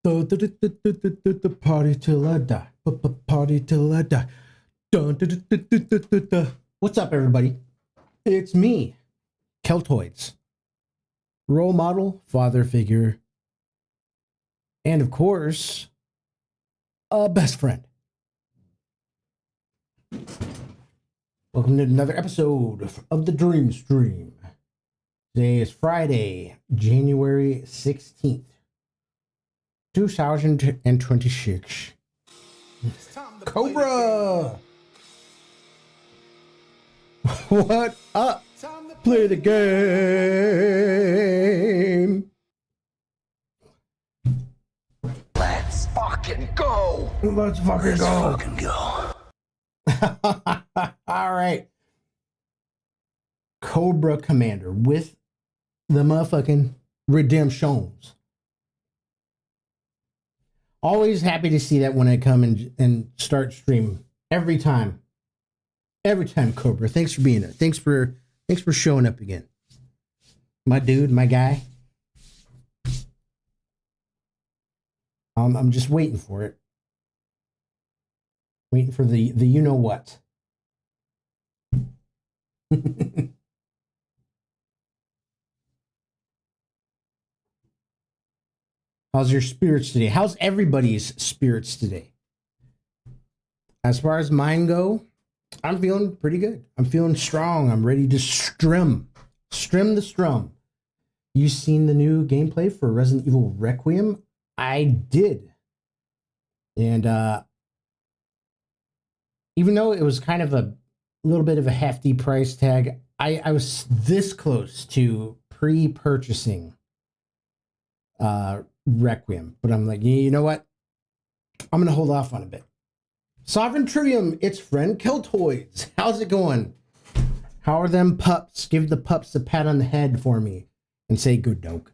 Party till I die. Party till I die. What's up, everybody? It's me, Keltoids, role model, father figure, and of course, a best friend. Welcome to another episode of the Dream Stream. Today is Friday, January 16th, 2026. Cobra! What up? Play the game! Let's fucking go! Let's fucking go! Fucking go. All right. Cobra Commander with the motherfucking redemptions. Always happy to see that when I come and start stream every time. Every time, Cobra. Thanks for being there. Thanks for showing up again. My dude, my guy. I'm just waiting for it. Waiting for the you know what. How's your spirits today? How's everybody's spirits today? As far as mine go, I'm feeling pretty good. I'm feeling strong. I'm ready to strum the strum. You seen the new gameplay for Resident Evil Requiem? I did. And even though it was kind of a little bit of a hefty price tag, I was this close to pre-purchasing Requiem, but I'm like, you know what? I'm gonna hold off on a bit. Sovereign Trivium, it's friend Keltoids. How's it going? How are them pups? Give the pups a pat on the head for me and say good dog.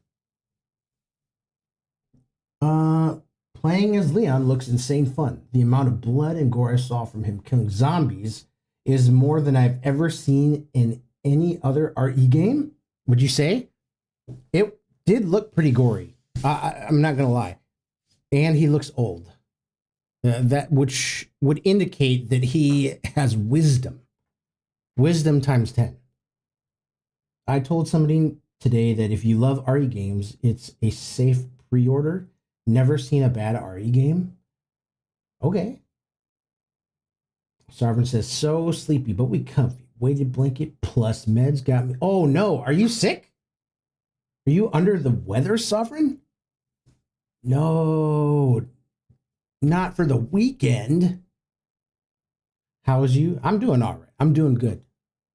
Playing as Leon looks insane fun. The amount of blood and gore I saw from him killing zombies is more than I've ever seen in any other RE game. Would you say? It did look pretty gory. I'm not gonna lie. And he looks old. That which would indicate that he has wisdom. Wisdom times 10. I told somebody today that if you love RE games, it's a safe pre-order. Never seen a bad RE game. Okay. Sovereign says, so sleepy, but we comfy. Weighted blanket plus meds got me. Oh no, are you sick? Are you under the weather, Sovereign? No, not for the weekend. How is you? I'm doing all right. I'm doing good.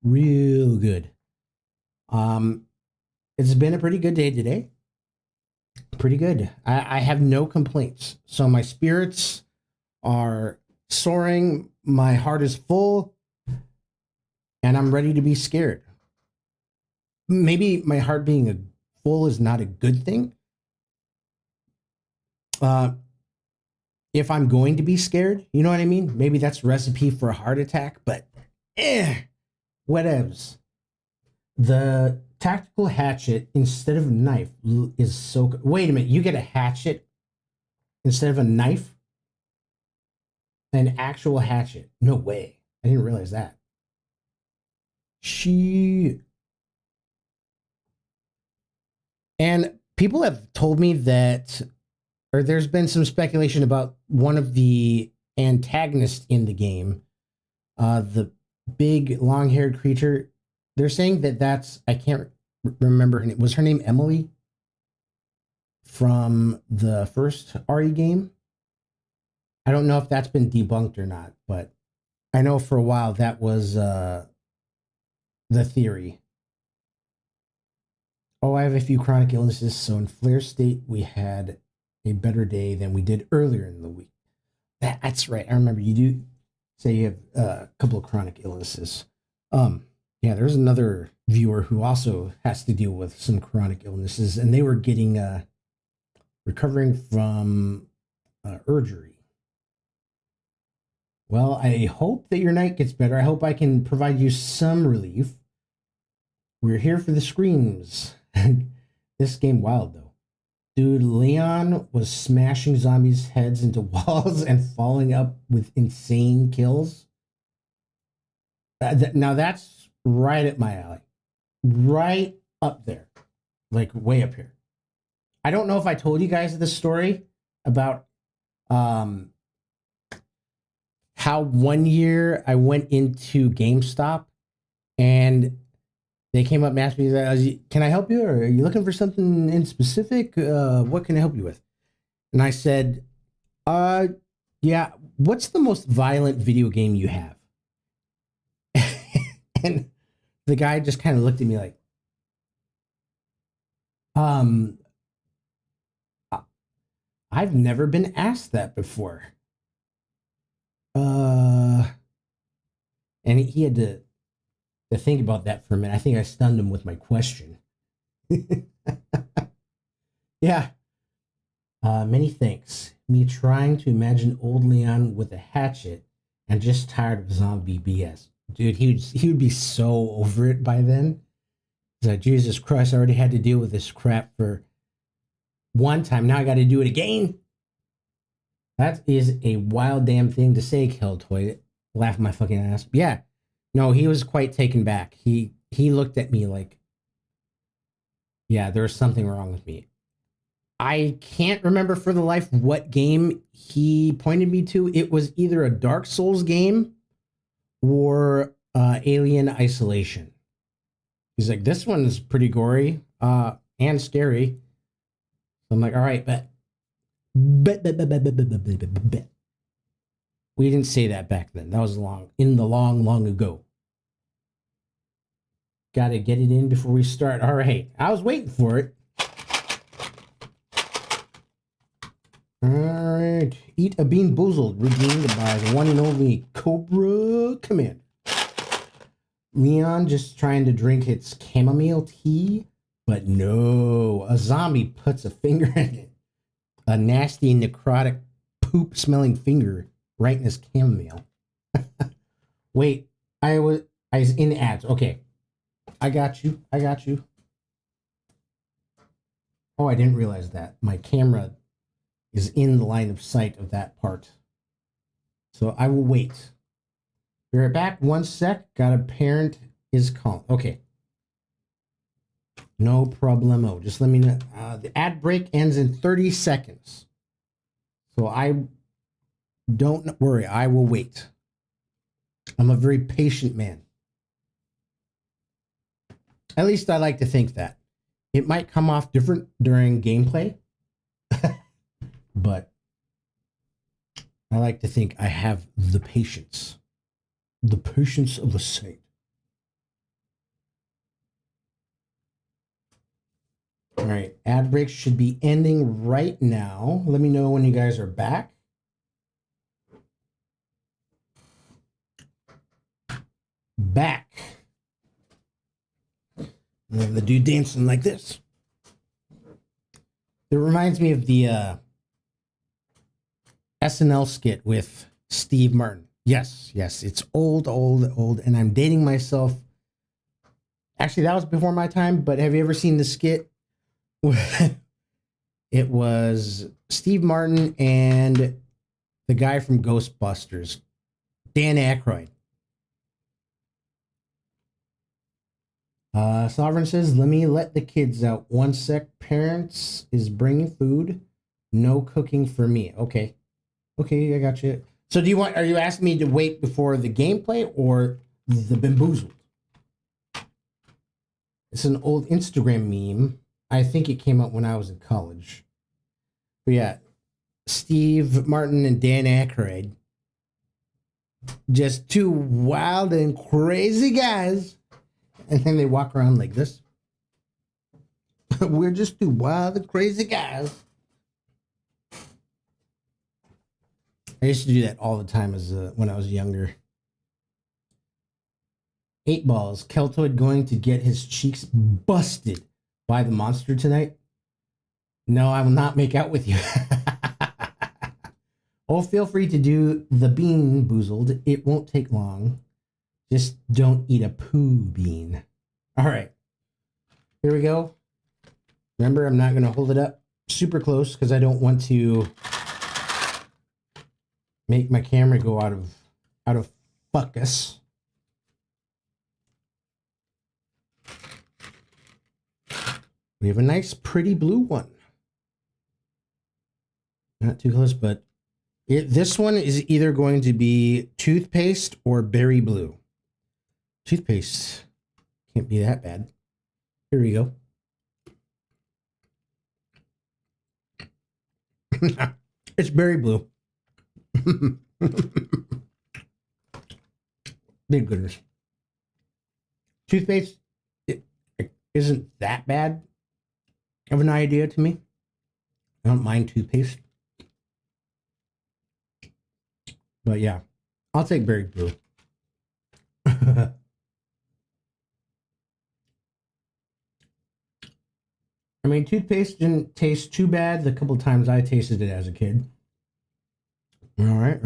Real good. It's been a pretty good day today. Pretty good. I have no complaints. So my spirits are soaring. My heart is full. And I'm ready to be scared. Maybe my heart being full is not a good thing. If I'm going to be scared, you know what I mean? Maybe that's a recipe for a heart attack, but whatevs. The tactical hatchet instead of a knife is so good. Wait a minute, you get a hatchet instead of a knife? An actual hatchet. No way. I didn't realize that. And people have told me that, or there's been some speculation about one of the antagonists in the game, the big long-haired creature. They're saying that that's, I can't remember her name. Was her name Emily from the first RE game? I don't know if that's been debunked or not, but I know for a while that was the theory. Oh, I have a few chronic illnesses, so in flare state, we had a better day than we did earlier in the week. That's right. I remember you do say you have a couple of chronic illnesses. Yeah, there's another viewer who also has to deal with some chronic illnesses, and they were getting recovering from urgery. Well, I hope that your night gets better. I hope I can provide you some relief. We're here for the screams. This game wild, though. Dude, Leon was smashing zombies' heads into walls and following up with insane kills. Now that's right at my alley. Right up there. Like way up here. I don't know if I told you guys this story about how one year I went into GameStop and they came up and asked me, can I help you? Or are you looking for something in specific? What can I help you with? And I said, yeah, what's the most violent video game you have? And the guy just kind of looked at me like, I've never been asked that before. And he had to think about that for a minute. I think I stunned him with my question. Yeah. Many thanks. Me trying to imagine old Leon with a hatchet and just tired of zombie BS. Dude, he would be so over it by then. He's like, Jesus Christ, I already had to deal with this crap for one time. Now I got to do it again. That is a wild damn thing to say, Keltoy. Laugh my fucking ass. Yeah. No, he was quite taken back. He looked at me like, yeah, there's something wrong with me. I can't remember for the life what game he pointed me to. It was either a Dark Souls game or Alien Isolation. He's like, this one is pretty gory and scary. So I'm like, all right, bet. We didn't say that back then. That was long ago. Got to get it in before we start. All right. I was waiting for it. All right. Eat a Bean Boozled, redeemed by the one and only Cobra Commander. Leon just trying to drink its chamomile tea, but no. A zombie puts a finger in it. A nasty, necrotic, poop-smelling finger right in his chamomile. Wait, I was in ads. Okay. I got you. Oh, I didn't realize that. My camera is in the line of sight of that part. So I will wait. Be right back. 1 sec. Got a parent is calling. Okay. No problemo. Just let me know. The ad break ends in 30 seconds. So don't worry. I will wait. I'm a very patient man. At least I like to think that. It might come off different during gameplay. But I like to think I have the patience. The patience of a saint. All right, ad breaks should be ending right now. Let me know when you guys are back. Back. And then the dude dancing like this. It reminds me of the SNL skit with Steve Martin. Yes, it's old, and I'm dating myself. Actually, that was before my time, but have you ever seen the skit? It was Steve Martin and the guy from Ghostbusters, Dan Aykroyd. Sovereign says, let me let the kids out. 1 sec. Parents is bringing food. No cooking for me. Okay, I got you. So are you asking me to wait before the gameplay or the bamboozled? It's an old Instagram meme. I think it came out when I was in college. But yeah, Steve Martin and Dan Aykroyd. Just two wild and crazy guys. And then they walk around like this. We're just two wild and crazy guys. I used to do that all the time when I was younger. 8 balls. Keltoid going to get his cheeks busted by the monster tonight? No, I will not make out with you. Oh, feel free to do the bean boozled. It won't take long. Just don't eat a poo bean. All right. Here we go. Remember, I'm not going to hold it up. super close because I don't want to make my camera go out of focus. We have a nice, pretty blue one. Not too close, but this one is either going to be toothpaste or berry blue. Toothpaste can't be that bad. Here we go. It's berry blue. Big goodness. Toothpaste it isn't that bad of an idea to me. I don't mind toothpaste. But yeah, I'll take berry blue. I mean, toothpaste didn't taste too bad the couple times I tasted it as a kid. All right.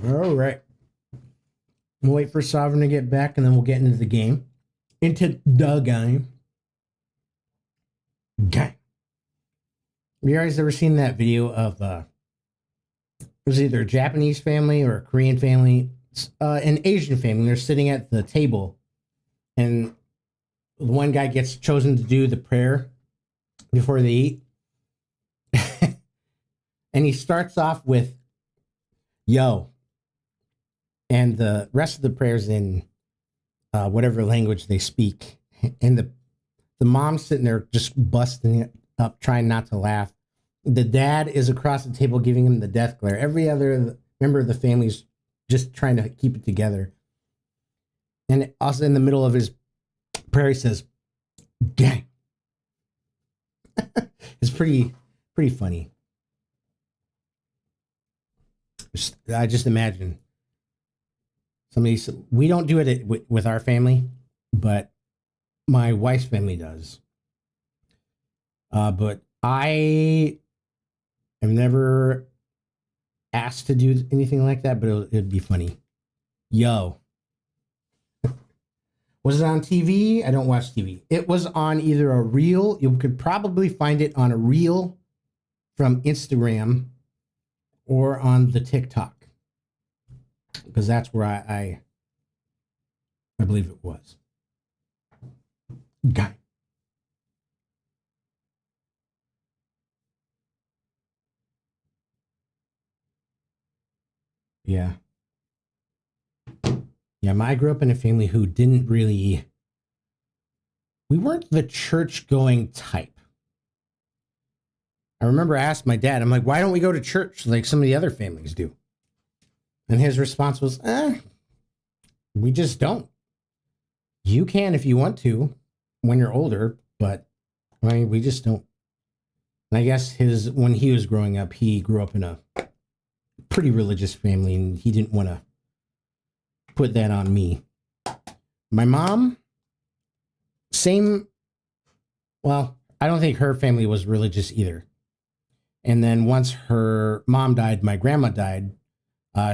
We'll wait for Sovereign to get back, and then we'll get into the game. Into the game. Game. Have you guys ever seen that video of it was either a Japanese family or a Korean family, an Asian family? They're sitting at the table, and one guy gets chosen to do the prayer before they eat. And he starts off with, yo. And the rest of the prayer's in whatever language they speak. And the mom's sitting there just busting it up, trying not to laugh. The dad is across the table giving him the death glare. Every other member of the family's just trying to keep it together. And also in the middle of his prayer, he says, gang. It's pretty funny. I just imagine somebody said, we don't do it with our family, but my wife's family does. But I am never asked to do anything like that, but it'd be funny. Yo. Was it on TV? I don't watch TV. It was on either a reel. You could probably find it on a reel from Instagram or on the TikTok. Because that's where I believe it was. Guy. Yeah. Yeah, I grew up in a family who didn't really, we weren't the church going type. I remember I asked my dad, I'm like, why don't we go to church like some of the other families do? And his response was, we just don't. You can if you want to when you're older, but I mean, we just don't. And I guess when he was growing up, he grew up in a pretty religious family, and he didn't want to put that on me. My mom, well, I don't think her family was religious either. And then once her mom died, my grandma died,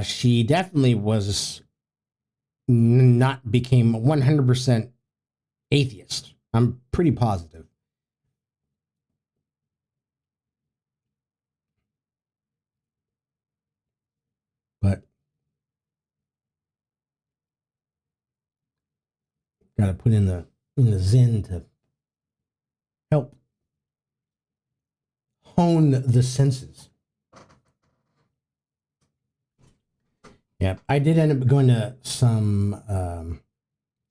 she definitely became 100% atheist. I'm pretty positive. But got to put in the Zen to help hone the senses. Yeah, I did end up going to some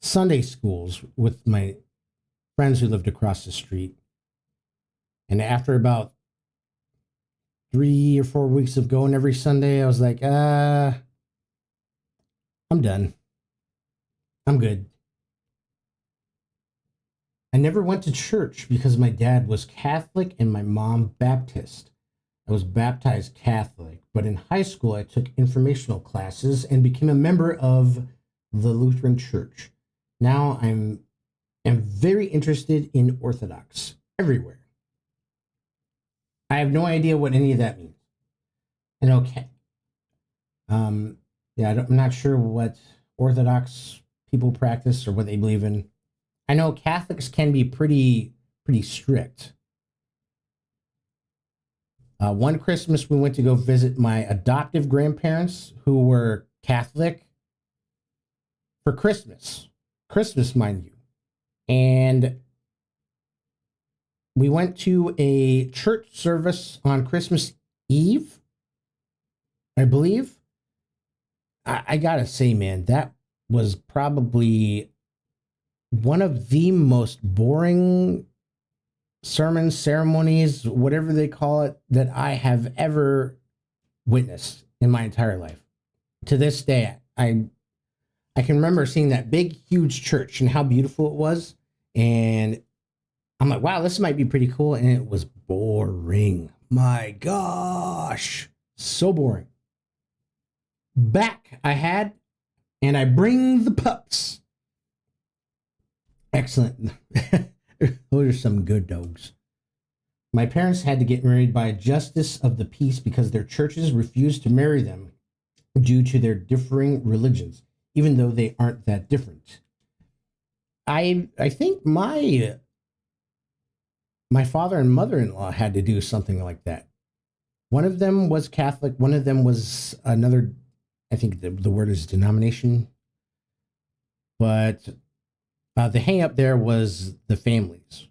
Sunday schools with my friends who lived across the street. And after about 3 or 4 weeks of going every Sunday, I was like, I'm done. I'm good. I never went to church because my dad was Catholic and my mom Baptist. I was baptized Catholic, but in high school I took informational classes and became a member of the Lutheran Church. Now I'm very interested in Orthodox everywhere. I have no idea what any of that means. And okay. Yeah, I'm not sure what Orthodox people practice or what they believe in. I know Catholics can be pretty strict. One Christmas, we went to go visit my adoptive grandparents who were Catholic for Christmas. Christmas, mind you. And we went to a church service on Christmas Eve, I believe. I gotta say, man, that was probably one of the most boring sermon ceremonies, whatever they call it, that I have ever witnessed in my entire life. To this day, I can remember seeing that big, huge church and how beautiful it was. And I'm like, wow, this might be pretty cool. And it was boring. My gosh. So boring. Back I had, and I bring the pups. Excellent. Those are some good dogs. My parents had to get married by a justice of the peace because their churches refused to marry them due to their differing religions, even though they aren't that different. I think my father and mother-in-law had to do something like that. One of them was Catholic. One of them was another, I think the word is denomination. But the hang up there was the families.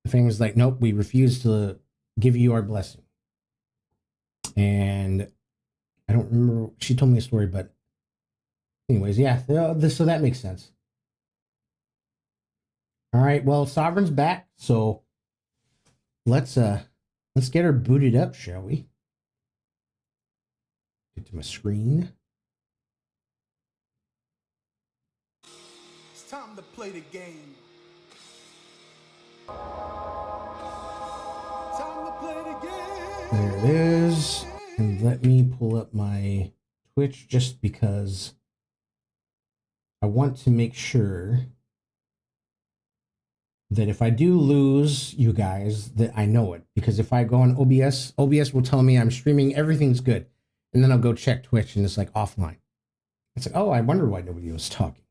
The family's like, nope, we refuse to give you our blessing. And I don't remember, she told me a story, but anyways, yeah, so that makes sense. All right, well, Sovereign's back, so let's get her booted up, shall we? Get to my screen. It's time to play the game. Time to play the game. There it is. And let me pull up my Twitch just because I want to make sure that if I do lose you guys, that I know it. Because if I go on OBS will tell me I'm streaming, everything's good. And then I'll go check Twitch and it's like offline. It's like, oh, I wonder why nobody was talking.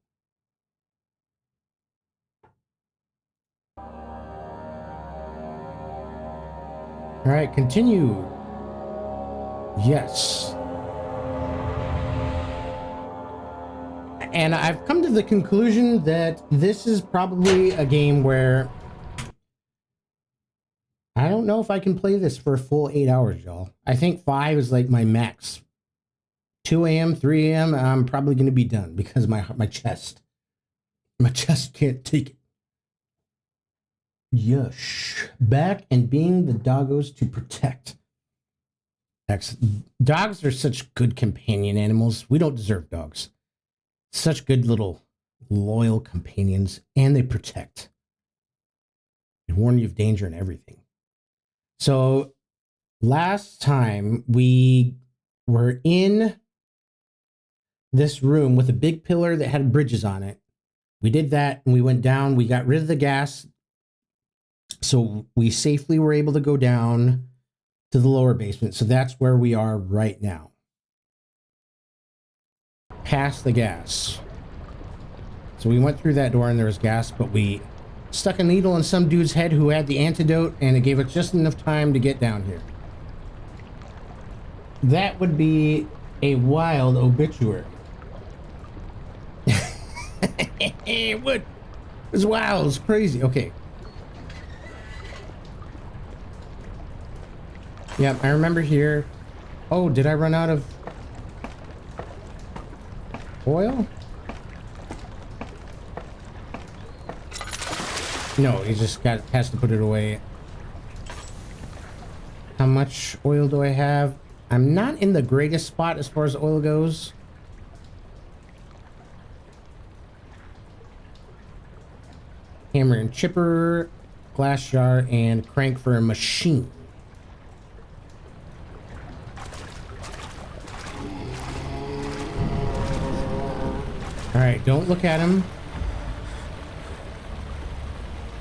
All right, continue. Yes. And I've come to the conclusion that this is probably a game where I don't know if I can play this for a full 8 hours, y'all. I think 5 is like my max. 2 a.m., 3 a.m., I'm probably going to be done because my chest can't take it. Yush. Back and being the doggos to protect. Dogs are such good companion animals. We don't deserve dogs. Such good little loyal companions, and they protect. They warn you of danger and everything. So last time we were in this room with a big pillar that had bridges on it. We did that and we went down. We got rid of the gas. So we safely were able to go down to the lower basement. So that's where we are right now. Past the gas. So we went through that door and there was gas, but we stuck a needle in some dude's head who had the antidote, and it gave us just enough time to get down here. That would be a wild obituary. It would. It was wild. It was crazy. Okay. Yeah, I remember here. Oh, did I run out of oil? No, he just has to put it away. How much oil do I have? I'm not in the greatest spot as far as oil goes. Hammer and chipper, glass jar, and crank for a machine. Alright, don't look at him.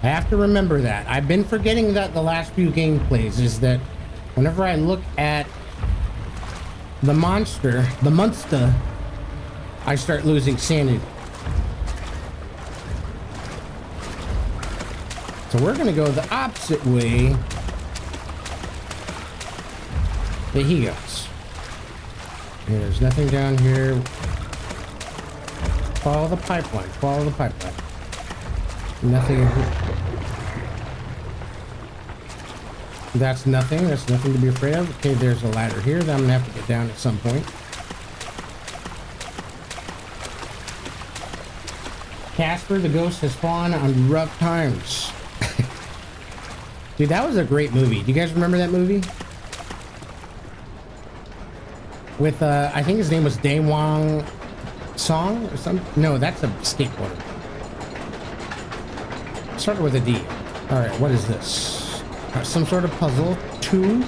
I have to remember that. I've been forgetting that the last few gameplays is that whenever I look at the monster, I start losing sanity. So we're gonna go the opposite way that he goes. Yeah, there's nothing down here. Follow the pipeline. Follow the pipeline. Nothing in here. That's nothing. That's nothing to be afraid of. Okay, there's a ladder here that I'm gonna have to get down at some point. Casper the Ghost has fallen on rough times. Dude, that was a great movie. Do you guys remember that movie? With, I think his name was Dae Wong Song or something? No, that's a skateboarder. Started with a D. Alright, what is this? Some sort of puzzle. 2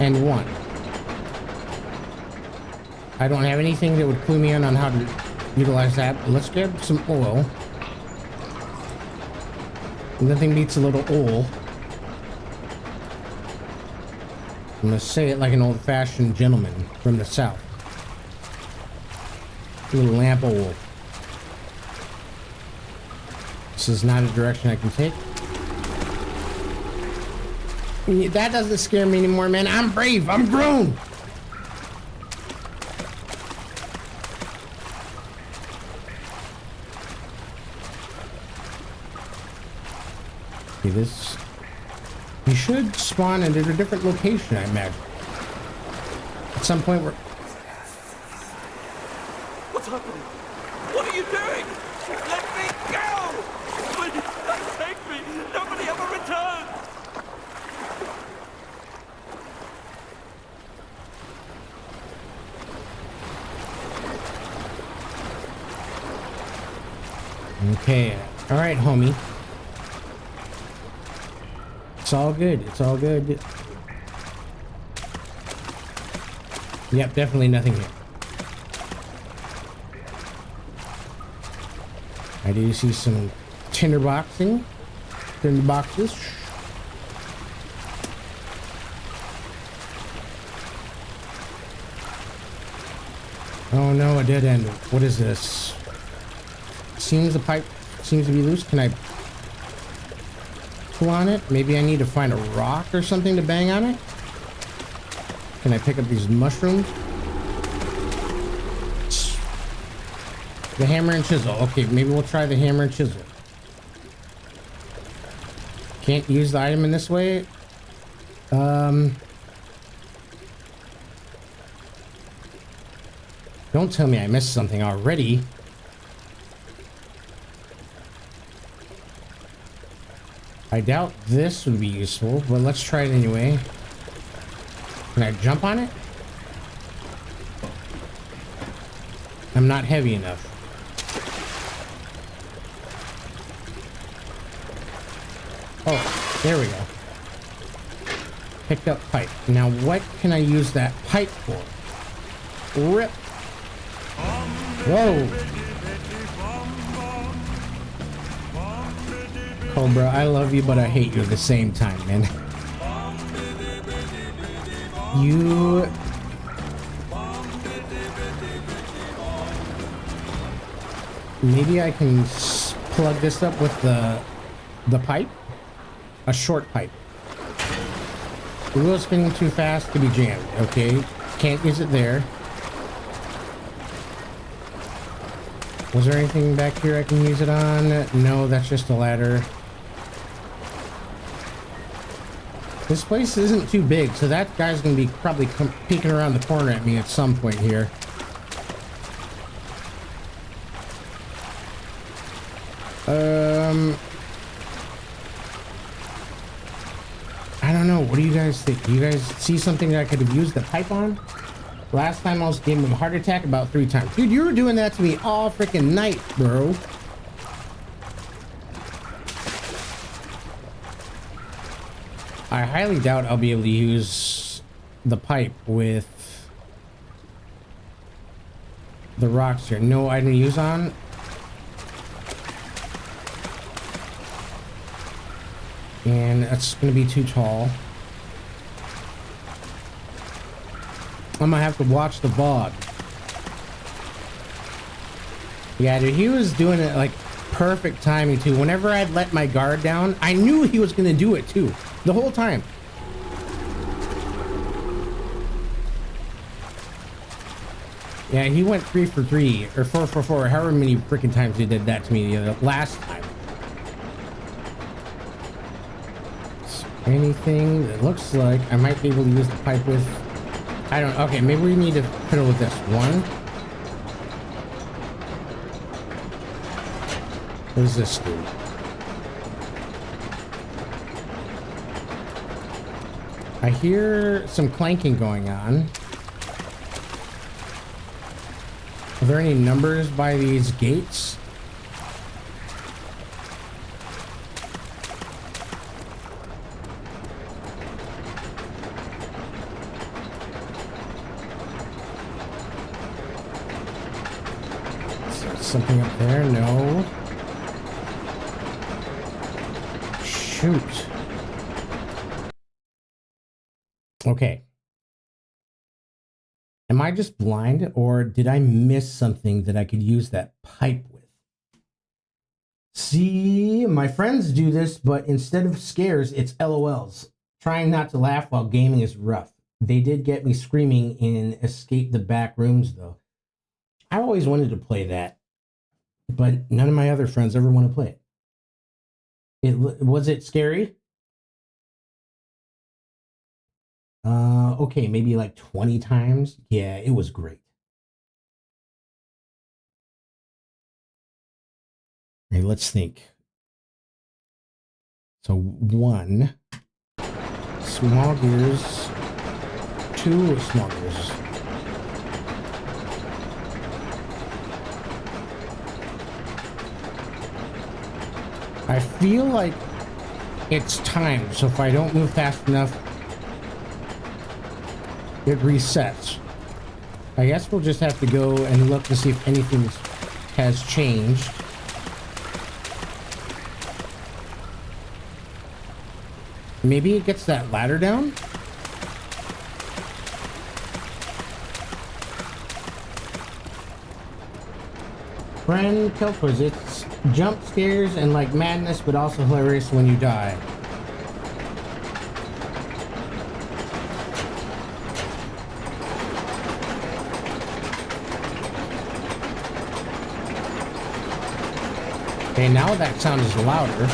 and 1. I don't have anything that would clue me in on how to utilize that. But let's get some oil. Nothing beats a little oil. I'm gonna say it like an old-fashioned gentleman from the south. A little lamp oil. This is not a direction I can take. That doesn't scare me anymore, man. I'm brave. I'm grown. Okay, this... You should spawn at a different location, I imagine. At some point we're... What's happening? What are you doing? Let me go! Please, take me! Nobody ever returns! Okay. Alright, homie. It's all good. It's all good. Yep, definitely nothing here. I do see some tinder boxes. Oh no, a dead end. What is this? Seems the pipe seems to be loose. Can I pull on it? Maybe I need to find a rock or something to bang on it. Can I pick up these mushrooms? The hammer and chisel. Okay, maybe we'll try the hammer and chisel. Can't use the item in this way. Don't tell me I missed something already. I doubt this would be useful, but let's try it anyway. Can I jump on it? I'm not heavy enough. Oh, there we go. Picked up pipe. Now what can I use that pipe for? Rip. Whoa. Cobra, I love you, but I hate you at the same time, man. You... Maybe I can plug this up with the pipe? A short pipe. The wheel's spinning too fast to be jammed. Okay, can't use it there. Was there anything back here I can use it on? No, that's just a ladder. This place isn't too big, so that guy's gonna be probably peeking around the corner at me at some point here. I don't know. What do you guys think? Do you guys see something that I could have used the pipe on? Last time I was giving him a heart attack about 3 times. Dude, you were doing that to me all freaking night, bro. I highly doubt I'll be able to use the pipe with the rocks here. No item to use on. And that's gonna be too tall. I'm gonna have to watch the VOD. Yeah, dude, he was doing it like perfect timing too. Whenever I'd let my guard down, I knew he was gonna do it too, the whole time. Yeah, he went 3 for 3 or 4 for 4, however many freaking times he did that to me the last time. So anything that looks like I might be able to use the pipe with. I don't. Okay, maybe we need to fiddle with this one. What does this do? I hear some clanking going on. Are there any numbers by these gates? Is there something up there? No. Shoot. Okay. Am I just blind, or did I miss something that I could use that pipe with? See, my friends do this, but instead of scares, it's LOLs. Trying not to laugh while gaming is rough. They did get me screaming in Escape the Back Rooms, though. I always wanted to play that, but none of my other friends ever want to play it. Was it scary? Okay, maybe like 20 times. Yeah, it was great. Okay, let's think. So 1 small gears, 2 small gears. I feel like it's timed, so if I don't move fast enough, it resets. I guess we'll just have to go and look to see if anything has changed. Maybe it gets that ladder down? Friend Keltoys, it's jump scares and like madness, but also hilarious when you die. Okay, now that sound is louder.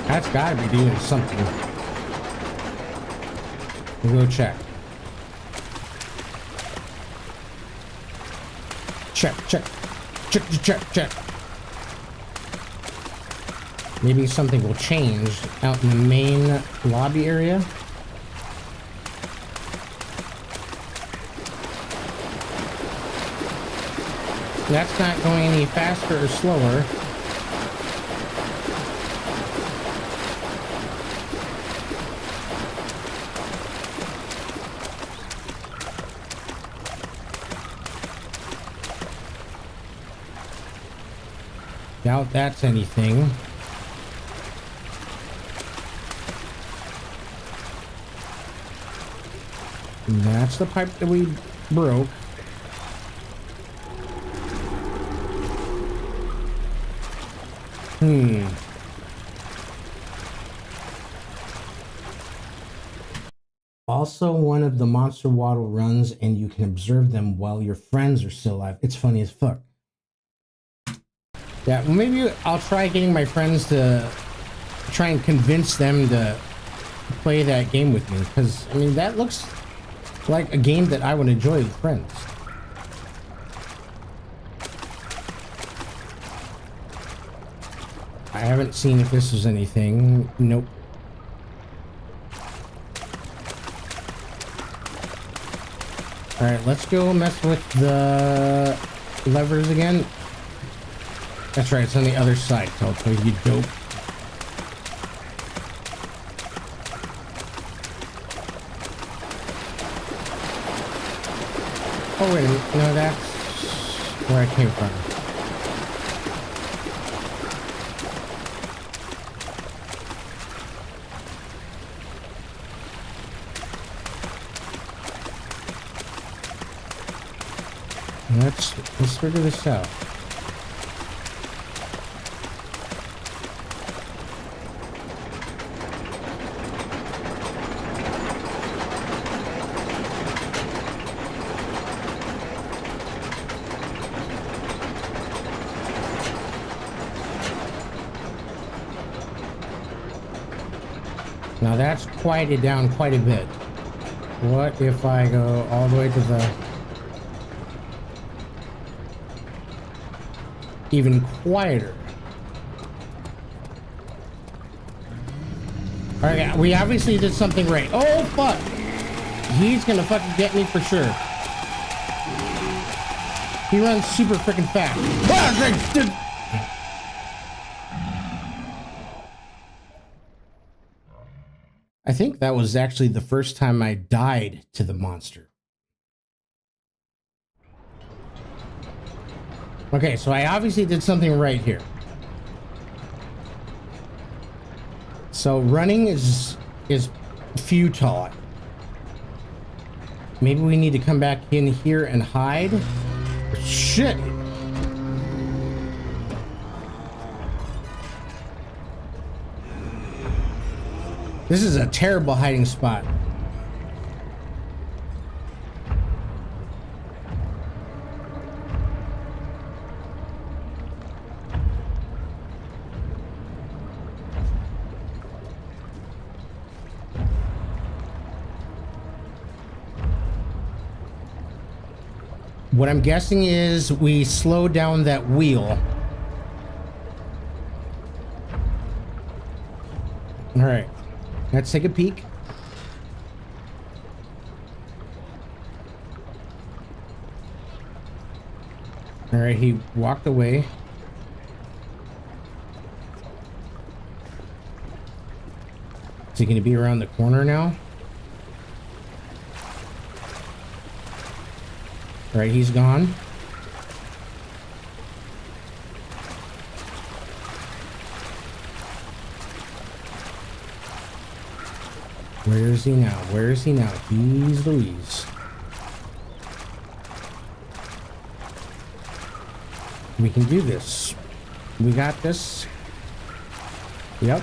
That's gotta be doing something. We'll go check. Check. Maybe something will change out in the main lobby area. That's not going any faster or slower. Doubt that's anything. That's the pipe that we broke. Also, one of the monster waddle runs, and you can observe them while your friends are still alive. It's funny as fuck. Yeah, well, maybe I'll try getting my friends to try and convince them to play that game with me, because, I mean, that looks like a game that I would enjoy with friends. I haven't seen if this is anything. Nope. Alright, let's go mess with the levers again. That's right, it's on the other side, Toto, you dope. Oh, wait a minute. No, that's where I came from. Let's figure this out. Now that's quieted down quite a bit. What if I go all the way to the even quieter? Alright, we obviously did something right. Oh fuck! He's gonna fucking get me for sure. He runs super freaking fast. I think that was actually the first time I died to the monster. Okay, so I obviously did something right here. So running is futile. Maybe we need to come back in here and hide. Shit. This is a terrible hiding spot. What I'm guessing is we slow down that wheel. All right. Let's take a peek. All right, he walked away. Is he going to be around the corner now? All right, he's gone. Where is he now? Where is he now? He's Louise. We can do this. We got this. Yep.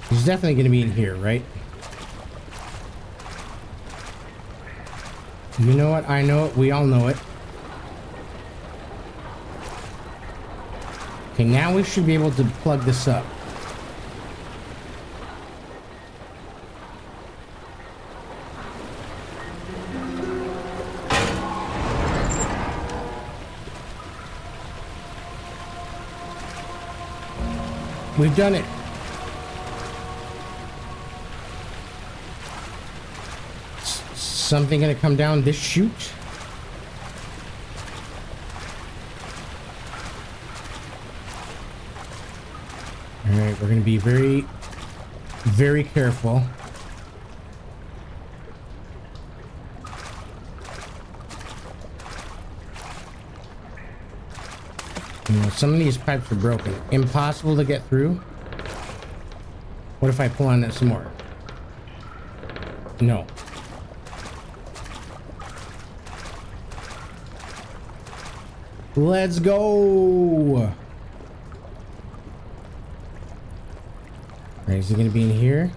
He's definitely going to be in here, right? You know what? I know it. We all know it. Okay, now we should be able to plug this up. We've done it. Something gonna come down this chute? All right, we're gonna be very, very careful. You know, some of these pipes are broken. Impossible to get through. What if I pull on that some more? No. Let's go. All right, is he gonna be in here?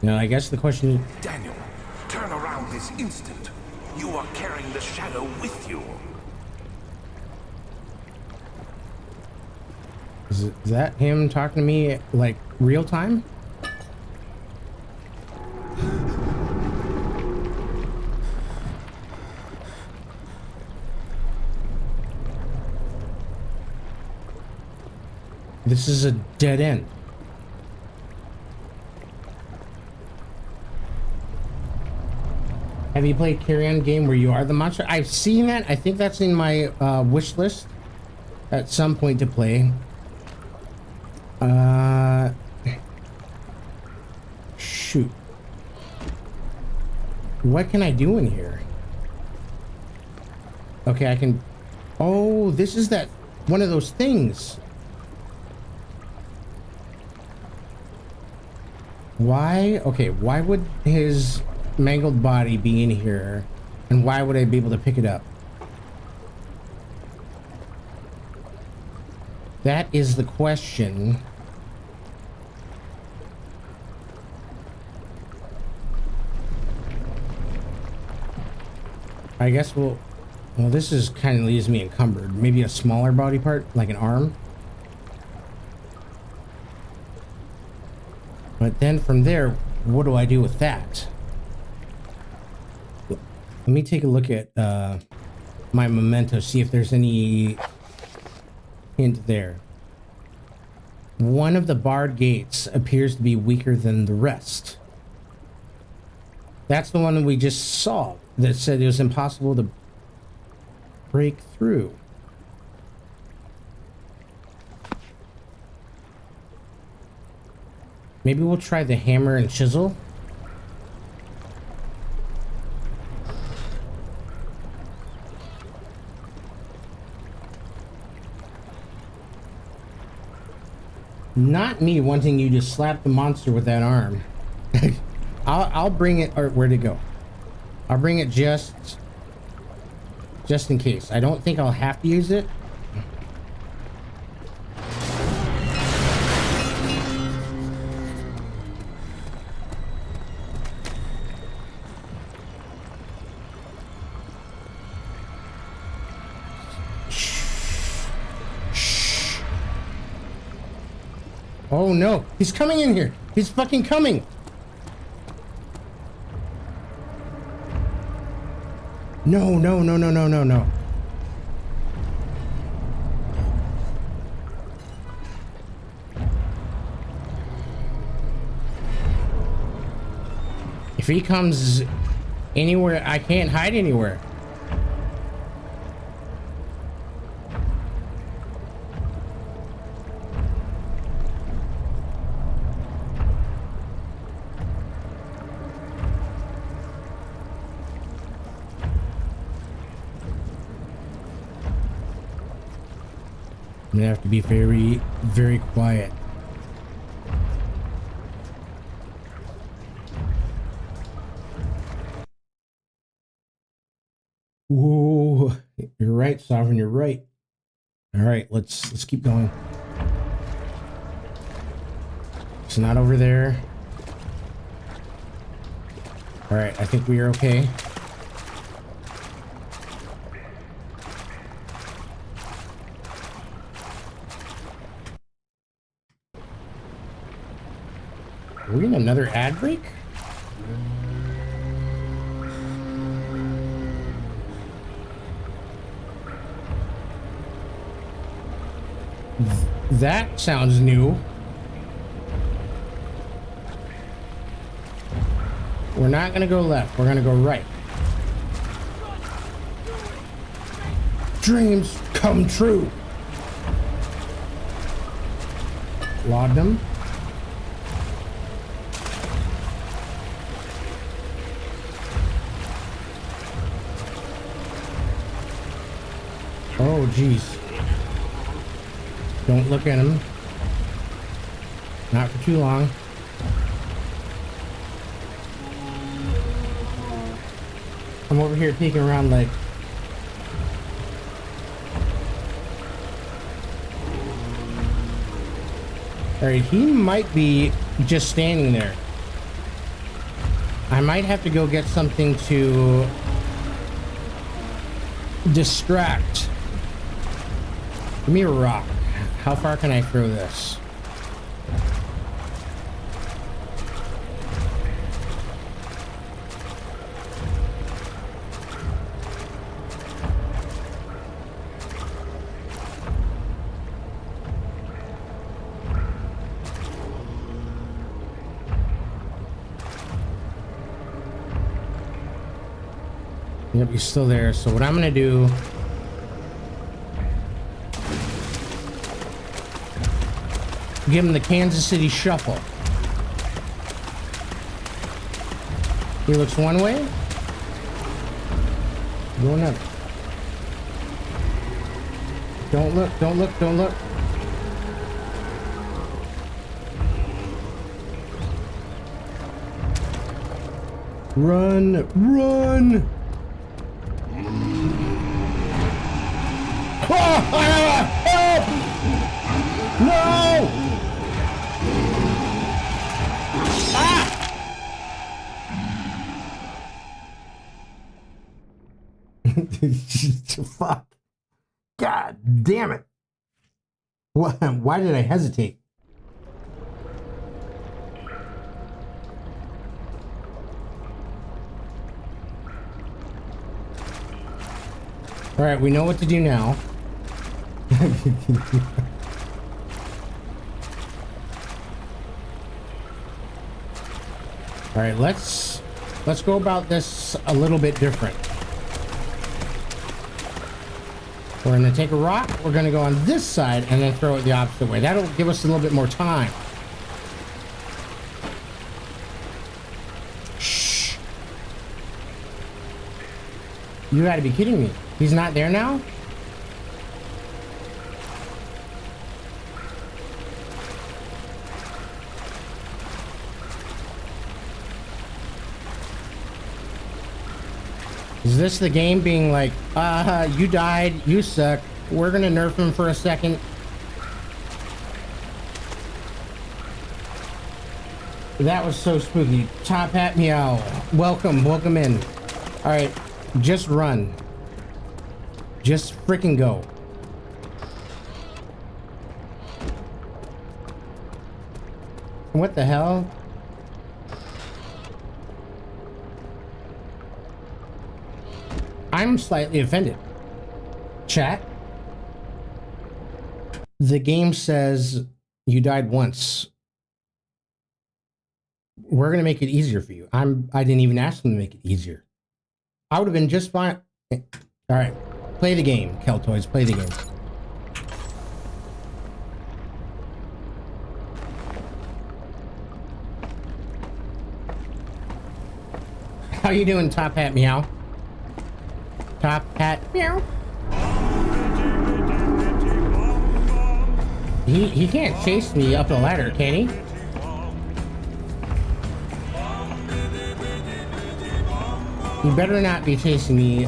No, I guess the question is... Daniel, turn around this instant. You are carrying the shadow with you. Is that him talking to me like real time? This is a dead end. Have you played Carry On game where you are the monster? I've seen that. I think that's in my wish list. at some point to play. Shoot. What can I do in here? Okay, I can... Oh, this is that... one of those things. Why? Okay, why would his mangled body be in here? And why would I be able to pick it up? That is the question. I guess well, this is kind of leaves me encumbered. Maybe a smaller body part, like an arm. But then from there, what do I do with that? Let me take a look at my memento, see if there's any hint there. One of the barred gates appears to be weaker than the rest. That's the one that we just saw that said it was impossible to break through. Maybe we'll try the hammer and chisel. Not me wanting you to slap the monster with that arm. I'll bring it, or where'd it go? I'll bring it just in case. I don't think I'll have to use it. Oh no, he's coming in here. He's fucking coming. No, no, no, no, no, no, no. If he comes anywhere, I can't hide anywhere. I'm gonna have to be very, very quiet. Whoa, you're right, Sovereign, you're right. All right, let's keep going. It's not over there. All right, I think we are okay. Are we in another ad break? That sounds new. We're not gonna go left, we're gonna go right. Dreams come true. Laudanum. Oh, jeez. Don't look at him. Not for too long. I'm over here peeking around like... Alright, he might be just standing there. I might have to go get something to distract. Give me a rock. How far can I throw this? Yep, he's still there. So what I'm gonna do Give him the Kansas City shuffle. He looks one way. Go another. Don't look, don't look, don't look. Run, run! Help! No! Ah! Fuck. God damn it. Why did I hesitate? All right, we know what to do now. All right, let's go about this a little bit different. We're gonna take a rock, we're gonna go on this side and then throw it the opposite way. That'll give us a little bit more time. Shh. You gotta be kidding me. He's not there now? Is this the game being like, you died, you suck, we're gonna nerf him for a second? That was so spooky. Top Hat Meow. Welcome, welcome in. Alright, just run. Just freaking go. What the hell? I'm slightly offended. Chat. The game says you died once. We're gonna make it easier for you. I didn't even ask them to make it easier. I would have been just fine. All right, play the game, Keltoids. Play the game. How you doing, Top Hat Meow? Top Hat Meow. He can't chase me up the ladder, can he? You better not be chasing me.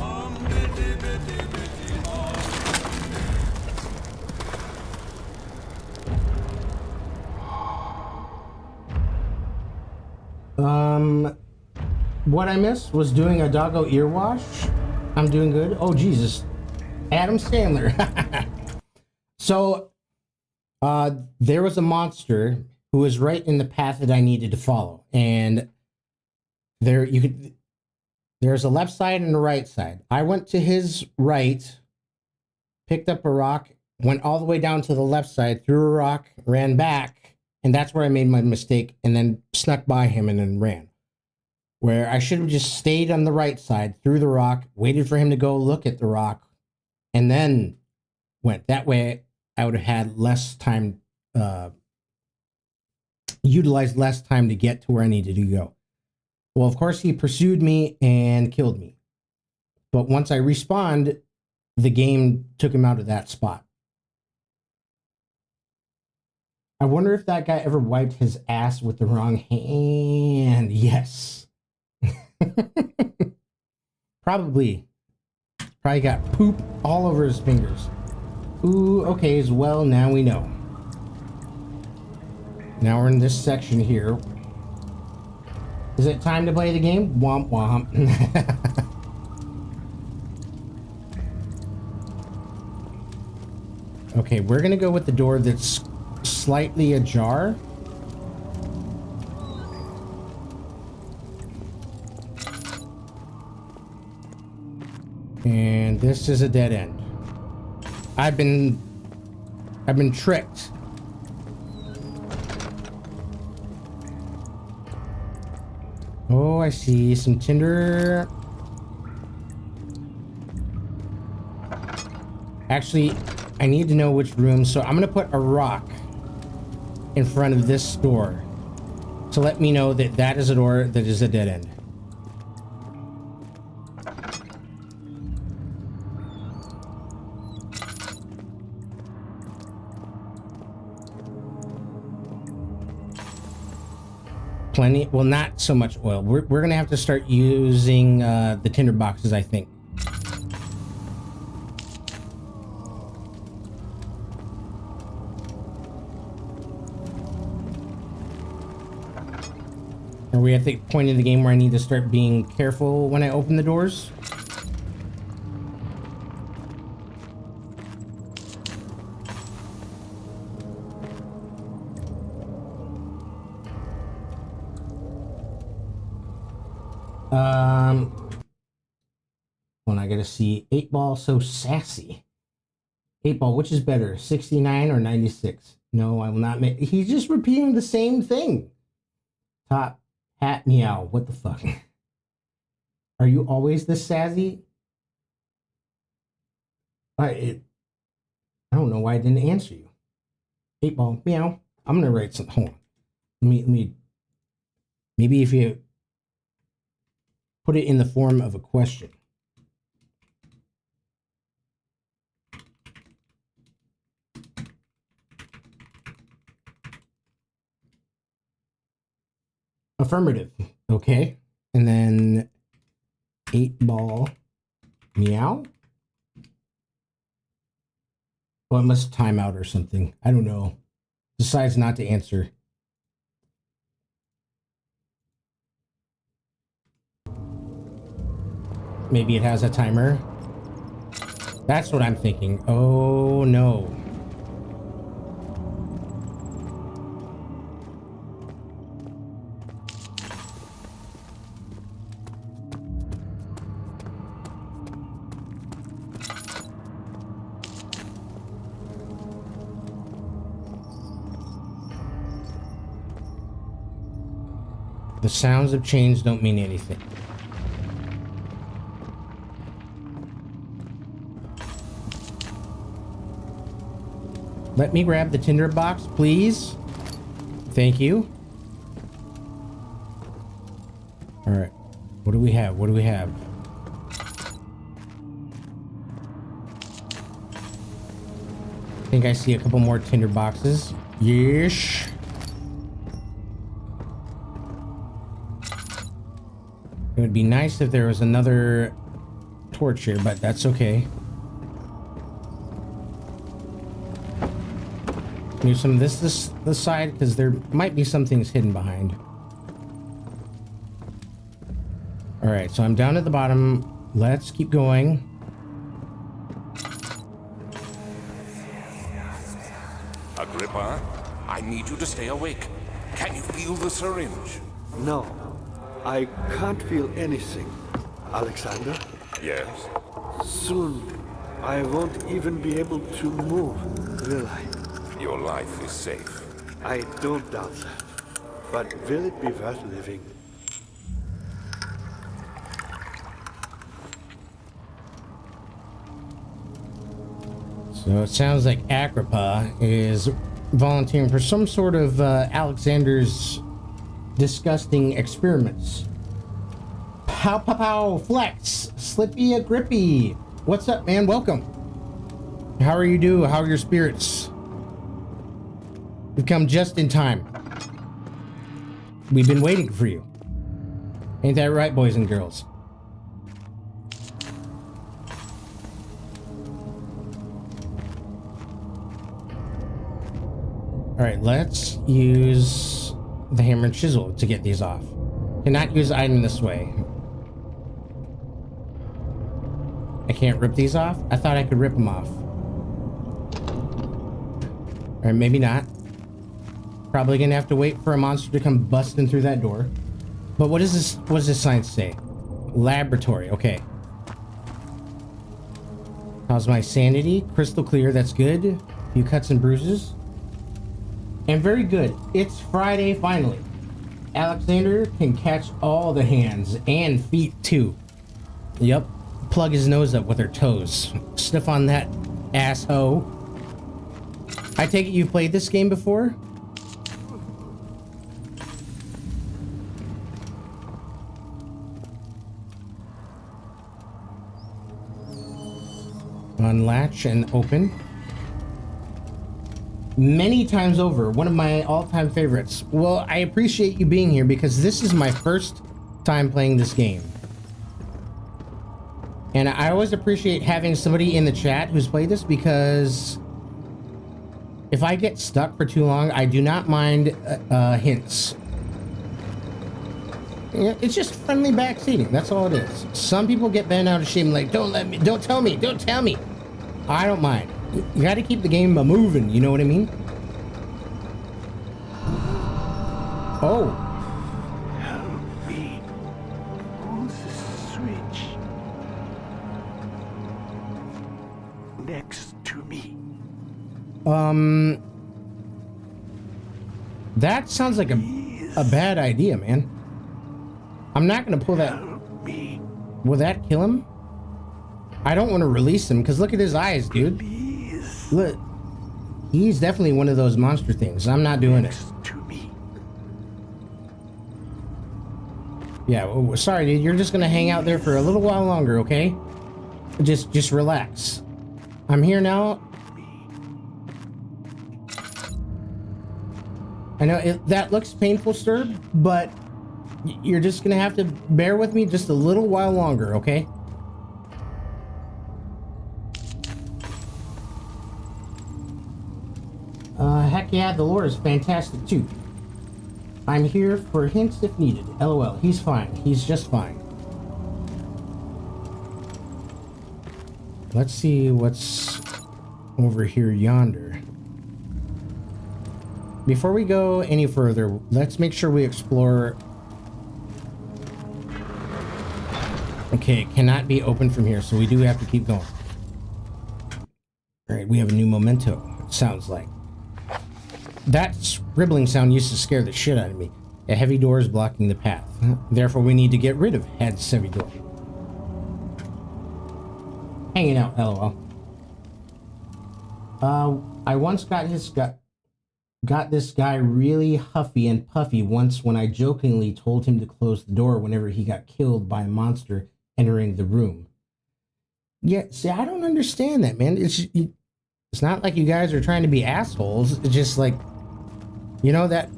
What I missed was doing a doggo ear wash. I'm doing good. Oh, Jesus. Adam Sandler. So, there was a monster who was right in the path that I needed to follow. And there's a left side and a right side. I went to his right, picked up a rock, went all the way down to the left side, threw a rock, ran back, and that's where I made my mistake, and then snuck by him and then ran. Where I should have just stayed on the right side, threw the rock, waited for him to go look at the rock, and then went. That way I would have had less time, utilized less time to get to where I needed to go. Well, of course, he pursued me and killed me. But once I respawned, the game took him out of that spot. I wonder if that guy ever wiped his ass with the wrong hand. Yes. Probably got poop all over his fingers. Ooh, okay, as well, now we know. Now we're in this section here. Is it time to play the game? Womp womp. Okay, we're gonna go with the door that's slightly ajar. And this is a dead end. I've been tricked. Oh, I see some tinder. Actually, I need to know which room, so I'm gonna put a rock in front of this door. So let me know that that is a door that is a dead end. Plenty, well, not so much oil. We're gonna have to start using the tinder boxes, I think. Are we at the point in the game where I need to start being careful when I open the doors? When I gotta see 8 Ball so sassy. 8 Ball, which is better, 69 or 96? No, I will not make. He's just repeating the same thing. Top hat meow. What the fuck? Are you always this sassy? I don't know why I didn't answer you. 8 Ball meow. I'm gonna write some. Hold on. Let me. Maybe if you put it in the form of a question. Affirmative. Okay. And then 8 Ball meow. Well, it must time out or something. I don't know. Decides not to answer. Maybe it has a timer. That's what I'm thinking. Oh no. The sounds of chains don't mean anything. Let me grab the tinder box, please. Thank you. All right. What do we have? What do we have? I think I see a couple more tinder boxes. Yeesh. It would be nice if there was another torch here, but that's okay. Move some of this side, because there might be some things hidden behind. All right, so I'm down at the bottom. Let's keep going. Agrippa, I need you to stay awake. Can you feel the syringe? No, I can't feel anything. Alexander, Yes. soon I won't even be able to move, will I? Your life is safe. I don't doubt that. But will it be worth living? So it sounds like Agrippa is volunteering for some sort of Alexander's disgusting experiments. Pow pow pow flex slippy a grippy. What's up, man? Welcome. How are you doing? How are your spirits? You've come just in time. We've been waiting for you. Ain't that right, boys and girls? All right, let's use the hammer and chisel to get these off. Cannot use the item this way. I can't rip these off? I thought I could rip them off. All right, maybe not. Probably gonna have to wait for a monster to come busting through that door. But what is this? What does this sign say? Laboratory. Okay. How's my sanity? Crystal clear. That's good. A few cuts and bruises. And very good. It's Friday finally. Alexander can catch all the hands and feet too. Yep. Plug his nose up with her toes. Sniff on that asshole. I take it you've played this game before? Unlatch and open. Many times over, one of my all-time favorites. Well, I appreciate you being here because this is my first time playing this game. And I always appreciate having somebody in the chat who's played this because if I get stuck for too long, I do not mind hints. It's just friendly backseating. That's all it is. Some people get bent out of shape like, don't tell me. I don't mind. You got to keep the game moving, you know what I mean? Oh. Help me. Hold the switch. Next to me. That sounds like a bad idea, man. I'm not going to pull that. Help me. Will that kill him? I don't want to release him because look at his eyes, dude. Please. Look. He's definitely one of those monster things. I'm not doing it. Next to me. Yeah, well, sorry, dude. You're just going to hang out there for a little while longer, okay? Just relax. I'm here now. I know that looks painful, sir, but you're just gonna have to bear with me just a little while longer, okay? Heck yeah, the lore is fantastic too. I'm here for hints if needed. LOL, he's fine. He's just fine. Let's see what's over here yonder. Before we go any further, let's make sure we explore. Okay, it cannot be opened from here, so we do have to keep going. Alright, we have a new memento, it sounds like. That scribbling sound used to scare the shit out of me. A heavy door is blocking the path. Therefore, we need to get rid of Head's heavy door. Hanging out, LOL. I once got this guy really huffy and puffy once when I jokingly told him to close the door whenever he got killed by a monster entering the room. Yeah, see, I don't understand that, man. It's not like you guys are trying to be assholes. It's just like, you know, that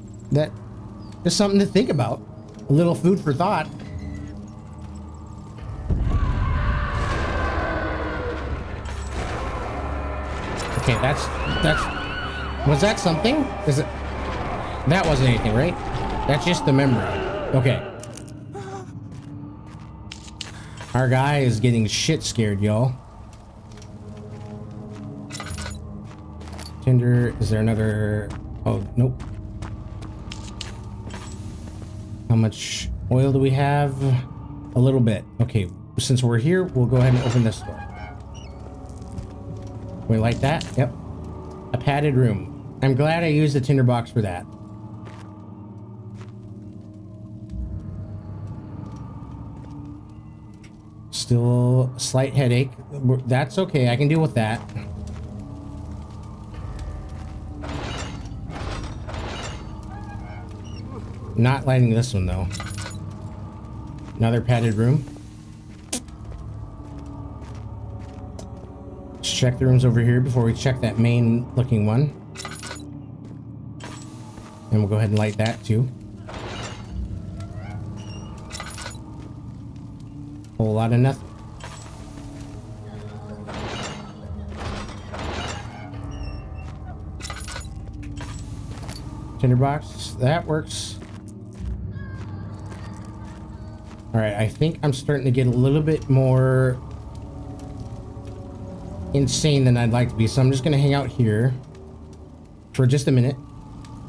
is something to think about. A little food for thought. Okay, that's was that something? Is it? That wasn't anything, right? That's just the memory. Okay. Our guy is getting shit scared, y'all. Tinder, is there another? Oh, nope. How much oil do we have? A little bit. Okay, since we're here, we'll go ahead and open this door. We like that? Yep. A padded room. I'm glad I used the tinderbox for that. Still a slight headache. That's okay. I can deal with that. Not lighting this one though. Another padded room. Let's check the rooms over here before we check that main looking one. And we'll go ahead and light that too. Whole lot of nothing. Tinderbox, that works. Alright, I think I'm starting to get a little bit more insane than I'd like to be, so I'm just gonna hang out here for just a minute.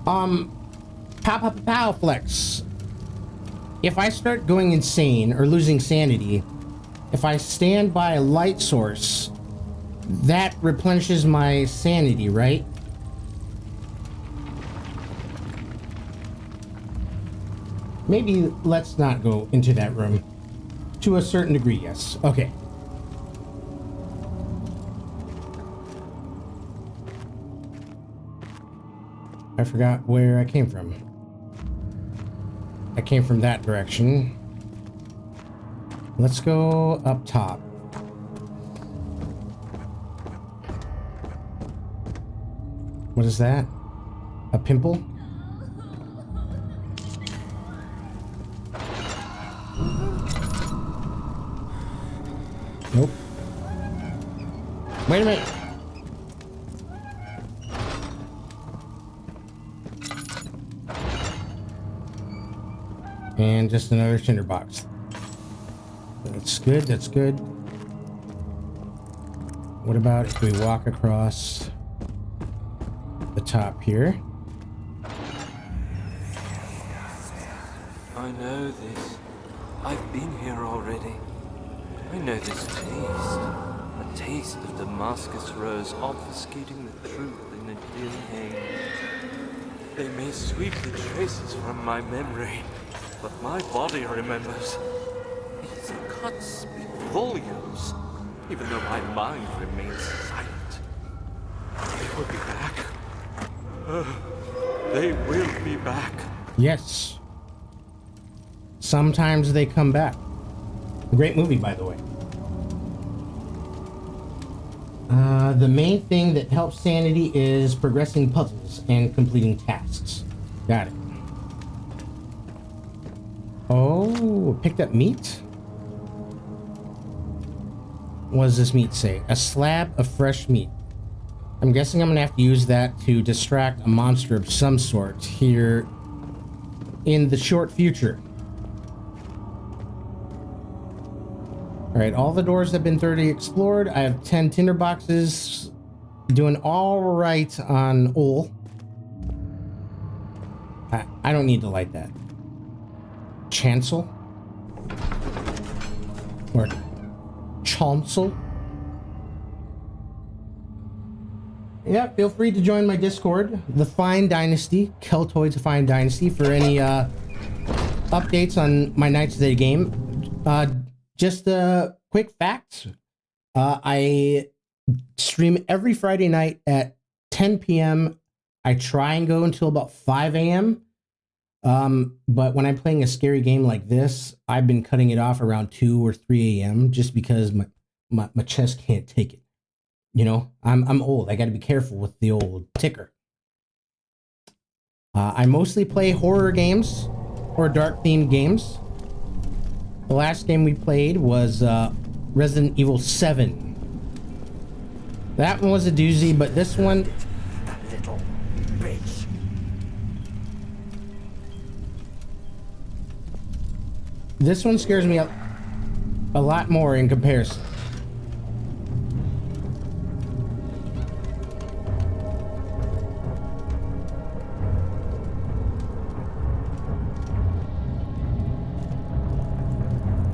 Pow flex. If I start going insane or losing sanity, if I stand by a light source, that replenishes my sanity, right? Maybe let's not go into that room. To a certain degree, yes. Okay. I forgot where I came from. I came from that direction. Let's go up top. What is that? A pimple? Nope. Wait a minute. And just another tinderbox. That's good, that's good. What about if we walk across the top here? I know this. I've been here already. I know this taste. A taste of Damascus rose obfuscating the truth in a dim haze. They may sweep the traces from my memory, but my body remembers. Its cuts speak volumes, even though my mind remains silent. They will be back. They will be back. Yes. Sometimes they come back. A great movie, by the way. The main thing that helps sanity is progressing puzzles and completing tasks. Got it. Oh, picked up meat? What does this meat say? A slab of fresh meat. I'm guessing I'm gonna have to use that to distract a monster of some sort here in the short future. Alright, all the doors have been thoroughly explored. I have 10 tinderboxes. Doing all right on Ol. I don't need to light that. Chancel? Or Chancel? Yeah, feel free to join my Discord, The Fine Dynasty, Keltoid's Fine Dynasty, for any updates on my Knights of the game. Just a quick fact. I stream every Friday night at 10 p.m. I try and go until about 5 a.m. But when I'm playing a scary game like this, I've been cutting it off around 2 or 3 a.m. just because my chest can't take it. You know, I'm old. I got to be careful with the old ticker. I mostly play horror games or dark themed games. The last game we played was Resident Evil 7. That one was a doozy, but this one... That little bitch. This one scares me a lot more in comparison.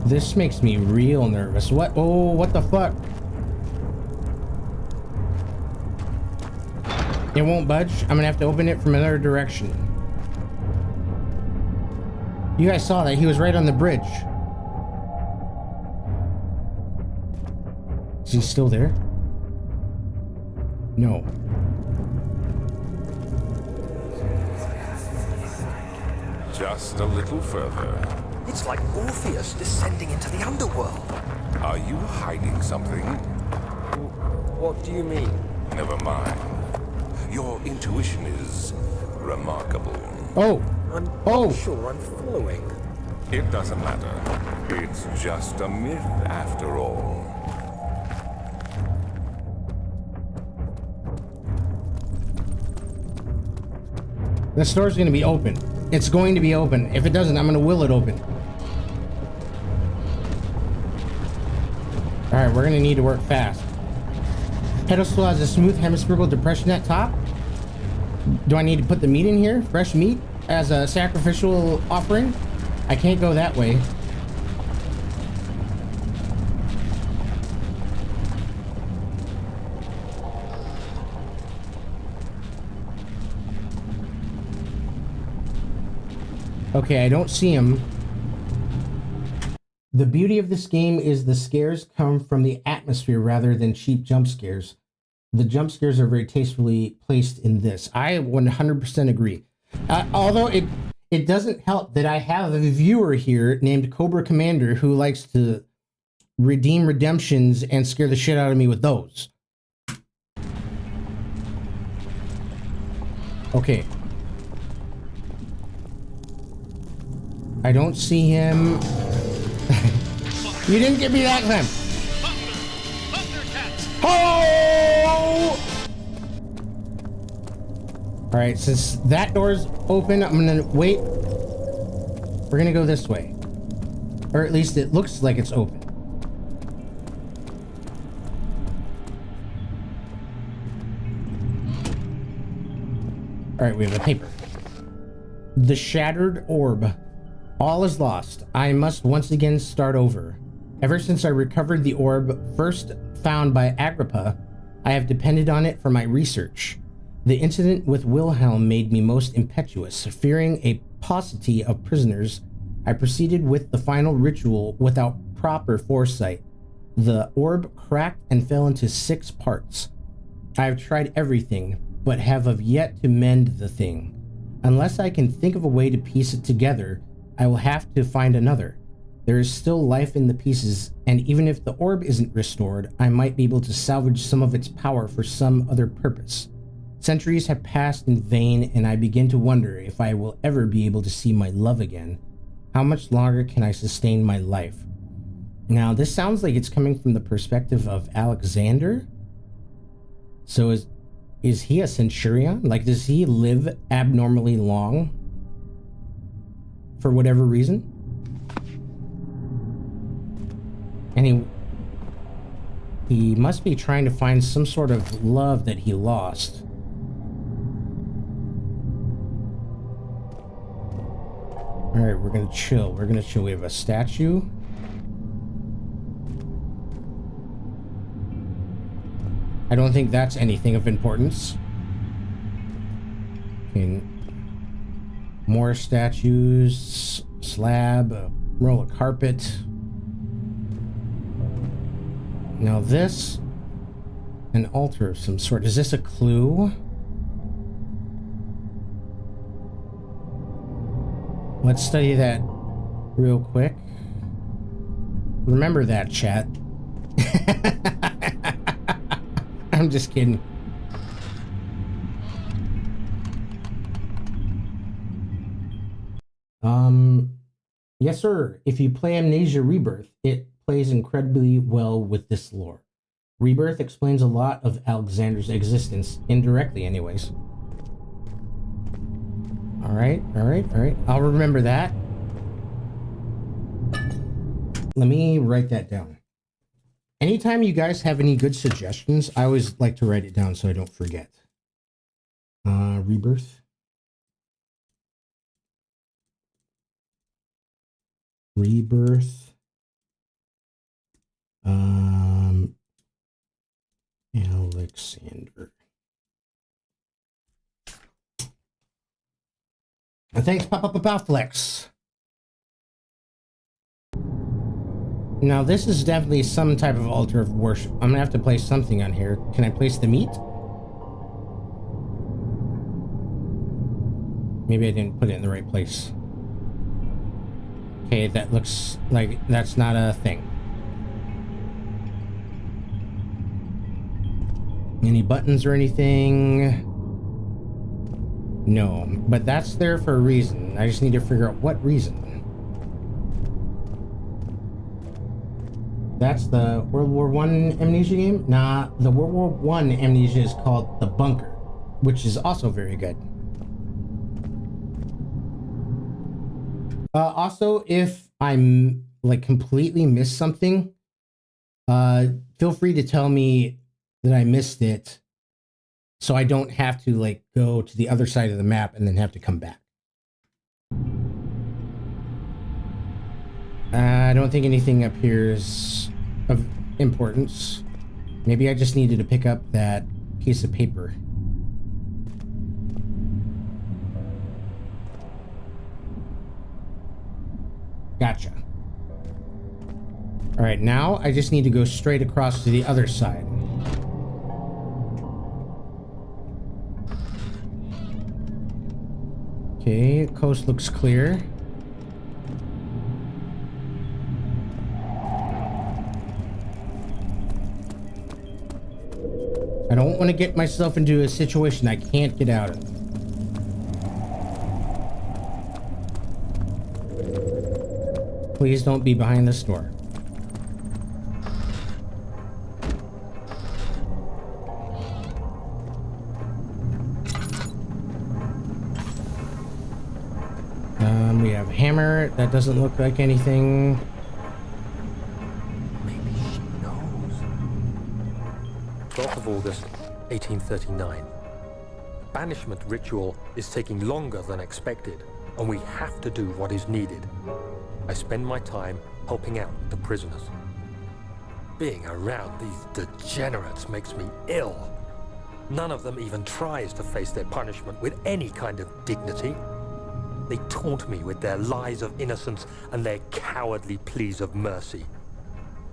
This makes me real nervous. What? Oh, what the fuck? It won't budge. I'm gonna have to open it from another direction. You guys saw that. He was right on the bridge. Is he still there? No. Just a little further. It's like Orpheus descending into the underworld. Are you hiding something? What do you mean? Never mind. Your intuition is remarkable. Oh. I'm Oh. not sure I'm following. It doesn't matter. It's just a myth after all. This door's gonna be open. It's going to be open. If it doesn't, I'm gonna will it open. Alright, we're gonna need to work fast. Pedestal has a smooth hemispherical depression at top. Do I need to put the meat in here? Fresh meat as a sacrificial offering? I can't go that way. Okay, I don't see him. The beauty of this game is the scares come from the atmosphere rather than cheap jump scares. The jump scares are very tastefully placed in this. I 100% agree. Although it doesn't help that I have a viewer here named Cobra Commander who likes to redeem redemptions and scare the shit out of me with those. Okay. I don't see him. You didn't get me that time. Oh! Alright, since that door's open, I'm gonna wait. We're gonna go this way. Or at least it looks like it's open. Alright, we have a paper. The shattered orb. All is lost. I must once again start over. Ever since I recovered the orb first found by Agrippa, I have depended on it for my research. The incident with Wilhelm made me most impetuous. Fearing a paucity of prisoners, I proceeded with the final ritual without proper foresight. The orb cracked and fell into 6 parts. I have tried everything, but have yet to mend the thing. Unless I can think of a way to piece it together, I will have to find another. There is still life in the pieces, and even if the orb isn't restored, I might be able to salvage some of its power for some other purpose. Centuries have passed in vain, and I begin to wonder if I will ever be able to see my love again. How much longer can I sustain my life? Now, this sounds like it's coming from the perspective of Alexander. So is he a centurion? Like, does he live abnormally long? For whatever reason? And he must be trying to find some sort of love that he lost. Alright, we're gonna chill. We're gonna chill. We have a statue. I don't think that's anything of importance. Okay. More statues. Slab. A roll of carpet. Now this, an altar of some sort. Is this a clue? Let's study that real quick. Remember that, chat. I'm just kidding. Yes, sir. If you play Amnesia Rebirth, it plays incredibly well with this lore. Rebirth explains a lot of Alexander's existence, indirectly anyways. Alright. I'll remember that. Let me write that down. Anytime you guys have any good suggestions, I always like to write it down so I don't forget. Rebirth. Alexander. Thanks, Papa Flex. Now, this is definitely some type of altar of worship. I'm gonna have to place something on here. Can I place the meat? Maybe I didn't put it in the right place. Okay, that looks like that's not a thing. Any buttons or anything? No, but that's there for a reason. I just need to figure out what reason. That's the World War I Amnesia game? Nah, the World War I Amnesia is called The Bunker, which is also very good. Also, if I'm like completely missed something, feel free to tell me that I missed it, so I don't have to like go to the other side of the map and then have to come back. I don't think anything up here is of importance. Maybe I just needed to pick up that piece of paper. Gotcha. All right, now I just need to go straight across to the other side. Okay, coast looks clear. I don't want to get myself into a situation I can't get out of. Please don't be behind this door. We have hammer. That doesn't look like anything. Maybe she knows. 12th of August, 1839. The banishment ritual is taking longer than expected, and we have to do what is needed. I spend my time helping out the prisoners. Being around these degenerates makes me ill. None of them even tries to face their punishment with any kind of dignity. They taunt me with their lies of innocence and their cowardly pleas of mercy.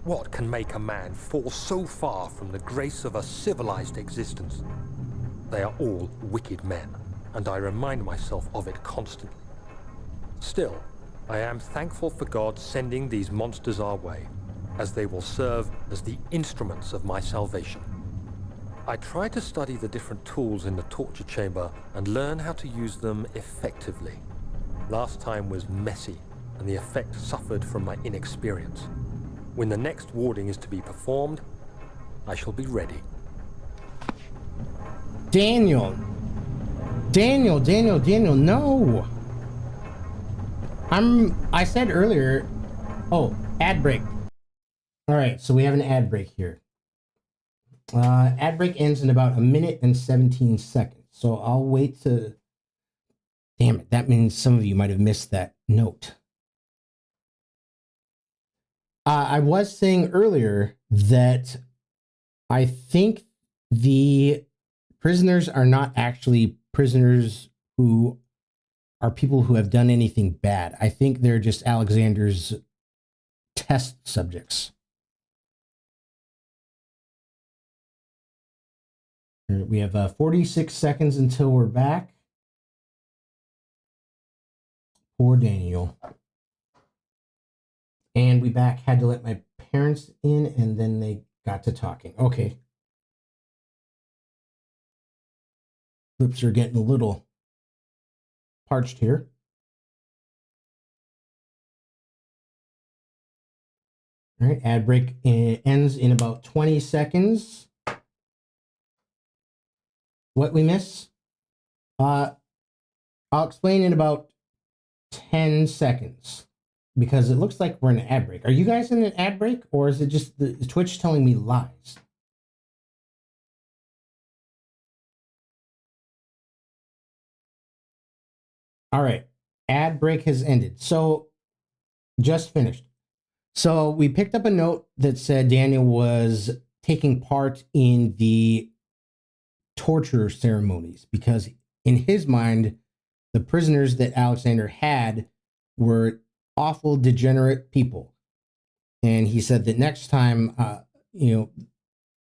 What can make a man fall so far from the grace of a civilized existence? They are all wicked men, and I remind myself of it constantly. Still, I am thankful for God sending these monsters our way, as they will serve as the instruments of my salvation. I try to study the different tools in the torture chamber and learn how to use them effectively. Last time was messy, and the effect suffered from my inexperience. When the next warding is to be performed, I shall be ready. Daniel, no. I said earlier, oh, ad break. All right, so we have an ad break here. Ad break ends in about 1 minute and 17 seconds. So I'll wait to, damn it, that means some of you might have missed that note. I was saying earlier that I think the prisoners are not actually prisoners who are people who have done anything bad. I think they're just Alexander's test subjects. We have 46 seconds until we're back. Poor Daniel. And we back had to let my parents in, and then they got to talking. Okay. Lips are getting a little parched here. All right, ad break ends in about 20 seconds. What we miss? I'll explain in about 10 seconds because it looks like we're in an ad break. Are you guys in an ad break, or is it just the Twitch telling me lies? All right, ad break has ended. So just finished. So we picked up a note that said Daniel was taking part in the torture ceremonies because in his mind, the prisoners that Alexander had were awful, degenerate people. And he said that next time,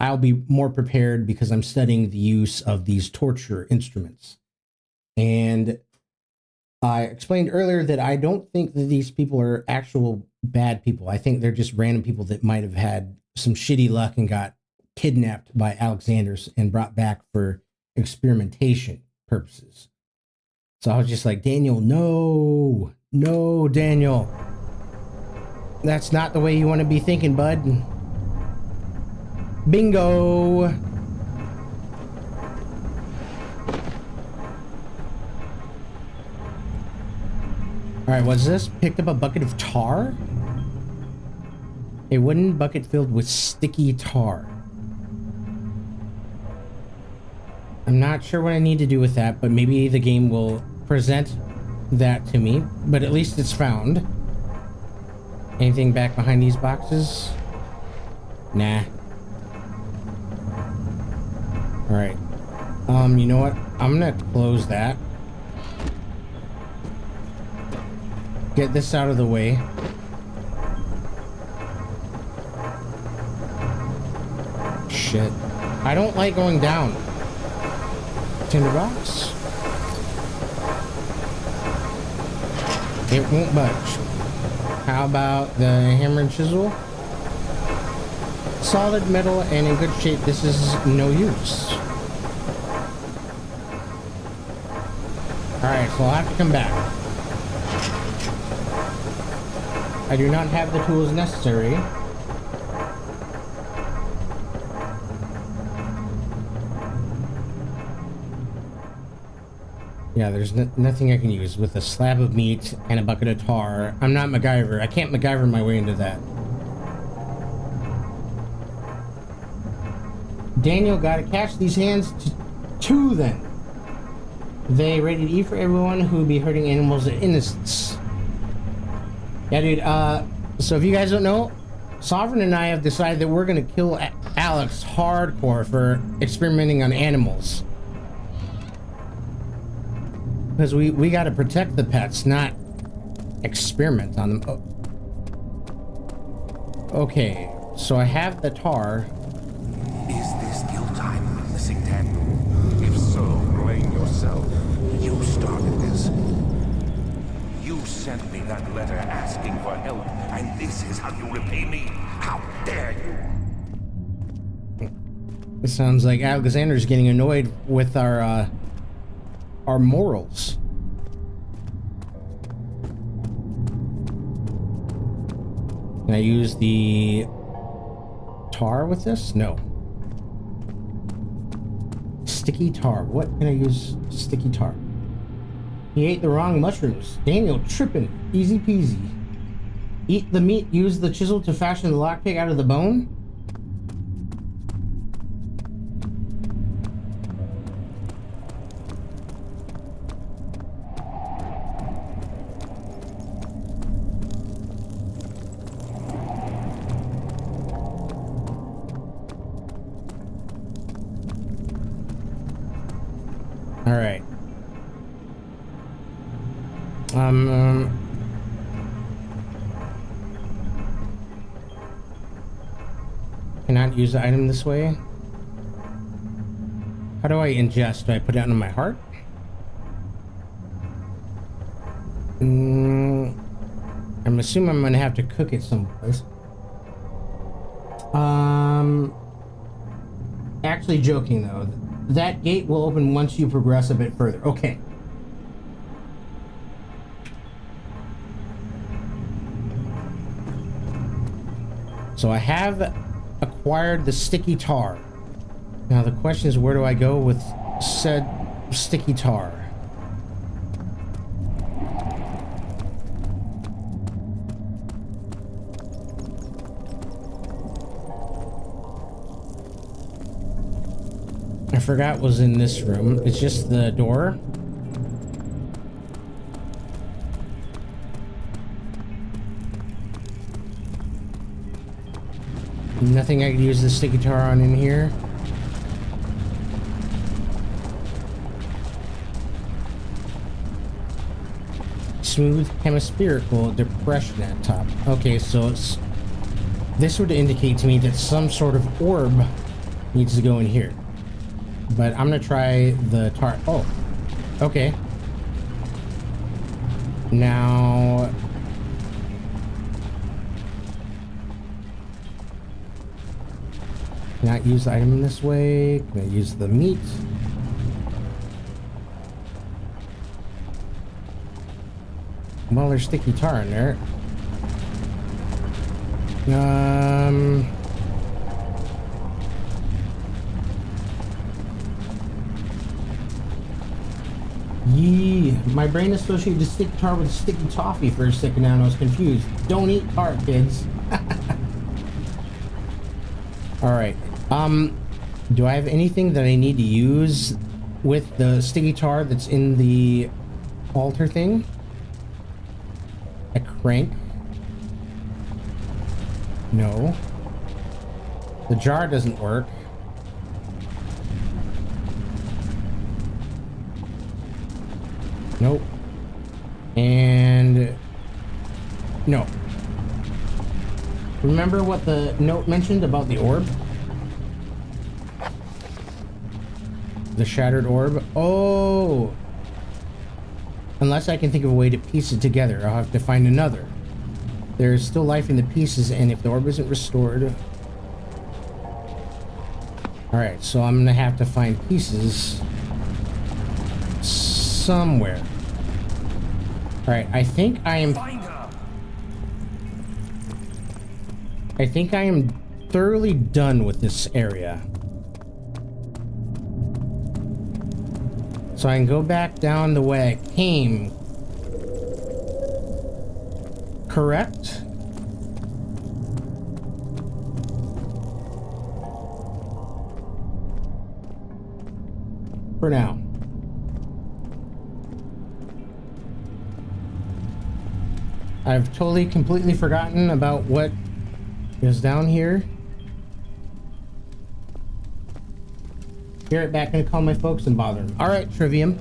I'll be more prepared because I'm studying the use of these torture instruments. And I explained earlier that I don't think that these people are actual bad people. I think they're just random people that might have had some shitty luck and got kidnapped by Alexander's and brought back for experimentation purposes. So I was just like, Daniel, no, Daniel. That's not the way you want to be thinking, bud. Bingo. All right, what's this? Picked up a bucket of tar? A wooden bucket filled with sticky tar. I'm not sure what I need to do with that, but maybe the game will present that to me. But at least it's found. Anything back behind these boxes? Nah. All right. You know what? I'm gonna have to close that. Get this out of the way. Shit. I don't like going down. Tinderbox. It won't budge. How about the hammer and chisel? Solid metal and in good shape. This is no use. Alright, so I'll have to come back. I do not have the tools necessary. Yeah, there's nothing I can use with a slab of meat and a bucket of tar. I'm not MacGyver. I can't MacGyver my way into that. Daniel, gotta catch these hands to then. They ready to eat for everyone who be hurting animals and innocents. Yeah, dude, so if you guys don't know, Sovereign and I have decided that we're gonna kill Alex hardcore for experimenting on animals. Because we gotta protect the pets, not experiment on them. Oh. Okay, so I have the tar. Is this guilt I'm witnessing, Daniel? If so, blame yourself. You started this. You sent me that letter asking for help, and this is how you repay me? How dare you? It sounds like Alexander's getting annoyed with our morals. Can I use the tar with this? No. Sticky tar. What can I use sticky tar? He ate the wrong mushrooms. Daniel tripping. Easy peasy. Eat the meat. Use the chisel to fashion the lockpick out of the bone. All right. Cannot use the item this way. How do I ingest? Do I put it on my heart? I'm assuming I'm gonna have to cook it someplace. Actually joking though. That gate will open once you progress a bit further. Okay. So I have acquired the sticky tar. Now the question is, where do I go with said sticky tar? I forgot was in this room. It's just the door. Nothing I could use the sticky tar on in here. Smooth hemispherical depression at top. Okay, so it's, this would indicate to me that some sort of orb needs to go in here. But I'm gonna try the tar. Oh, okay. Now, not use the item in this way. Can I use the meat? Well, there's sticky tar in there. Yee, my brain associated sticky tar with sticky toffee for a second now and I was confused. Don't eat tar, kids. Alright. Do I have anything that I need to use with the sticky tar that's in the altar thing? A crank? No. The jar doesn't work. Nope. And no. Remember what the note mentioned about the orb? The shattered orb? Oh! Unless I can think of a way to piece it together, I'll have to find another. There's still life in the pieces, and if the orb isn't restored... Alright, so I'm gonna have to find pieces... somewhere. Alright, I think I am... I think I am thoroughly done with this area. So I can go back down the way I came. Correct? For now. I've totally, completely forgotten about what is down here. Be right back and call my folks and bother them. All right, Trivium.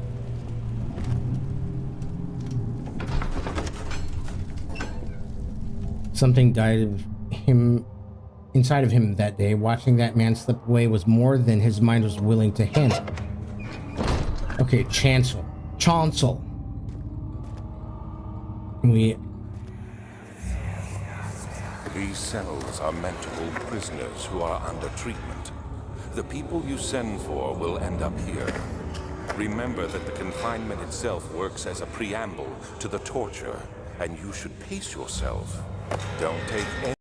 Something died of him inside of him that day. Watching that man slip away was more than his mind was willing to handle. Okay, Chancel. These cells are meant to hold prisoners who are under treatment. The people you send for will end up here. Remember that the confinement itself works as a preamble to the torture, and you should pace yourself. Don't take any...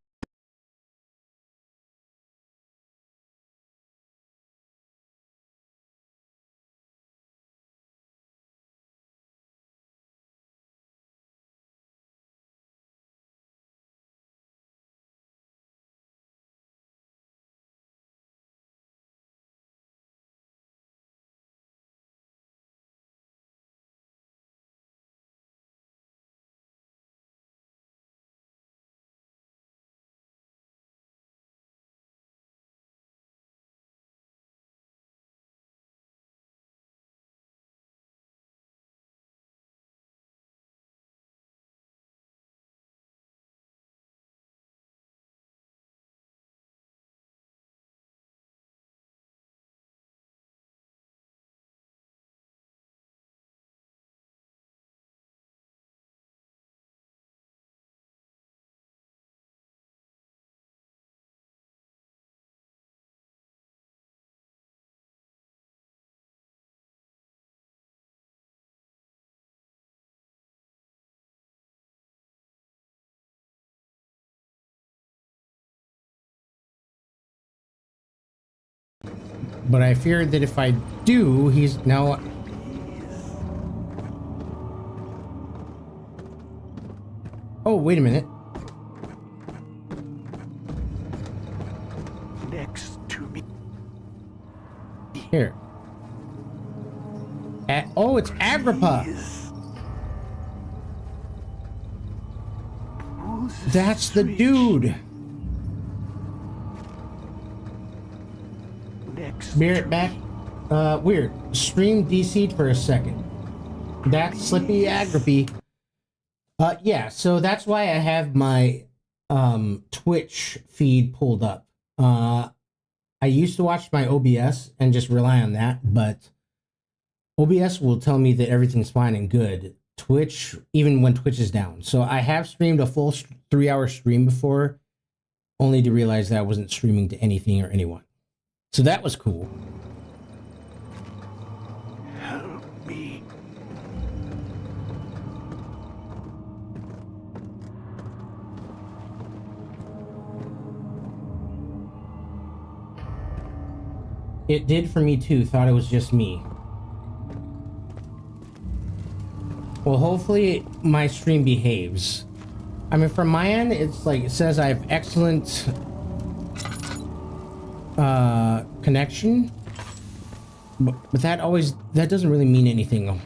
But I fear that if I do, he's now... Oh, wait a minute. Next to me. Here. Oh, it's Agrippa. That's the dude. Be right back. Weird. Stream DC'd for a second. That's Slippy Agrippa. Yeah, so that's why I have my Twitch feed pulled up. I used to watch my OBS and just rely on that, but OBS will tell me that everything's fine and good. Twitch, even when Twitch is down. So I have streamed a full 3-hour stream before, only to realize that I wasn't streaming to anything or anyone. So that was cool. Help me. It did for me too. Thought it was just me. Well, hopefully my stream behaves. I mean, from my end, it's like it says I have excellent connection, but that doesn't really mean anything.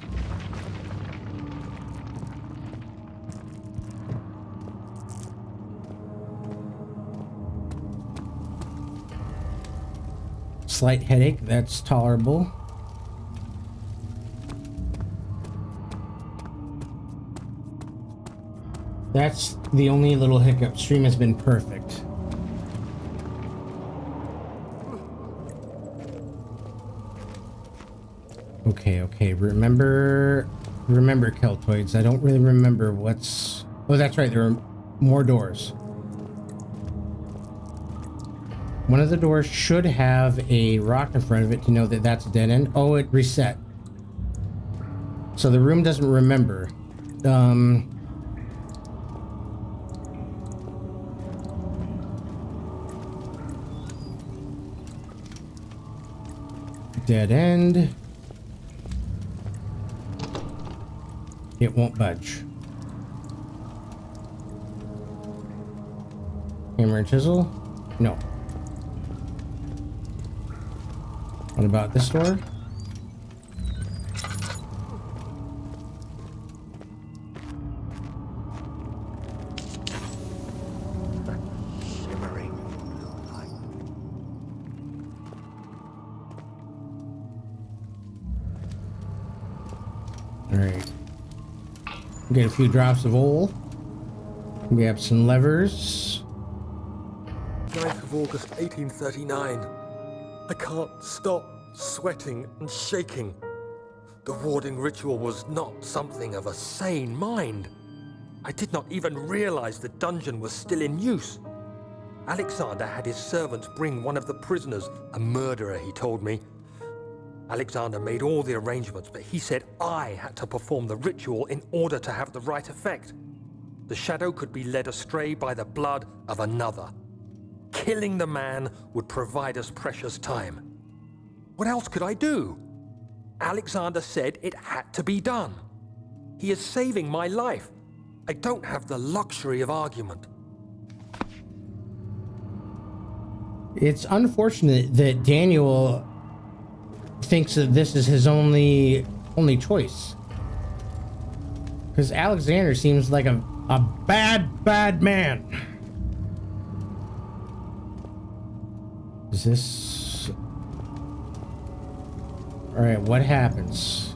Slight headache, that's tolerable. That's the only little hiccup. Stream has been perfect. Okay. Remember Keltoids. I don't really remember what's... Oh, that's right. There are more doors. One of the doors should have a rock in front of it to know that that's a dead end. Oh, it reset. So the room doesn't remember. Dead end. It won't budge. Hammer and chisel? No. What about this door? Shimmering blue light. Alright. Get a few drops of oil. We have some levers. 9th of August, 1839. I can't stop sweating and shaking. The warding ritual was not something of a sane mind. I did not even realize the dungeon was still in use. Alexander had his servants bring one of the prisoners, a murderer, he told me. Alexander made all the arrangements, but he said I had to perform the ritual in order to have the right effect. The shadow could be led astray by the blood of another. Killing the man would provide us precious time. What else could I do? Alexander said it had to be done. He is saving my life. I don't have the luxury of argument. It's unfortunate that Daniel thinks that this is his only choice. Because Alexander seems like a bad man. Is this... Alright, what happens?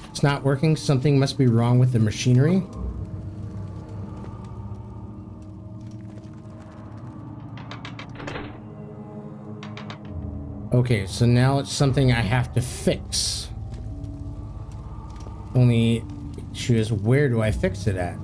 It's not working. Something must be wrong with the machinery. Okay, so now it's something I have to fix. Only issue is, where do I fix it at?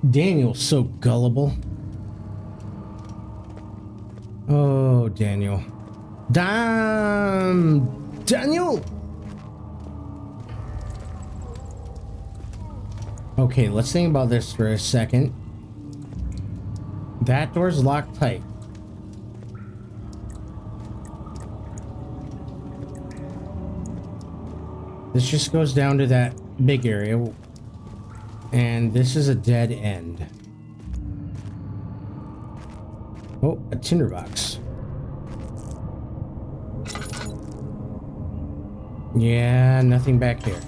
Daniel's so gullible. Oh, Daniel. Damn! Daniel! Okay, let's think about this for a second. That door's locked tight. This just goes down to that big area. And this is a dead end. Oh, a tinderbox. Yeah, nothing back here.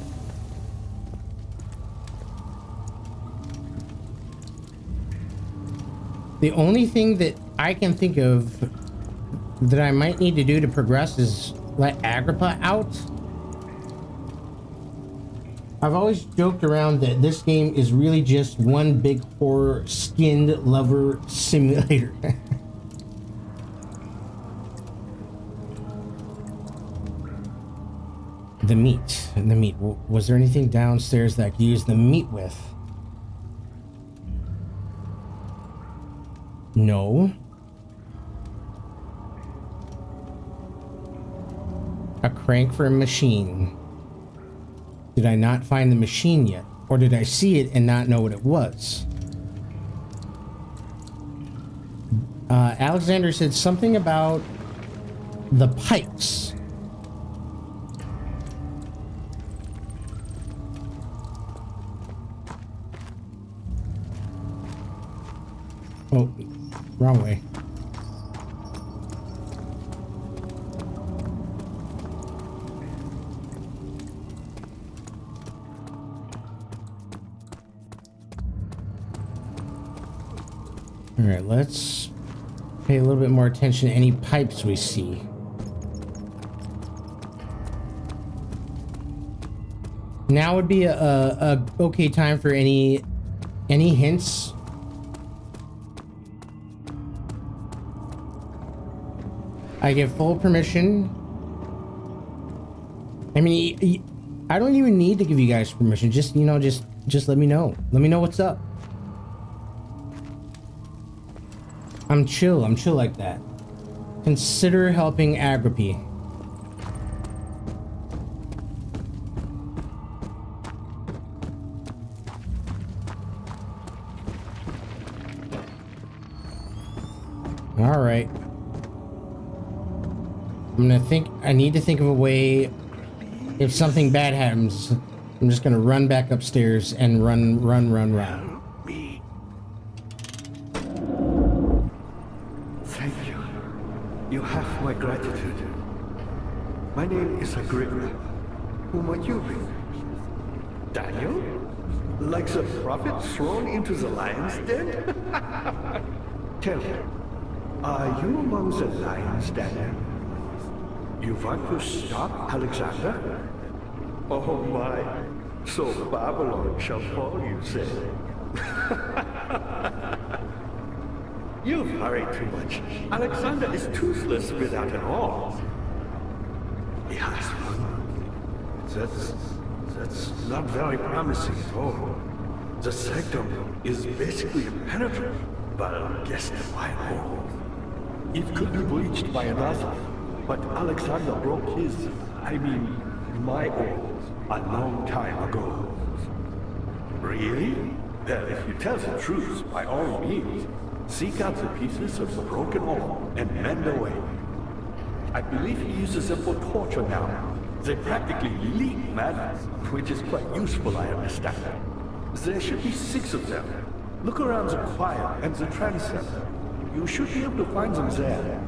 The only thing that I can think of that I might need to do to progress is let Agrippa out. I've always joked around that this game is really just one big horror skinned lover simulator. The meat. Was there anything downstairs that I could use the meat with? No. A crank for a machine. Did I not find the machine yet? Or did I see it and not know what it was? Alexander said something about the pipes. Oh, wrong way. All right, let's pay a little bit more attention to any pipes we see. Now would be a okay time for any hints. I give full permission. I mean, I don't even need to give you guys permission. Just, you know, just let me know. Let me know what's up. I'm chill like that. Consider helping Agrippa. All right. I need to think of a way. If something bad happens, I'm just gonna run back upstairs and run. Me. Thank you. You have my gratitude. My name is Agrippa. Who might you be? Daniel? Like the prophet thrown into the lion's den? Tell me, are you among the lions, Daniel? You want to stop Alexander? Oh my, so Babylon shall fall, you say? You worry too much. Alexander is toothless without an arm. He has one. That's not very promising at all. The sanctum is basically impenetrable, but against the white hole. It could be breached by another, but Alexander broke my oath a long time ago. Really? Well, if you tell the truth, by all means, seek out the pieces of the broken oath and mend away. I believe he uses them for torture now. They practically leak madness, which is quite useful, I understand. There should be 6 of them. Look around the choir and the transept. You should be able to find them there.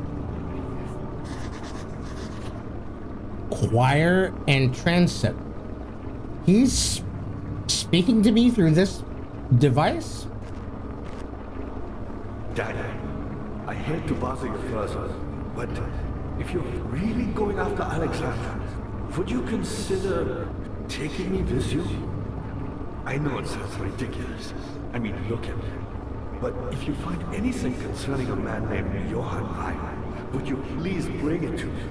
Choir and transept. He's speaking to me through this device? Daniel, I hate to bother you further, but if you're really going after Alexander, would you consider taking me with you? I know it sounds ridiculous. I mean, look at me. But if you find anything concerning a man named Johann Weyer, would you please bring it to me?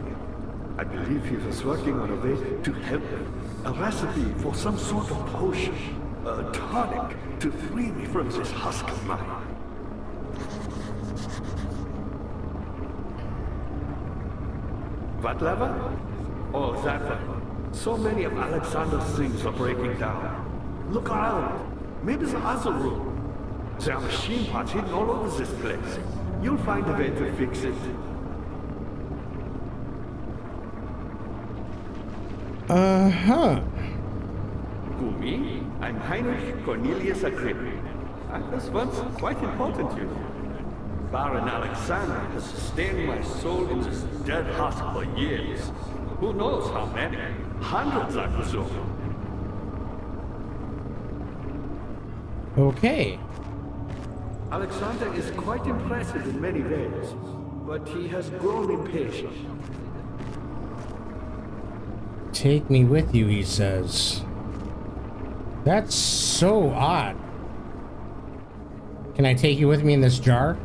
I believe he was working on a way to help me. A recipe for some sort of potion, a tonic, to free me from this husk of mine. What lever? Oh, that one. So many of Alexander's things are breaking down. Look around. Maybe the other room. There are machine parts hidden all over this place. You'll find a way to fix it. Uh-huh. Who, me? I'm Heinrich Cornelius Agrippa. I was once quite important, you know. Baron Alexander has sustained my soul in this dead husk for years. Who knows how many? Hundreds, I presume. Okay. Alexander is quite impressive in many ways, but he has grown impatient. Take me with you, he says. That's so odd. Can I take you with me in this jar?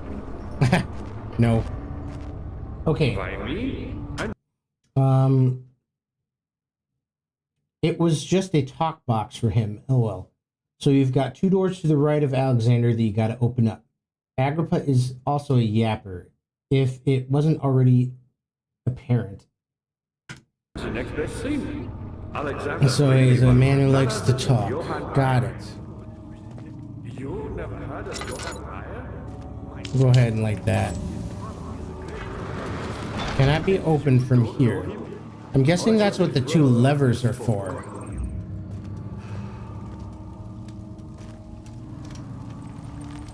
No. Okay. By me? It was just a talk box for him. Oh well. So you've got 2 doors to the right of Alexander that you got to open up. Agrippa is also a yapper, if it wasn't already apparent. The next best thing. Alexander. So he's a man who likes to talk. Got it. You never heard of Johann Weyer? Go ahead and like that. Cannot be opened from here. I'm guessing that's what the 2 levers are for.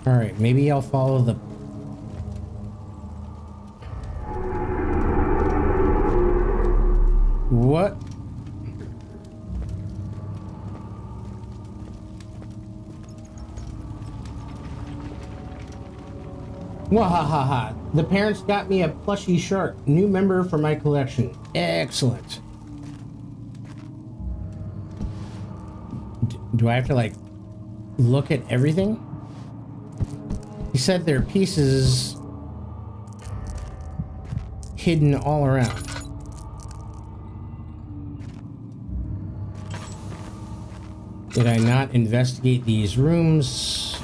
Alright, maybe I'll follow the... What? Wahahaha. The parents got me a plushy shark. New member for my collection. Excellent. Do I have to, like, look at everything? He said there are pieces hidden all around. Did I not investigate these rooms?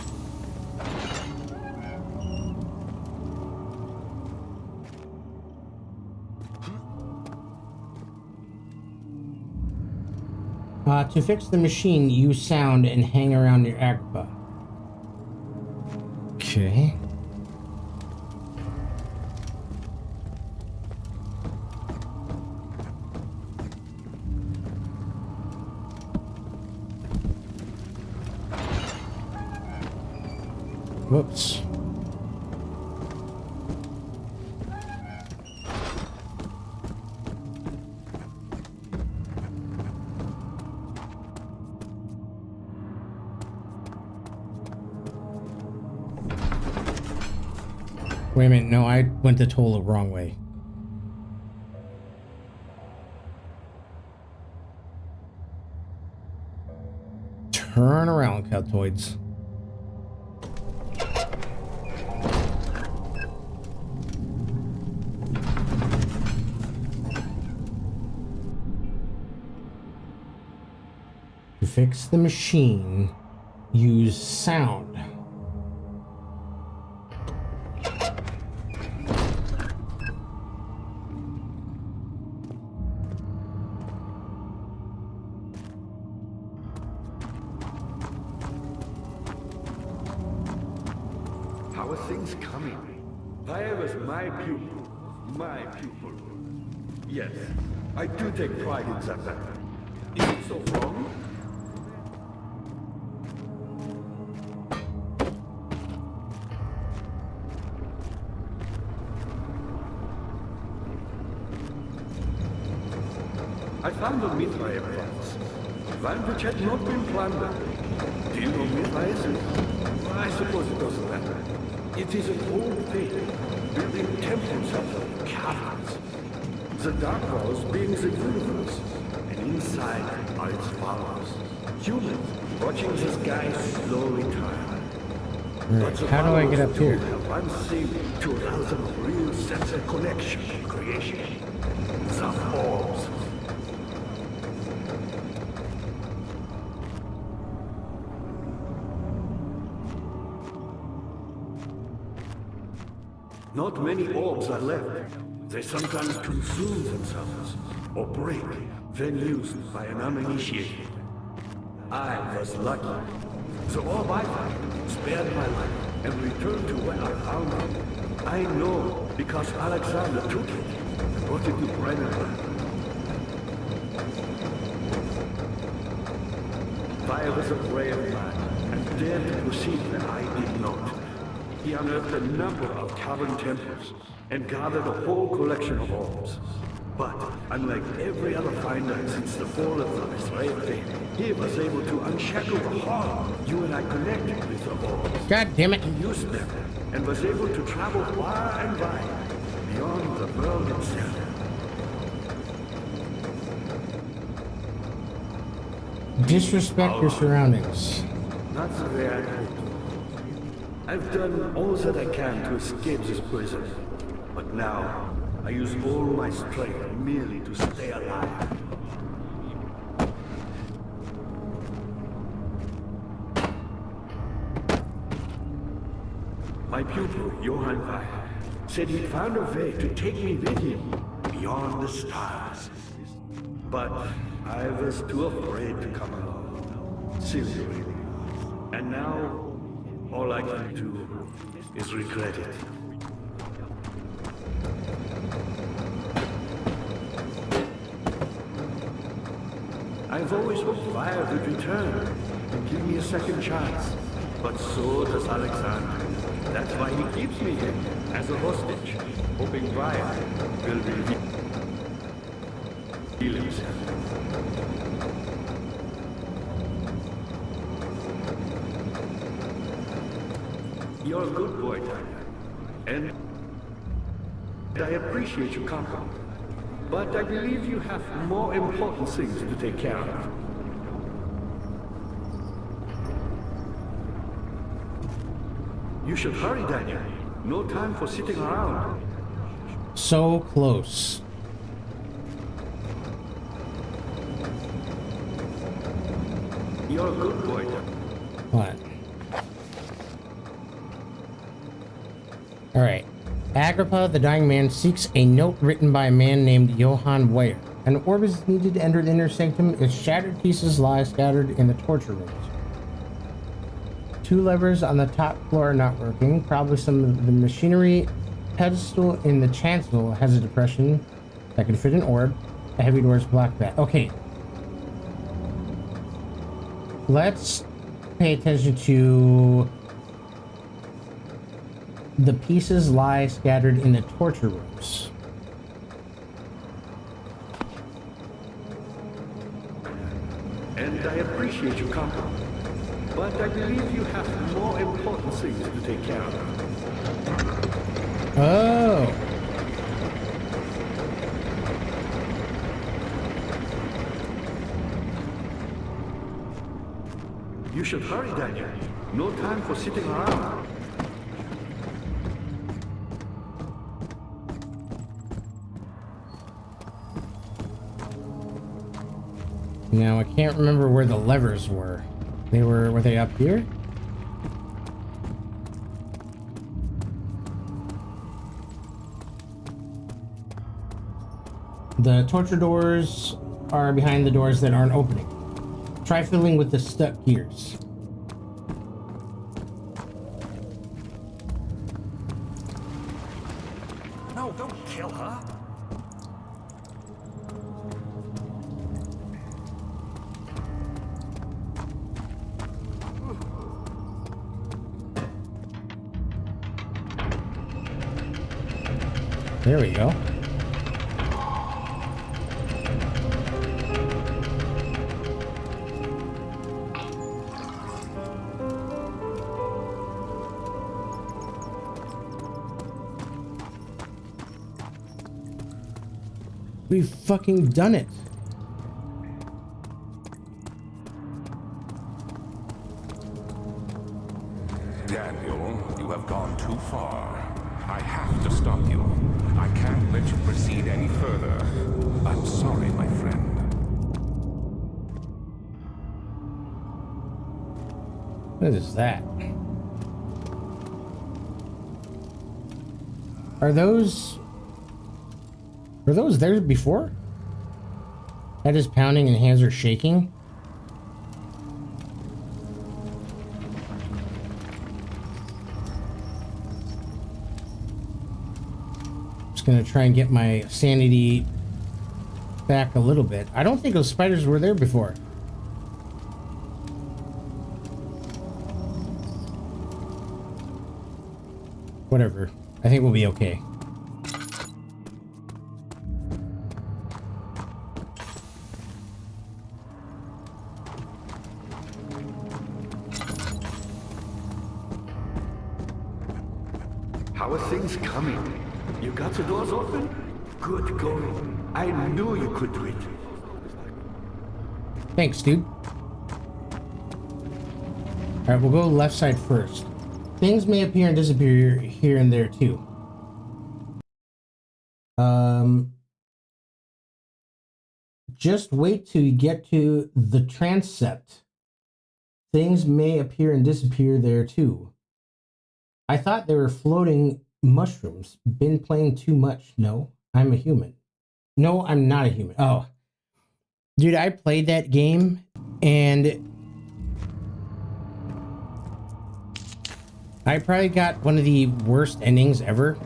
To fix the machine, use sound and hang around your Agrippa. Okay. Whoops. Wait a minute, no, I went the total wrong way. Turn around, Cowtoids. To fix the machine, use sound. How are things coming? I was my pupil. My pupil. Yes, I do take pride in that. Is it so wrong? I found the Mithraeum once. One which had not been plundered. Do you know Mithraeum? I suppose it doesn't matter. It is an old faith, building temples out of caverns. The dark walls being the universe, and inside are its followers. Humans watching the sky slowly turn. Alright, how do I get up here? Have one thing to arouse a real sense of connection, creation. The orbs. Not many orbs are left. They sometimes consume themselves, or break, then used by an uninitiated. I was lucky. The orb I found spared my life and returned to where I found it. I know because Alexander took it and brought it to Brennan. Fire was a brave man and dared to proceed where I did not. He unearthed a number of cavern temples and gathered a whole collection of orbs. But, unlike every other finder since the fall of the Mithraeum faith, he was able to unshackle the harm you and I connected with the orbs. God damn it. He used them and was able to travel far and wide, beyond the world itself. Disrespect your surroundings. Not the way I hoped. I've done all that I can to escape this prison, but now I use all my strength merely to stay alive. My pupil, Johann Weyer, said he'd found a way to take me with him beyond the stars. But I was too afraid to come along. Silly, really. And now, all I can do is regret it. I've always hoped Weyer would return and give me a second chance. But so does Alexander. That's why he keeps me here as a hostage, hoping Weyer will reveal himself. You're a good boy, Tanya. And I appreciate your company. But I believe you have more important things to take care of. You should hurry, Daniel. No time for sitting around. So close. You're a good boy, Daniel. What? Alright. Agrippa, the dying man, seeks a note written by a man named Johann Weyer. An orb is needed to enter the inner sanctum. Its shattered pieces lie scattered in the torture rooms. 2 levers on the top floor are not working. Probably some of the machinery. Pedestal in the chancel has a depression that can fit an orb. A heavy door is blocked that. Okay. Let's pay attention to The pieces lie scattered in the torture rooms. And I appreciate your compliment. But I believe you have more important things to take care of. Oh. You should hurry, Daniel. No time for sitting around. Now I can't remember where the levers were. Were they up here? The torture doors are behind the doors that aren't opening. Try filling with the stuck gears. No, don't kill her. There we go. We've fucking done it. Daniel, you have gone too far. I have to stop you. I can't let you proceed any further. I'm sorry, my friend. What is that? Were those there before? Head is pounding and hands are shaking. Just gonna try and get my sanity back a little bit. I don't think those spiders were there before. Whatever. I think we'll be okay. How are things coming? You got the doors open? Good going. I knew you could do it. Thanks, dude. Alright, we'll go left side first. Things may appear and disappear here and there too. Just wait till you get to the transept. Things may appear and disappear there too. I thought they were floating mushrooms. Been playing too much. No, I'm a human. No, I'm not a human. Oh. Dude, I played that game and I probably got one of the worst endings ever.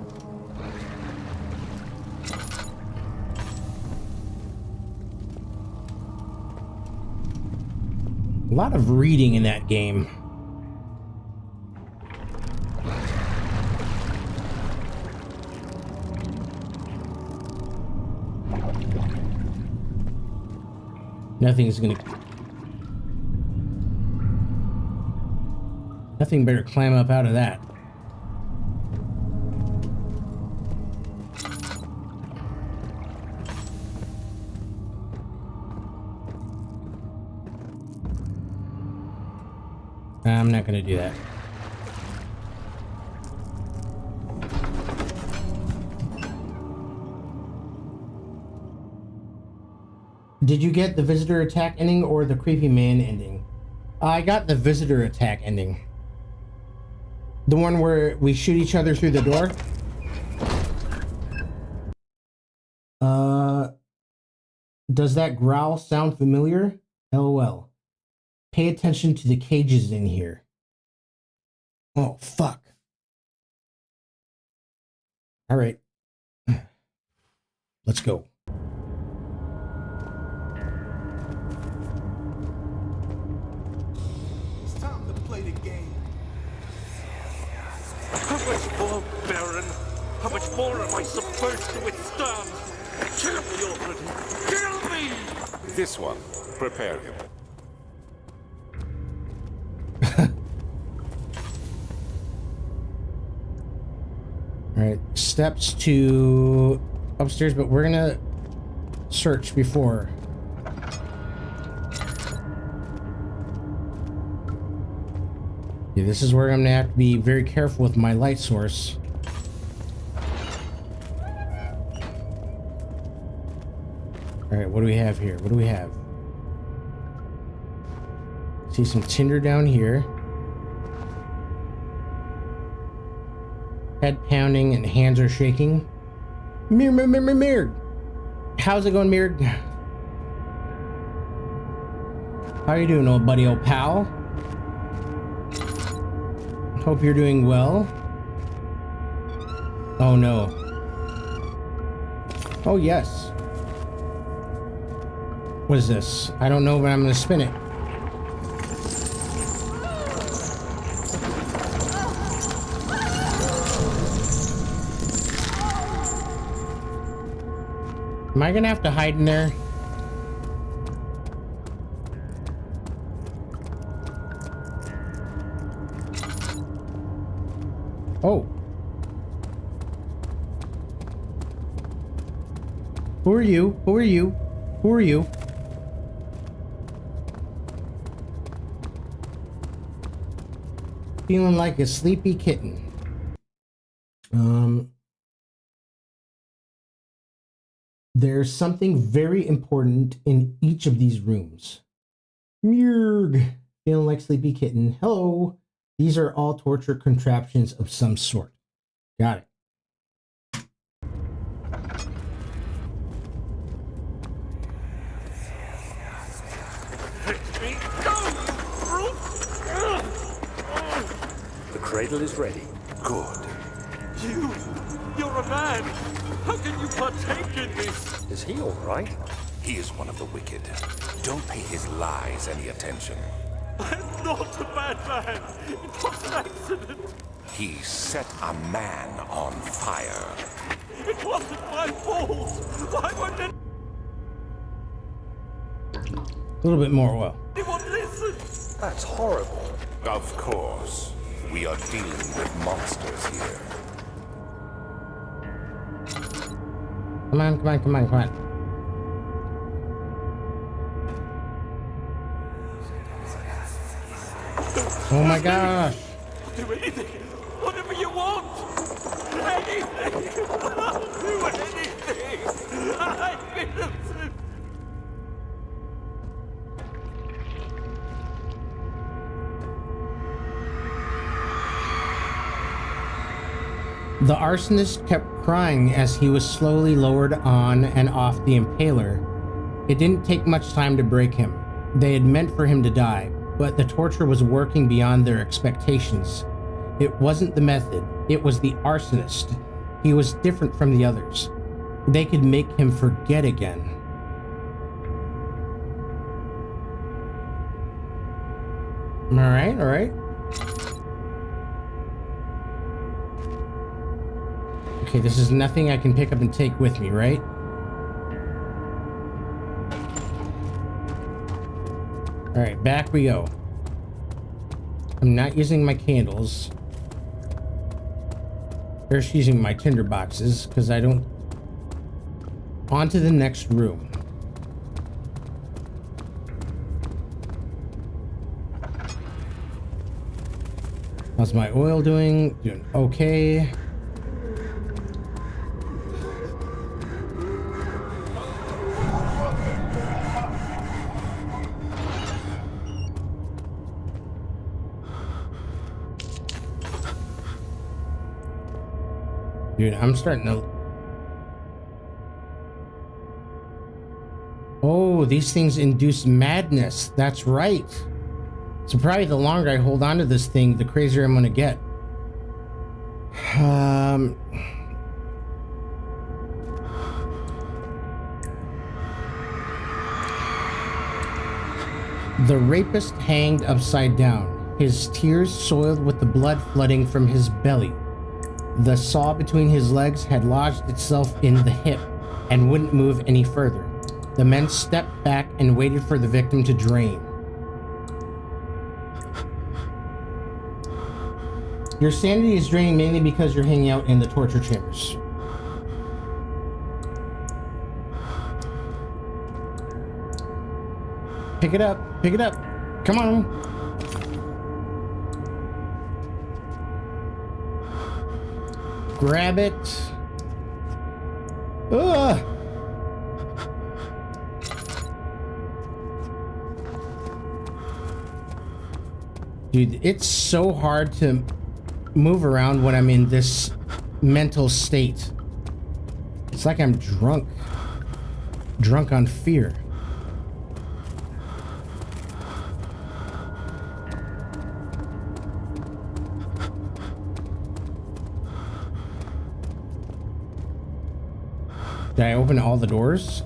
A lot of reading in that game. Nothing better climb up out of that. I'm not going to do that. Did you get the visitor attack ending or the creepy man ending? I got the visitor attack ending. The one where we shoot each other through the door. Does that growl sound familiar? LOL. Pay attention to the cages in here. Oh, fuck. All right. Let's go. It's time to play the game. How much more, Baron? How much more am I supposed to withstand? Kill me already! Kill me! This one. Prepare him. All right, steps to upstairs, but we're gonna search before. Yeah, this is where I'm gonna have to be very careful with my light source. All right, what do we have here? What do we have? See some tinder down here. Head pounding and hands are shaking. Mirg. How's it going, Mirg? How you doing, old buddy, old pal? Hope you're doing well. Oh no. Oh yes. What is this? I don't know, but I'm gonna spin it. Am I gonna have to hide in there? Oh. Who are you? Who are you? Who are you? Feeling like a sleepy kitten. There's something very important in each of these rooms. Murg. Feeling like sleepy kitten. Hello. These are all torture contraptions of some sort. Got it. Let me go, you brute! The cradle is ready. Good. You're a man! How can you partake in this? Is he all right? He is one of the wicked. Don't pay his lies any attention. I'm not a bad man! It was an accident! He set a man on fire. It wasn't my fault! Why would A little bit more oil. anyone listen? That's horrible. Of course. We are dealing with monsters here. Come on, come on, come on, come on. Oh my gosh. Do anything! Whatever you want! Anything! I'll do anything! I'm innocent! The arsonist kept crying as he was slowly lowered on and off the impaler. It didn't take much time to break him. They had meant for him to die, but the torture was working beyond their expectations. It wasn't the method, it was the arsonist. He was different from the others. They could make him forget again. Alright, alright. Okay, this is nothing I can pick up and take with me, right? Alright, back we go. I'm not using my candles. First using my tinder boxes, because I don't... On to the next room. How's my oil doing? Doing okay. Dude, I'm starting to... Oh, these things induce madness. That's right. So probably the longer I hold on to this thing, the crazier I'm gonna get. The rapist hanged upside down, his tears soiled with the blood flooding from his belly. The saw between his legs had lodged itself in the hip and wouldn't move any further. The men stepped back and waited for the victim to drain. Your sanity is draining mainly because you're hanging out in the torture chambers. Pick it up. Pick it up. Come on. Grab it. Ugh. Dude, it's so hard to move around when I'm in this mental state. It's like I'm drunk. Drunk on fear. Did I open all the doors?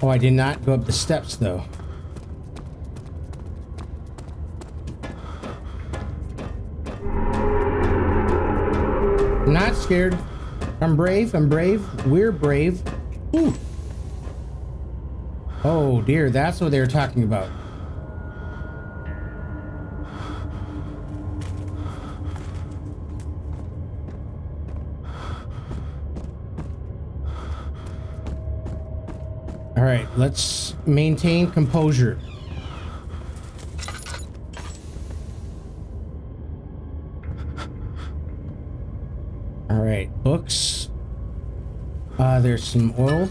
Oh, I did not go up the steps, though. I'm not scared. I'm brave. I'm brave. We're brave. Ooh. Oh, dear. That's what they were talking about. All right, let's maintain composure. All right, books. There's some oil.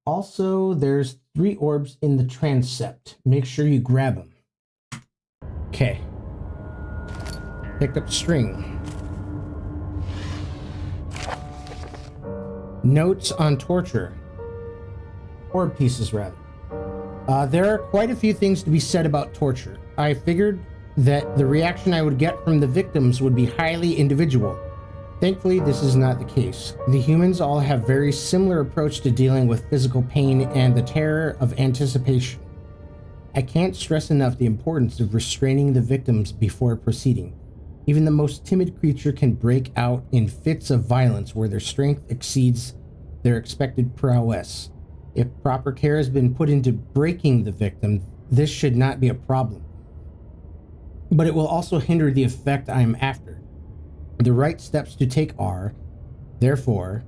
Also, there's 3 orbs in the transept. Make sure you grab them. Okay. Picked up string. Notes on torture. Orb pieces, rather. There are quite a few things to be said about torture. I figured that the reaction I would get from the victims would be highly individual. Thankfully, this is not the case. The humans all have very similar approach to dealing with physical pain and the terror of anticipation. I can't stress enough the importance of restraining the victims before proceeding. Even the most timid creature can break out in fits of violence where their strength exceeds their expected prowess. If proper care has been put into breaking the victim, this should not be a problem. But it will also hinder the effect I am after. The right steps to take are, therefore,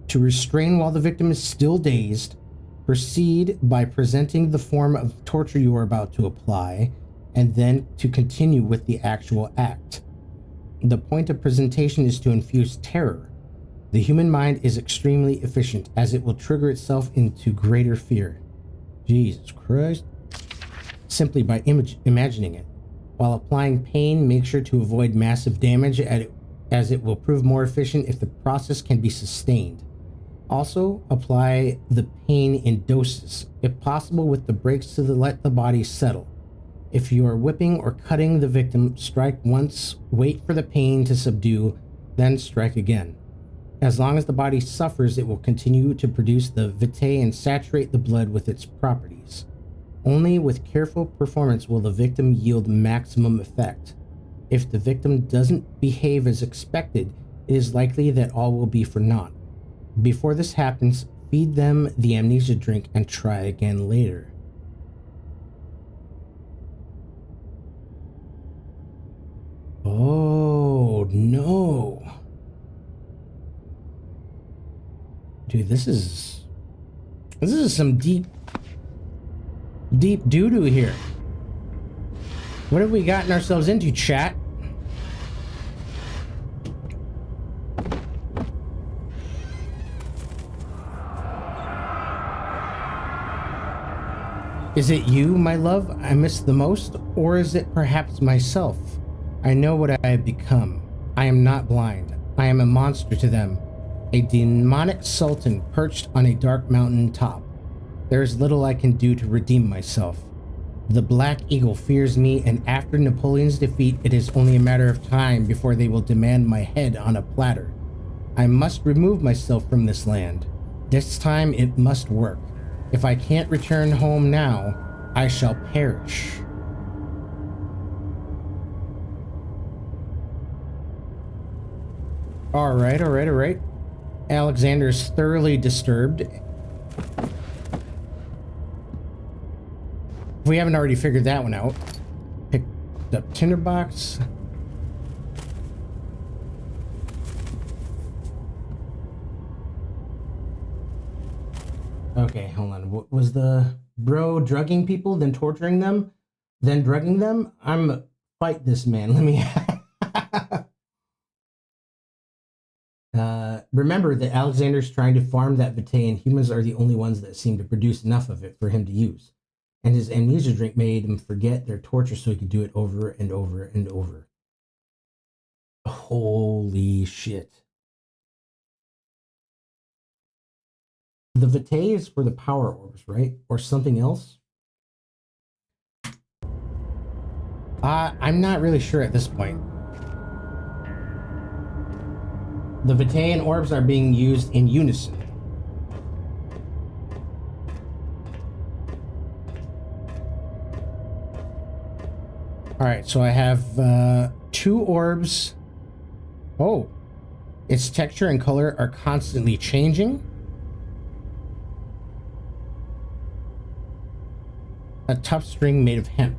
to restrain while the victim is still dazed, proceed by presenting the form of torture you are about to apply, and then to continue with the actual act. The point of presentation is to infuse terror. The human mind is extremely efficient, as it will trigger itself into greater fear. Jesus Christ. Simply by imagining it. While applying pain, make sure to avoid massive damage as it will prove more efficient if the process can be sustained. Also, apply the pain in doses, if possible with the breaks to let the body settle. If you are whipping or cutting the victim, strike once, wait for the pain to subdue, then strike again. As long as the body suffers, it will continue to produce the vitae and saturate the blood with its properties. Only with careful performance will the victim yield maximum effect. If the victim doesn't behave as expected, it is likely that all will be for naught. Before this happens, feed them the amnesia drink and try again later. Oh, no. Dude, this is some deep doo-doo here. What have we gotten ourselves into, chat? Is it you, my love, I miss the most? Or is it perhaps myself? I know what I have become. I am not blind. I am a monster to them. A demonic sultan perched on a dark mountain top. There is little I can do to redeem myself. The Black Eagle fears me, and after Napoleon's defeat, it is only a matter of time before they will demand my head on a platter. I must remove myself from this land. This time it must work. If I can't return home now, I shall perish. Alright, alright, alright. Alexander's thoroughly disturbed. If we haven't already figured that one out. Picked up tinderbox. Okay, hold on. What was the bro drugging people, then torturing them, then drugging them? I'm fight this man. Let me. Remember that Alexander's trying to farm that vitae, and humans are the only ones that seem to produce enough of it for him to use. And his amnesia drink made him forget their torture so he could do it over and over and over. Holy shit. The vitae is for the power orbs, right? Or something else? I'm not really sure at this point. The vitae and orbs are being used in unison. Alright, so I have 2 orbs. Oh, its texture and color are constantly changing. A tough string made of hemp.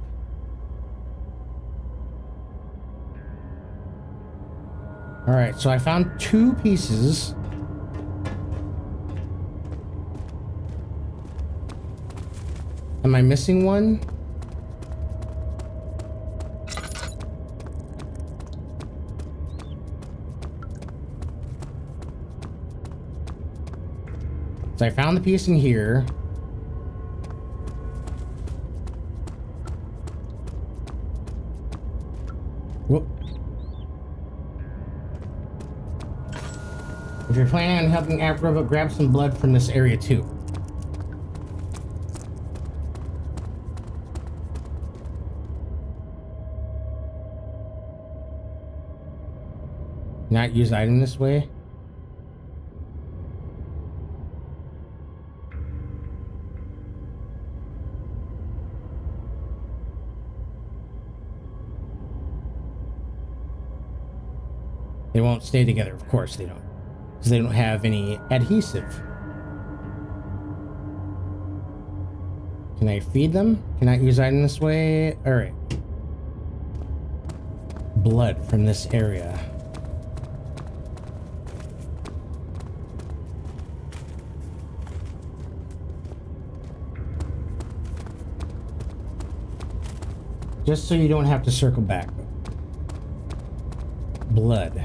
Alright, so I found 2 pieces. Am I missing one? So I found the piece in here. Whoop. If you're planning on helping Abrova, grab some blood from this area too. Not use item this way. They won't stay together, of course they don't. Because they don't have any adhesive. Can I feed them? Can I use item this way? Alright. Blood from this area. Just so you don't have to circle back. Blood.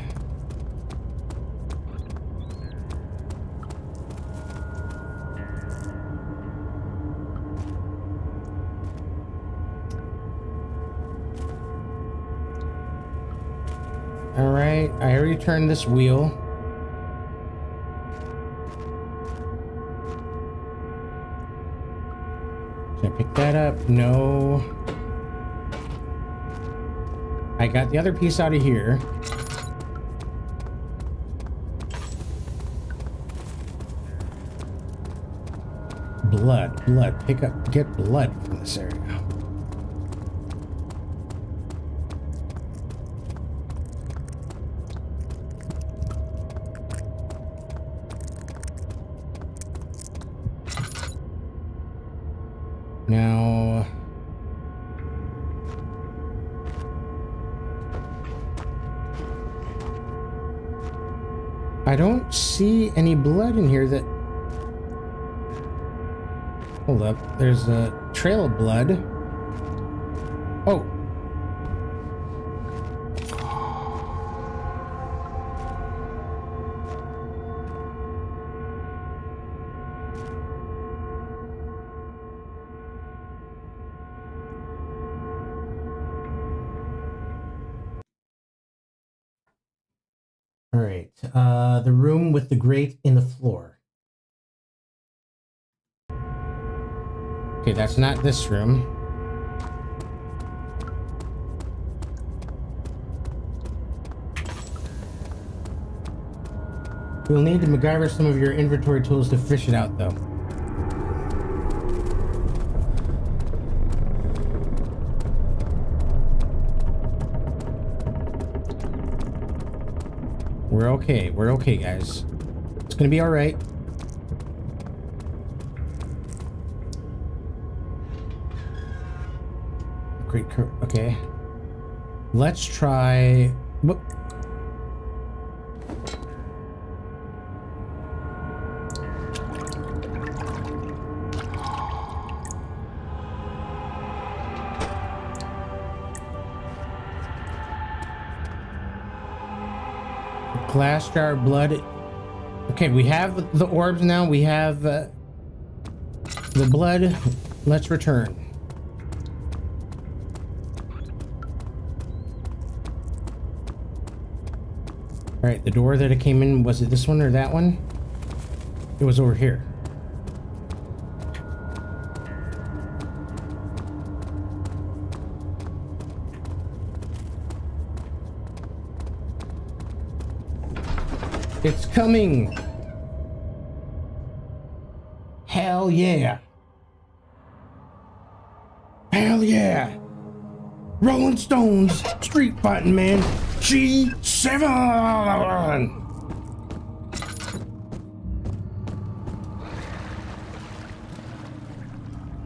Alright, I already turned this wheel. Can I pick that up? No. I got the other piece out of here. Blood. Get blood from this area. Now, I don't see any blood in here that... Hold up, there's a trail of blood. Oh. All right, the room with the grate in the floor. Okay, that's not this room. We'll need to MacGyver some of your inventory tools to fish it out, though. We're okay. We're okay, guys. It's gonna be all right. Great. Okay. Let's try. Whoop. Glass jar of blood. Okay, we have the orbs now. We have the blood. Let's return. All right, the door that it came in, was it this one or that one? It was over here. It's coming. Hell yeah. Hell yeah. Rolling Stones, street fighting man, G7.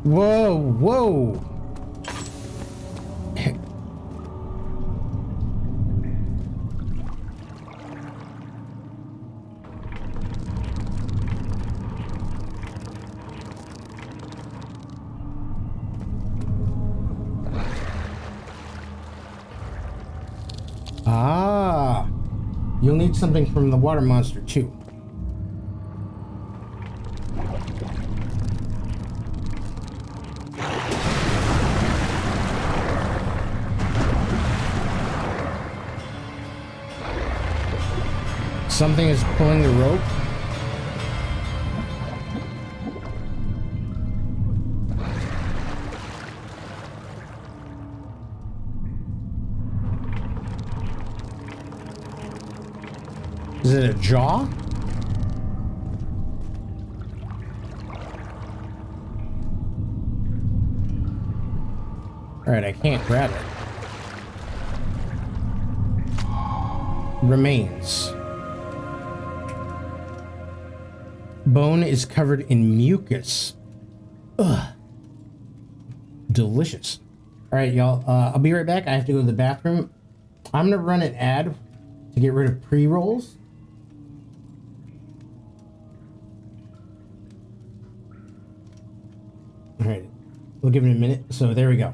Whoa, whoa. Ah, you'll need something from the water monster too. Something is pulling the rope. Is it a jaw? All right, I can't grab it. Remains. Bone is covered in mucus. Ugh. Delicious. All right, y'all. I'll be right back. I have to go to the bathroom. I'm gonna run an ad to get rid of pre-rolls. All right, we'll give it a minute. So there we go.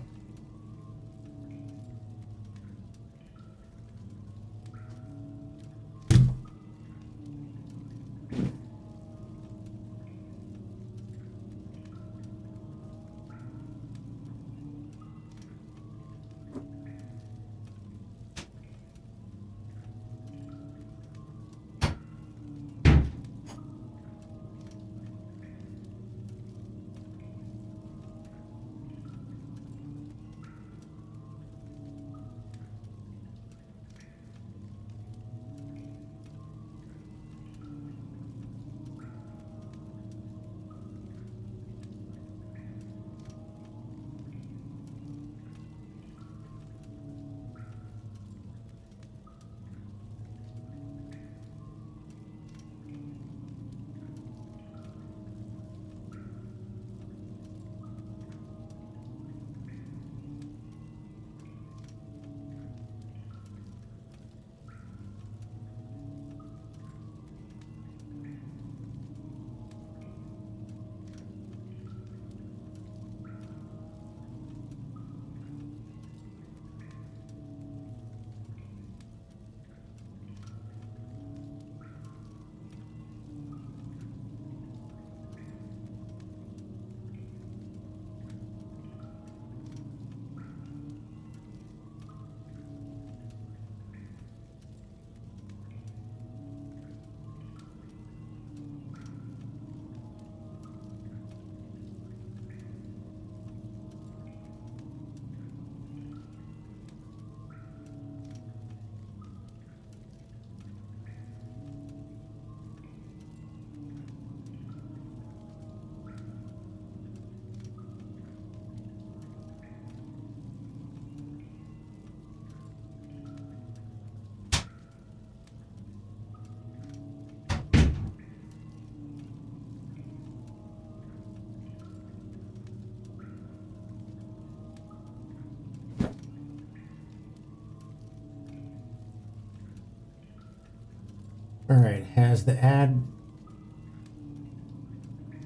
All right, has the ad...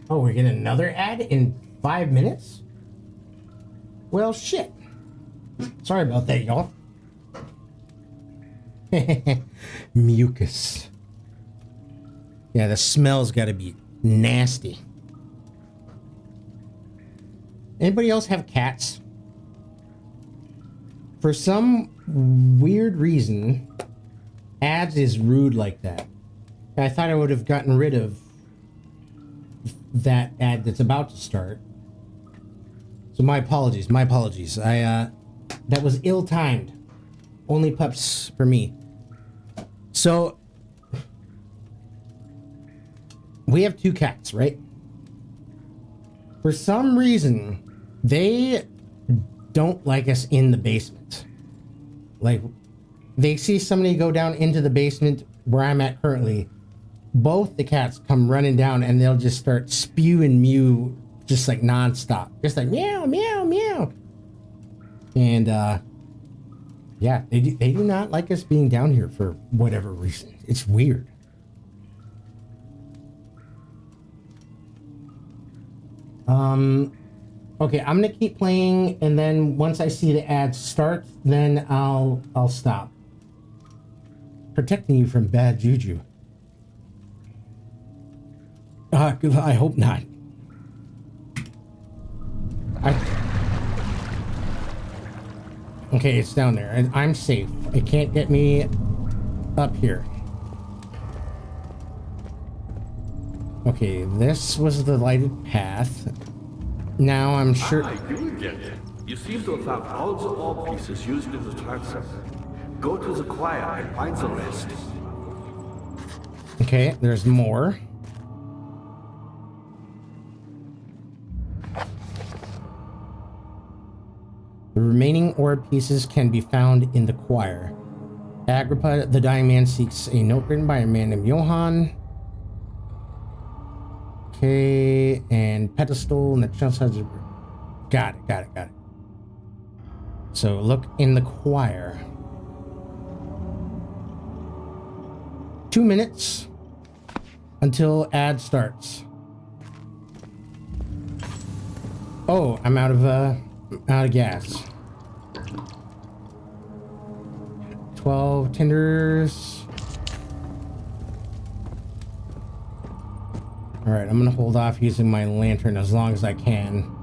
Oh, we're getting another ad in 5 minutes? Well, shit. Sorry about that, y'all. Mucus. Yeah, the smell's gotta be nasty. Anybody else have cats? For some weird reason, ads is rude like that. I thought I would have gotten rid of that ad that's about to start. So my apologies, that was ill-timed. Only pups for me. So we have 2 cats, right? For some reason, they don't like us in the basement. Like, they see somebody go down into the basement where I'm at currently. Both the cats come running down and they'll just start spewing mew just like nonstop. Just like meow, meow, meow. And yeah, they do not like us being down here for whatever reason. It's weird. Okay, I'm gonna keep playing, and then once I see the ads start, then I'll stop. Protecting you from bad juju. I hope not. Okay, it's down there, and I'm safe. It can't get me up here. Okay, this was the lighted path. Now I'm sure... You again. You seem to have found all the ore pieces used in the transfer. Go to the choir and find the rest. Okay, there's more. The remaining ore pieces can be found in the choir. Agrippa, the dying man, seeks a note written by a man named Johann. Okay, and pedestal and the chest has... Got it. So look in the choir. 2 minutes until ad starts. Oh, I'm out of gas. 12 tinders. All right, I'm gonna hold off using my lantern as long as I can.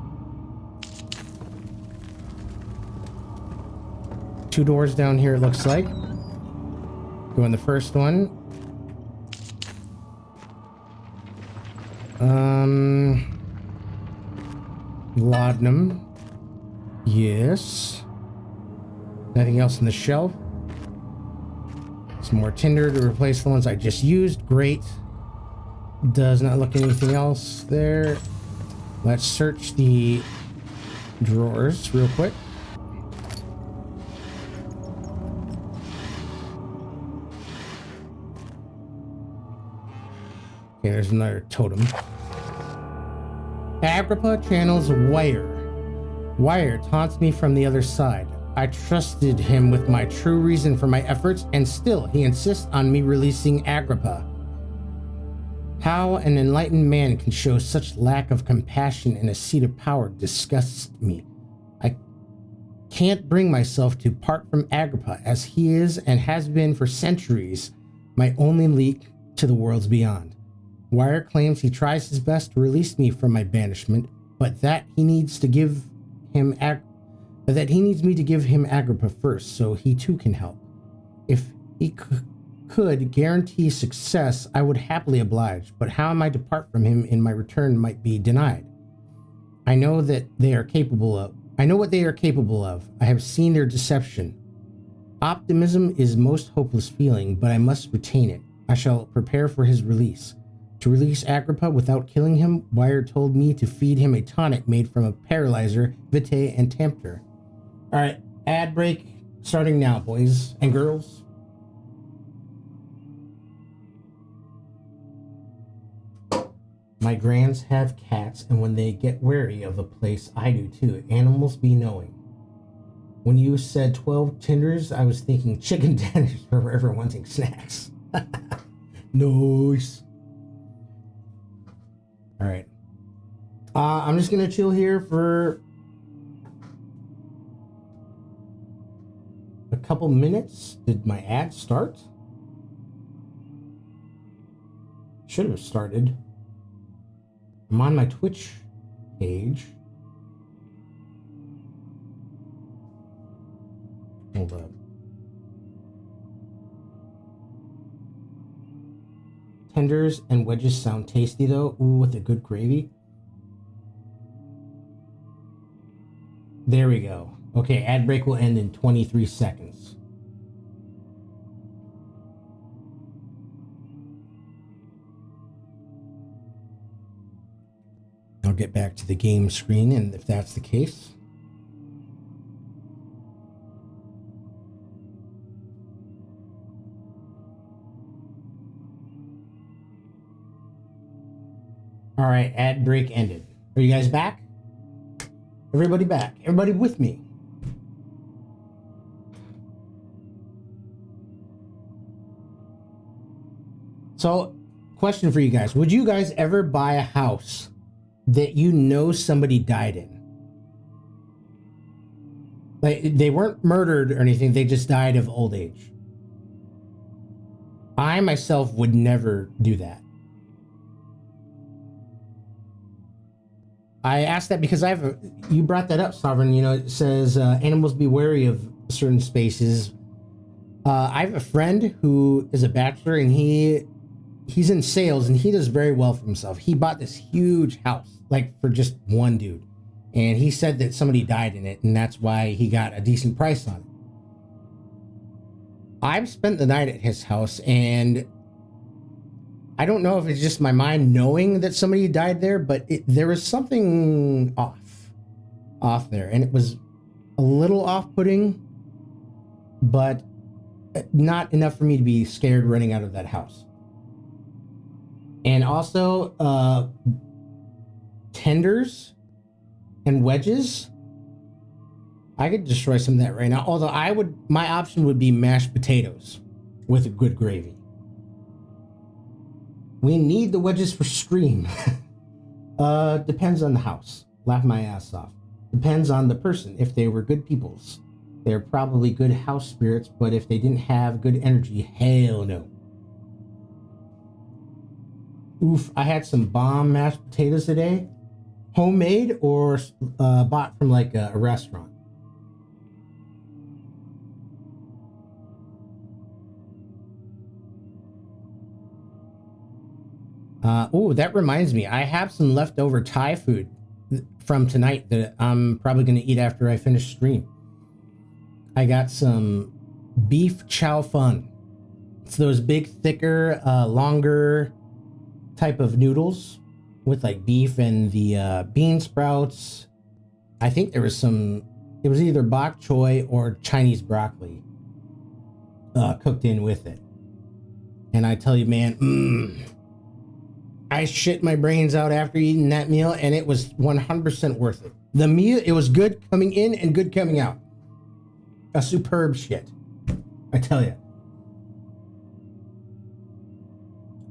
2 doors down here, it looks like. Go in the first one. Laudanum. Yes. Nothing else on the shelf. Some more tinder to replace the ones I just used. Great. Does not look anything else there. Let's search the drawers real quick. Okay, there's another totem. Agrippa channels Wire. Wire taunts me from the other side. I trusted him with my true reason for my efforts, and still he insists on me releasing Agrippa. How an enlightened man can show such lack of compassion in a seat of power disgusts me. I can't bring myself to part from Agrippa, as he is and has been for centuries my only link to the worlds beyond. Wire claims he tries his best to release me from my banishment, but that he needs me to give him Agrippa first, so he too can help. If he could guarantee success, I would happily oblige, but how am I to part from him in my return might be denied? I know what they are capable of. I have seen their deception. Optimism is most hopeless feeling, but I must retain it. I shall prepare for his release. To release Agrippa without killing him, Wire told me to feed him a tonic made from a paralyzer, vitae, and tempter. Alright, ad break starting now, boys and girls. My grands have cats, and when they get wary of a place, I do too. Animals be knowing. When you said 12 tinders, I was thinking chicken tenders for wherever wanting snacks. Nice. All right. I'm just gonna chill here for a couple minutes. Did my ad start? Should have started. I'm on my Twitch page. Hold up. Tenders and wedges sound tasty though. Ooh, with a good gravy. There we go. Okay, ad break will end in 23 seconds. I'll get back to the game screen, and if that's the case. All right, ad break ended. Are you guys back? Everybody back. Everybody with me. So, question for you guys. Would you guys ever buy a house that you know somebody died in? Like, they weren't murdered or anything. They just died of old age. I myself would never do that. I asked that because you brought that up, Sovereign. You know, it says animals be wary of certain spaces. I have a friend who is a bachelor, and he's in sales, and he does very well for himself. He bought this huge house, like for just one dude, and he said that somebody died in it, and that's why he got a decent price on it. I've spent the night at his house, and I don't know if it's just my mind knowing that somebody died there, but there was something off there, and it was a little off-putting, but not enough for me to be scared running out of that house. And also, tenders and wedges. I could destroy some of that right now. Although my option would be mashed potatoes with a good gravy. We need the wedges for stream. Depends on the house. Laugh my ass off. Depends on the person. If they were good peoples, they're probably good house spirits, but if they didn't have good energy, hell no. Oof, I had some bomb mashed potatoes today. Homemade or bought from like a restaurant. Oh, that reminds me. I have some leftover Thai food from tonight that I'm probably going to eat after I finish stream. I got some beef chow fun. It's those big, thicker, longer type of noodles with like beef and the bean sprouts. I think there was it was either bok choy or Chinese broccoli cooked in with it. And I tell you, man, I shit my brains out after eating that meal, and it was 100% worth it. The meal, it was good coming in and good coming out. A superb shit, I tell you.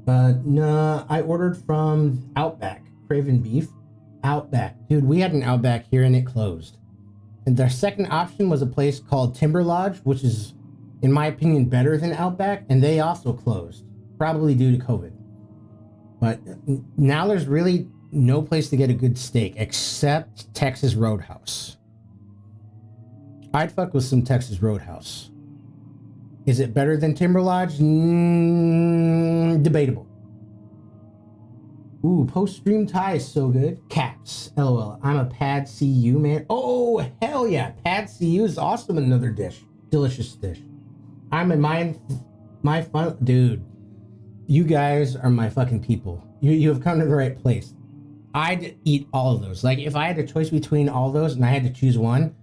No, I ordered from Outback, Craven Beef. Outback. Dude, we had an Outback here and it closed. And their second option was a place called Timber Lodge, which is, in my opinion, better than Outback, and they also closed, probably due to COVID. But now there's really no place to get a good steak except Texas Roadhouse. I'd fuck with some Texas Roadhouse. Is it better than Timber Lodge? Debatable. Ooh, post-stream Thai is so good. Caps. LOL. I'm a Pad CU man. Oh, hell yeah. Pad CU is awesome. Another dish. Delicious dish. I'm in my fun. Dude, you guys are my fucking people. You have come to the right place. I'd eat all of those. Like, if I had a choice between all those and I had to choose one,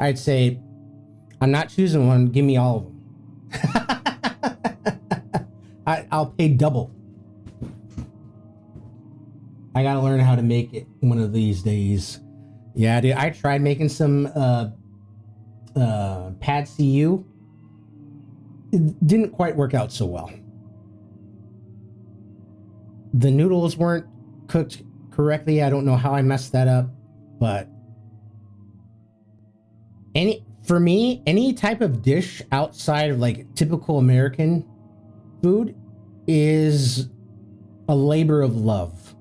I'd say, I'm not choosing one. Give me all of them. I'll pay double. I gotta learn how to make it one of these days. Yeah, dude, I tried making some Pad CU. It didn't quite work out so well. The noodles weren't cooked correctly. I don't know how I messed that up, but for me, any type of dish outside of like typical American food is a labor of love.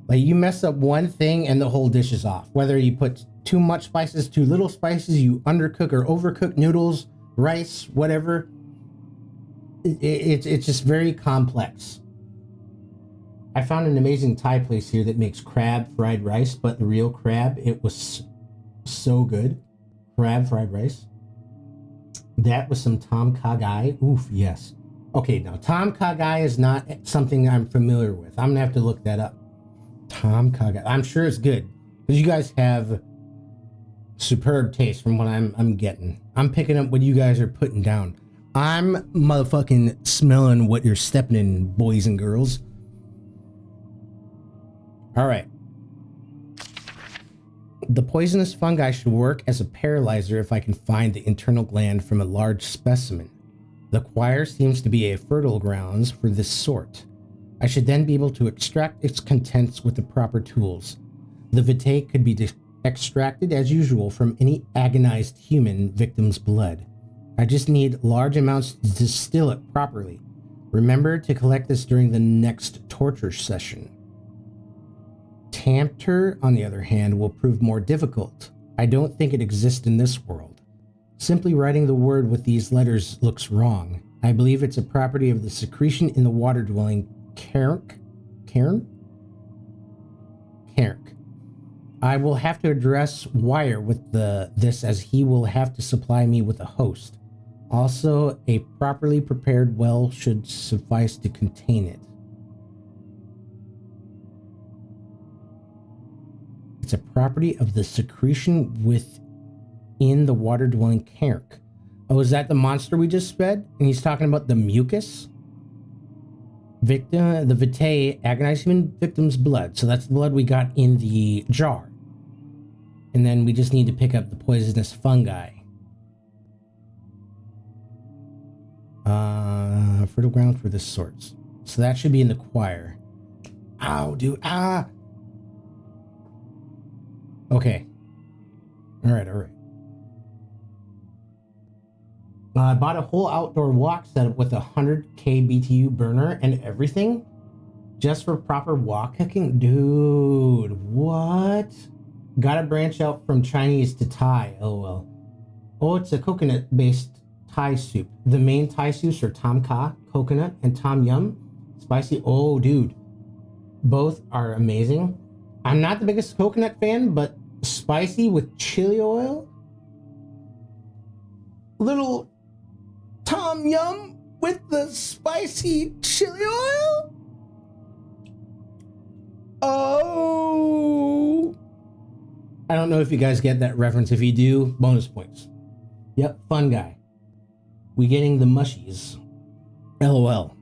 Like you mess up one thing and the whole dish is off. Whether you put too much spices, too little spices, you undercook or overcook noodles, rice, whatever. It's just very complex. I found an amazing Thai place here that makes crab fried rice, but the real crab, it was so good. Crab fried rice. That was some Tom Kha Gai. Oof, yes. Okay, now Tom Kha Gai is not something I'm familiar with. I'm gonna have to look that up. Tom Kha Gai. I'm sure it's good because you guys have superb taste from what I'm getting. I'm picking up what you guys are putting down. I'm motherfucking smelling what you're stepping in, boys and girls. All right. The poisonous fungi should work as a paralyzer if I can find the internal gland from a large specimen. The choir seems to be a fertile grounds for this sort. I should then be able to extract its contents with the proper tools. The vitae could be extracted as usual from any agonized human victim's blood. I just need large amounts to distill it properly. Remember to collect this during the next torture session. Tamter, on the other hand, will prove more difficult. I don't think it exists in this world. Simply writing the word with these letters looks wrong. I believe it's a property of the secretion in the water-dwelling Cairn? I will have to address Wire with this as he will have to supply me with a host. Also, a properly prepared well should suffice to contain it. It's a property of the secretion within the water-dwelling Cairn. Oh, is that the monster we just fed? And he's talking about the mucus? The vitae agonize human victim's blood. So that's the blood we got in the jar. And then we just need to pick up the poisonous fungi. Fertile ground for this sorts. So that should be in the choir. Ow, dude. Ah! Okay. Alright. I bought a whole outdoor wok setup with a 100k BTU burner and everything. Just for proper wok cooking. Dude, what? Gotta branch out from Chinese to Thai. LOL. Oh, it's a coconut-based Thai soup. The main Thai soups are Tom Kha, coconut, and Tom Yum, spicy. Oh, dude. Both are amazing. I'm not the biggest coconut fan, but spicy with chili oil. Little Tom Yum with the spicy chili oil. Oh. I don't know if you guys get that reference. If you do, bonus points. Yep, fun guy. We getting the mushies. LOL.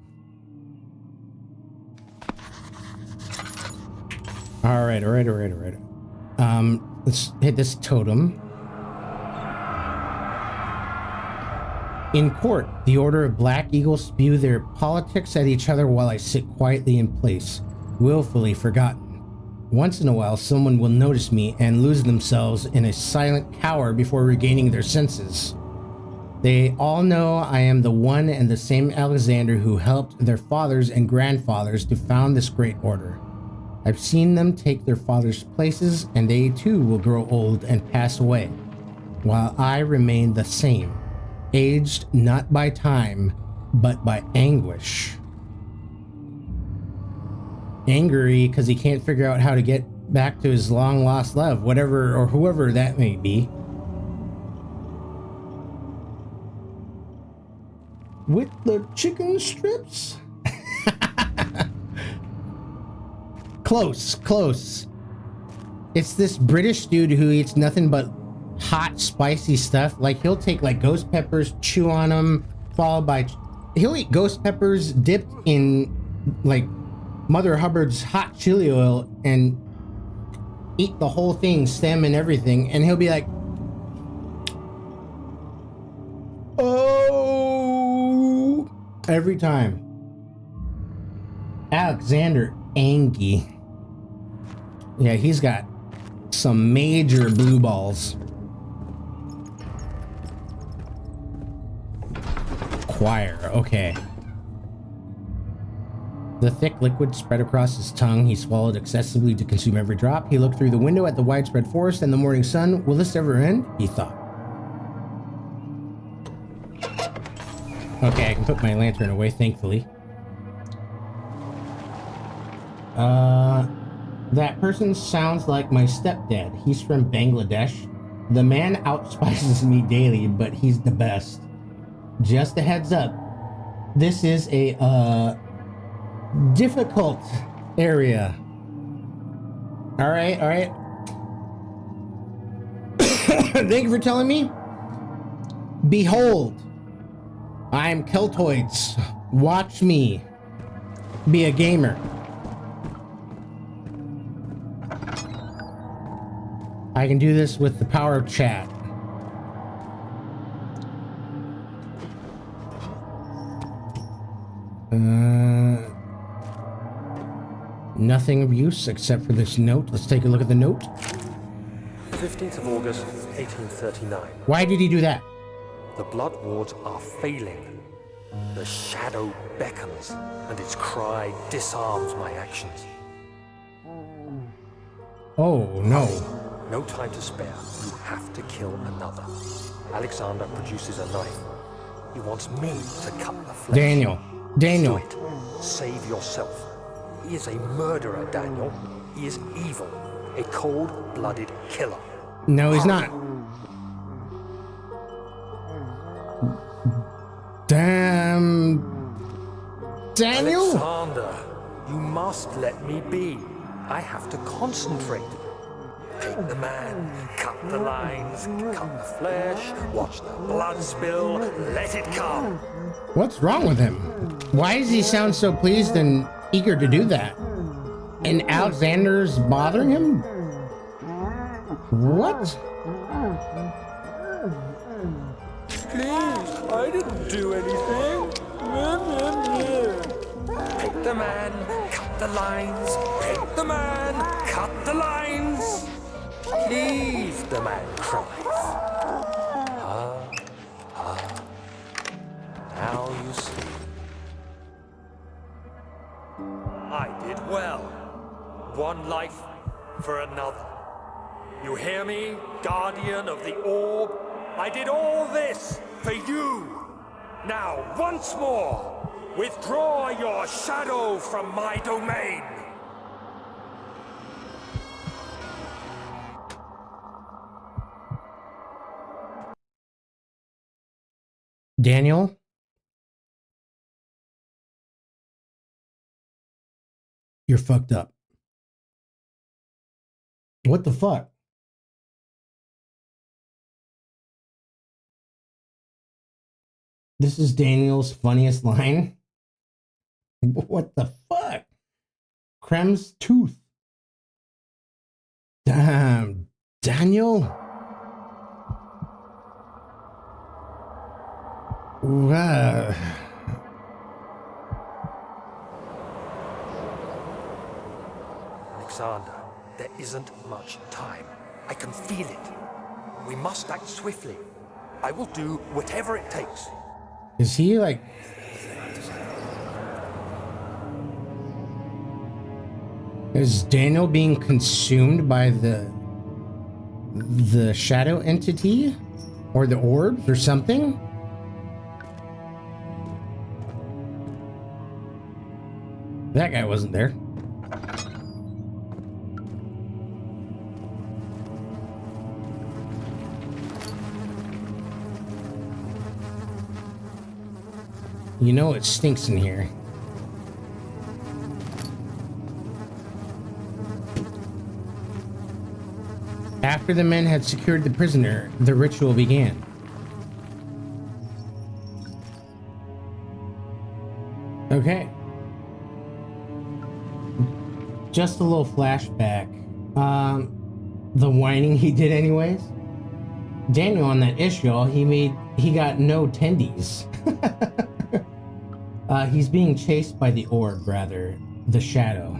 All right. Let's hit this totem. In court, the Order of Black Eagles spew their politics at each other while I sit quietly in place, willfully forgotten. Once in a while, someone will notice me and lose themselves in a silent cower before regaining their senses. They all know I am the one and the same Alexander who helped their fathers and grandfathers to found this great order. I've seen them take their fathers' places, and they too will grow old and pass away, while I remain the same, aged not by time, but by anguish. Angry because he can't figure out how to get back to his long-lost love, whatever or whoever that may be. With the chicken strips? Close. It's this British dude who eats nothing but hot, spicy stuff. Like, he'll take, like, ghost peppers, chew on them, followed by... He'll eat ghost peppers dipped in, like, Mother Hubbard's hot chili oil and eat the whole thing, stem and everything. And he'll be like... Oh! Every time. Alexander Angie. Yeah, he's got some major blue balls. Choir, okay. The thick liquid spread across his tongue. He swallowed excessively to consume every drop. He looked through the window at the widespread forest and the morning sun. Will this ever end? He thought. Okay, I can put my lantern away, thankfully. That person sounds like my stepdad. He's from Bangladesh. The man outspices me daily, but he's the best. Just a heads up. This is a, difficult area. Alright. Thank you for telling me. Behold, I am Keltoids. Watch me be a gamer. I can do this with the power of chat. Nothing of use except for this note. Let's take a look at the note. 15th of August, 1839. Why did he do that? The blood wards are failing. The shadow beckons, and its cry disarms my actions. Oh, no. No time to spare. You have to kill another. Alexander produces a knife. He wants me to cut the flesh. Daniel. Do it. Save yourself. He is a murderer, Daniel. He is evil. A cold-blooded killer. No, he's not. Damn. Daniel? Alexander, you must let me be. I have to concentrate. Take the man, cut the lines, cut the flesh, watch the blood spill, let it come. What's wrong with him? Why does he sound so pleased and eager to do that? And Alexander's bothering him? What? Please, I didn't do anything. Take the man, cut the lines. Take the man, cut the lines. Leave, the man cries. Now you see. I did well. One life for another. You hear me, guardian of the orb? I did all this for you. Now, once more, withdraw your shadow from my domain. Daniel? You're fucked up. What the fuck? This is Daniel's funniest line. What the fuck? Krem's tooth. Damn, Daniel. Wow. Alexander, there isn't much time. I can feel it. We must act swiftly. I will do whatever it takes. Is he like... Is Daniel being consumed by the shadow entity? Or the orbs or something? That guy wasn't there. You know it stinks in here. After the men had secured the prisoner, the ritual began. Okay. Just a little flashback. The whining he did anyways. Daniel on that issue, he got no tendies. He's being chased by the orb, rather. the shadow.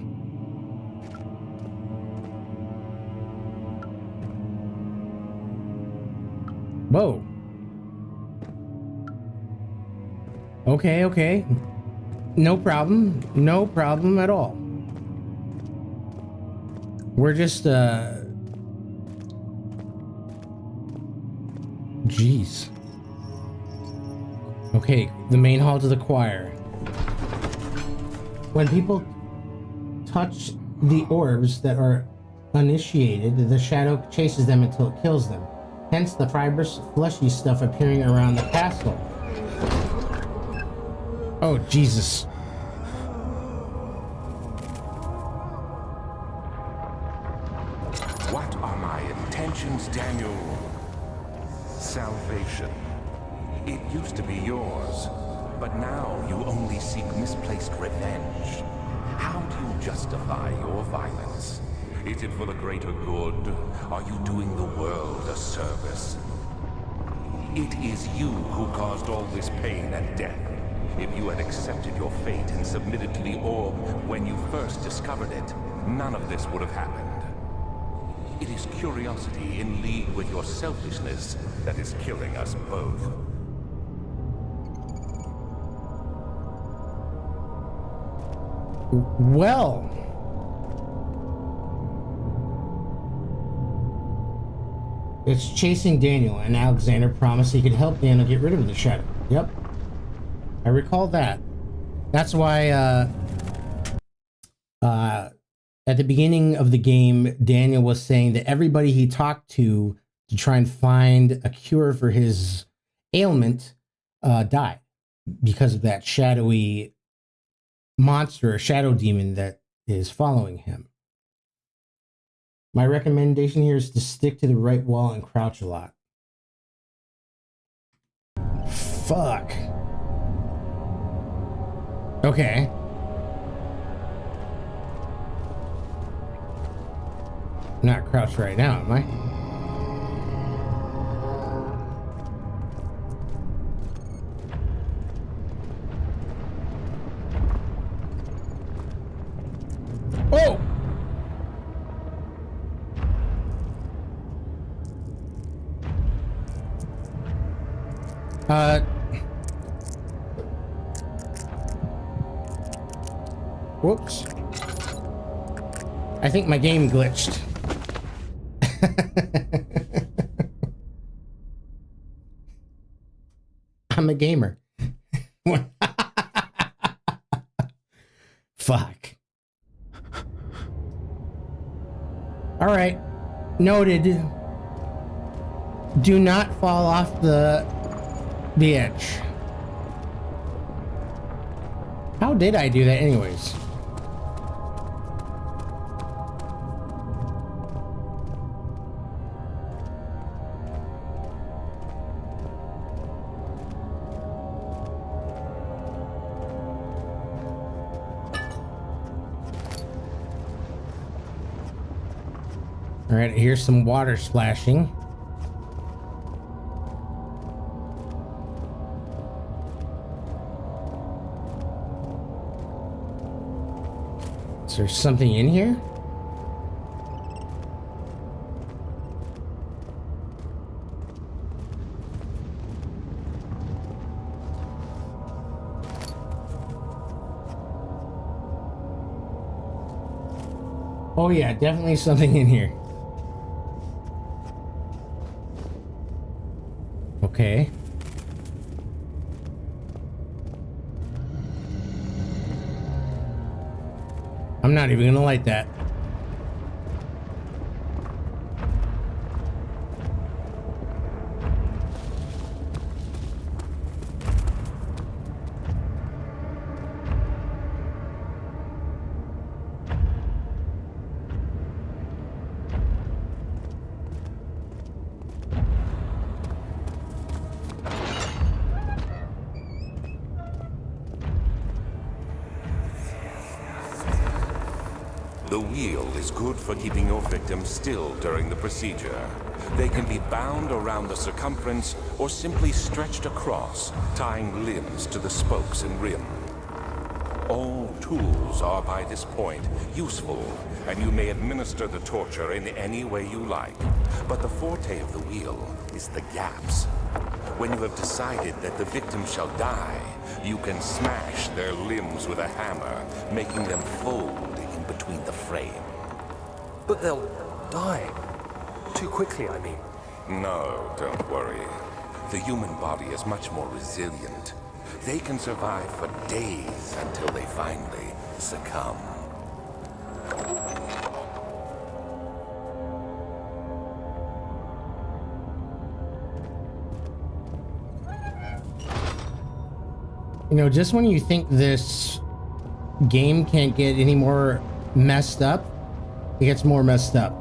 Whoa. Okay, okay. No problem. No problem at all. We're just, Jeez. Okay, the main hall to the choir. When people touch the orbs that are uninitiated, the shadow chases them until it kills them. Hence the fibrous, fleshy stuff appearing around the castle. Oh, Jesus. What are my intentions, Daniel? Salvation. It used to be yours, but now you only seek misplaced revenge. How do you justify your violence? Is it for the greater good? Are you doing the world a service? It is you who caused all this pain and death. If you had accepted your fate and submitted to the orb when you first discovered it, none of this would have happened. It is curiosity in league with your selfishness that is killing us both. Well. It's chasing Daniel, and Alexander promised he could help Daniel get rid of the shadow. Yep. I recall that. That's why, at the beginning of the game, Daniel was saying that everybody he talked to try and find a cure for his ailment, died because of that shadowy monster, a shadow demon that is following him. My recommendation here is to stick to the right wall and crouch a lot. Fuck. Okay. I'm not crouched right now, am I? Oh! Whoops. I think my game glitched. I'm a gamer. Fuck. All right. Noted. Do not fall off the edge. How did I do that anyways? All right, here's some water splashing. Is there something in here? Oh yeah, definitely something in here. Okay. I'm not even gonna light that. The wheel is good for keeping your victims still during the procedure. They can be bound around the circumference or simply stretched across, tying limbs to the spokes and rim. All tools are by this point useful, and you may administer the torture in any way you like. But the forte of the wheel is the gaps. When you have decided that the victim shall die, you can smash their limbs with a hammer, making them fold in between the frame. But they'll die. Too quickly, I mean. No, don't worry. The human body is much more resilient. They can survive for days until they finally succumb. You know, just when you think this game can't get any more messed up, it gets more messed up.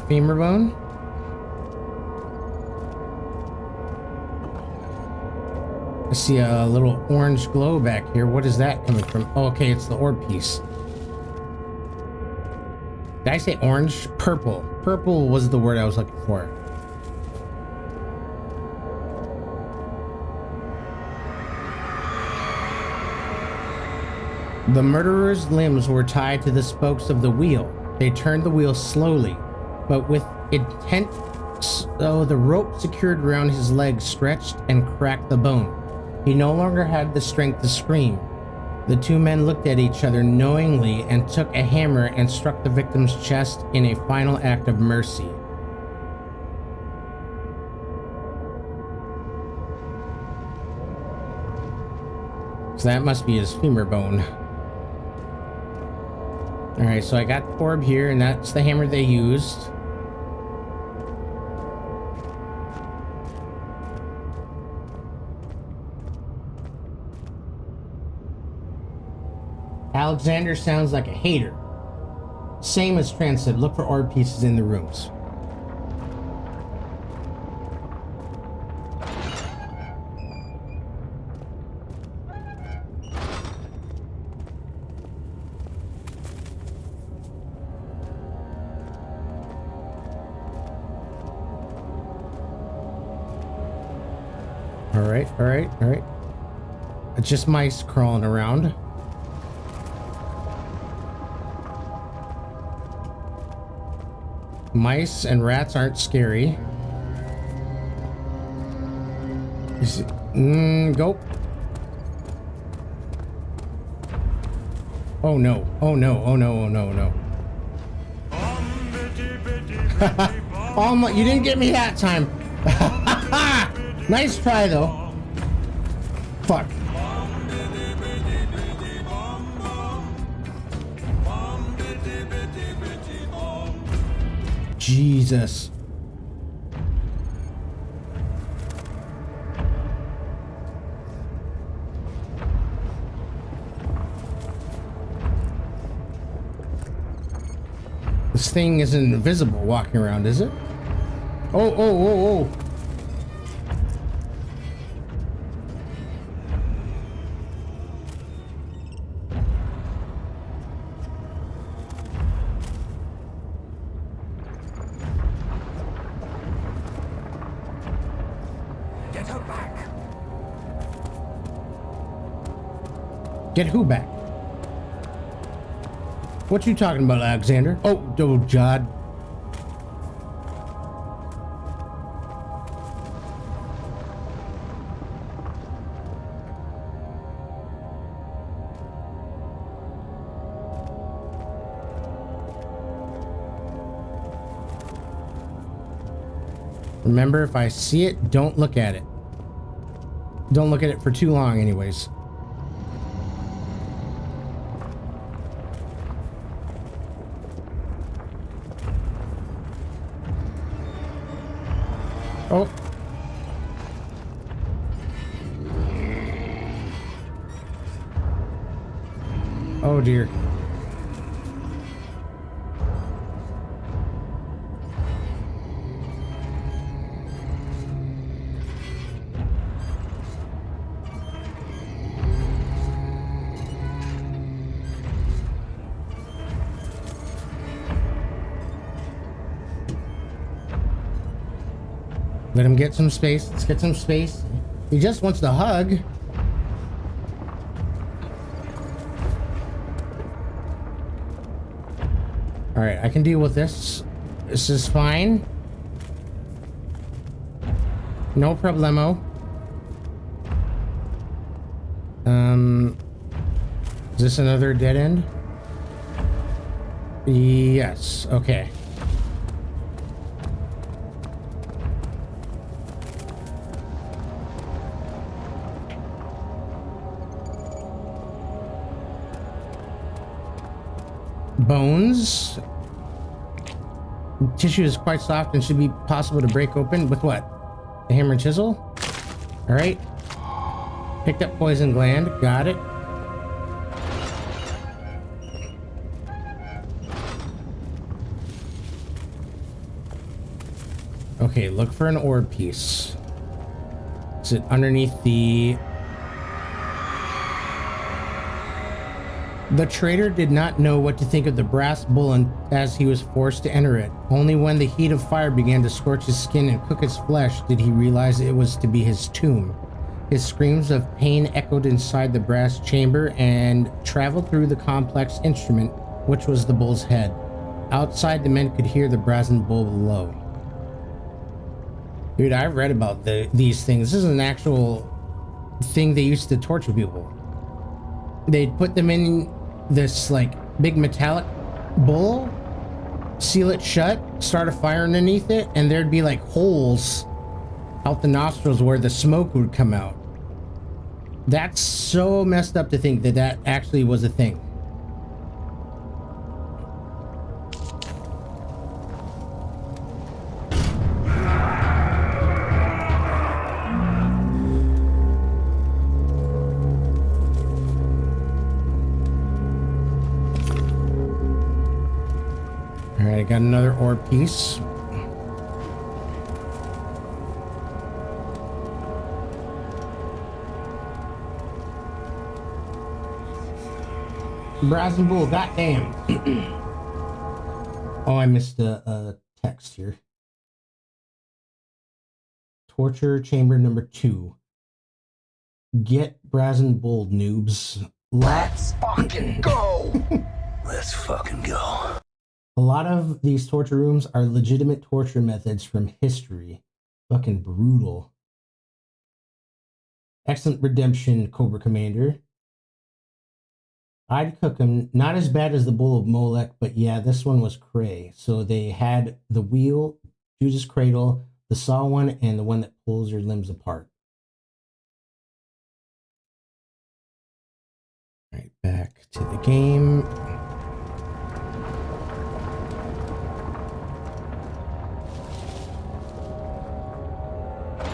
Femur bone. I see a little orange glow back here. What is that coming from? Oh, okay, it's the orb piece. Did I say orange? Purple. Purple was the word I was looking for. The murderer's limbs were tied to the spokes of the wheel. They turned the wheel slowly, but with intent, so the rope secured around his legs stretched and cracked the bone. He no longer had the strength to scream. The two men looked at each other knowingly and took a hammer and struck the victim's chest in a final act of mercy. So that must be his femur bone. Alright, so I got the orb here, and that's the hammer they used. Alexander sounds like a hater. Same as Tran said, look for orb pieces in the rooms. All right. It's just mice crawling around. Mice and rats aren't scary. Go. Oh no. Oh no. Oh no. Oh no. No. You didn't get me that time. Nice try though. Fuck. Jesus. This thing isn't invisible walking around, is it? Oh. Get her back. Get who back? What you talking about, Alexander? Oh, Jod. Remember, if I see it, don't look at it. Don't look at it for too long, anyways. Oh. Oh dear. Let him get some space. Let's get some space. He just wants to hug. All right, I can deal with this. This is fine. No problemo. Is this another dead end? Yes, okay. Bones. Tissue is quite soft and should be possible to break open with what? A hammer and chisel? All right. Picked up poison gland. Got it. Okay, look for an orb piece. Is it underneath the... The trader did not know what to think of the brass bull as he was forced to enter it. Only when the heat of fire began to scorch his skin and cook his flesh did he realize it was to be his tomb. His screams of pain echoed inside the brass chamber and traveled through the complex instrument, which was the bull's head. Outside, the men could hear the brazen bull below. Dude, I've read about these things. This is an actual thing they used to torture people. They'd put them in this like big metallic bowl, seal it shut, start a fire underneath it, and there'd be like holes out the nostrils where the smoke would come out. That's so messed up to think that that actually was a thing. Alright, I got another orb piece. Brazen Bull, goddamn. Oh, I missed a text here. Torture chamber number 2. Get Brazen Bull, noobs. Let's fucking go! Let's fucking go. A lot of these torture rooms are legitimate torture methods from history. Fucking brutal. Excellent redemption, Cobra Commander. I'd cook them. Not as bad as the Bull of Molech, but yeah, this one was cray. So they had the wheel, Judas Cradle, the saw one, and the one that pulls your limbs apart. All right, back to the game.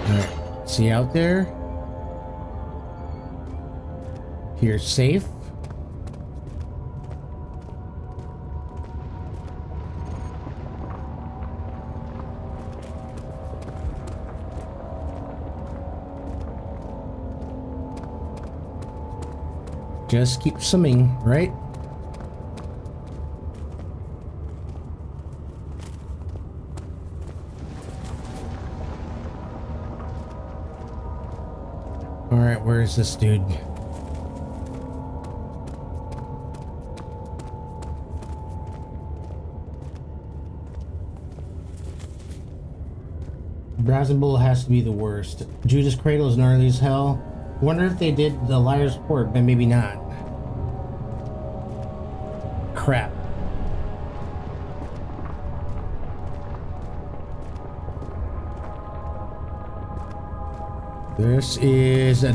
All right, see out there? You're safe. Just keep swimming, right? All right, where is this dude? Brazen Bull has to be the worst. Judas Cradle is gnarly as hell. Wonder if they did the Liar's Port, but maybe not. Crap. This is a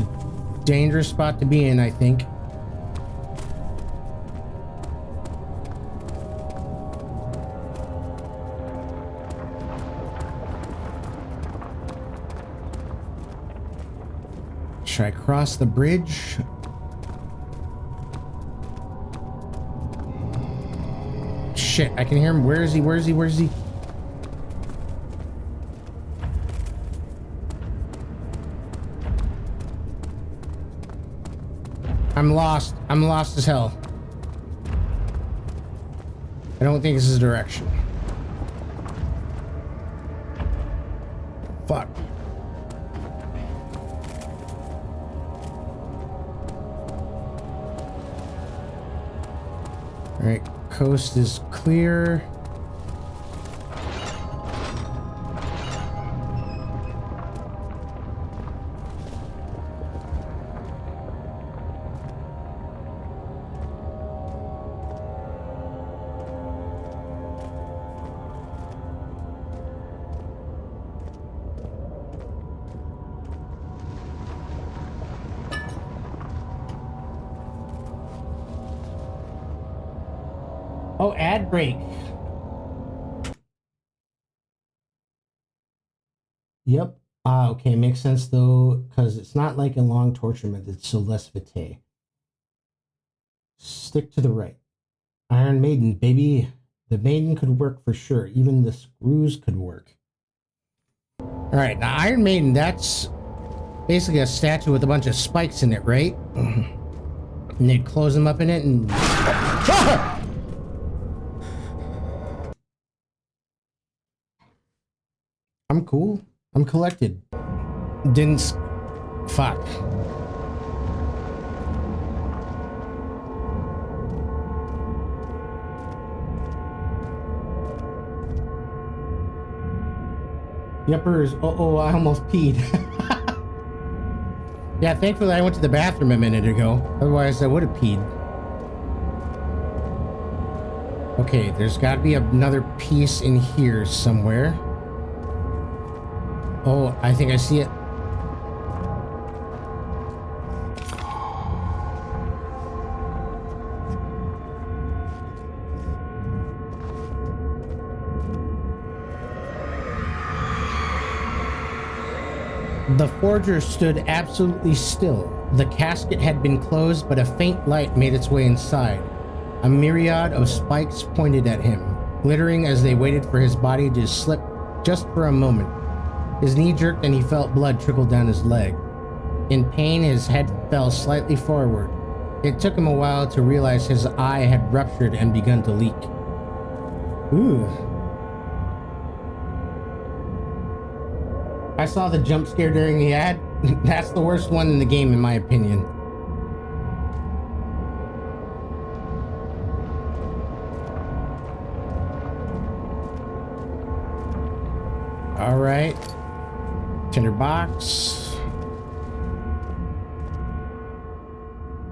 dangerous spot to be in, I think. Should I cross the bridge? Shit, I can hear him. Where is he? Where is he? Where is he? I'm lost. I'm lost as hell. I don't think this is direction. Fuck. All right, coast is clear. Oh, ad break. Yep. Ah, okay. Makes sense though, because it's not like a long torturement. It's so less vitae. Stick to the right. Iron Maiden, baby. The maiden could work for sure. Even the screws could work. All right. Now, Iron Maiden, that's basically a statue with a bunch of spikes in it, right? And they close them up in it and... I'm cool. I'm collected. Didn't... Fuck. Yuppers. Oh, I almost peed. Yeah, thankfully I went to the bathroom a minute ago. Otherwise I would have peed. Okay, there's got to be another piece in here somewhere. Oh, I think I see it. The forger stood absolutely still. The casket had been closed, but a faint light made its way inside. A myriad of spikes pointed at him, glittering as they waited for his body to slip just for a moment. His knee jerked and he felt blood trickle down his leg. In pain, his head fell slightly forward. It took him a while to realize his eye had ruptured and begun to leak. Ooh. I saw the jump scare during the ad. That's the worst one in the game, in my opinion. All right. Tinderbox.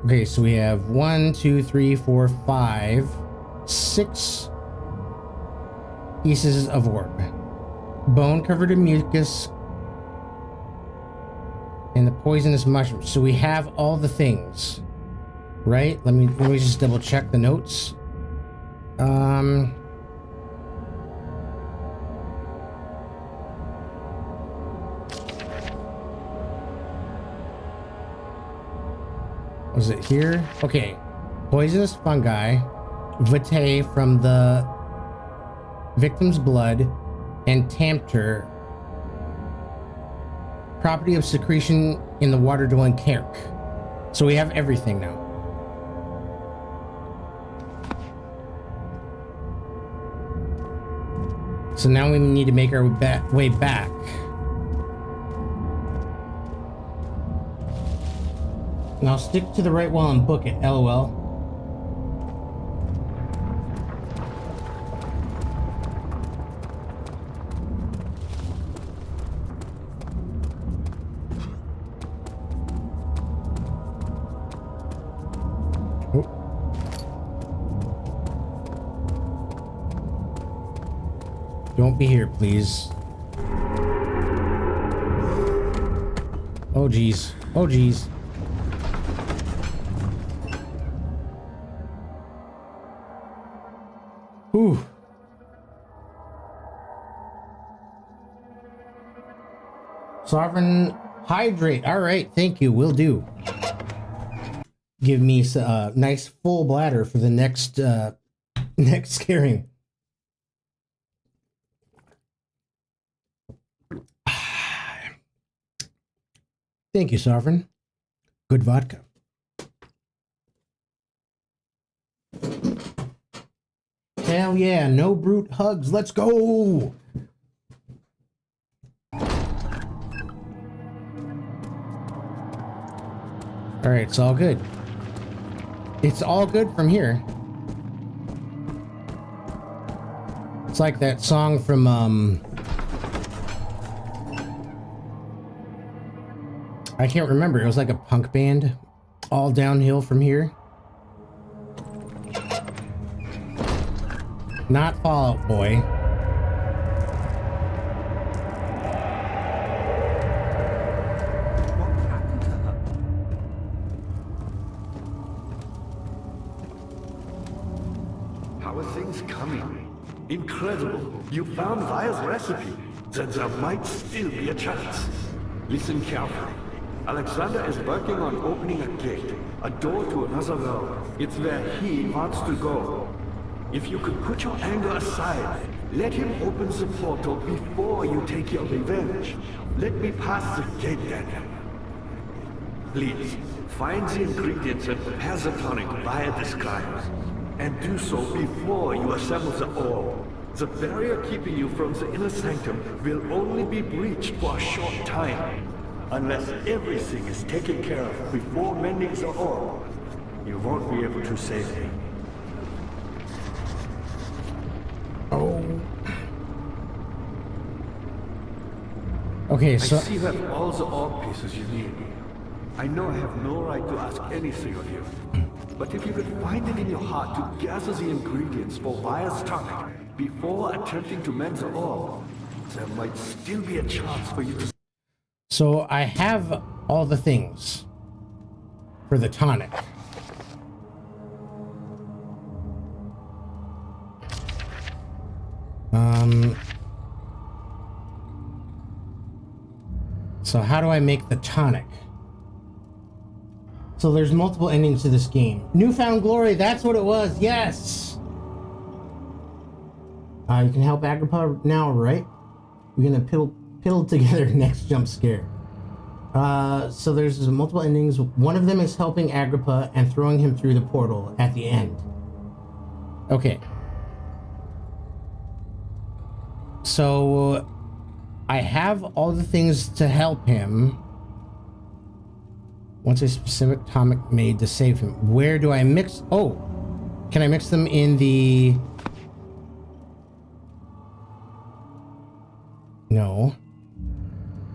Okay, so we have 1, 2, 3, 4, 5, 6 pieces of orb. Bone covered in mucus. And the poisonous mushroom. So we have all the things, right? Let me just double check the notes. Was it here? Okay. Poisonous fungi, vitae from the victim's blood, and Tamter, property of secretion in the water-dwelling Kerk. So we have everything now. So now we need to make our way back. Now stick to the right while I'm book it, LOL. Don't be here, please. Oh, geez. Oh, geez. Whew. Sovereign hydrate. All right, thank you. Will do. Give me a nice full bladder for the next next scaring. Thank you, Sovereign. Good vodka. Hell yeah, no brute hugs. Let's go. All right, it's all good. It's all good from here. It's like that song from I can't remember. It was like a punk band. All downhill from here. Not Fall Out Boy. How are things coming? Incredible. You found Vire's recipe. Then there might still be a chance. Listen carefully. Alexander is working on opening a gate, a door to another world. It's where he wants to go. If you could put your anger aside, let him open the portal before you take your revenge. Let me pass the gate, Daniel. Please, find the ingredients and prepare the tonic Vire describes. And do so before you assemble the orb. The barrier keeping you from the inner sanctum will only be breached for a short time. Unless everything is taken care of before mending the orb, you won't be able to save me. Oh. Okay, so I see you have all the orb pieces you need. I know I have no right to ask anything of you. But if you could find it in your heart to gather the ingredients for Vire's tonic before attempting to mend the orb, there might still be a chance for you to... So I have all the things for the tonic. So how do I make the tonic? So there's multiple endings to this game. Newfound Glory, that's what it was. Yes. You can help Agrippa now, right? We're gonna piddle together next jump scare. So there's multiple endings. One of them is helping Agrippa and throwing him through the portal at the end. Okay. So I have all the things to help him. Once a specific tonic made to save him. Where do I mix? Oh, can I mix them in the... No.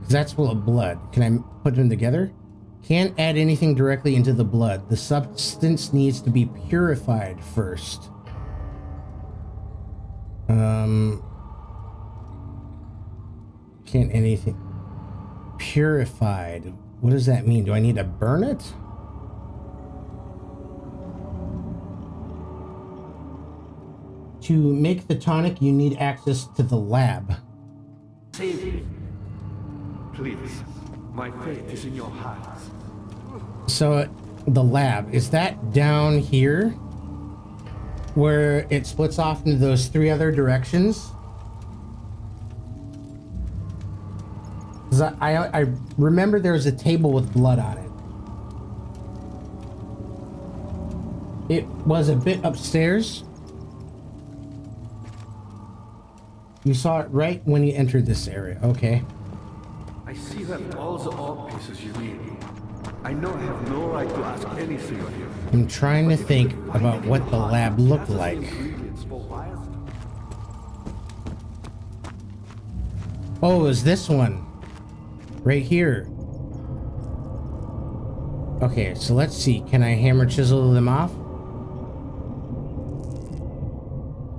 That's full of blood. Can I put them together? Can't add anything directly into the blood. The substance needs to be purified first. Can't anything... Purified. What does that mean? Do I need to burn it? To make the tonic, you need access to the lab. Save me. Please. My faith is in your hands. So, the lab, is that down here? Where it splits off into those three other directions? 'Cause I remember there was a table with blood on it. It was a bit upstairs. You saw it right when you entered this area. Okay. I see you have all the orb pieces you need. I know I have no right to ask anything of you. I'm trying to think about what the lab looked like. Oh, it was this one. Right here. Okay, so let's see. Can I hammer chisel them off?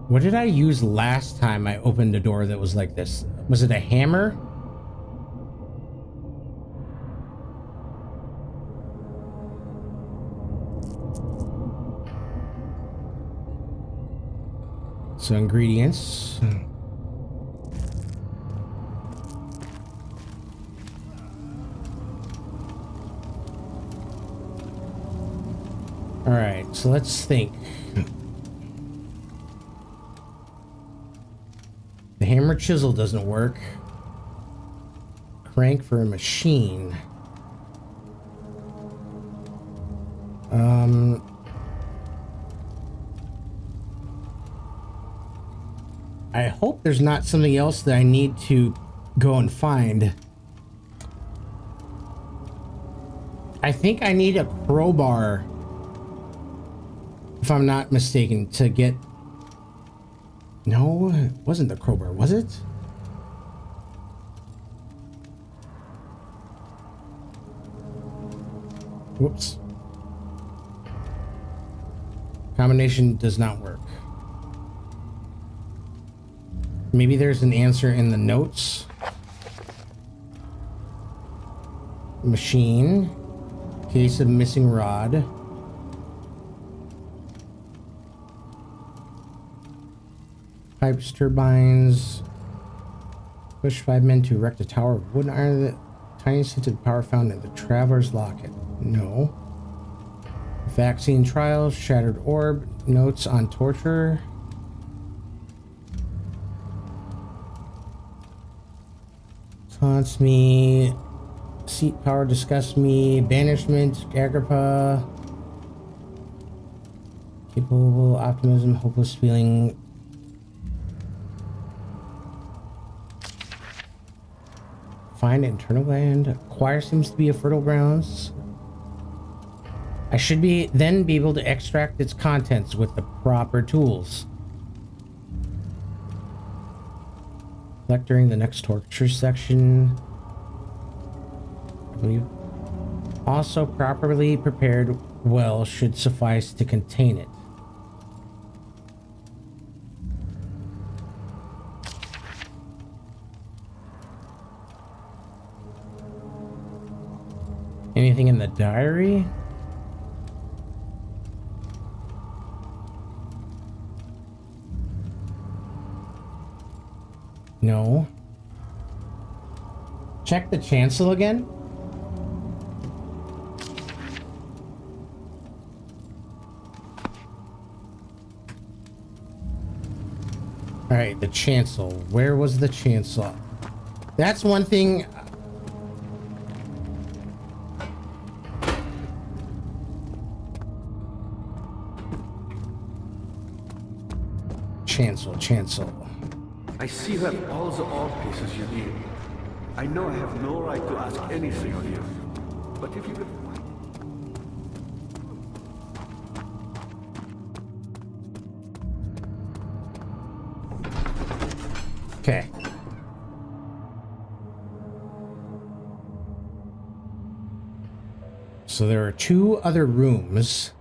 What did I use last time I opened a door that was like this? Was it a hammer? So ingredients. All right, so let's think. The hammer chisel doesn't work. Crank for a machine. I hope there's not something else that I need to go and find. I think I need a crowbar, if I'm not mistaken, to get... No, it wasn't the crowbar, was it? Whoops. Combination does not work. Maybe there's an answer in the notes. Machine. Case of missing rod. Pipes, turbines. Push 5 men to erect a tower of wood and iron. The tiniest hint of power found in the traveler's locket. No. Vaccine trials. Shattered orb. Notes on torture. Taunts me. Seat power disgusts me. Banishment. Agrippa. Capable optimism. Hopeless feeling. Find internal gland. Acquire seems to be a fertile grounds. I should then be able to extract its contents with the proper tools. Collect during the next torture section. I believe. Also, properly prepared well should suffice to contain it. Anything in the diary? No. Check the chancel again. All right, the chancel. Where was the chancel? That's one thing. Chancel. I see you have all the ore pieces you need. I know I have no right to ask anything of you, but if you could find... Okay. So there are 2 other rooms.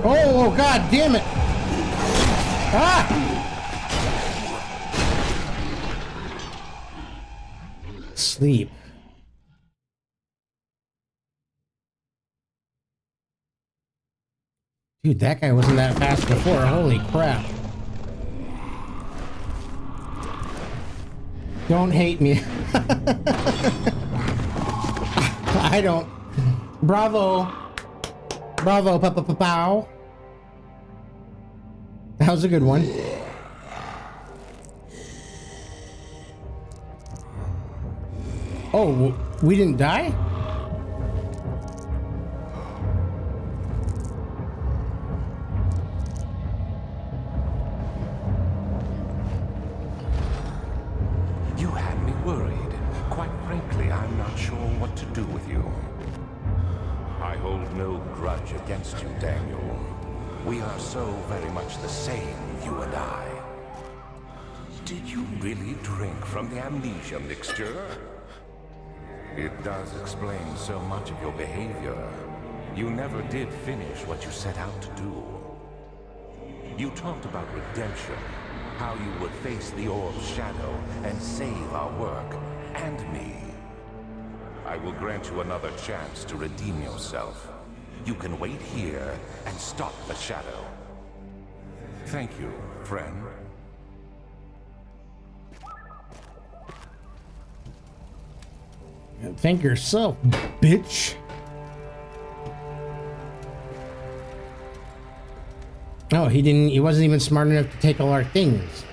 Oh, God damn it! Ah! Sleep. Dude, that guy wasn't that fast before. Holy crap. Don't hate me. I don't. Bravo. Bravo, pow. That was a good one. Oh, we didn't die? You had me worried. Quite frankly, I'm not sure what to do with you. I hold no grudge against you, Daniel. We are so very much the same, you and I. Did you really drink from the amnesia mixture? It does explain so much of your behavior. You never did finish what you set out to do. You talked about redemption, how you would face the orb's shadow and save our work, and me. I will grant you another chance to redeem yourself. You can wait here and stop the shadow. Thank you, friend. Thank yourself, bitch. Oh, he wasn't even smart enough to take all our things.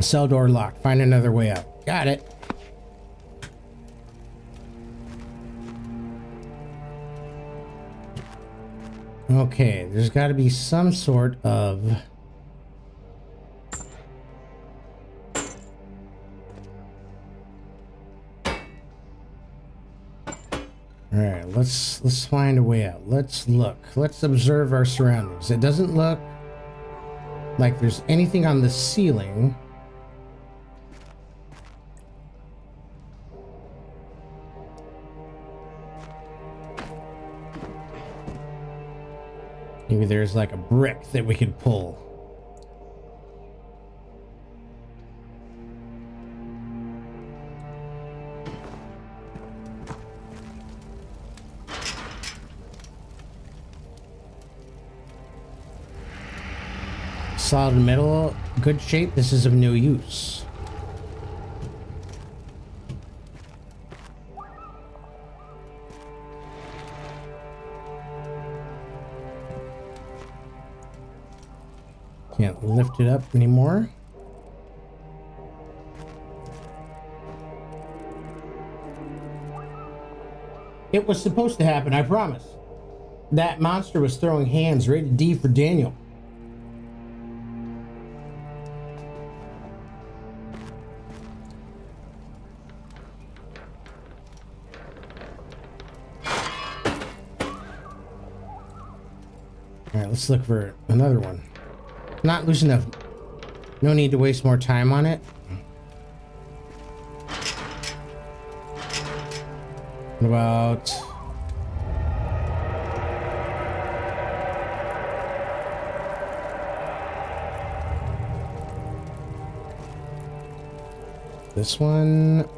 Cell door locked. Find another way out. Got it. Okay, there's got to be some sort of... All right, let's find a way out. Let's look. Let's observe our surroundings. It doesn't look like there's anything on the ceiling. Maybe there's like a brick that we could pull. Solid metal, good shape. This is of no use. Can't lift it up anymore. It was supposed to happen, I promise. That monster was throwing hands. Rated D for Daniel. Alright, let's look for another one. Not loose enough. No need to waste more time on it. What about... this one?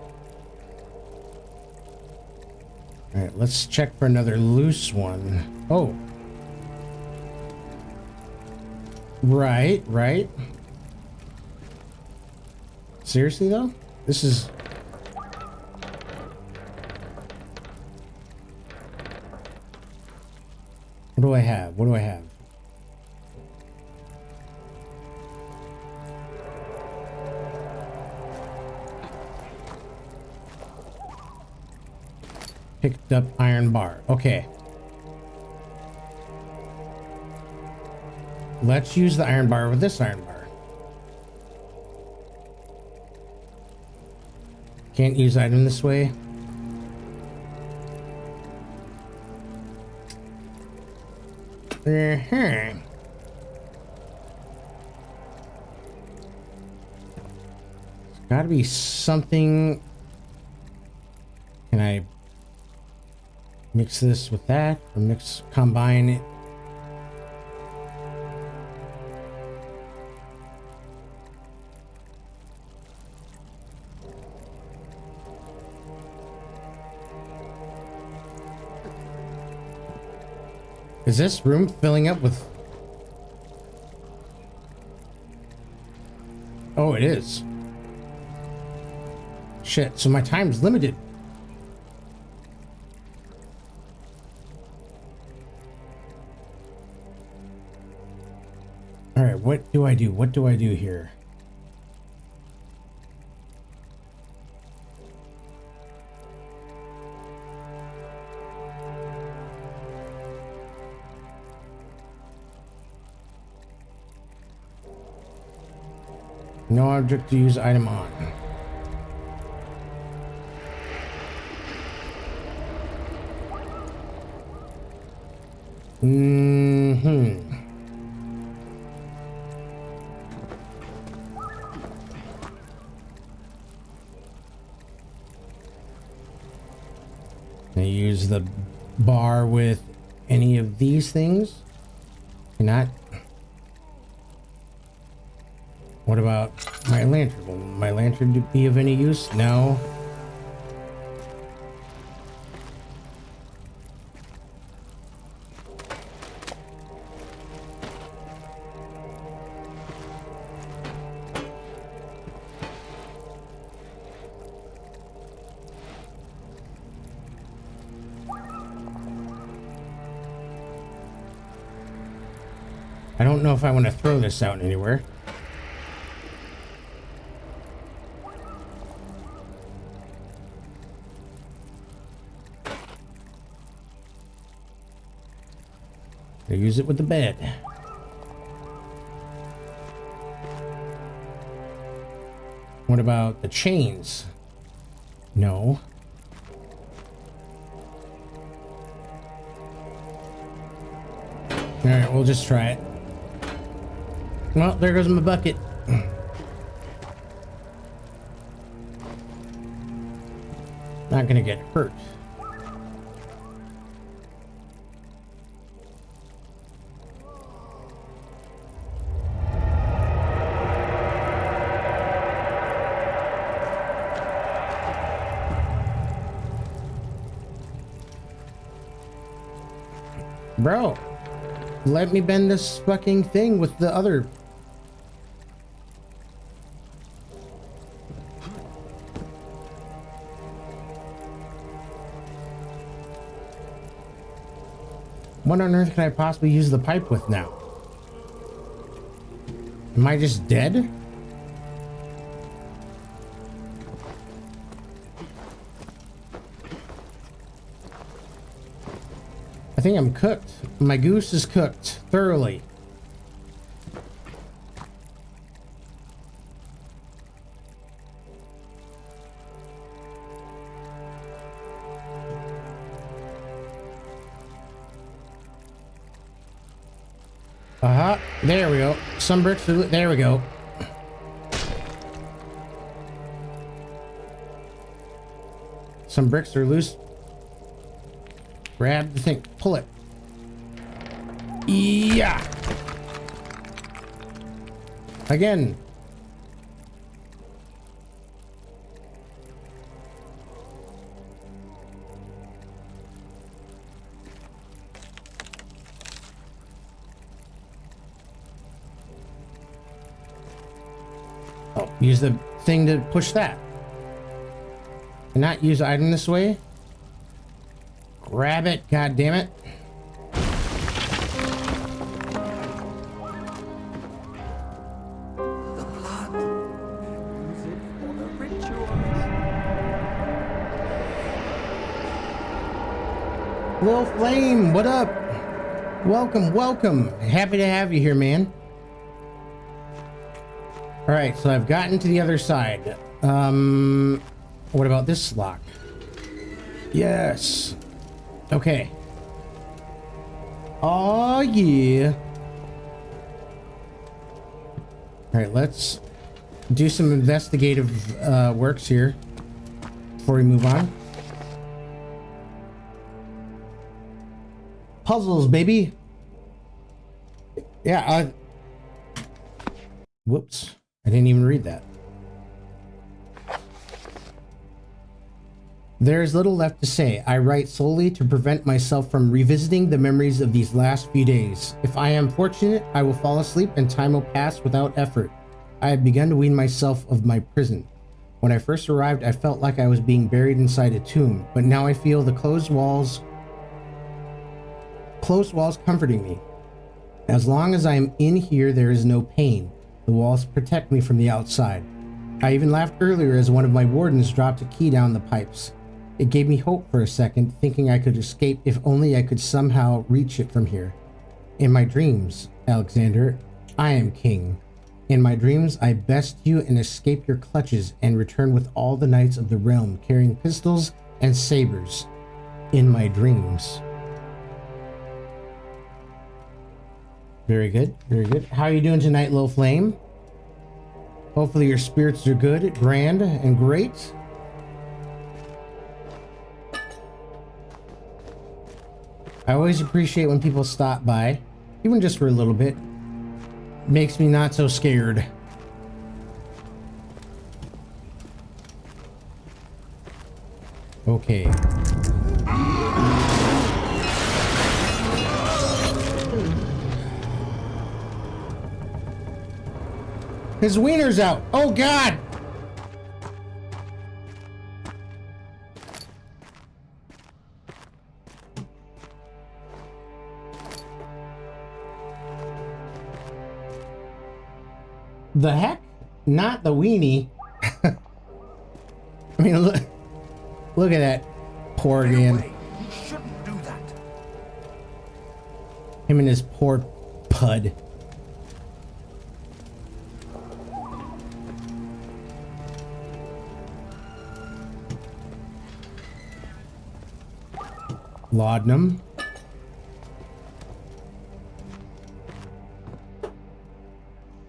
Alright, let's check for another loose one. Oh! Right, right. Seriously though? This is... what do I have? What do I have? Picked up iron bar. Okay. Let's use the iron bar with this iron bar. Can't use item this way. There's gotta be something. Can I mix this with that or combine it? Is this room filling up with... oh, it is. Shit, so my time's limited. Alright, what do I do? What do I do here? No object to use item on. Can I use the bar with any of these things? Cannot. What about my lantern? Will my lantern be of any use? No. I don't know if I want to throw this out anywhere. They use it with the bed. What about the chains? No. Alright, we'll just try it. Well, there goes my bucket. Not gonna get hurt. Bro, let me bend this fucking thing with the other. What on earth can I possibly use the pipe with now? Am I just dead? I think I'm cooked. My goose is cooked thoroughly. There we go. Some bricks are, there we go. Some bricks are loose. Grab the thing. Pull it. Yeah. Again. Oh, use the thing to push that. And not use the item this way. Grab it, god damn it. The blood. Use it for the ritual. Lil Flame, what up? Welcome, welcome. Happy to have you here, man. All right, so I've gotten to the other side. What about this lock? Yes. Okay. Oh, yeah. All right, let's do some investigative works here before we move on. Puzzles, baby. Yeah, whoops. I didn't even read that. There is little left to say. I write solely to prevent myself from revisiting the memories of these last few days. If I am fortunate, I will fall asleep and time will pass without effort. I have begun to wean myself of my prison. When I first arrived, I felt like I was being buried inside a tomb, but now I feel the closed walls comforting me. As long as I am in here, there is no pain. The walls protect me from the outside. I even laughed earlier as one of my wardens dropped a key down the pipes. It gave me hope for a second, thinking I could escape if only I could somehow reach it from here. In my dreams, Alexander, I am king. In my dreams, I best you and escape your clutches and return with all the knights of the realm carrying pistols and sabers. In my dreams. Very good, very good. How are you doing tonight, Lil Flame? Hopefully your spirits are good, grand, and great. I always appreciate when people stop by, even just for a little bit. Makes me not so scared. Okay. His wiener's out. Oh, God. The heck? Not the weenie. I mean, look at that. Poor again. You shouldn't do that. Him and his poor pud. Laudanum.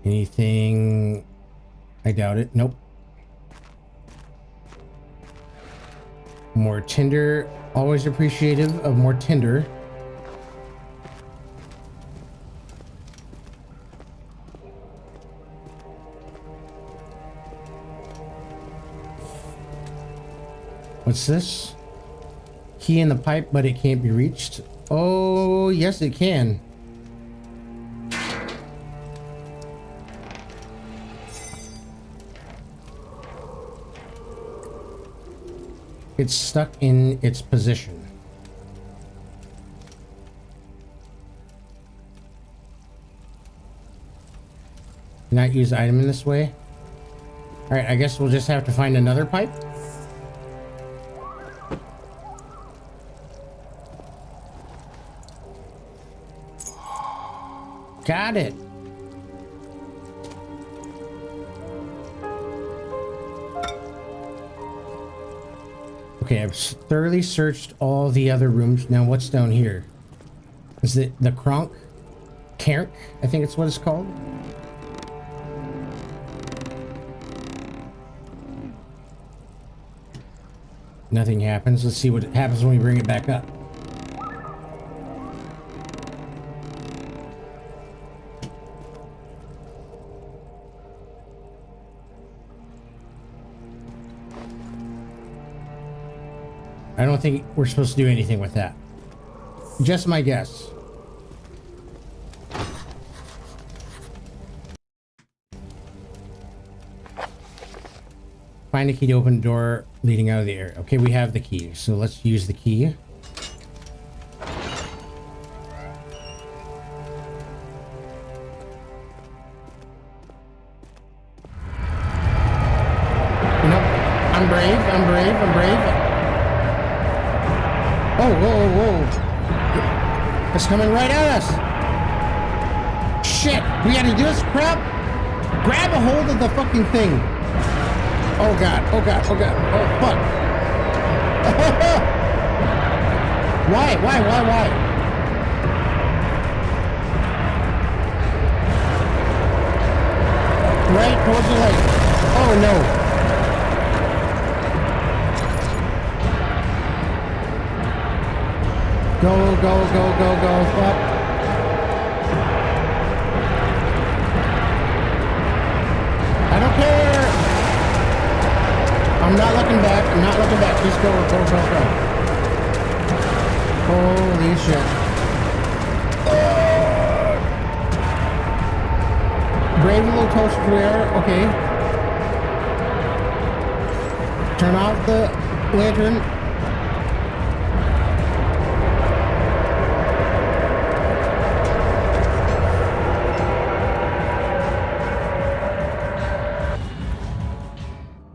Anything? I doubt it. Nope. More tinder. Always appreciative of more tinder. What's this? Key in the pipe, but it can't be reached. Oh, yes, it can. It's stuck in its position. Not use item in this way. All right, I guess we'll just have to find another pipe. Got it. Okay, I've thoroughly searched all the other rooms. Now, what's down here? Is it the Kronk? Cairn? I think it's what it's called. Nothing happens. Let's see what happens when we bring it back up. I don't think we're supposed to do anything with that. Just my guess. Find a key to open the door leading out of the area. Okay, we have the key, so let's use the key. You know, I'm brave, I'm brave, I'm brave. Oh, whoa, whoa. It's coming right at us. Shit, we gotta do this crap. Grab a hold of the fucking thing. Oh god, oh god, oh god, oh fuck. Why? Right towards the light. Oh no. Go, fuck. I don't care. I'm not looking back, Just go. Holy shit. Brave little toast square, okay. Turn off the lantern.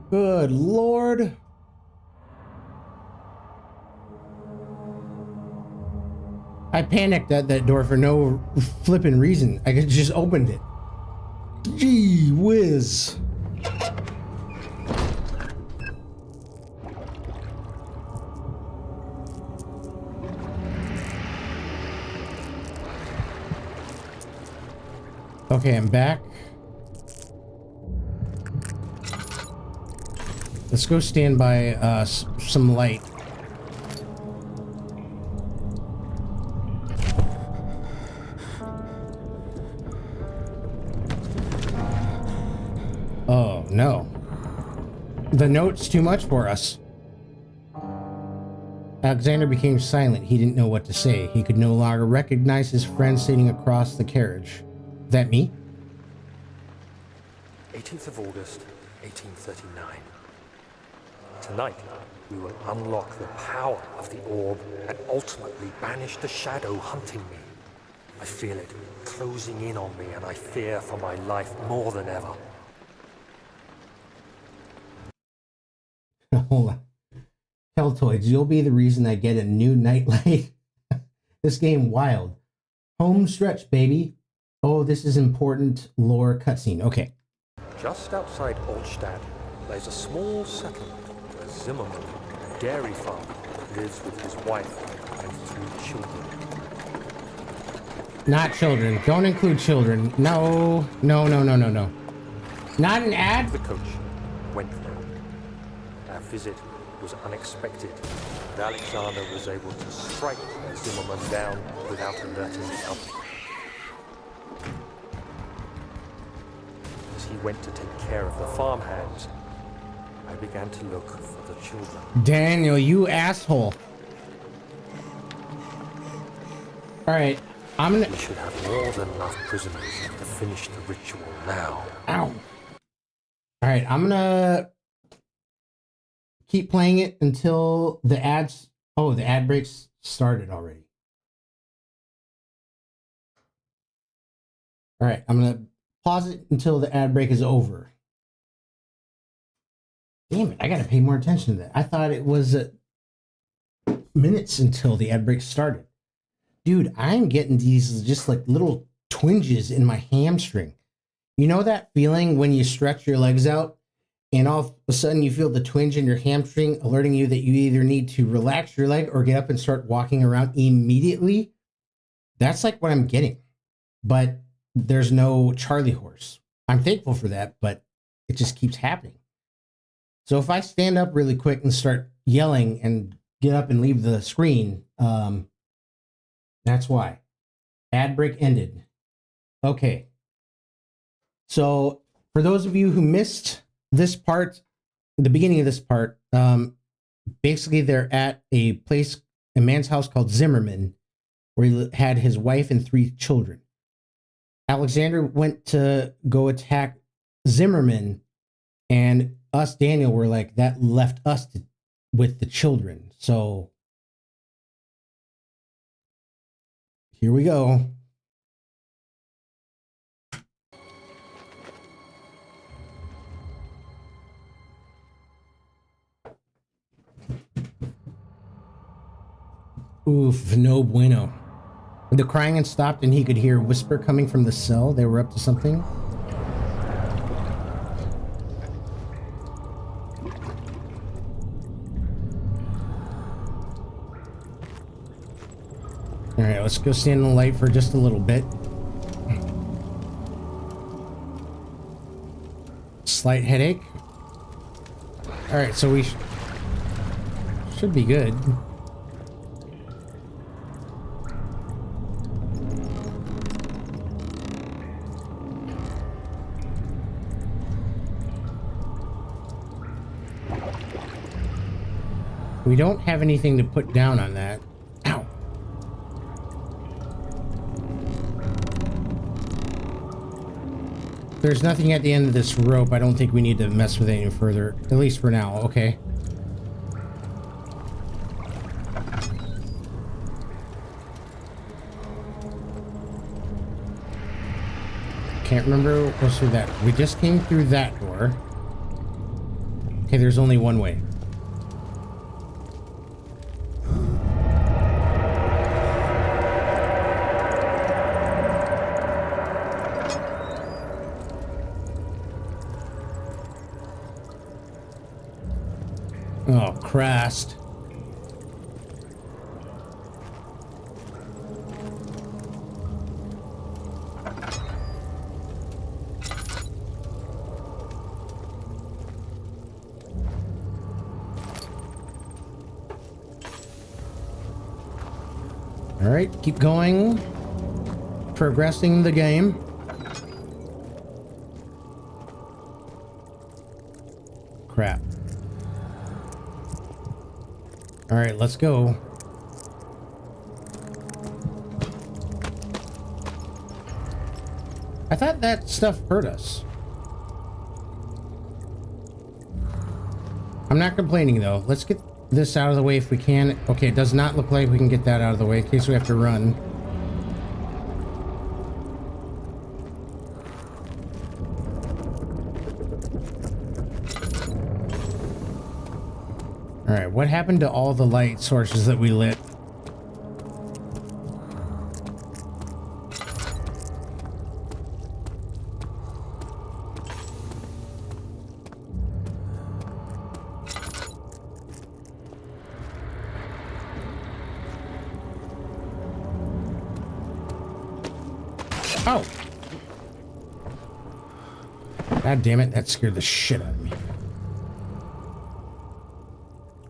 Good Lord. I panicked at that door for no flipping reason. I could just opened it. Gee whiz. Okay, I'm back. Let's go stand by some light. Oh, no. The note's too much for us. Alexander became silent. He didn't know what to say. He could no longer recognize his friend sitting across the carriage. That me? 18th of August, 1839. Tonight, we will unlock the power of the orb and ultimately banish the shadow hunting me. I feel it closing in on me, and I fear for my life more than ever. Hold on. Teltoids, you'll be the reason I get a new nightlight. This game wild. Home stretch, baby. Oh, this is important lore cutscene. Okay. Just outside Altstadt lays a small settlement where Zimmerman, a dairy farmer, lives with his wife and 3 children. Not children. Don't include children. No. No, no, no, no, no. Not an ad? The coach went there. Our visit was unexpected, and Alexander was able to strike Zimmerman down without alerting the others. As he went to take care of the farmhands, I began to look for the children. Daniel, you asshole. Alright, I'm gonna... We should have more than enough prisoners to finish the ritual now. Ow. Alright, I'm gonna keep playing it until the ads... Oh, the ad breaks started already. Alright, I'm gonna pause it until the ad break is over. Damn it, I gotta pay more attention to that. I thought it was minutes until the ad break started. Dude, I'm getting these just like little twinges in my hamstring. You know that feeling when you stretch your legs out and all of a sudden you feel the twinge in your hamstring alerting you that you either need to relax your leg or get up and start walking around immediately? That's like what I'm getting. But there's no Charlie horse. I'm thankful for that, but it just keeps happening. So if I stand up really quick and start yelling and get up and leave the screen, that's why. Ad break ended. Okay. So for those of you who missed this part, the beginning of this part, basically they're at a man's house called Zimmerman, where he had his wife and 3 children. Alexander went to go attack Zimmerman, and us, Daniel, were like, that left us with the children. So here we go. Oof, no bueno. The crying had stopped and he could hear a whisper coming from the cell. They were up to something. All right, let's go stand in the light for just a little bit. Slight headache. All right, so we should be good. We don't have anything to put down on that. Ow. There's nothing at the end of this rope. I don't think we need to mess with it any further. At least for now. Okay. Can't remember what was through that. We just came through that door. Okay, there's only one way. Oh, Christ. All right, keep going. Progressing the game. Crap. All right, let's go. I thought that stuff hurt us. I'm not complaining though. Let's get this out of the way if we can. Okay, it does not look like we can get that out of the way in case we have to run. All right, what happened to all the light sources that we lit? Oh! God damn it, that scared the shit out of me.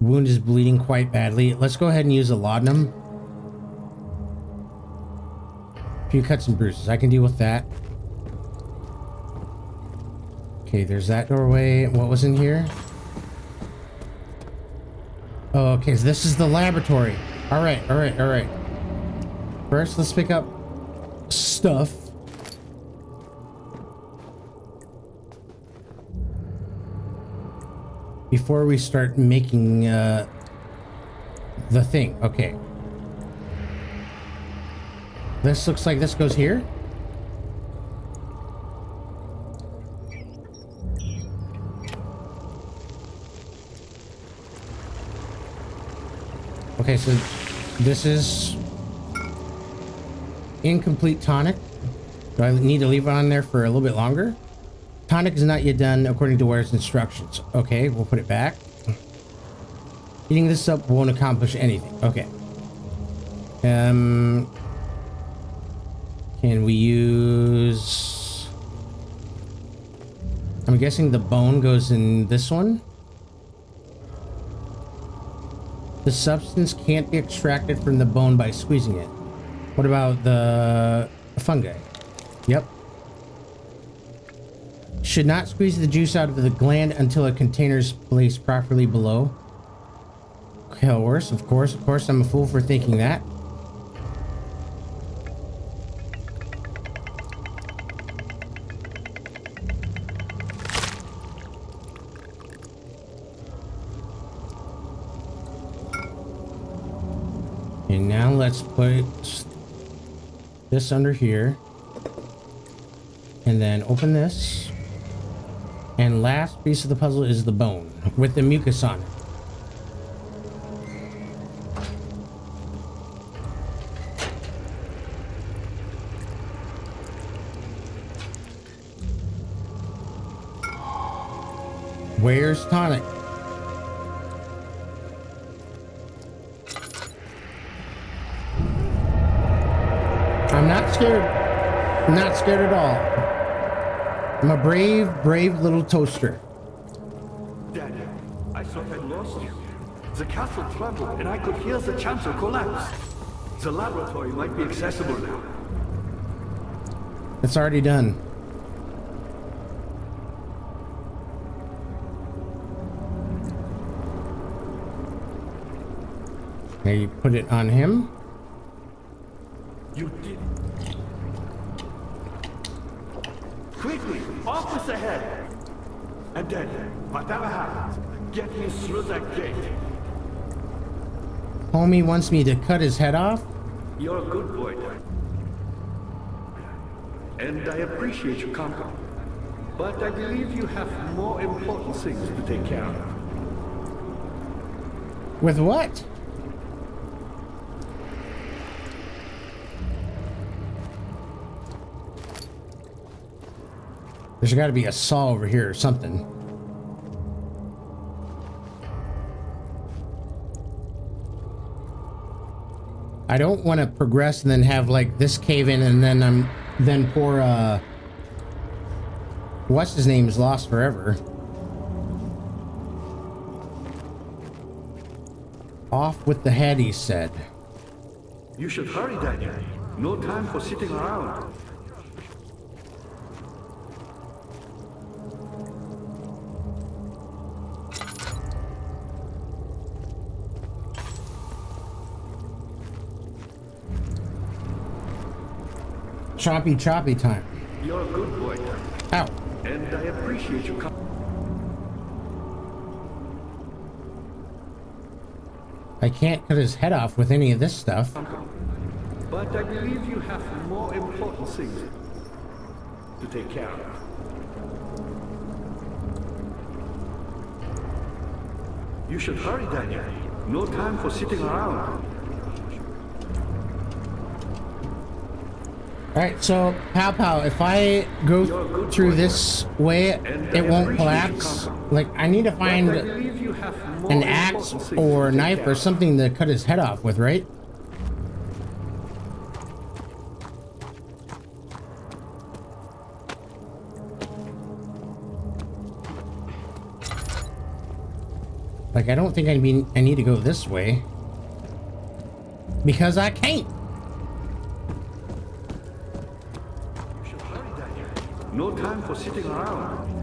Wound is bleeding quite badly. Let's go ahead and use a laudanum. A few cuts and bruises. I can deal with that. Okay, there's that doorway. What was in here? Oh, okay, so this is the laboratory. Alright. First, let's pick up stuff. Before we start making the thing. Okay. This looks like this goes here. Okay, so this is incomplete tonic. Do I need to leave it on there for a little bit longer? Tonic is not yet done according to Ware's instructions. Okay, we'll put it back. Heating this up won't accomplish anything. Okay. Can we use... I'm guessing the bone goes in this one. The substance can't be extracted from the bone by squeezing it. What about the fungi? Yep. Should not squeeze the juice out of the gland until a container is placed properly below. Hell worse, of course, I'm a fool for thinking that. And now let's put this under here. And then open this. And last piece of the puzzle is the bone with the mucus on it. Where's tonic? I'm not scared. I'm not scared at all. I'm a brave little toaster. Dad, I thought I'd lost you. The castle trembled and I could hear the chancel collapse. The laboratory might be accessible now. It's already done. Now you put it on him. You did. Quickly, office ahead. And then, whatever happens, get me through that gate. Homie wants me to cut his head off? You're a good boy, Dad. And I appreciate your comfort. But I believe you have more important things to take care of. With what? There's got to be a saw over here or something. I don't want to progress and then have like this cave in and then poor what's his name is lost forever. Off with the head, he said. You should hurry, Daniel. No time for sitting around. Choppy time. You're a good boy, Dad. Ow. And I appreciate your comfort. I can't cut his head off with any of this stuff. But I believe you have more important things to take care of. You should hurry, Daniel. No time for sitting around. Alright, so Pow, if I go through this way, it won't collapse. Like, I need to find an axe or knife or something to cut his head off with, right? Like, I don't think I need to go this way. Because I can't. You should hurry, Daniel. No time for sitting around.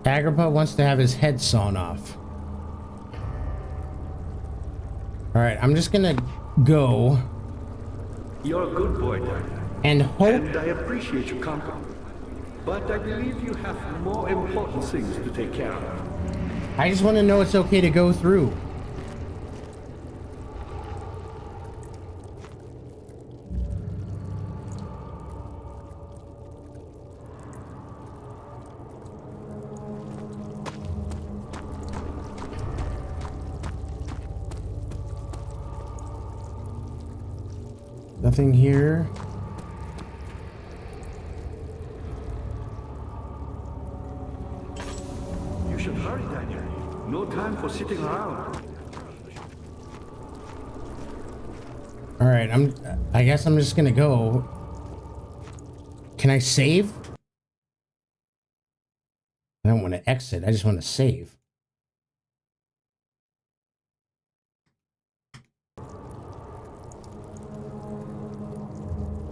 Agrippa wants to have his head sawn off. Alright, I'm just gonna go. You're a good boy, Daniel. And hope. And I appreciate your company. But I believe you have more important things to take care of. I just want to know it's okay to go through. Nothing here. You should hurry, Daniel. No time for sitting around. All right, I guess I'm just gonna go. Can I save? I don't want to exit. I just want to save.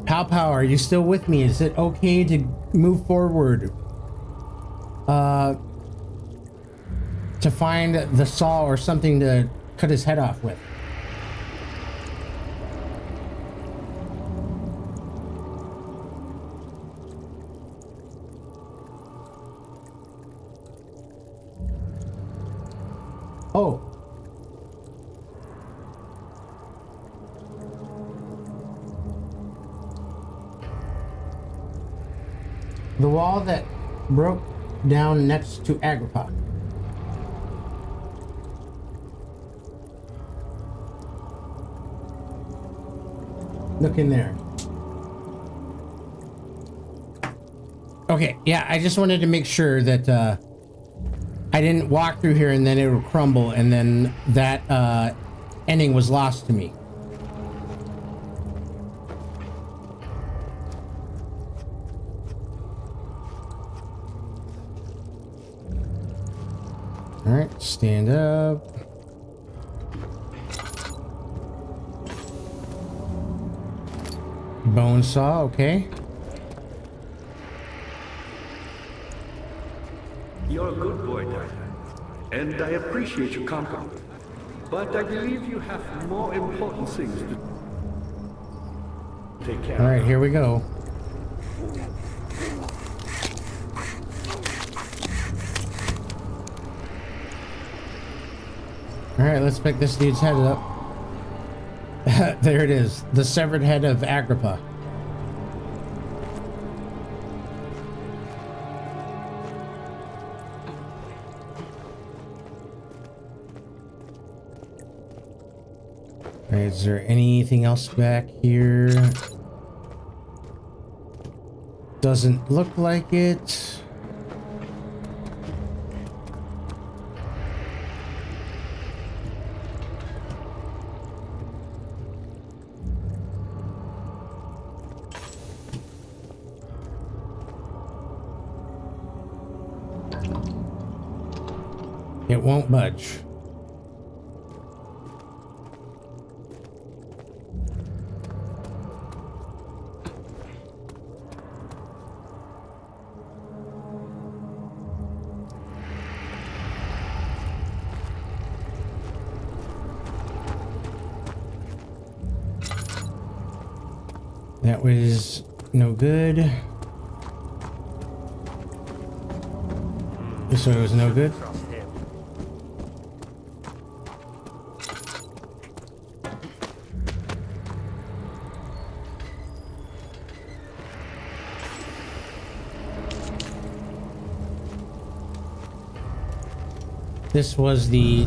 Pow Pow, are you still with me? Is it okay to move forward? To find the saw or something to cut his head off with. Oh. The wall that broke down next to Agrippa. Look in there. Okay, yeah, I just wanted to make sure that I didn't walk through here and then it would crumble and then that ending was lost to me. All right, stand up. Bone saw, okay. You're a good boy, Daniel. And I appreciate your company. But I believe you have more important things to take care of. All right, here we go. All right, let's pick this dude's head up. There it is, the severed head of Agrippa. All right, is there anything else back here? Doesn't look like it. It won't budge. That was no good. This one was no good. This was the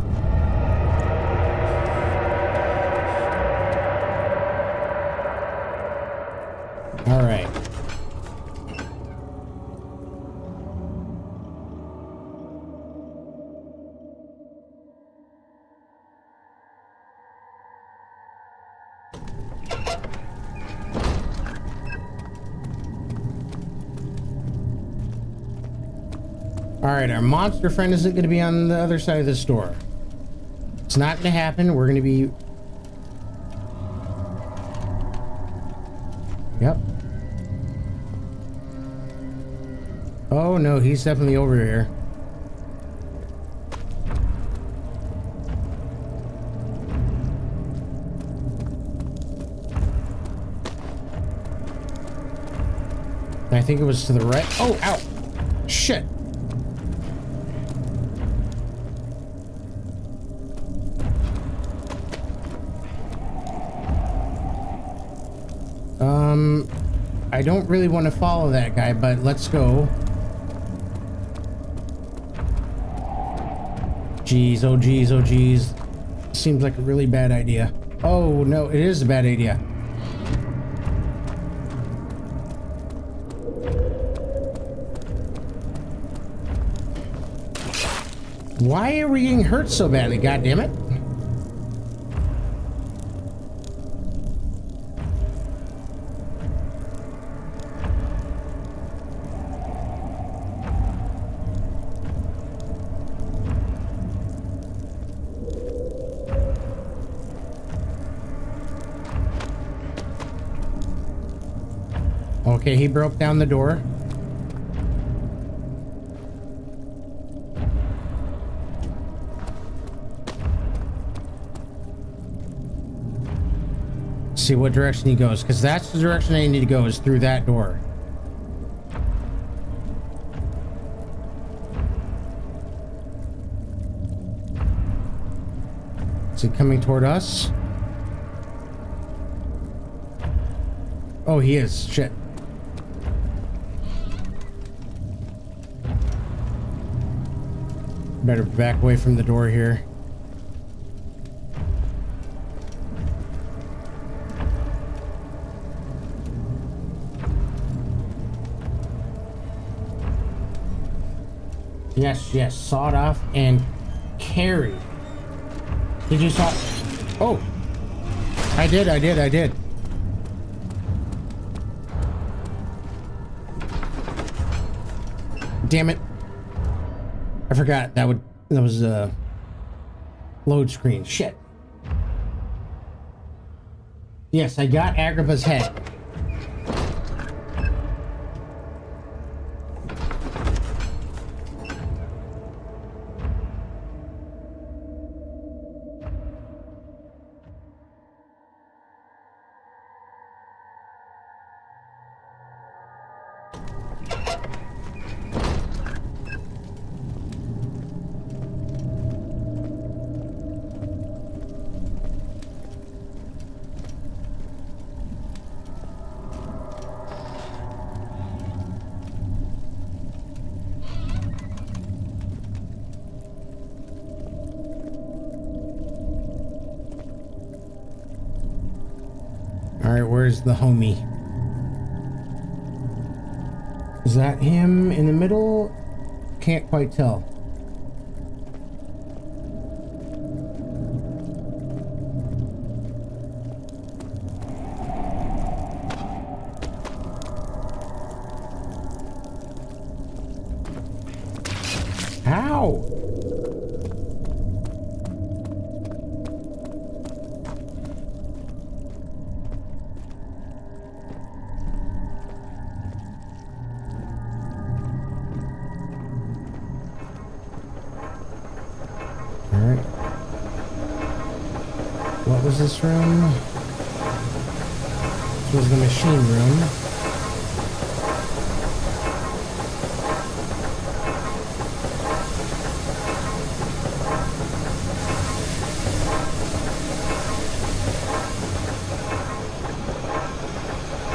all right. Alright, our monster friend isn't going to be on the other side of this door. It's not going to happen. We're going to be... Yep. Oh no, he's definitely over here. I think it was to the right. Oh, ow! Shit! I don't really want to follow that guy, but let's go. Jeez, oh jeez, oh jeez. Seems like a really bad idea. Oh no, it is a bad idea. Why are we getting hurt so badly, goddammit? Okay, he broke down the door. See what direction he goes, because that's the direction I need to go, is through that door. Is he coming toward us? Oh, he is. Shit. Better back away from the door here. Yes, yes, sawed off and carried. Did you saw? Oh, I did. Damn it! I forgot that was a load screen. Shit. Yes, I got Agrippa's head. Alright, where's the homie? Is that him in the middle? Can't quite tell. Ow! Alright. What was this room? This was the machine room.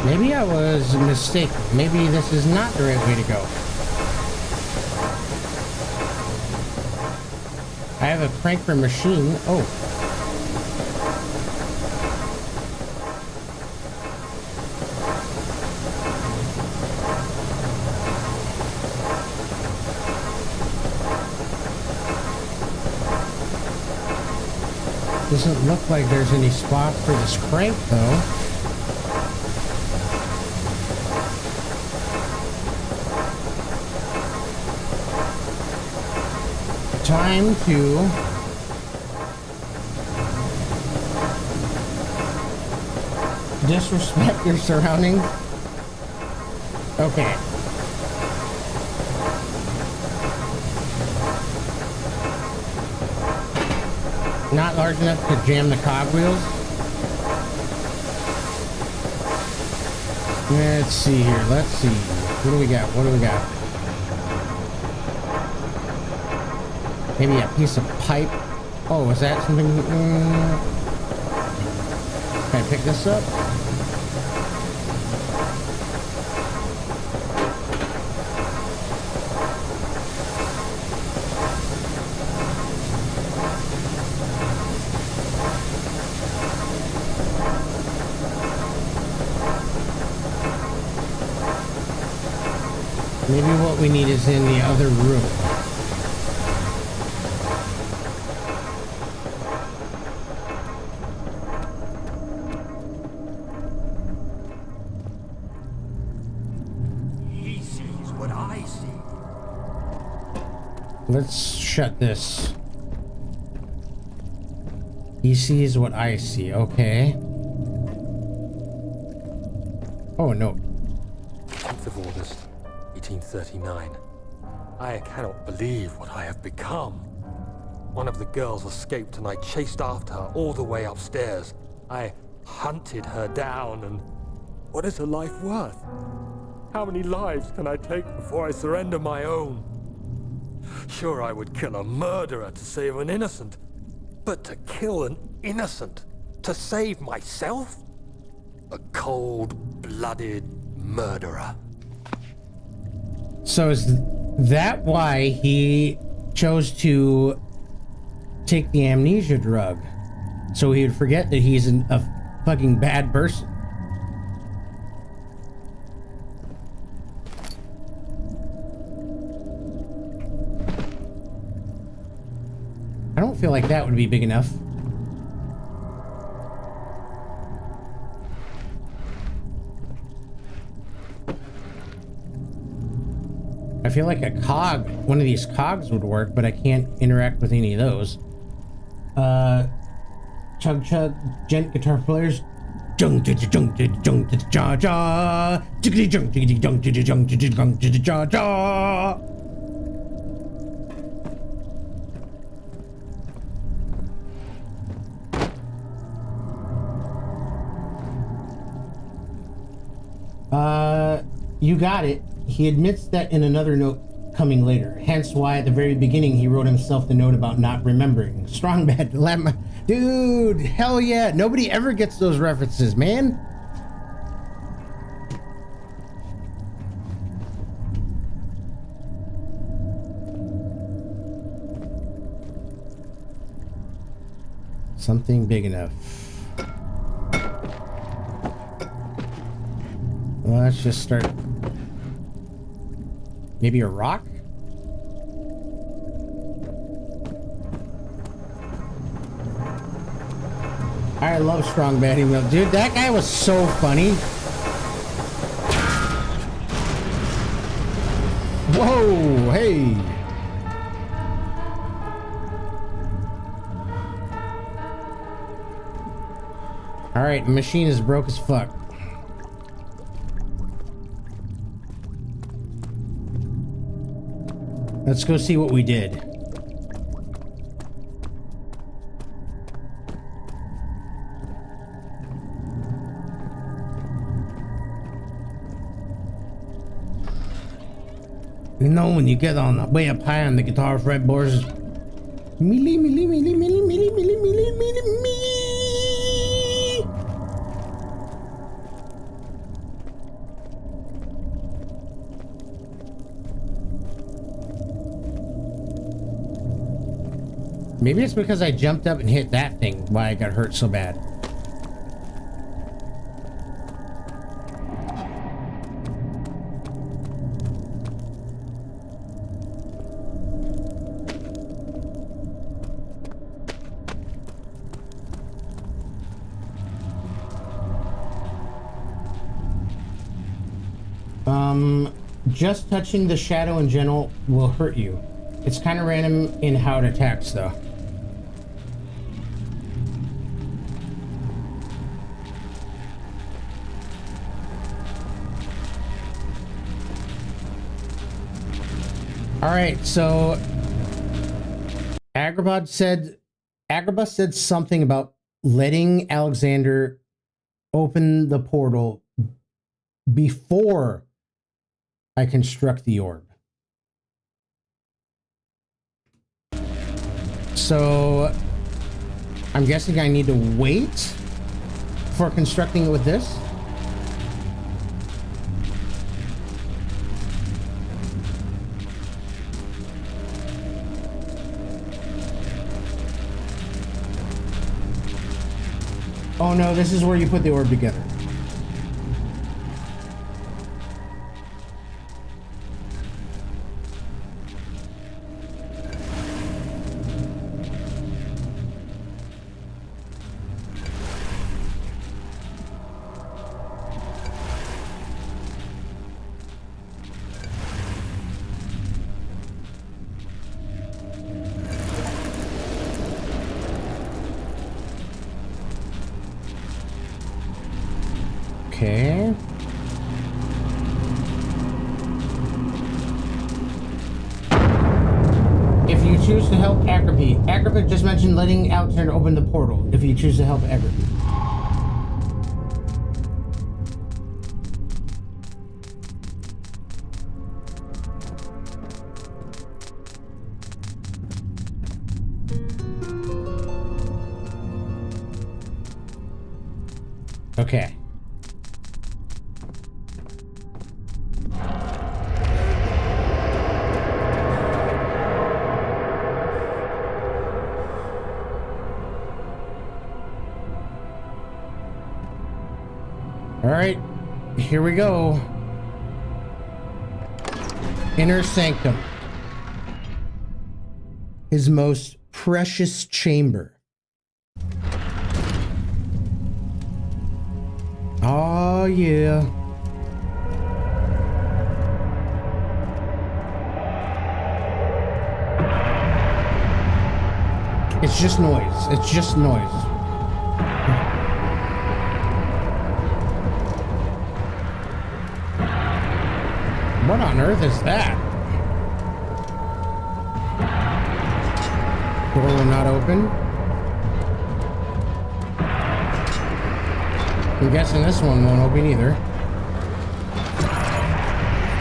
Maybe I was mistaken. Maybe this is not the right way to go. I have a crank for machine. Oh. Doesn't look like there's any spot for this crank, though. Time to disrespect your surroundings. Okay. Not large enough to jam the cogwheels. Let's see here. Let's see. What do we got? What do we got? Maybe a piece of pipe. Oh, is that something? Can I pick this up? Maybe what we need is in the other room. He sees what I see. Let's shut this. He sees what I see. Okay. Oh, no. 10th of August, 1839. I cannot believe what I have become. One of the girls escaped and I chased after her all the way upstairs. I hunted her down and... What is a life worth? How many lives can I take before I surrender my own? Sure, I would kill a murderer to save an innocent. But to kill an innocent to save myself? A cold-blooded murderer. So is that why he chose to take the amnesia drug? So he would forget that he's a fucking bad person. I don't feel like that would be big enough. I feel like a cog, one of these cogs would work, but I can't interact with any of those. Chug chug, gent guitar players. Jung jung jung ja ja. Jiggity jung jiggity jung jiggity jung jiggity jung jiggity ja ja. You got it. He admits that in another note coming later. Hence why at the very beginning he wrote himself the note about not remembering. Strong bad. Dude, hell yeah. Nobody ever gets those references, man. Something big enough. Well, let's just start. Maybe a rock? I love strong batting wheel. Dude, that guy was so funny. Whoa, hey. Alright, machine is broke as fuck. Let's go see what we did. You know, when you get on way up high on the guitar fretboards, mealy, mealy, mealy, mealy, mealy, mealy, mealy, mealy, mealy. Maybe it's because I jumped up and hit that thing why I got hurt so bad. Just touching the shadow in general will hurt you. It's kind of random in how it attacks, though. All right, so Agrabah said something about letting Alexander open the portal before I construct the orb. So I'm guessing I need to wait for constructing it with this. Oh no, this is where you put the orb together. Okay. If you choose to help Agrabah just mentioned letting Alexander open the portal. If you choose to help Agrabah. Okay. All right, here we go. Inner sanctum. His most precious chamber. Oh, yeah. It's just noise. It's just noise. What on earth is that? Door will not open. I'm guessing this one won't open either.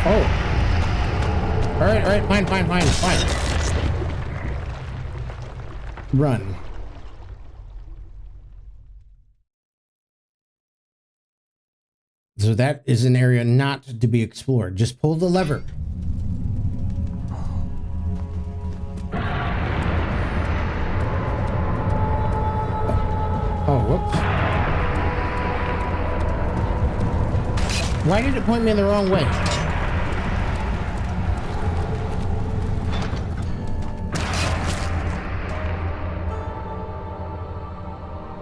Oh. Alright, fine. Run. So that is an area not to be explored. Just pull the lever. Oh, whoops. Why did it point me in the wrong way?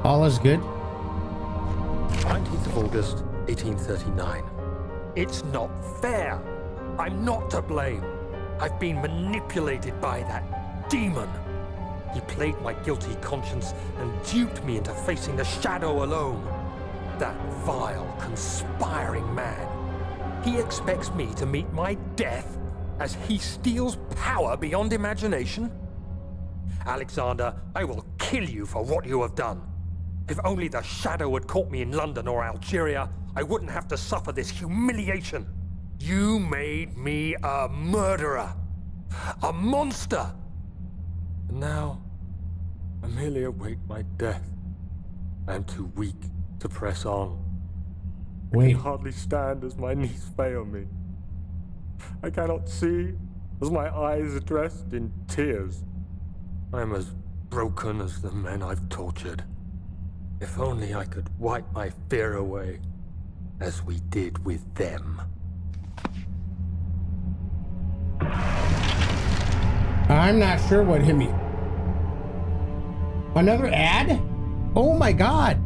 All is good. 19th of August, 1839. It's not fair. I'm not to blame. I've been manipulated by that demon. He played my guilty conscience and duped me into facing the shadow alone. That vile, conspiring man. He expects me to meet my death as he steals power beyond imagination. Alexander, I will kill you for what you have done. If only the shadow had caught me in London or Algeria, I wouldn't have to suffer this humiliation. You made me a murderer, a monster. And now, I merely await my death. I am too weak to press on. I Wait. can hardly stand as my knees fail me. I cannot see as my eyes are dressed in tears. I am as broken as the men I've tortured. If only I could wipe my fear away, as we did with them. I'm not sure what hit me. Another ad? Oh my god.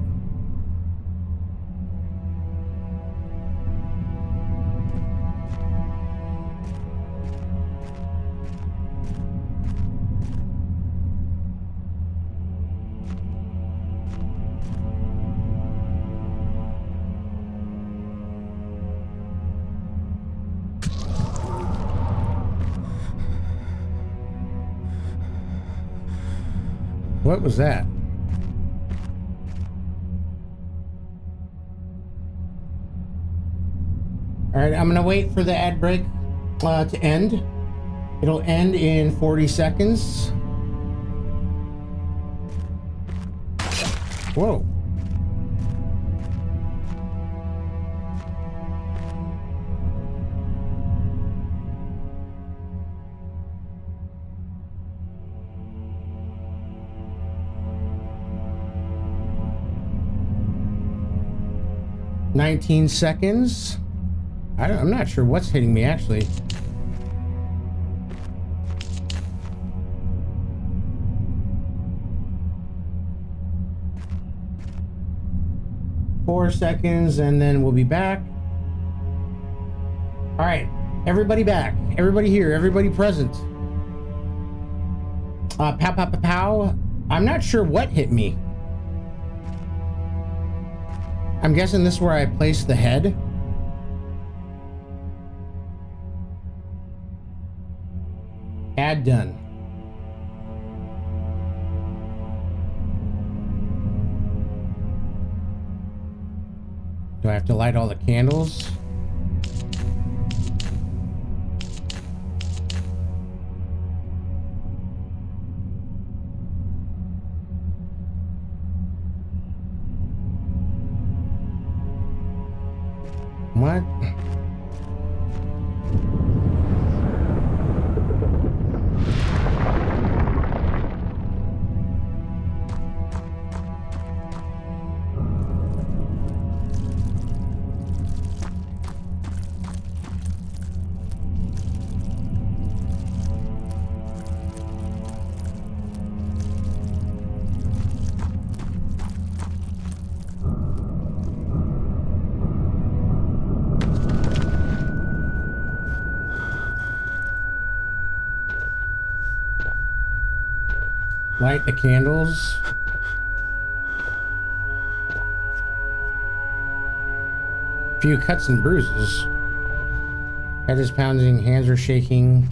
What was that? All right, I'm gonna wait for the ad break to end. It'll end in 40 seconds. Whoa. "19 seconds. I'm not sure what's hitting me actually. "4 seconds, and then we'll be back. All right, everybody back. Everybody here. Everybody present. Pow, pow, pow, pow. I'm not sure what hit me. I'm guessing this is where I placed the head. Ad done. Do I have to light all the candles? What? Light the candles. Few cuts and bruises. Head is pounding, hands are shaking.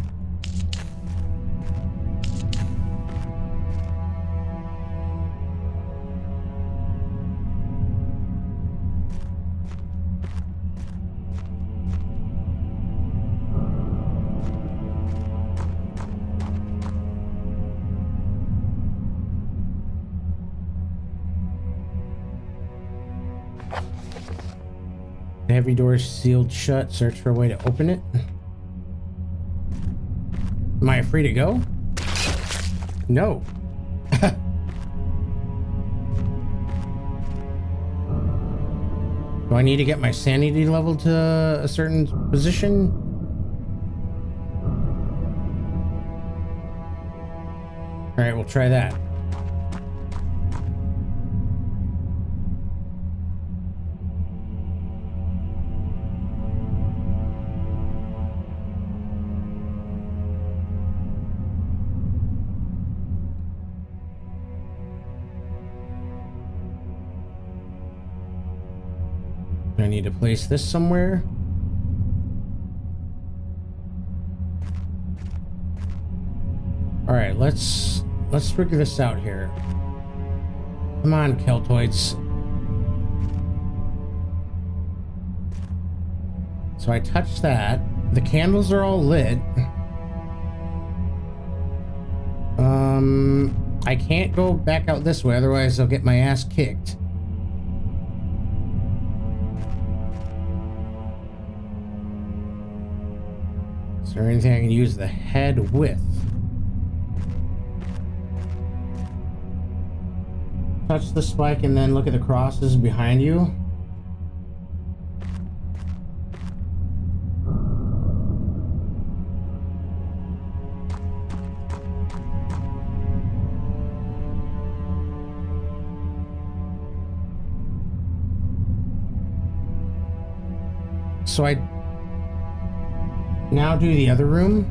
The heavy door is sealed shut. Search for a way to open it. Am I free to go? No. Do I need to get my sanity level to a certain position? All right, we'll try that. I need to place this somewhere. All right, let's figure this out here. Come on, Keltoids. So I touched that. The candles are all lit. I can't go back out this way, otherwise I'll get my ass kicked. Is there anything I can use the head with? Touch the spike and then look at the crosses behind you. So I now do the other room.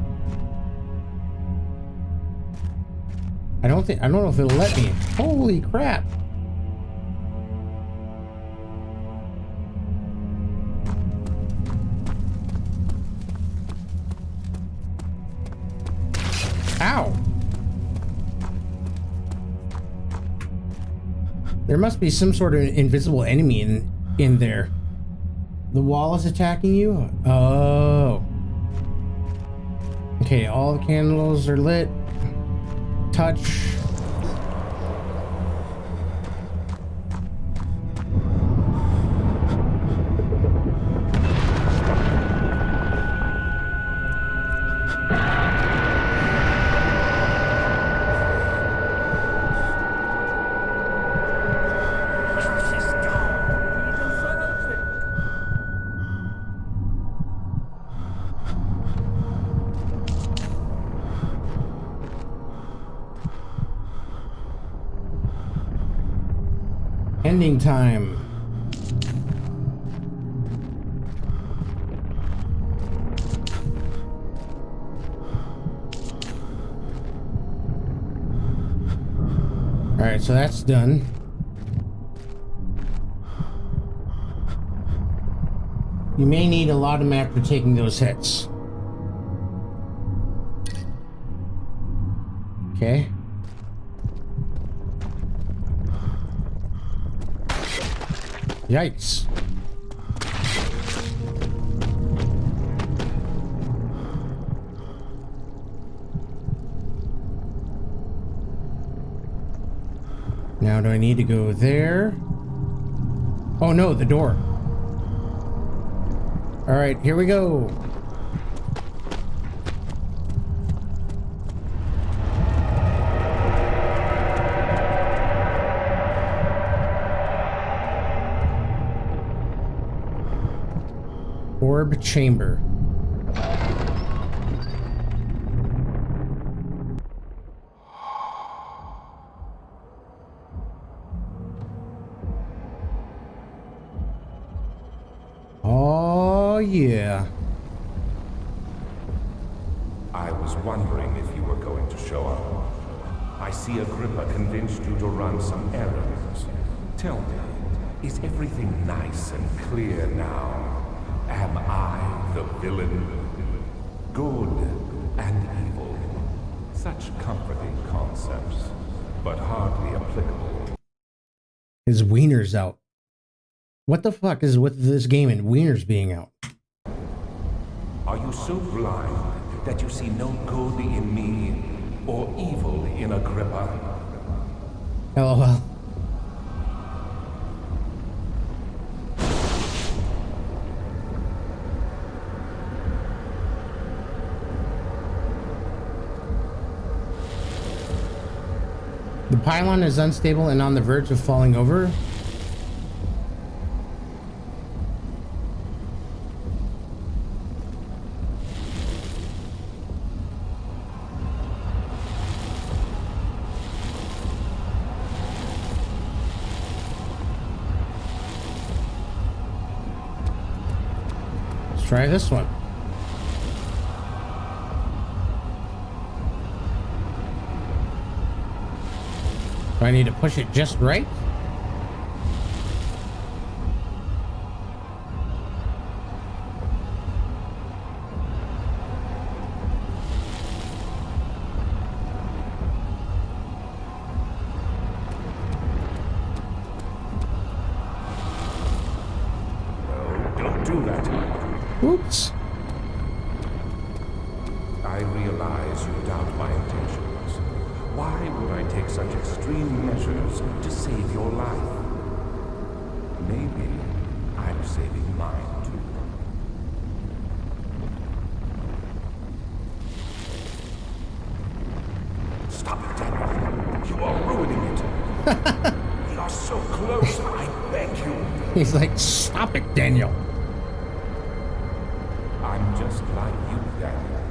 I don't know if it'll let me. Holy crap. Ow. There must be some sort of invisible enemy in there. The wall is attacking you? Oh. Okay, all the candles are lit. Touch. Ending time. All right, so that's done. You may need a lot of them after taking those hits. Okay. Yikes. Now do I need to go there? Oh no, the door. All right, here we go. Orb chamber. Oh, yeah. I was wondering if you were going to show up. I see Agrippa convinced you to run some errands. Tell me, is everything nice and clear now? Am I the villain? Good and evil. Such comforting concepts, but hardly applicable. His wiener's out. What the fuck is with this game and wieners being out? Are you so blind that you see no good in me or evil in Agrippa? LOL. The pylon is unstable and on the verge of falling over. Let's try this one. Do I need to push it just right? No, don't do that. Oops. I realize you doubt my intentions. Why would I take such extreme measures to save your life? Maybe I'm saving mine too. Stop it, Daniel. You are ruining it. We are so close, I beg you. He's like, stop it, Daniel. I'm just like you, Daniel.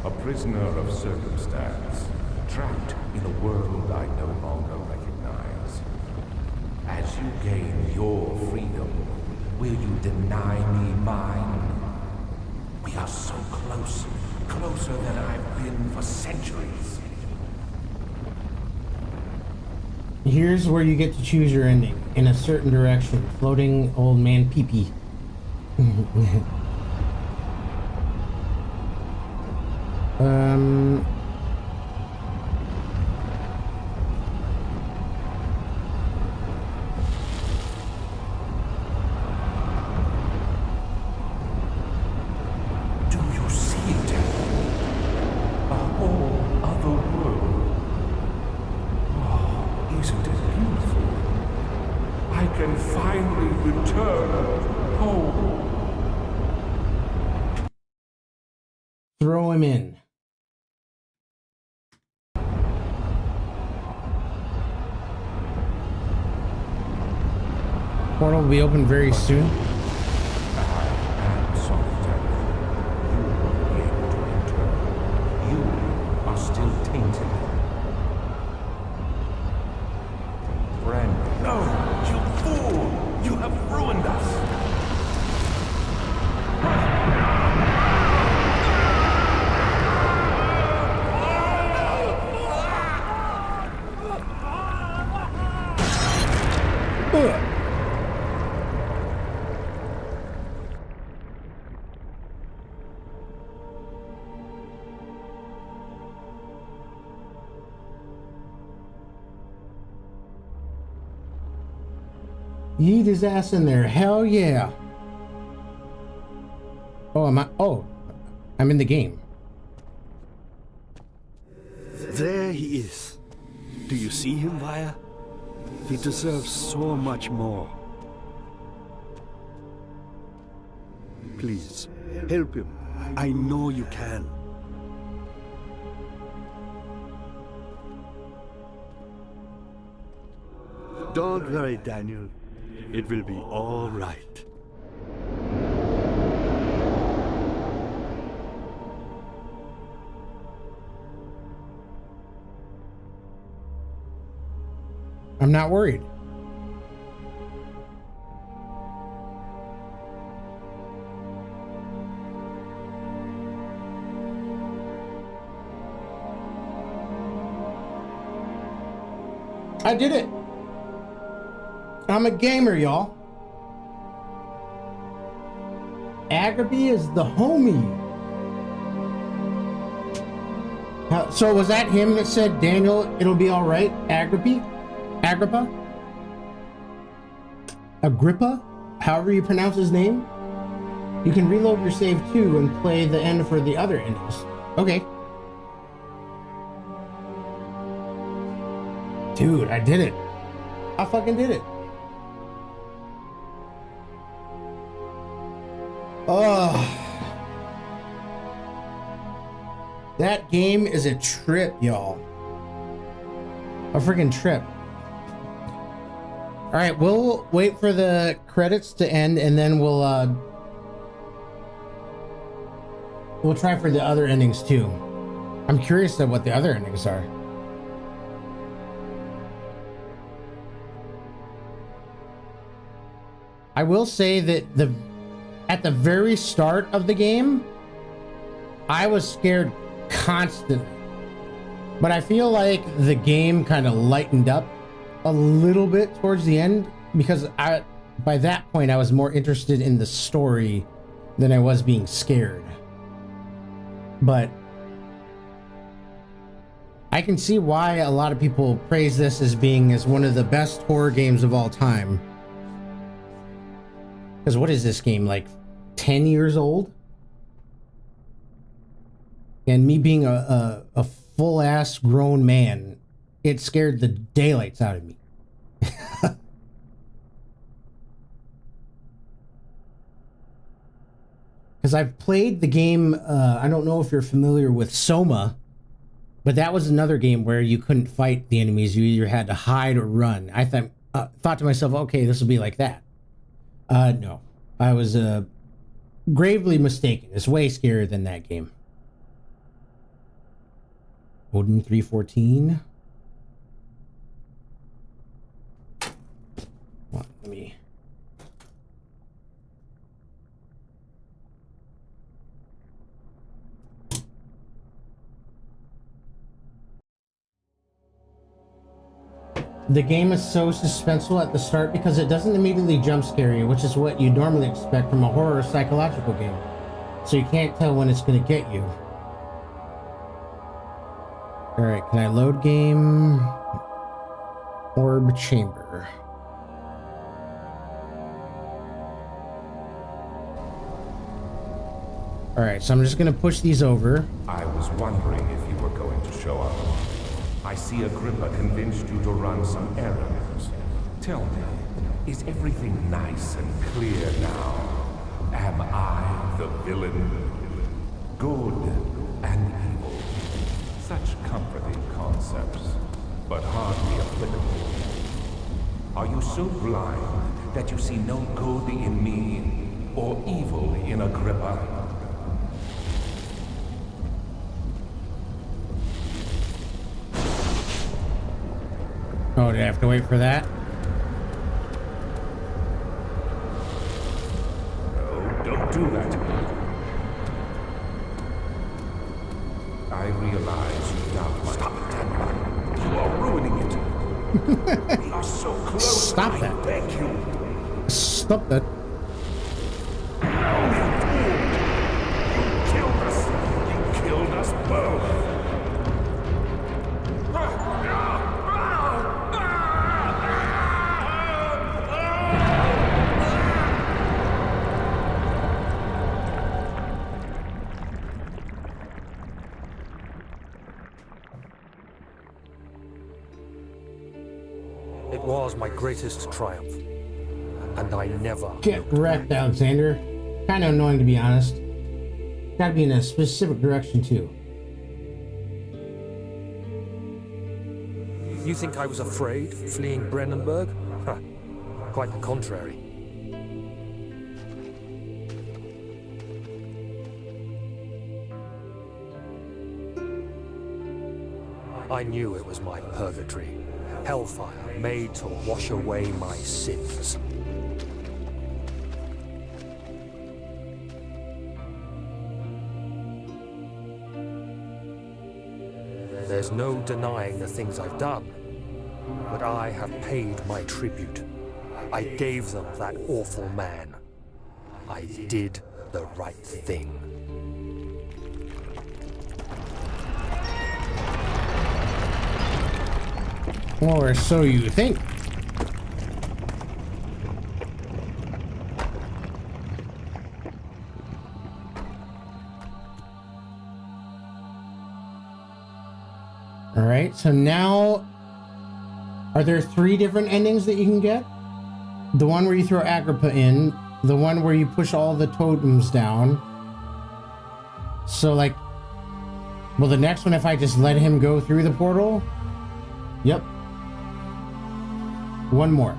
A prisoner of circumstance. Trapped in a world I no longer recognize. As you gain your freedom, will you deny me mine? We are so close, closer than I've been for centuries. Here's where you get to choose your ending. In a certain direction. Floating old man pee-pee. am finally returned home. Throw him in. Portal will be open very soon. I am solitary. You will be able to enter. You are still tainted. Friend. No, you fool! You have ruined us! Yeet his ass in there. Hell yeah. Oh, I'm in the game. There he is. Do you see him, Vaya? He deserves so much more. Please, help him. I know you can. Don't worry, Daniel. It will be all right. I'm not worried. I did it. I'm a gamer, y'all. Agrippa is the homie. So was that him that said, Daniel, it'll be all right? Agrippa? Agrippa? However you pronounce his name? You can reload your save too and play the end for the other endings. Okay. Dude, I did it. I fucking did it. Oh. That game is a trip, y'all. A freaking trip. All right, we'll wait for the credits to end and then we'll try for the other endings too. I'm curious of what the other endings are. I will say that at the very start of the game, I was scared constantly. But I feel like the game kind of lightened up a little bit towards the end because by that point I was more interested in the story than I was being scared. But I can see why a lot of people praise this as being one of the best horror games of all time. Because what is this game, like 10 years old? And me being a full-ass grown man, it scared the daylights out of me. Because I've played the game, I don't know if you're familiar with Soma, but that was another game where you couldn't fight the enemies. You either had to hide or run. I thought to myself, okay, this will be like that. No. I was gravely mistaken. It's way scarier than that game. Odin 314. Well, let me... The game is so suspenseful at the start because it doesn't immediately jump scare you, which is what you'd normally expect from a horror psychological game. So you can't tell when it's going to get you. Alright, can I load game? Orb chamber. Alright, so I'm just going to push these over. I was wondering if you were going to show up. I see Agrippa convinced you to run some errands. Tell me, Is everything nice and clear now? Am I the villain? Good and evil. Such comforting concepts, but hardly applicable. Are you so blind that you see no good in me or evil in Agrippa? Oh, did I have to wait for that? No, don't do that. I realize you doubt my... Stop it, Daniel. You are ruining it. We are so close. Stop I that. beg you. Stop that. Oh, you fool! You killed us! You killed us both! It was my greatest triumph, and I never... Get wrecked, Alexander. Kind of annoying, to be honest. Gotta be in a specific direction, too. You think I was afraid, fleeing Brennenburg? Huh. Quite the contrary. I knew it was my purgatory. Hellfire made to wash away my sins. There's no denying the things I've done, but I have paid my tribute. I gave them that awful man. I did the right thing. Or so you think. Alright, so now... Are there 3 different endings that you can get? The one where you throw Agrippa in, the one where you push all the totems down. So, like... Well, the next one, if I just let him go through the portal? Yep. One more.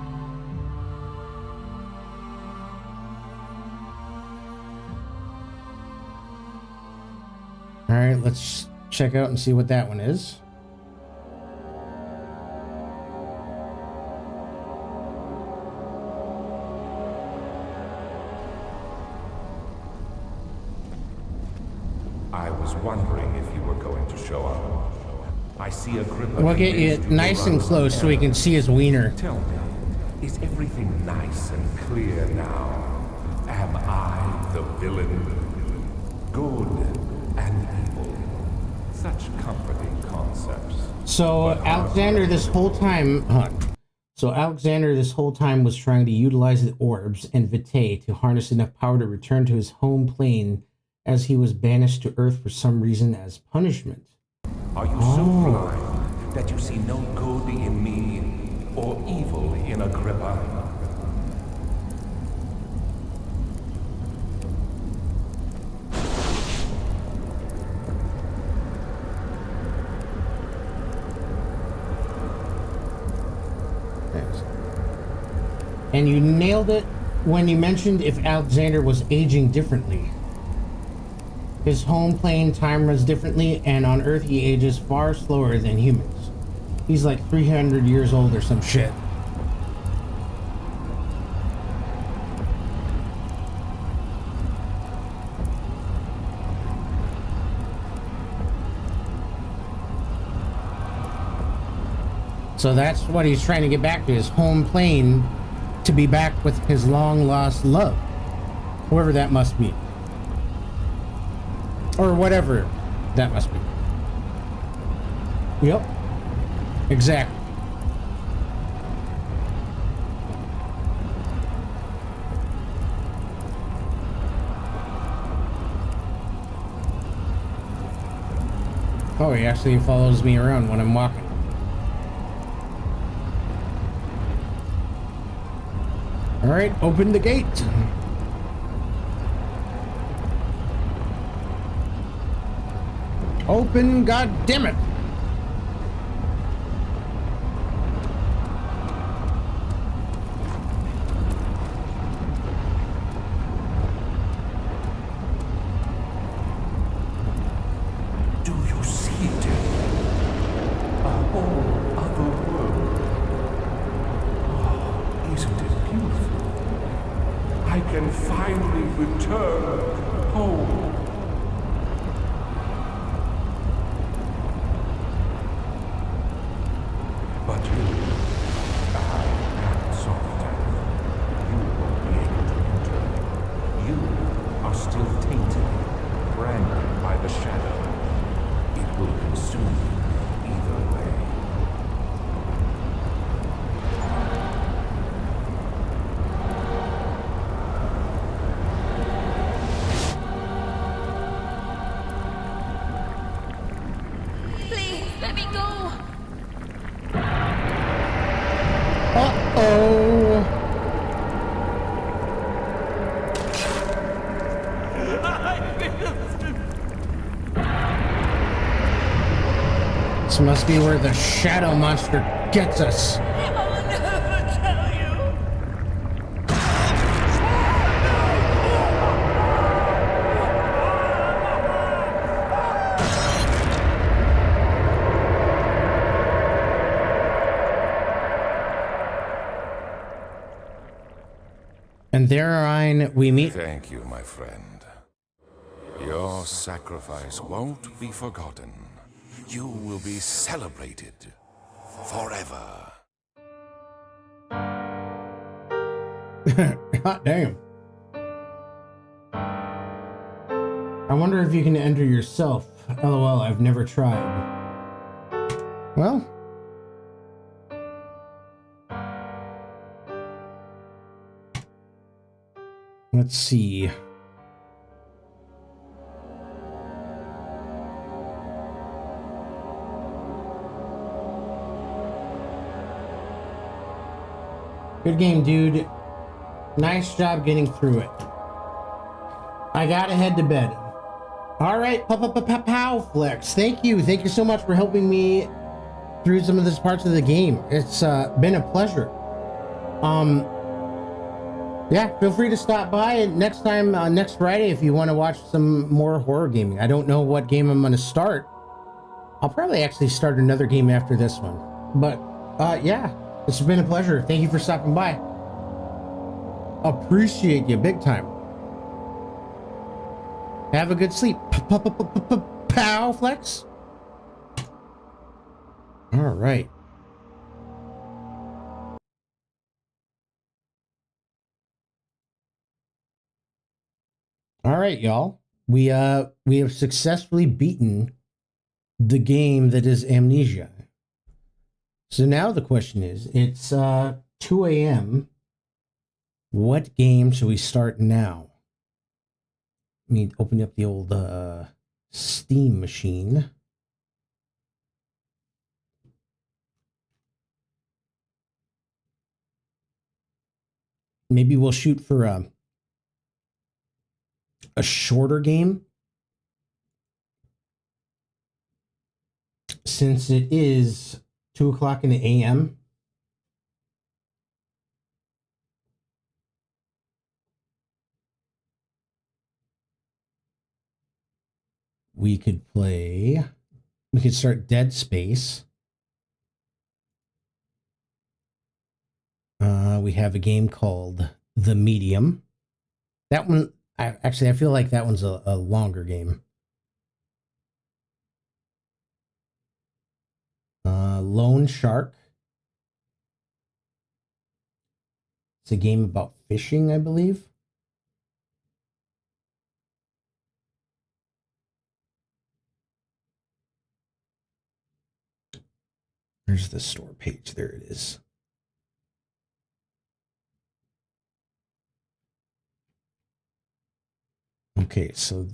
All right, let's check out and see what that one is. I was wondering if you were going to show up. I see Agrippa. We'll get you nice and close so we can see his wiener. Tell me, is everything nice and clear now? Am I the villain? Good and evil. Such comforting concepts. So Alexander this whole time was trying to utilize the orbs and Vitae to harness enough power to return to his home plane as he was banished to Earth for some reason as punishment. Are you so blind that you see no good in me or evil in Agrippa? Thanks. And you nailed it when you mentioned if Alexander was aging differently. His home plane time runs differently, and on Earth he ages far slower than humans. He's like 300 years old or some shit. So that's what he's trying to get back to, his home plane, to be back with his long-lost love. Whoever that must be. Or whatever that must be. Yep. Exactly. Oh, he actually follows me around when I'm walking. All right, open the gate. Open, God damn it. Do you see it? A whole other world. Oh, isn't it beautiful? I can finally return home. But you, not soft. You won't be able to enter. You are still tainted, branded by the shadow. It will consume you either way. Please, let me go. Uh-oh. This must be where the shadow monster gets us. I'll never tell you. And therein we meet. Thank you, my friend. Your sacrifice won't be forgotten. You will be celebrated forever. God damn. I wonder if you can enter yourself. LOL, I've never tried. Well. Let's see. Good game, dude. Nice job getting through it. I gotta head to bed. All right, pow flex. Thank you so much for helping me through some of these parts of the game. It's been a pleasure. Yeah, feel free to stop by next time, next Friday, if you want to watch some more horror gaming. I don't know what game I'm going to start. I'll probably actually start another game after this one. But yeah, it's been a pleasure. Thank you for stopping by. Appreciate you big time. Have a good sleep. Pow flex. All right. All right, y'all. We have successfully beaten the game that is Amnesia. So now the question is, it's 2 a.m. What game should we start now? Let me open up the old Steam machine. Maybe we'll shoot for a shorter game. Since it is 2 o'clock in the a.m. We could start Dead Space. We have a game called The Medium. That one, I feel like that one's a longer game. Lone Shark. It's a game about fishing, I believe. There's the store page. There it is. Okay, so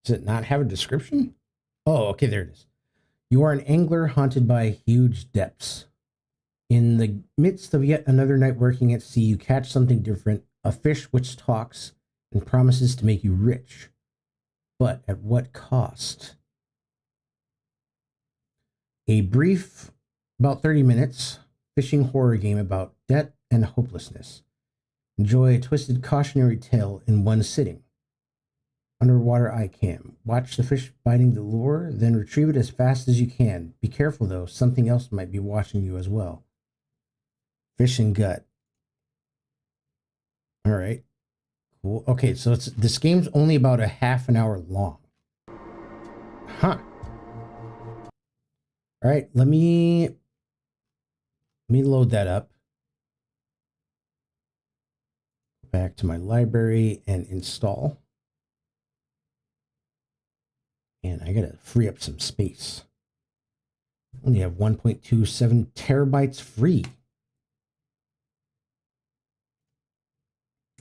Does it not have a description? Oh, okay, there it is. You are an angler haunted by huge depths. In the midst of yet another night working at sea, you catch something different, a fish which talks and promises to make you rich. But at what cost? A brief, about 30 minutes, fishing horror game about debt and hopelessness. Enjoy a twisted cautionary tale in one sitting. Underwater eye cam. Watch the fish biting the lure, then retrieve it as fast as you can. Be careful though, something else might be watching you as well. Fish and gut. All right. Cool. Okay, so this game's only about a half an hour long. Huh. All right, let me load that up. Back to my library and install. And I gotta free up some space. Only have 1.27 terabytes free.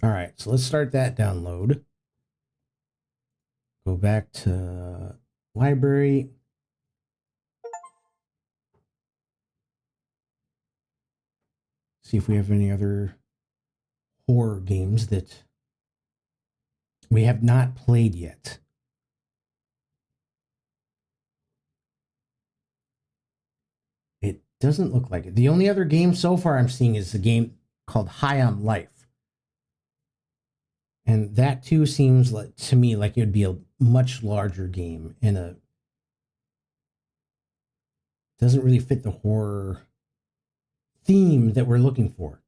All right, so let's start that download. Go back to library. See if we have any other horror games that we have not played yet. It doesn't look like it. The only other game so far I'm seeing is the game called High on Life. And that too seems like, to me, like it would be a much larger game and doesn't really fit the horror theme that we're looking for.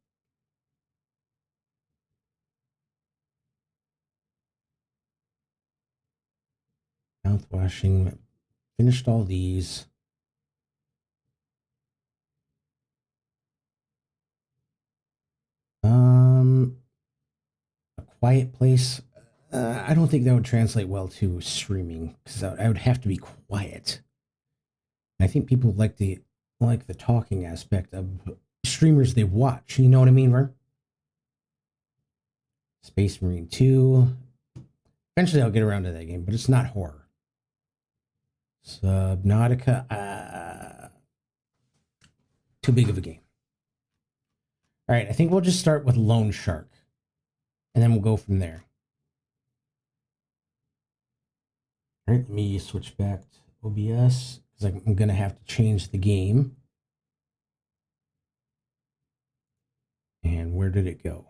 Mouthwashing. Finished all these. A Quiet Place. I don't think that would translate well to streaming because I would have to be quiet. I think people like the talking aspect of streamers they watch. You know what I mean, right? Space Marine 2. Eventually I'll get around to that game, but it's not horror. Subnautica. Too big of a game. All right, I think we'll just start with Lone Shark. And then we'll go from there. All right, let me switch back to OBS because I'm going to have to change the game. And where did it go?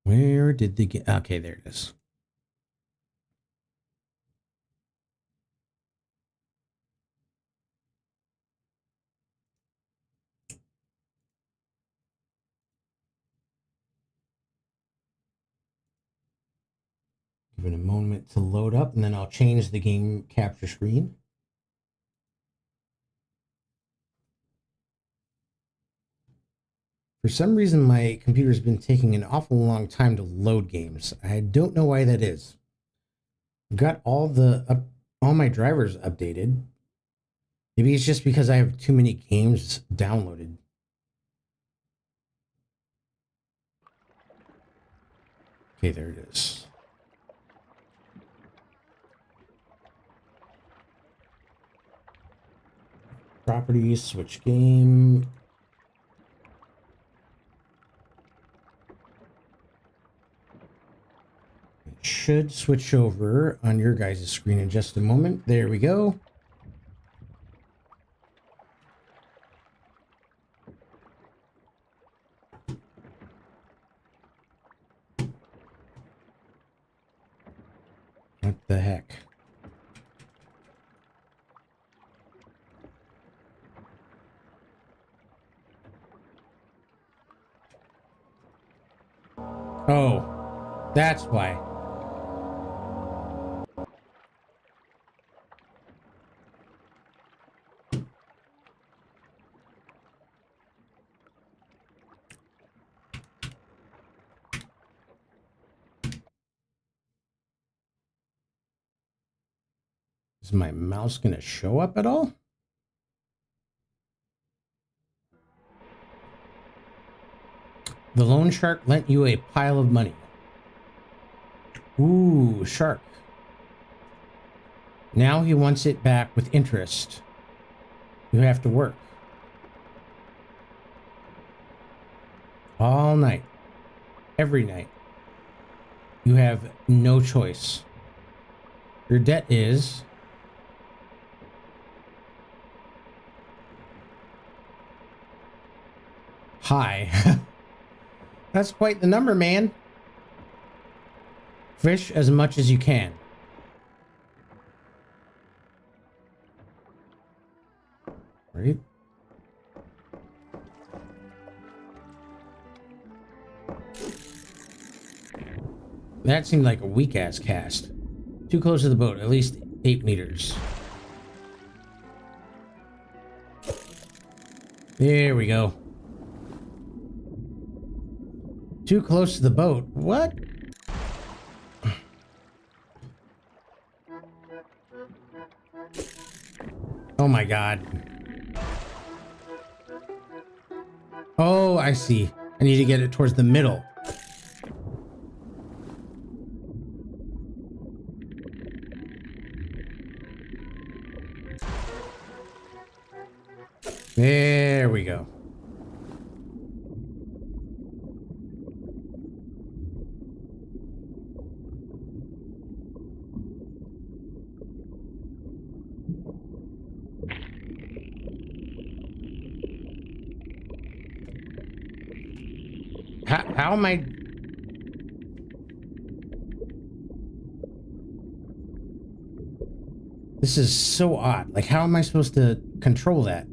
Where did the game? Okay, there it is. Give it a moment to load up, and then I'll change the game capture screen. For some reason, my computer's been taking an awful long time to load games. I don't know why that is. I've got all my drivers updated. Maybe it's just because I have too many games downloaded. Okay, there it is. Properties, switch game. It should switch over on your guys' screen in just a moment. There we go. What the heck? Oh, that's why. Is my mouse going to show up at all? The loan shark lent you a pile of money. Ooh, shark. Now he wants it back with interest. You have to work. All night. Every night. You have no choice. Your debt is... high. That's quite the number, man. Fish as much as you can. Right? That seemed like a weak-ass cast. Too close to the boat, at least 8 meters. There we go. Too close to the boat? What? Oh my god. Oh, I see. I need to get it towards the middle. There we go. How am I... This is so odd. Like, how am I supposed to control that?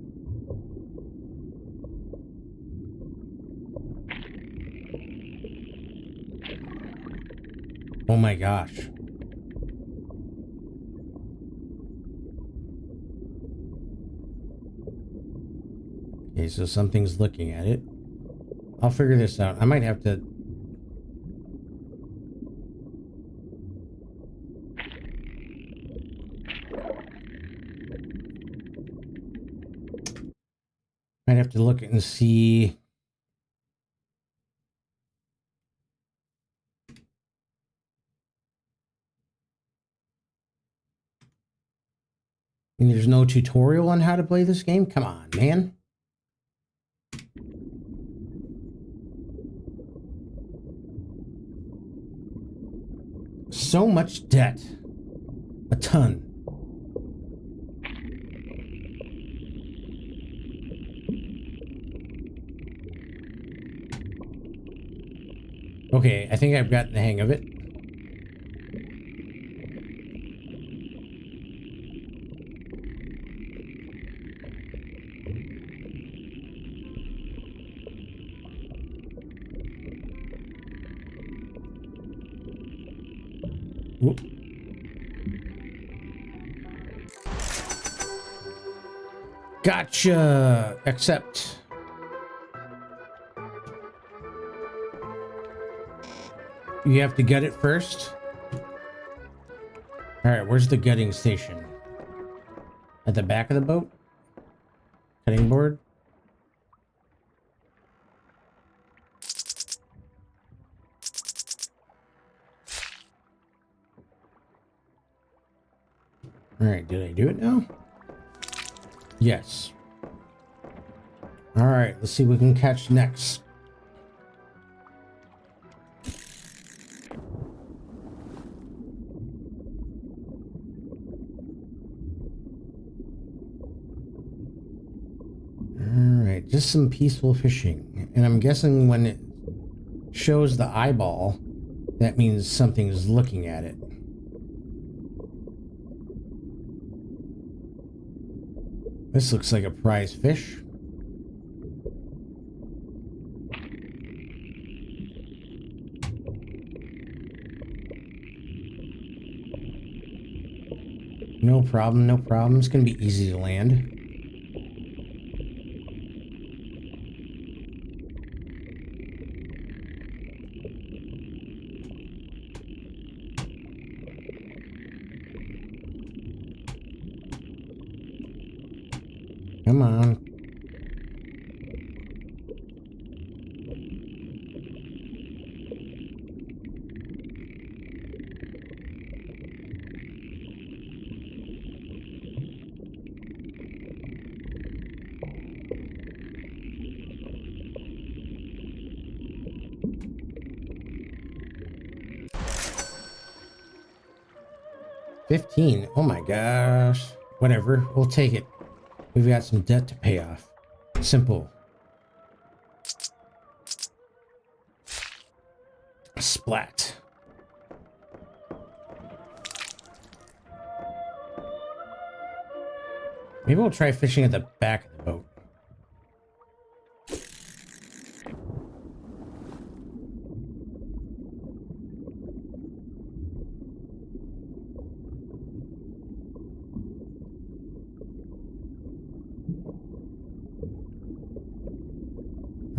Oh my gosh. Okay, so something's looking at it. I'll figure this out. I might have to... Might have to look and see... And there's no tutorial on how to play this game? Come on, man. So much debt. A ton. Okay, I think I've gotten the hang of it. Whoop. Gotcha! Accept. You have to gut it first? Alright, where's the gutting station? At the back of the boat? Cutting board? Alright, did I do it now? Yes. Alright, let's see what we can catch next. Alright, just some peaceful fishing. And I'm guessing when it shows the eyeball, that means something is looking at it. This looks like a prize fish. No problem, no problem. It's gonna be easy to land. Come on. 15. Oh my gosh. Whatever. We'll take it. We've got some debt to pay off. Simple. Splat. Maybe we'll try fishing at the back of the boat.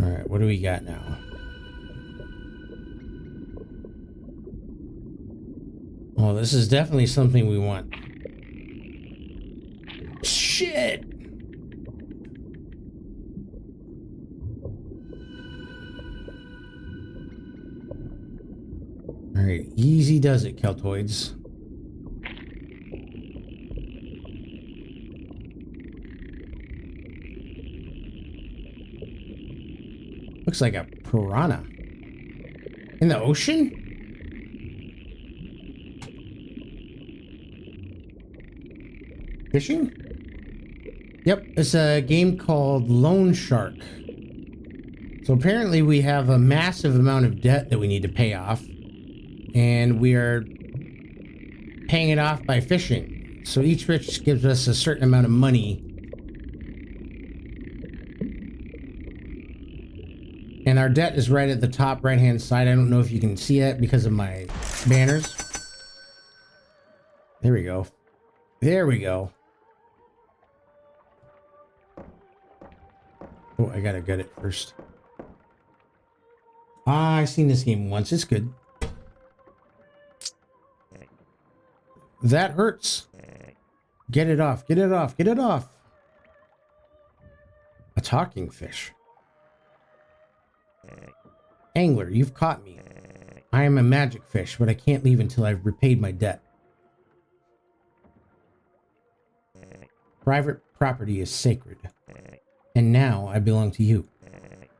All right, what do we got now? Oh, this is definitely something we want. Shit! Alright, easy does it, Keltoids. Looks like a piranha. In the ocean? Fishing? Yep, it's a game called Loan Shark. So apparently we have a massive amount of debt that we need to pay off. And we are paying it off by fishing. So each fish gives us a certain amount of money. And our debt is right at the top right-hand side. I don't know if you can see it because of my banners. There we go. There we go. Oh, I gotta gut it first. Ah, I've seen this game once. It's good. That hurts. Get it off. Get it off. Get it off. A talking fish. Angler, you've caught me. I am a magic fish, but I can't leave until I've repaid my debt. Private property is sacred. And now I belong to you.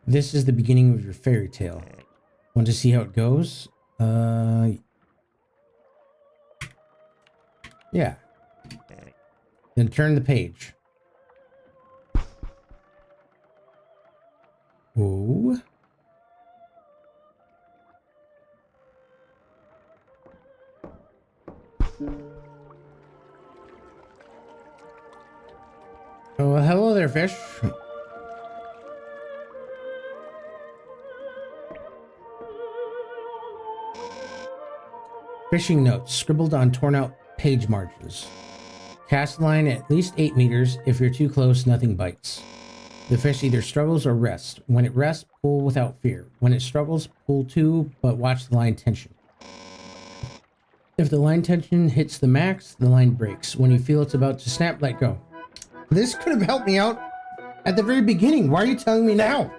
This is the beginning of your fairy tale. Want to see how it goes? Yeah. Then turn the page. Oh. Oh, well, hello there, fish. Fishing notes scribbled on torn out page margins. Cast line at least 8 meters. If you're too close, nothing bites. The fish either struggles or rests. When it rests, pull without fear. When it struggles, pull too, but watch the line tension. If the line tension hits the max, the line breaks. When you feel it's about to snap, let go. This could have helped me out at the very beginning. Why are you telling me now?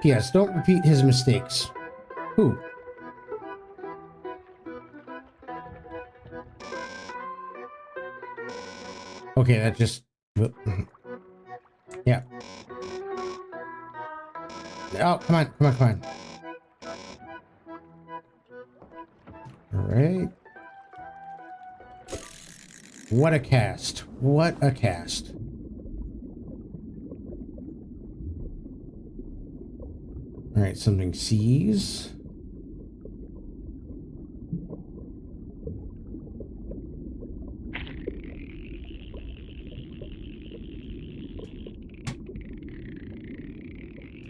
P.S. Don't repeat his mistakes. Who? Okay, that just... Yeah. Oh, come on, come on, come on. All right. What a cast. What a cast. All right, something sees.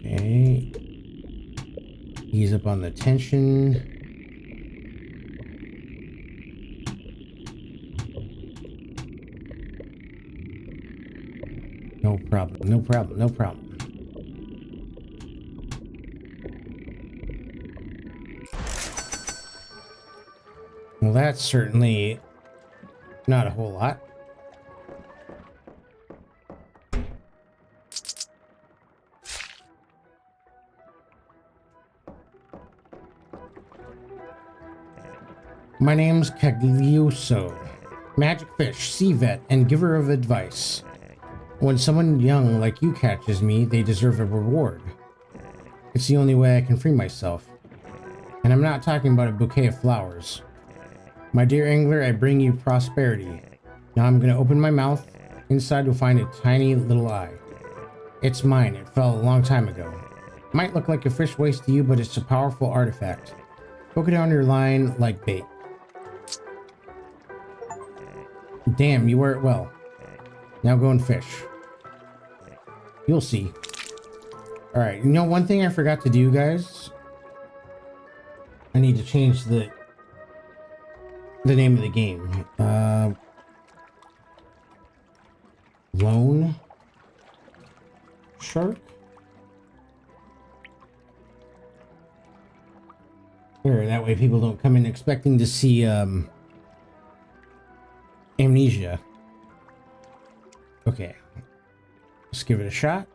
Okay. Ease up on the tension. No problem, no problem, no problem. Well, that's certainly not a whole lot. My name's Cagliuso, magic fish, sea vet, and giver of advice. When someone young like you catches me, they deserve a reward. It's the only way I can free myself. And I'm not talking about a bouquet of flowers. My dear angler, I bring you prosperity. Now I'm going to open my mouth. Inside you'll find a tiny little eye. It's mine. It fell a long time ago. Might look like a fish waste to you, but it's a powerful artifact. Hook it on your line like bait. Damn, you wear it well. Now go and fish. You'll see. Alright, you know one thing I forgot to do, guys? I need to change the name of the game. Lone Shark? Here, that way people don't come in expecting to see Amnesia. Okay. Let's give it a shot.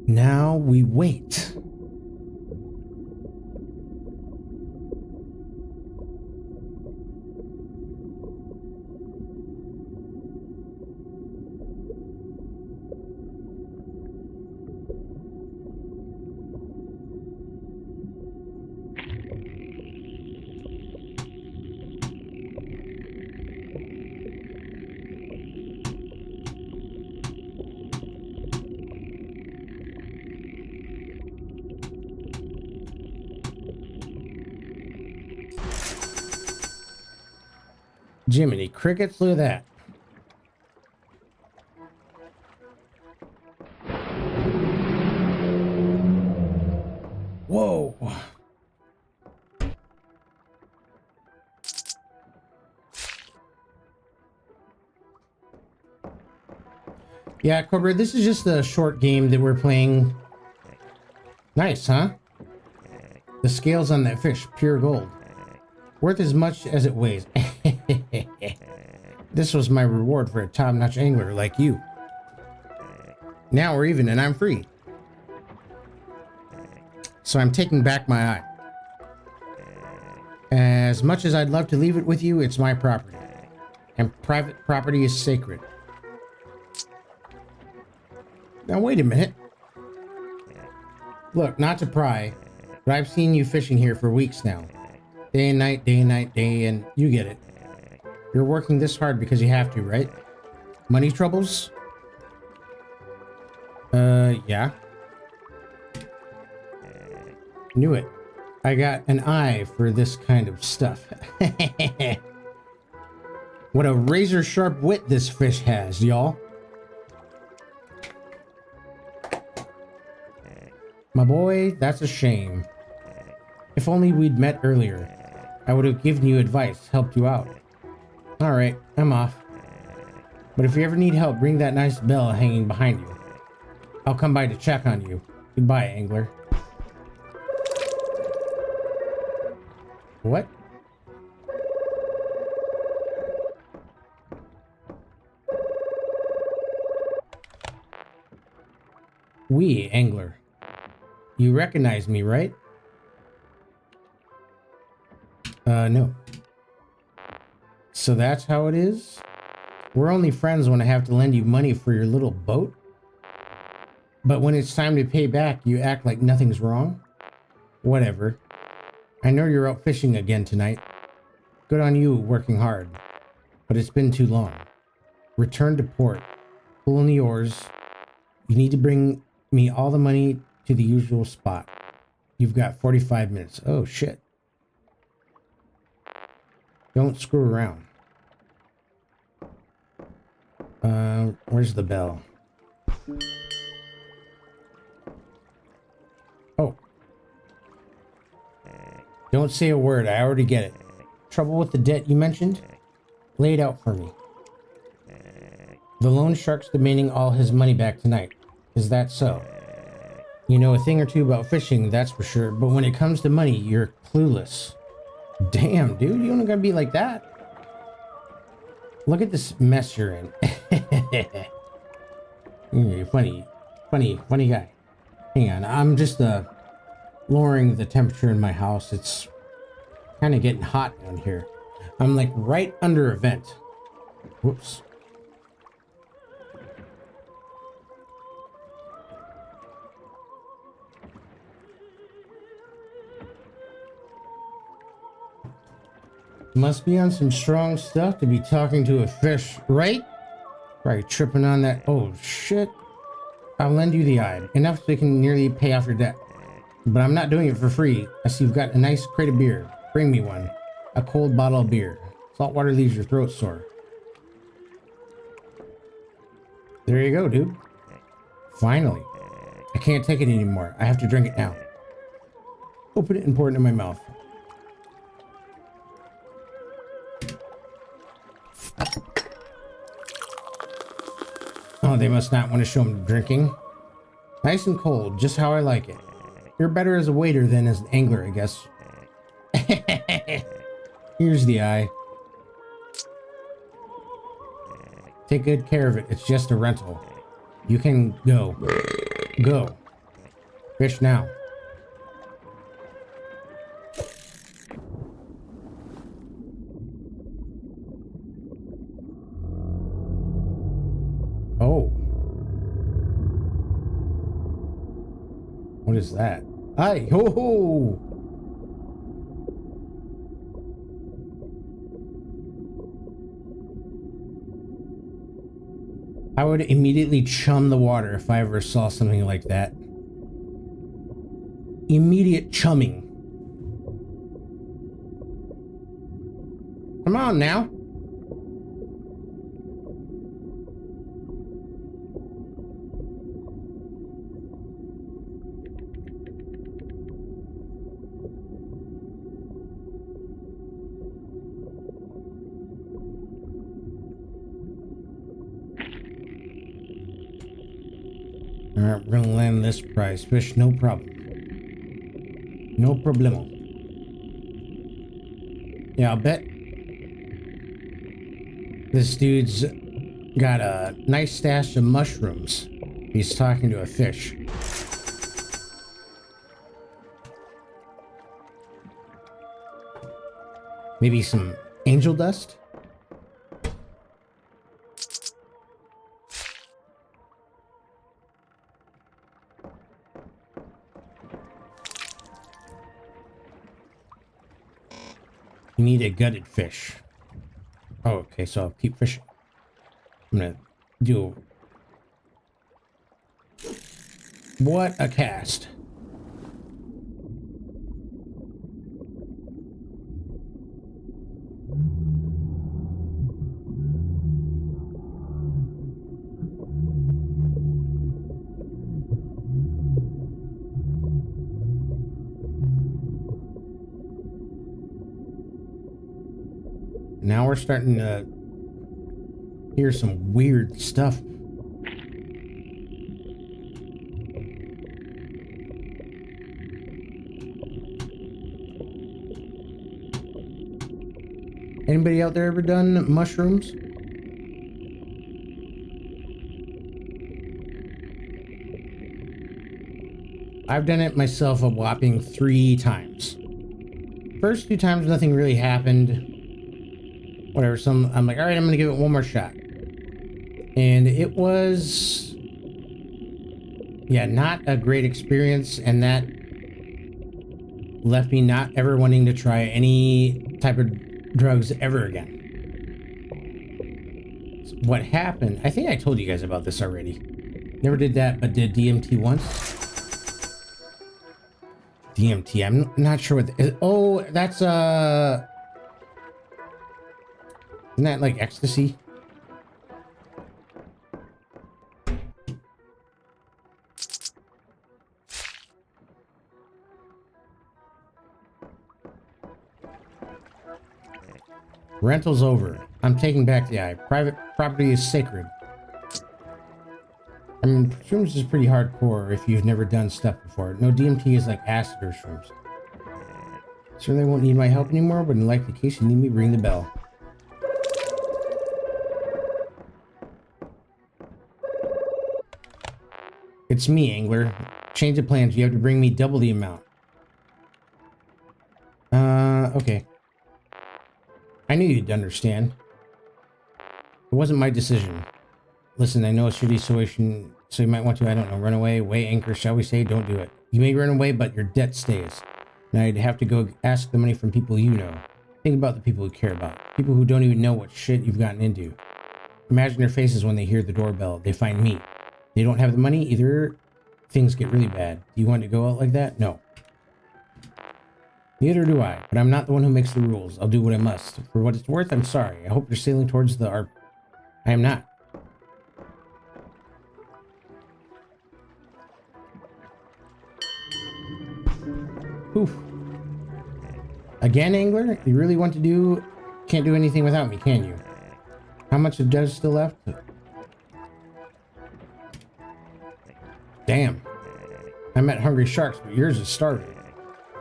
Now we wait. Jiminy crickets, look at that. Whoa. Yeah, Cobra, this is just a short game that we're playing. Nice, huh? The scales on that fish, pure gold. Worth as much as it weighs. This was my reward for a top-notch angler like you. Now we're even and I'm free. So I'm taking back my eye. As much as I'd love to leave it with you, it's my property. And private property is sacred. Now wait a minute. Look, not to pry, but I've seen you fishing here for weeks now. Day and night, and you get it. You're working this hard because you have to, right? Money troubles? Yeah. Knew it. I got an eye for this kind of stuff. What a razor sharp wit this fish has, y'all. My boy, that's a shame. If only we'd met earlier. I would have given you advice, helped you out. Alright, I'm off. But if you ever need help, ring that nice bell hanging behind you. I'll come by to check on you. Goodbye, angler. What? We, angler. You recognize me, right? No. So that's how it is? We're only friends when I have to lend you money for your little boat? But when it's time to pay back, you act like nothing's wrong? Whatever. I know you're out fishing again tonight. Good on you, working hard. But it's been too long. Return to port. Pull in the oars. You need to bring me all the money to the usual spot. You've got 45 minutes. Oh, shit. Don't screw around. Where's the bell? Oh. Don't say a word. I already get it. Trouble with the debt you mentioned? Lay it out for me. The loan shark's demanding all his money back tonight. Is that so? You know a thing or two about fishing, that's for sure. But when it comes to money, you're clueless. Damn, dude, you don't gotta be like that. Look at this mess you're in. You're funny guy. Hang on, I'm just lowering the temperature in my house. It's kind of getting hot down here. I'm like right under a vent. Whoops. Must be on some strong stuff to be talking to a fish, right? Right, tripping on that. Oh, shit. I'll lend you the eye. Enough so you can nearly pay off your debt. But I'm not doing it for free. I see you've got a nice crate of beer. Bring me one. A cold bottle of beer. Salt water leaves your throat sore. There you go, dude. Finally. I can't take it anymore. I have to drink it now. Open it and pour it into my mouth. Oh, they must not want to show him drinking. Nice and cold, just how I like it. You're better as a waiter than as an angler, I guess. Here's the eye. Take good care of it. It's just a rental. You can go. Go. Fish now. Oh. What is that? Hi, ho ho! I would immediately chum the water if I ever saw something like that. Immediate chumming. Come on now. Alright, we're gonna land this prize. Fish, no problem. No problemo. Yeah, I'll bet this dude's got a nice stash of mushrooms. He's talking to a fish. Maybe some angel dust? You need a gutted fish. Oh, okay, so I'll keep fishing. I'm gonna do... What a cast. Now we're starting to hear some weird stuff. Anybody out there ever done mushrooms? I've done it myself a whopping 3 times. First 2 times nothing really happened. Whatever, I'm like, all right, I'm gonna give it one more shot. And it was, yeah, not a great experience, and that left me not ever wanting to try any type of drugs ever again. So what happened, I think I told you guys about this already. Never did that, but did DMT once. DMT, I'm not sure what, oh, that's, isn't that like ecstasy? Rental's over. I'm taking back the eye. Private property is sacred. I mean, shrooms is pretty hardcore if you've never done stuff before. No, DMT is like acid or shrooms. Certainly won't need my help anymore, but in likely case you need me, ring the bell. It's me, angler. Change of plans. You have to bring me double the amount. Okay. I knew you'd understand. It wasn't my decision. Listen, I know it's a shitty situation, so you might want to, I don't know, run away, weigh anchor, shall we say? Don't do it. You may run away, but your debt stays. Now you'd have to go ask the money from people you know. Think about the people you care about. People who don't even know what shit you've gotten into. Imagine their faces when they hear the doorbell. They find me. They don't have the money either. Things get really bad. Do you want to go out like that? No. Neither do I, but I'm not the one who makes the rules. I'll do what I must. For what it's worth, I'm sorry. I hope you're sailing towards the I am not. Oof. Again, Angler? You really want to do... Can't do anything without me, can you? How much of debt is still left? Damn. I met hungry sharks, but yours is starving.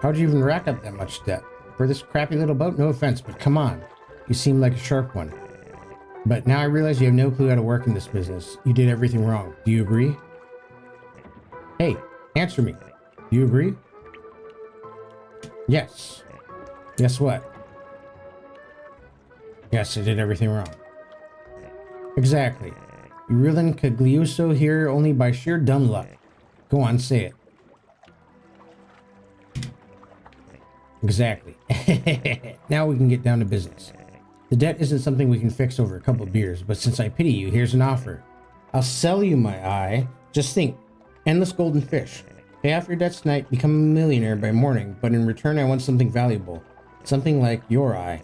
How'd you even rack up that much debt? For this crappy little boat? No offense, but come on. You seem like a sharp one. But now I realize you have no clue how to work in this business. You did everything wrong. Do you agree? Hey, answer me. Do you agree? Yes. Guess what? Yes, I did everything wrong. Exactly. You reeled Cagliuso here only by sheer dumb luck. Go on, say it. Exactly. Now we can get down to business. The debt isn't something we can fix over a couple of beers, but since I pity you, here's an offer. I'll sell you my eye. Just think. Endless golden fish. Pay off your debts tonight, become a millionaire by morning, but in return I want something valuable. Something like your eye.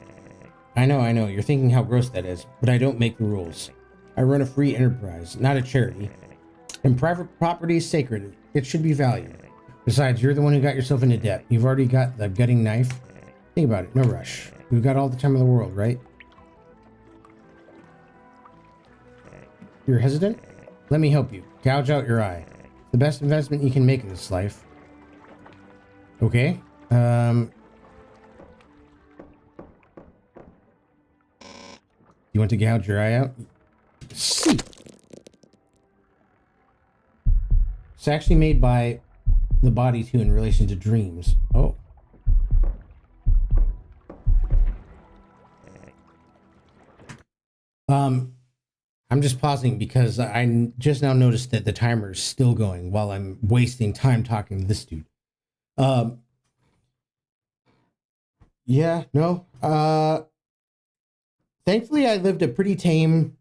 I know, you're thinking how gross that is, but I don't make the rules. I run a free enterprise, not a charity. And private property is sacred. It should be valued. Besides, you're the one who got yourself into debt. You've already got the gutting knife. Think about it, no rush. We've got all the time in the world, right? You're hesitant? Let me help you. Gouge out your eye. The best investment you can make in this life. Okay. You want to gouge your eye out? See. It's actually made by the body too in relation to dreams. Oh. I'm just pausing because I just now noticed that the timer is still going while I'm wasting time talking to this dude. Yeah, no. Thankfully I lived a pretty tame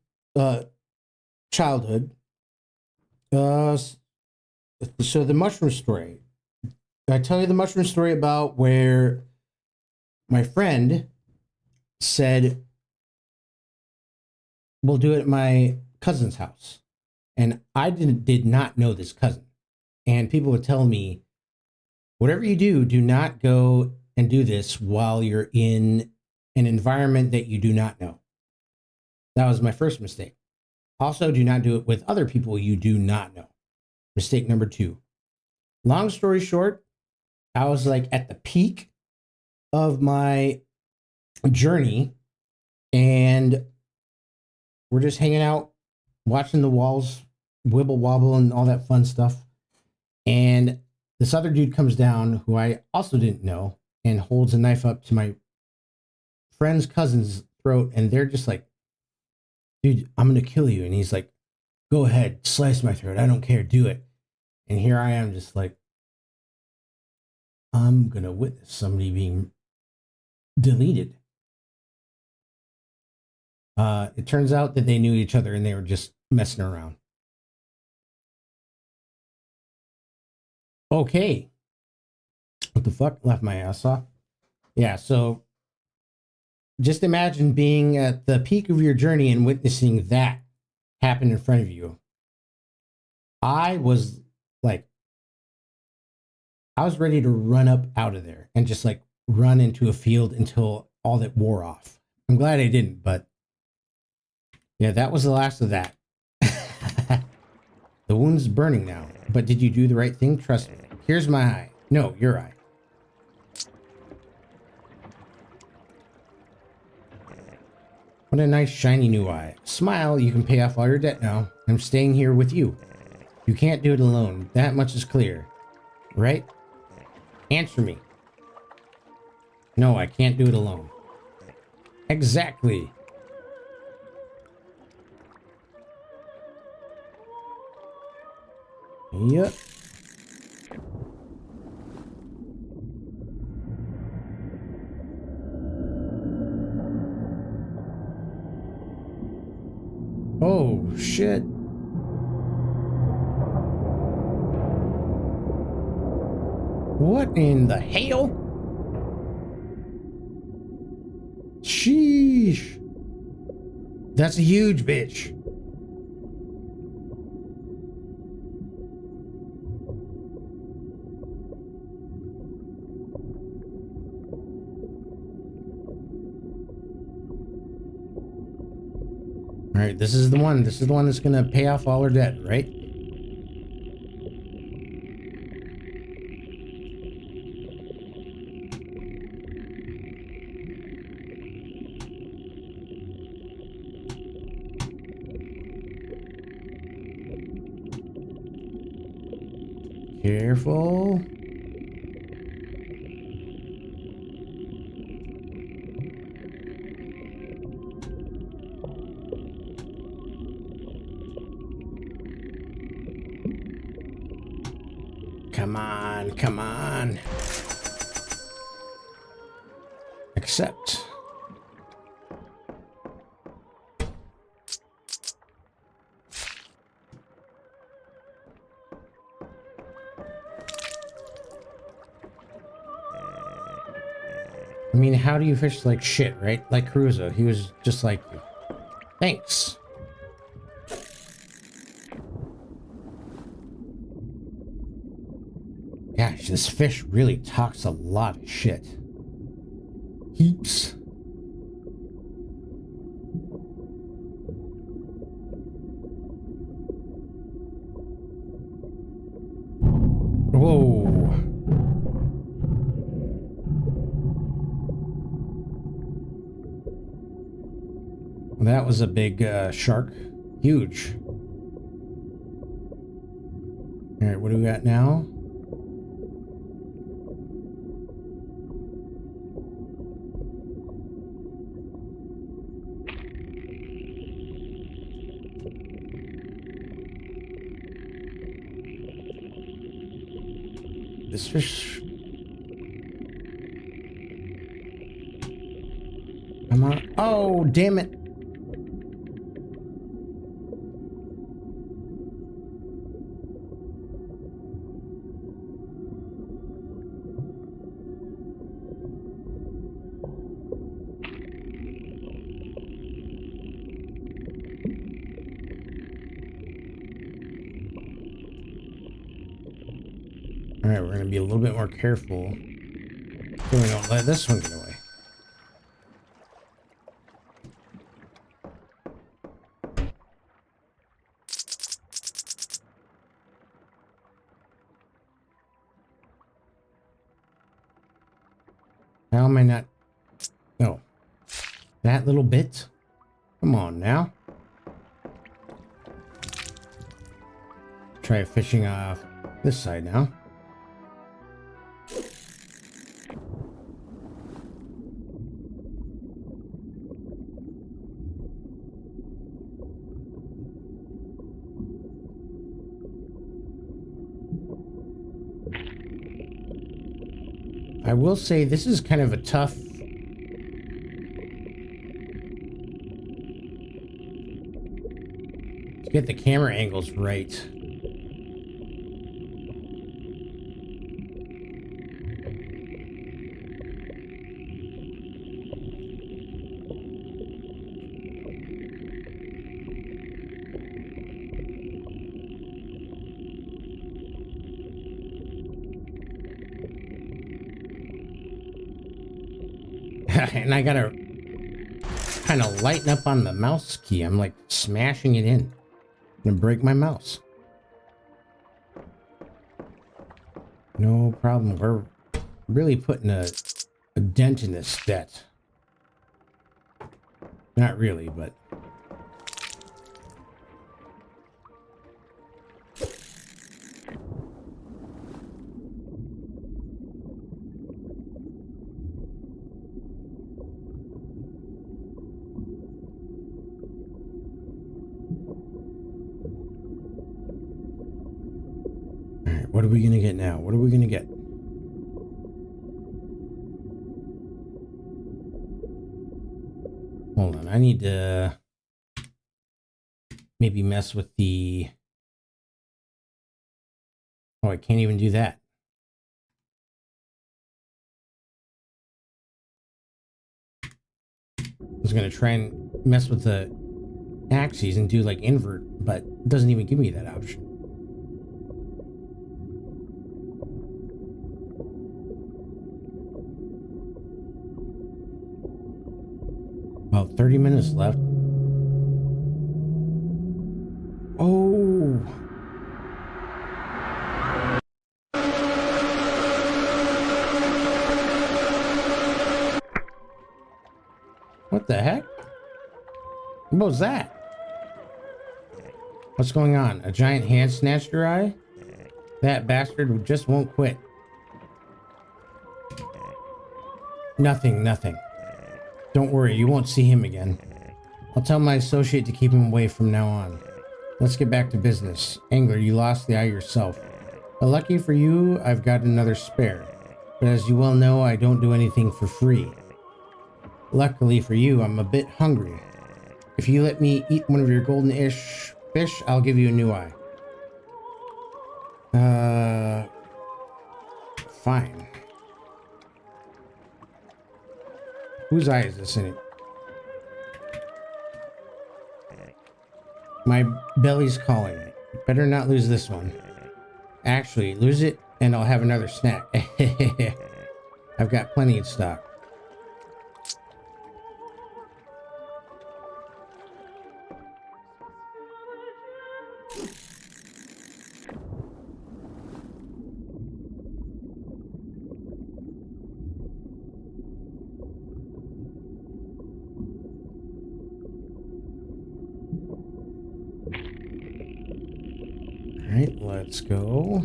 childhood. So the mushroom story. I tell you the mushroom story about where my friend said, we'll do it at my cousin's house. And I did not know this cousin. And people would tell me, whatever you do, do not go and do this while you're in an environment that you do not know. That was my first mistake. Also, do not do it with other people you do not know. Mistake number 2. Long story short, I was like at the peak of my journey and we're just hanging out, watching the walls wibble wobble and all that fun stuff. And this other dude comes down who I also didn't know and holds a knife up to my friend's cousin's throat. And they're just like, dude, I'm going to kill you. And he's like, go ahead, slice my throat. I don't care. Do it. And here I am just like, I'm going to witness somebody being deleted. It turns out that they knew each other and they were just messing around. Okay. What the fuck? Left my ass off. Yeah, so just imagine being at the peak of your journey and witnessing that happen in front of you. I was ready to run up out of there and just like run into a field until all that wore off. I'm glad I didn't, but yeah, that was the last of that. The wound's burning now, but did you do the right thing? Trust me. Here's my eye. No, your eye. What a nice shiny new eye. Smile, you can pay off all your debt now. I'm staying here with you. You can't do it alone. That much is clear. Right? Answer me. No, I can't do it alone. Exactly. Yep. Oh, shit. What in the hell? Sheesh. That's a huge bitch. All right, this is the one. This is the one that's gonna pay off all her debt, right? Careful. Come on, come on. Accept. I mean, how do you fish like shit, right? Like Crusoe, he was just like, thanks. Gosh, this fish really talks a lot of shit. Heaps. Whoa. That was a big shark. Huge. All right, what do we got now? This fish. Come on. Oh, damn it. All right, we're going to be a little bit more careful so we don't let this one get away. How am I not? No. That little bit? Come on now. Try fishing off this side now. I will say this is kind of a tough to get the camera angles right. And I gotta kind of lighten up on the mouse key. I'm like smashing it in. I'm gonna break my mouse. No problem. We're really putting a dent in this debt. Not really, but... What are we gonna get now? What are we gonna get? Hold on, I need to... maybe mess with the... Oh, I can't even do that. I was going to try and mess with the axes and do like invert, but it doesn't even give me that option. About 30 minutes left. Oh. What the heck? What was that? What's going on? A giant hand snatched your eye? That bastard just won't quit. Nothing. Don't worry, you won't see him again. I'll tell my associate to keep him away from now on. Let's get back to business. Angler, you lost the eye yourself. But lucky for you, I've got another spare. But as you well know, I don't do anything for free. Luckily for you, I'm a bit hungry. If you let me eat one of your golden-ish fish, I'll give you a new eye. Fine. Whose eye is this in it? My belly's calling. Better not lose this one. Actually, lose it and I'll have another snack. I've got plenty in stock. Alright, let's go.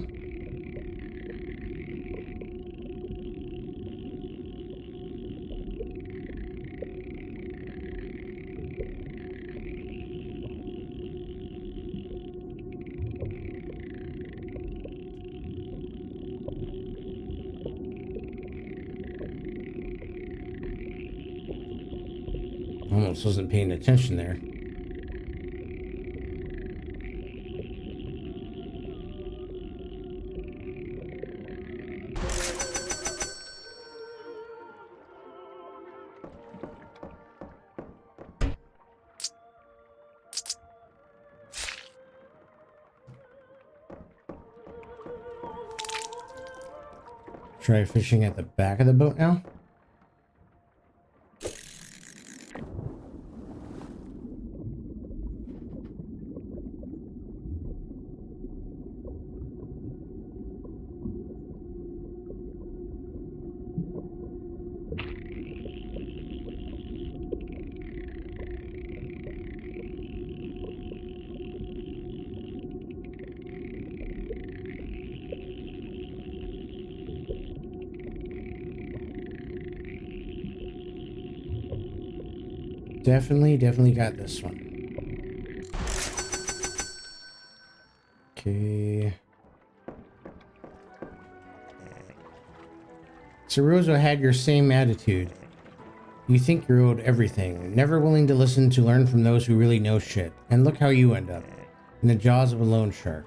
Almost wasn't paying attention there. Try fishing at the back of the boat now. Definitely got this one. Okay. Ceruzo had your same attitude. You think you're owed everything, never willing to listen to learn from those who really know shit. And look how you end up. In the jaws of a loan shark.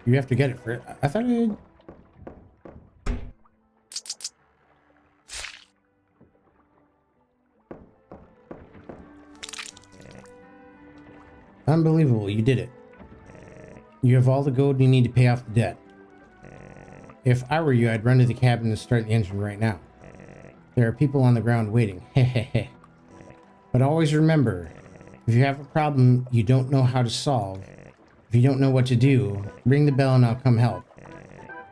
You have to get it for... I thought I... Unbelievable, you did it. You have all the gold you need to pay off the debt. If I were you, I'd run to the cabin and start the engine right now. There are people on the ground waiting. Hehehe. But always remember, if you have a problem you don't know how to solve, if you don't know what to do, ring the bell and I'll come help.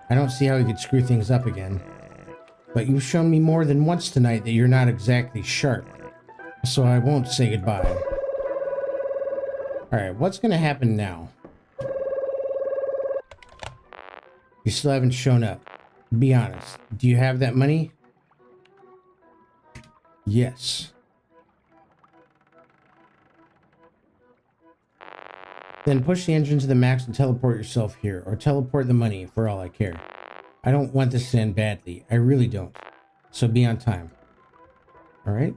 I don't see how you could screw things up again. But you've shown me more than once tonight that you're not exactly sharp. So I won't say goodbye. Alright, what's gonna happen now? You still haven't shown up. Be honest. Do you have that money? Yes. Then push the engine to the max and teleport yourself here. Or teleport the money, for all I care. I don't want this to end badly. I really don't. So be on time. Alright?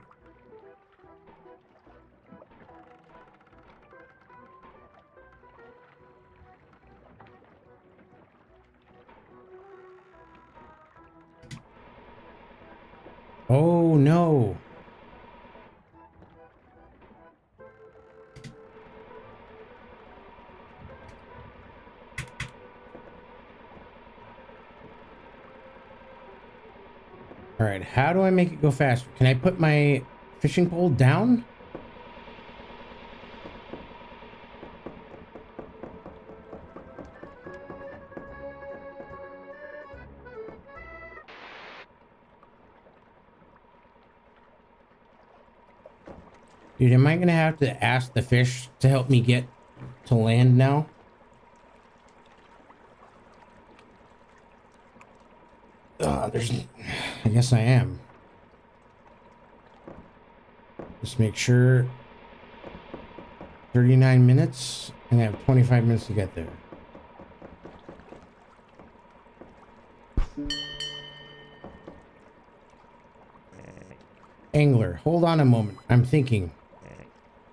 Oh no. All right, how do I make it go faster? Can I put my fishing pole down? Dude, am I gonna have to ask the fish to help me get to land now? I guess I am. Just make sure 39 minutes and I have 25 minutes to get there. Angler, hold on a moment. I'm thinking.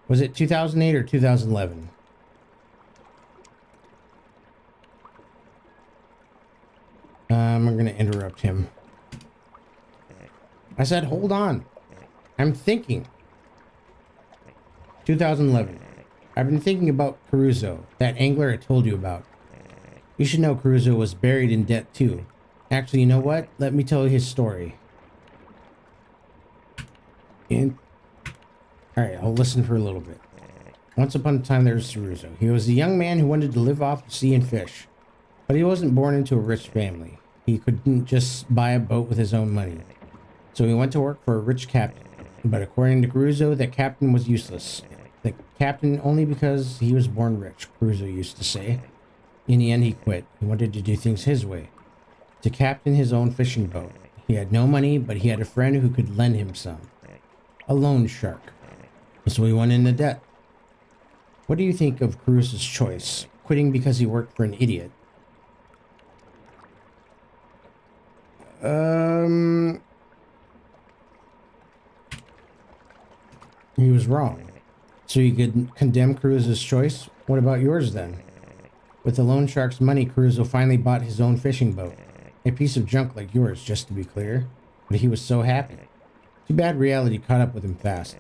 Was it 2008 or 2011? I'm gonna interrupt him. I said, hold on. I'm thinking. 2011. I've been thinking about Caruso, that angler I told you about. You should know Caruso was buried in debt too. Actually, you know what? Let me tell you his story. Alright, I'll listen for a little bit. Once upon a time there was Caruso. He was a young man who wanted to live off the sea and fish. But he wasn't born into a rich family. He couldn't just buy a boat with his own money. So he went to work for a rich captain. But according to Caruso, that captain was useless. The captain only because he was born rich, Caruso used to say. In the end, he quit. He wanted to do things his way. To captain his own fishing boat. He had no money, but he had a friend who could lend him some. A loan shark. So he went into debt. What do you think of Caruso's choice? Quitting because he worked for an idiot? He was wrong. So you could condemn Caruso's choice? What about yours then? With the loan shark's money, Caruso finally bought his own fishing boat. A piece of junk like yours, just to be clear. But he was so happy. Too bad reality caught up with him fast.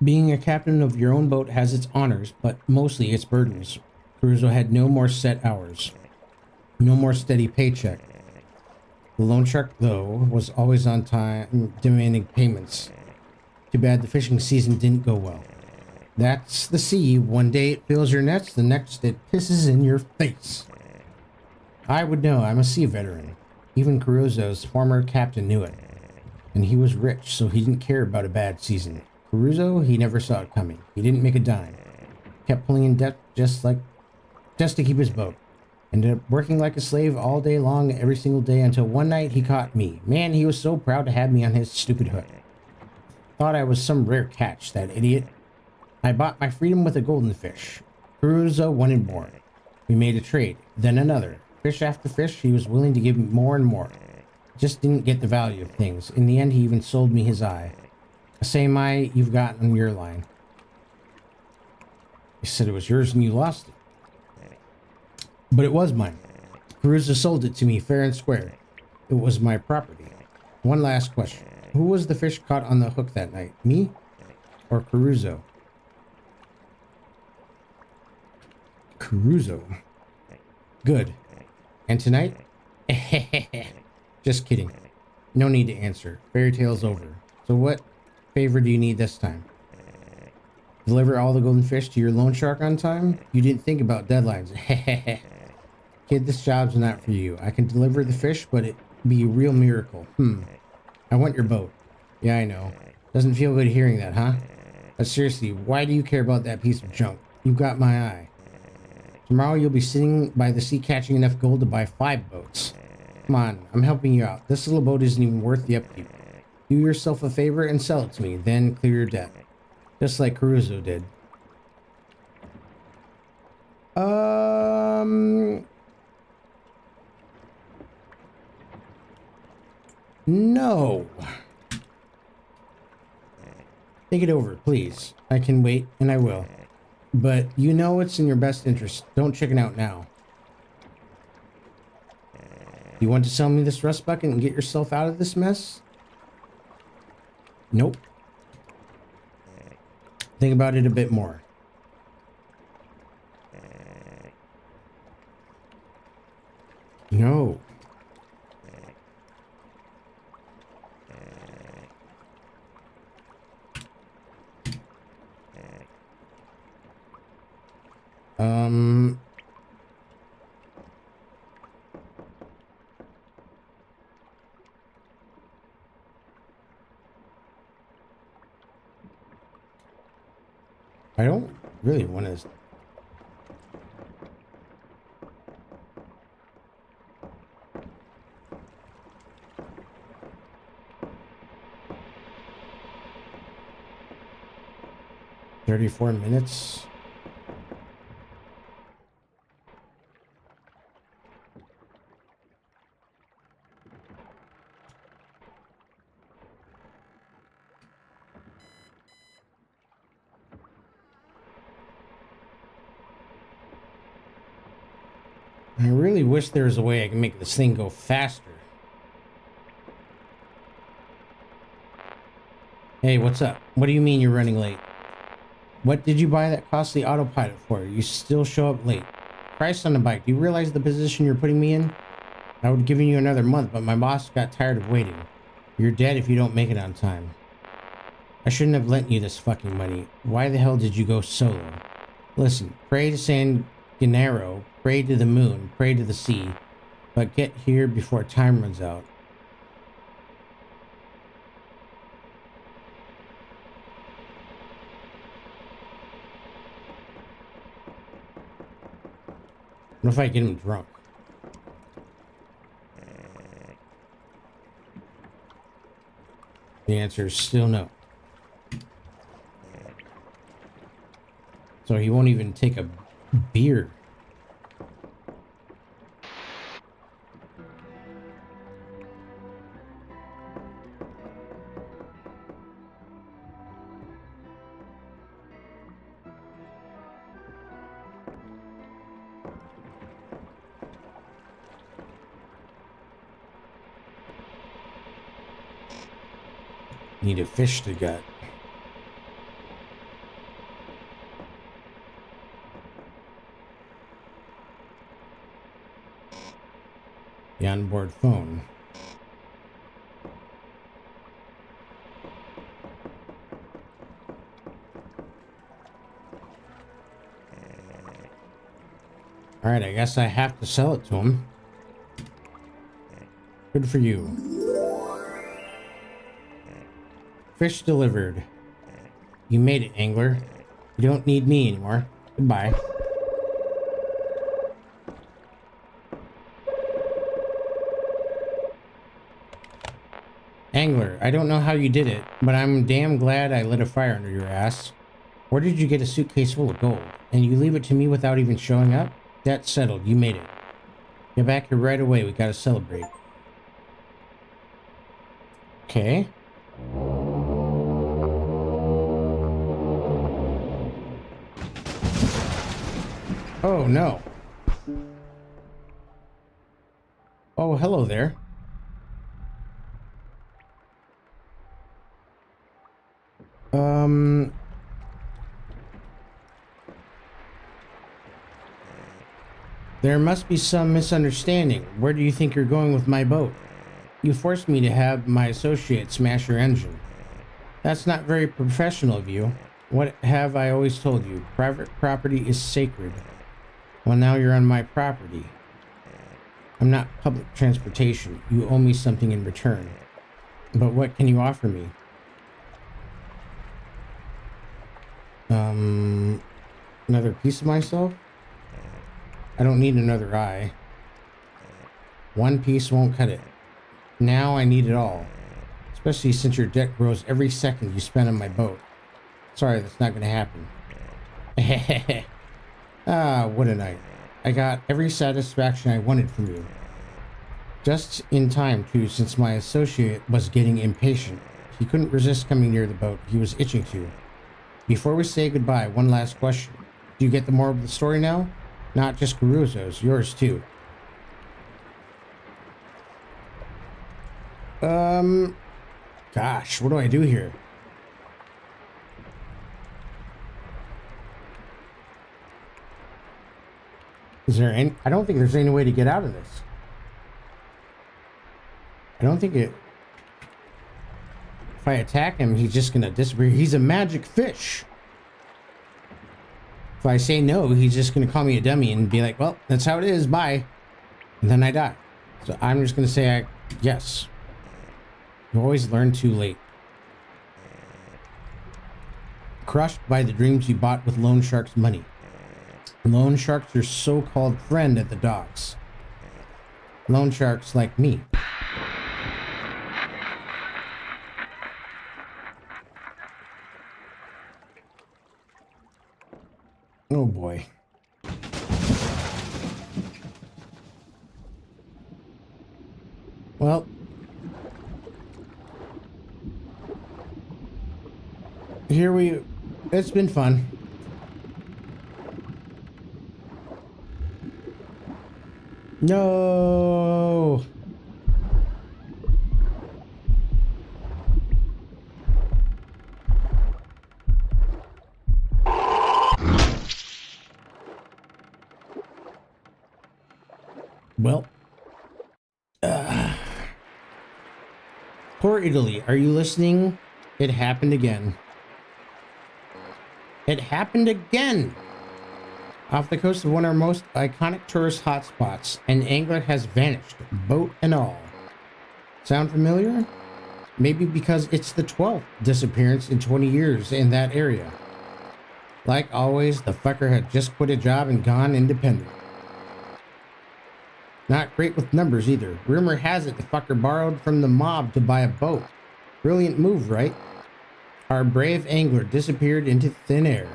Being a captain of your own boat has its honors, but mostly its burdens. Caruso had no more set hours. No more steady paycheck. The loan shark, though, was always on time, demanding payments. Too bad the fishing season didn't go well. That's the sea. One day it fills your nets, the next it pisses in your face. I would know. I'm a sea veteran. Even Caruso's former captain knew it. And he was rich, so he didn't care about a bad season. Caruso, he never saw it coming. He didn't make a dime. Kept pulling in debt just to keep his boat. Ended up working like a slave all day long, every single day, until one night he caught me. Man, he was so proud to have me on his stupid hook. Thought I was some rare catch, that idiot. I bought my freedom with a golden fish. Caruso wanted more. We made a trade, then another. Fish after fish, he was willing to give me more and more. Just didn't get the value of things. In the end, he even sold me his eye. The same eye you've got on your line. You said it was yours and you lost it. But it was mine. Caruso sold it to me fair and square. It was my property. One last question. Who was the fish caught on the hook that night? Me? Or Caruso? Caruso. Good. And tonight? Just kidding. No need to answer. Fairy tale's over. So what favor do you need this time? Deliver all the golden fish to your loan shark on time? You didn't think about deadlines. Kid, this job's not for you. I can deliver the fish, but it'd be a real miracle. I want your boat. Yeah, I know. Doesn't feel good hearing that, huh? But seriously, why do you care about that piece of junk? You've got my eye. Tomorrow you'll be sitting by the sea catching enough gold to buy 5 boats. Come on, I'm helping you out. This little boat isn't even worth the upkeep. Do yourself a favor and sell it to me, then clear your debt. Just like Caruso did. No. Think it over, please. I can wait, and I will. But you know it's in your best interest. Don't chicken out now. You want to sell me this rust bucket and get yourself out of this mess? Nope. Think about it a bit more. No. I don't really want to. $34 minutes. I really wish there was a way I can make this thing go faster. Hey, what's up? What do you mean you're running late? What did you buy that costly autopilot for? You still show up late. Christ on the bike, do you realize the position you're putting me in? I would have given you another month, but my boss got tired of waiting. You're dead if you don't make it on time. I shouldn't have lent you this fucking money. Why the hell did you go solo? Listen, pray to San Gennaro, pray to the moon, pray to the sea, but get here before time runs out. What if I get him drunk? The answer is still no. So he won't even take a beer. Need a fish to gut. The onboard phone. All right, I guess I have to sell it to him. Good for you. Fish delivered. You made it, angler. You don't need me anymore. Goodbye. Angler, I don't know how you did it, but I'm damn glad I lit a fire under your ass. Where did you get a suitcase full of gold? And you leave it to me without even showing up? That's settled. You made it. Get back here right away. We gotta celebrate. Okay. Oh, no. Oh, hello there. There must be some misunderstanding. Where do you think you're going with my boat? You forced me to have my associate smash your engine. That's not very professional of you. What have I always told you? Private property is sacred. Well, now you're on my property. I'm not public transportation. You owe me something in return. But what can you offer me? Another piece of myself? I don't need another eye. One piece won't cut it. Now I need it all. Especially since your debt grows every second you spend on my boat. Sorry, that's not gonna happen. Ah, what a night. I got every satisfaction I wanted from you. Just in time, too, since my associate was getting impatient. He couldn't resist coming near the boat. He was itching to. Before we say goodbye, one last question. Do you get the moral of the story now? Not just Caruso's, yours too. Gosh, what do I do here? Is there any... I don't think there's any way to get out of this. I don't think it... If I attack him, he's just gonna disappear. He's a magic fish. If I say no, he's just gonna call me a dummy and be like, well, that's how it is, bye. And then I die. So I'm just gonna say yes. You always learn too late. Crushed by the dreams you bought with Loan Shark's money. Loan Shark's your so-called friend at the docks. Loan Sharks like me. Oh boy. Well, it's been fun. No. Well, poor Italy, are you listening? It happened again. It happened again! Off the coast of one of our most iconic tourist hotspots, an angler has vanished, boat and all. Sound familiar? Maybe because it's the 12th disappearance in 20 years in that area. Like always, the fucker had just quit a job and gone independent. Not great with numbers either. Rumor has it the fucker borrowed from the mob to buy a boat. Brilliant move, right? Our brave angler disappeared into thin air.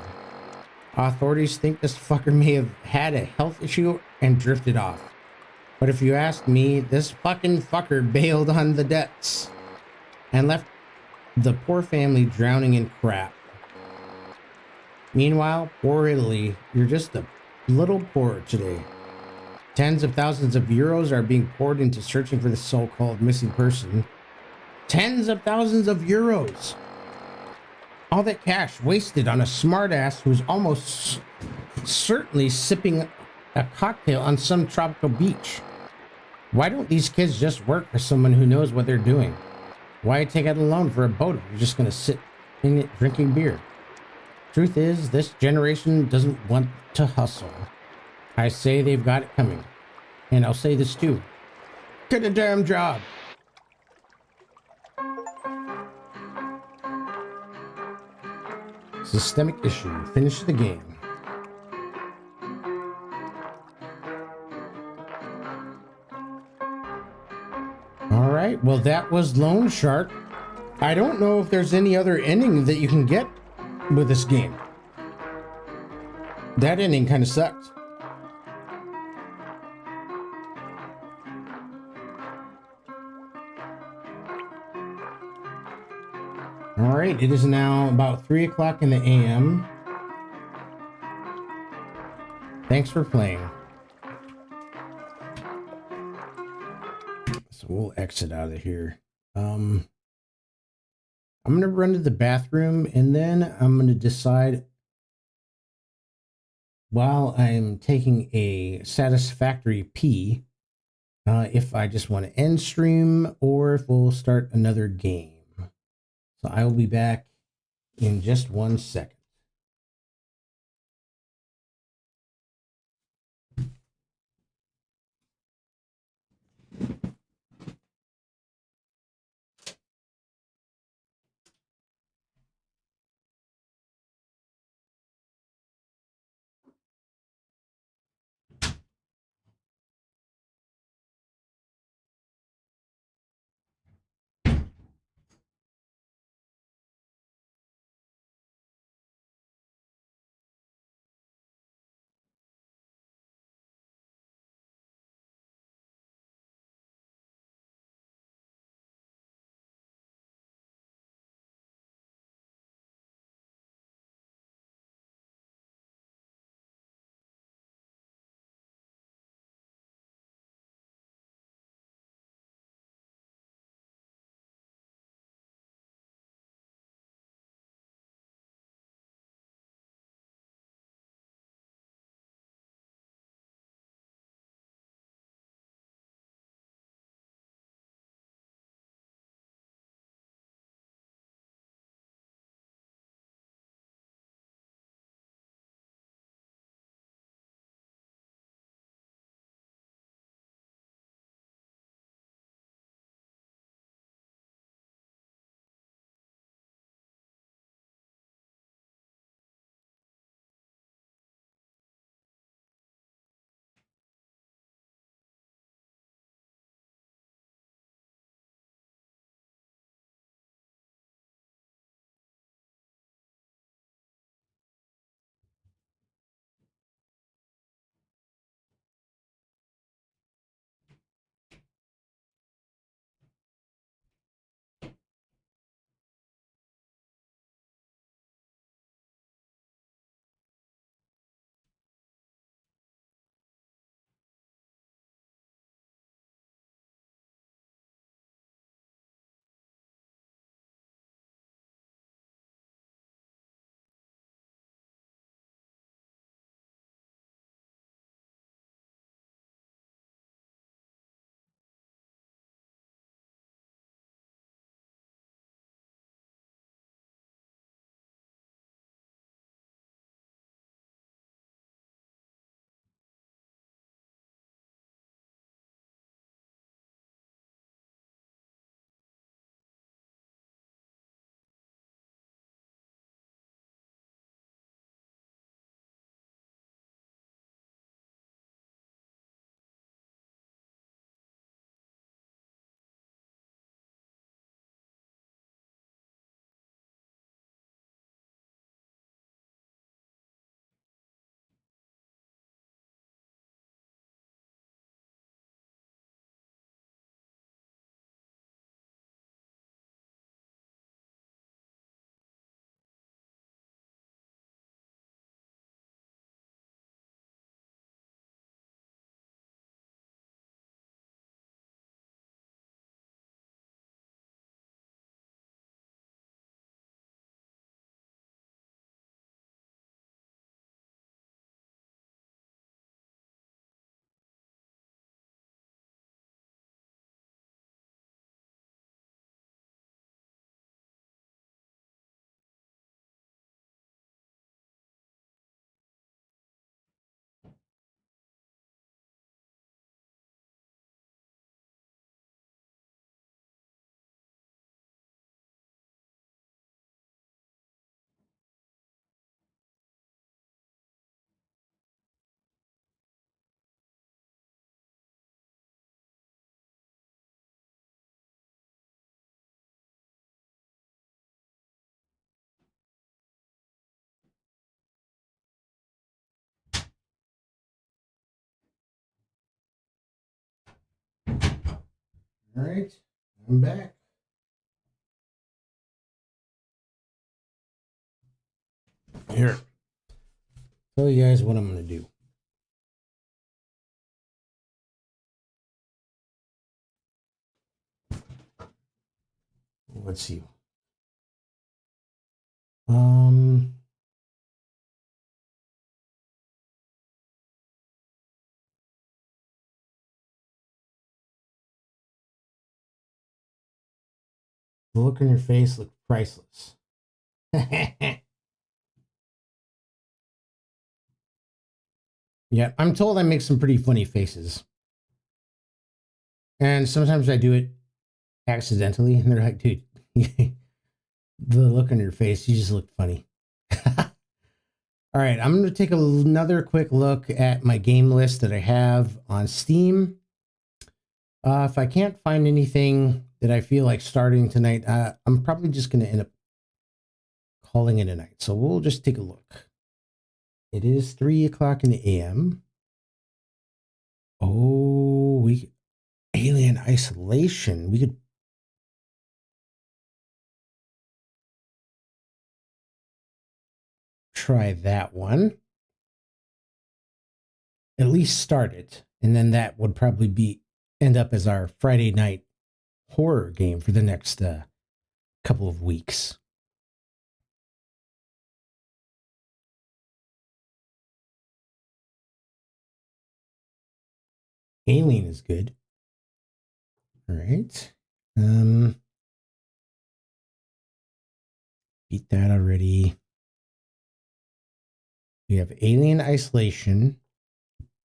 Authorities think this fucker may have had a health issue and drifted off. But if you ask me, this fucking fucker bailed on the debts and left the poor family drowning in crap. Meanwhile, poor Italy, you're just a little poorer today. Tens of thousands of euros are being poured into searching for the so-called missing person. Tens of thousands of euros! All that cash wasted on a smartass who's almost certainly sipping a cocktail on some tropical beach. Why don't these kids just work for someone who knows what they're doing? Why take out a loan for a boat if you're just going to sit in it drinking beer? Truth is, this generation doesn't want to hustle. I say they've got it coming. And I'll say this too. Get a damn job! Systemic issue. Finish the game. Alright, well that was Loan Shark. I don't know if there's any other ending that you can get with this game. That ending kind of sucked. All right, it is now about 3 o'clock in the AM. Thanks for playing. So we'll exit out of here. I'm going to run to the bathroom and then I'm going to decide while I'm taking a satisfactory pee if I just want to end stream or if we'll start another game. So I will be back in just 1 second. All right, I'm back. Here, tell you guys what I'm gonna do. Let's see. Um, the look on your face looked priceless. Yeah, I'm told I make some pretty funny faces. And sometimes I do it accidentally, and they're like, dude, the look on your face, you just look funny. All right, I'm going to take another quick look at my game list that I have on Steam. If I can't find anything that I feel like starting tonight, I'm probably just going to end up calling it a night. So we'll just take a look. It is 3 o'clock in the AM. Oh, Alien Isolation. We could try that one. At least start it. And then that would probably end up as our Friday night horror game for the next couple of weeks. Alien is good. All right. Beat that already. We have Alien Isolation,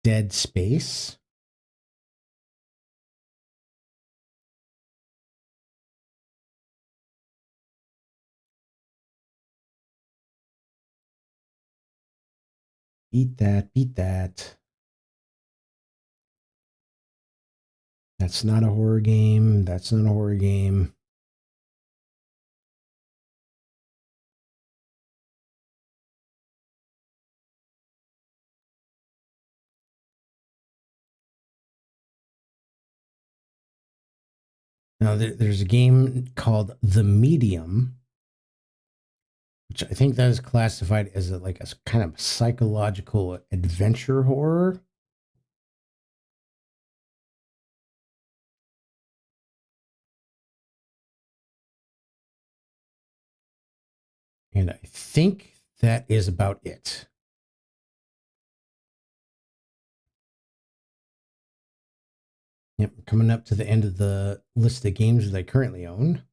Dead Space. Beat that. That's not a horror game. That's not a horror game. Now, there's a game called The Medium, which I think that is classified as a kind of psychological adventure horror. And I think that is about it. Yep, coming up to the end of the list of games that I currently own.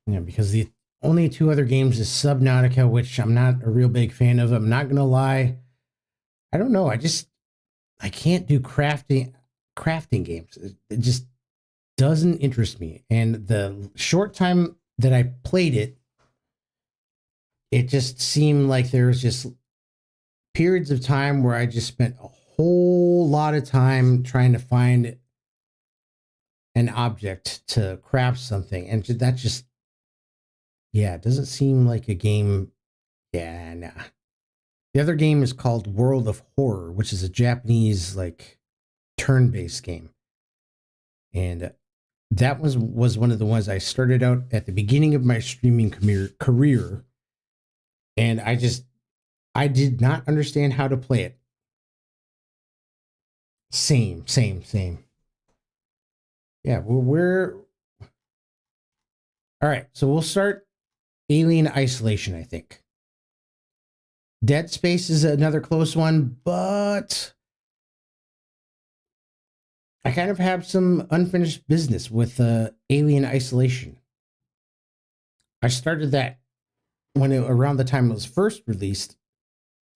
Yeah, because the only two other games is Subnautica, which I'm not a real big fan of. I'm not going to lie. I don't know. I can't do crafting games. It just doesn't interest me. And the short time that I played it, it just seemed like there was just periods of time where I just spent a whole lot of time trying to find an object to craft something. And that just, yeah, it doesn't seem like a game. Yeah, nah. The other game is called World of Horror, which is a Japanese turn-based game. And that was one of the ones I started out at the beginning of my streaming career. And I did not understand how to play it. Same. Yeah, we're all right. So we'll start Alien Isolation, I think. Dead Space is another close one, but I kind of have some unfinished business with Alien Isolation. I started that around the time it was first released,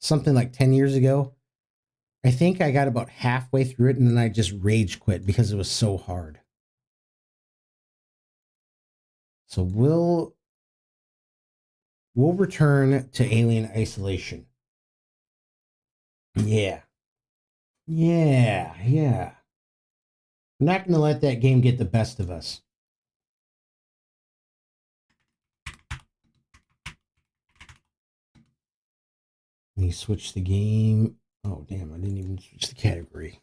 something like 10 years ago. I think I got about halfway through it and then I just rage quit because it was so hard. So we'll return to Alien Isolation. Yeah. I'm not going to let that game get the best of us. Let me switch the game. Oh, damn, I didn't even switch the category.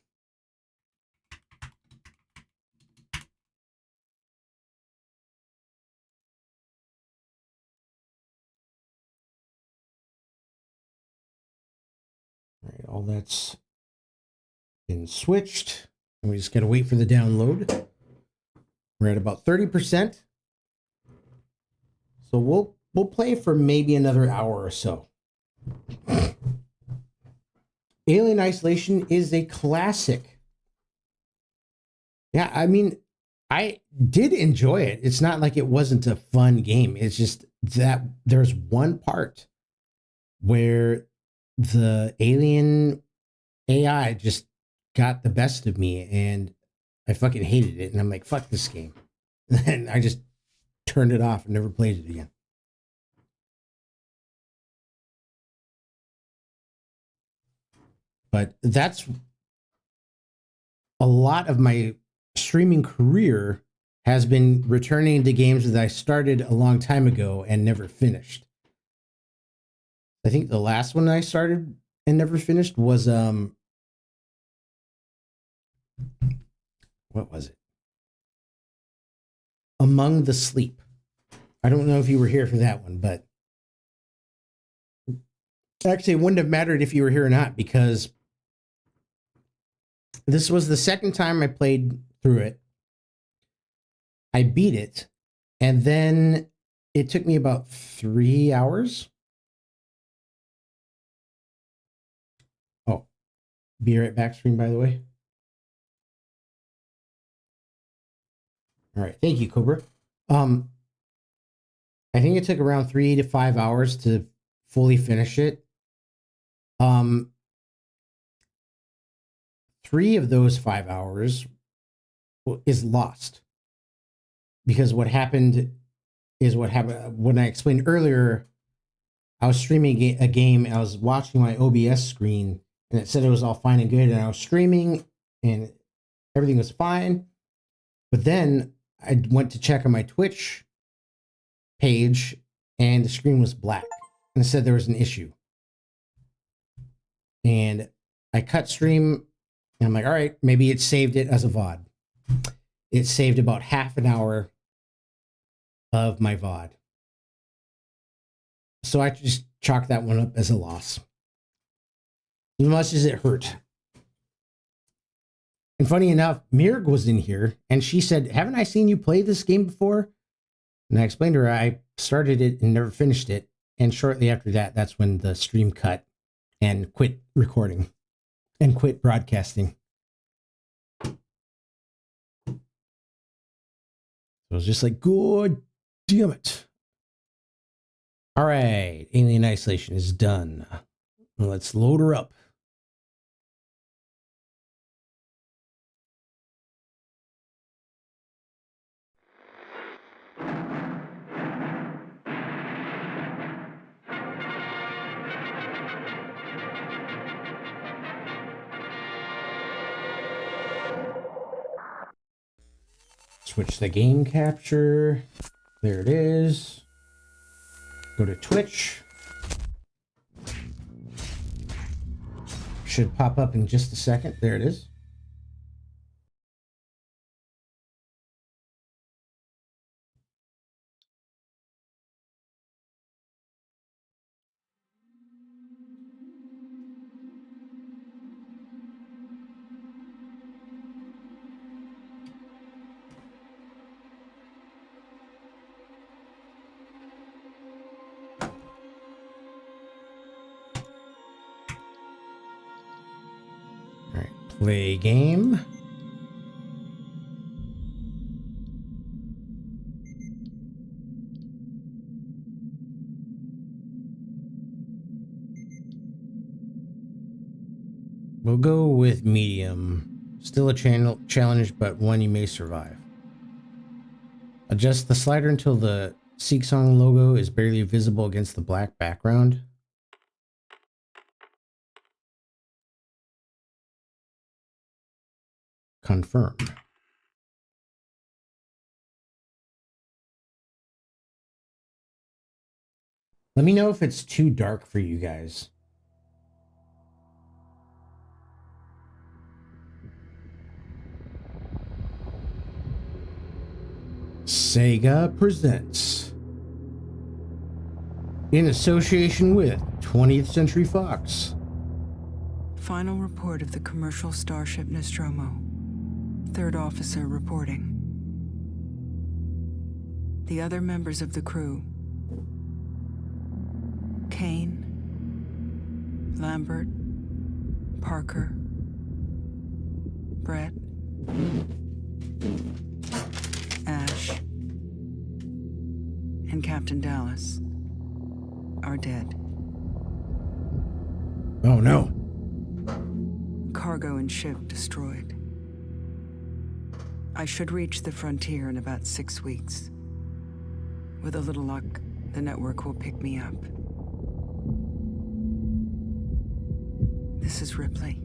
all that's been switched. And we just got to wait for the download. We're at about 30%. So we'll play for maybe another hour or so. Alien Isolation is a classic. Yeah, I mean, I did enjoy it. It's not like it wasn't a fun game. It's just that there's one part where the alien AI just got the best of me and I fucking hated it. And I'm like, fuck this game. And I just turned it off and never played it again. But that's a lot of my streaming career has been returning to games that I started a long time ago and never finished. I think the last one I started and never finished was what was it? Among the Sleep. I don't know if you were here for that one, but actually it wouldn't have mattered if you were here or not, because this was the second time I played through it. I beat it, and then it took me about 3 hours. Oh, be right back, stream, by the way. All right, thank you, Cobra. I think it took around 3 to 5 hours to fully finish it. 3 of those 5 hours is lost. Because what happened is what happened when I explained earlier. I was streaming a game, and I was watching my OBS screen, and it said it was all fine and good, and I was streaming, and everything was fine. But then I went to check on my Twitch page, and the screen was black, and it said there was an issue. And I cut stream, and I'm like, all right, maybe it saved it as a VOD. It saved about half an hour of my VOD. So I just chalked that one up as a loss. As much as it hurt. And funny enough, Mirg was in here, and she said, haven't I seen you play this game before? And I explained to her I started it and never finished it. And shortly after that, that's when the stream cut and quit recording and quit broadcasting. So it was just like, good damn it. All right, Alien Isolation is done. Let's load her up. Switch the game capture. There it is. Go to Twitch. Should pop up in just a second. There it is. Play game. We'll go with medium. Still a challenge, but one you may survive. Adjust the slider until the Song logo is barely visible against the black background. Confirm. Let me know if it's too dark for you guys. Sega presents, in association with 20th Century Fox, Final report of the commercial starship Nostromo. Third officer reporting. The other members of the crew: Kane, Lambert, Parker, Brett, Ash, and Captain Dallas are dead. Oh no. Cargo and ship destroyed. I should reach the frontier in about 6 weeks. With a little luck, the network will pick me up. This is Ripley.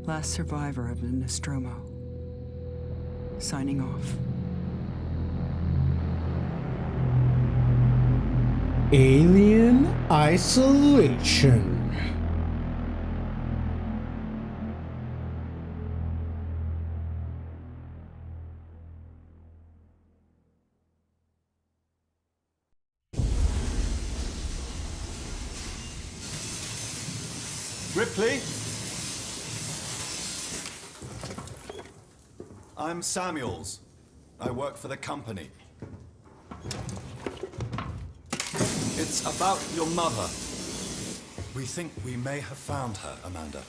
Last survivor of the Nostromo. Signing off. Alien Isolation. Ripley? I'm Samuels. I work for the company. It's about your mother. We think we may have found her, Amanda.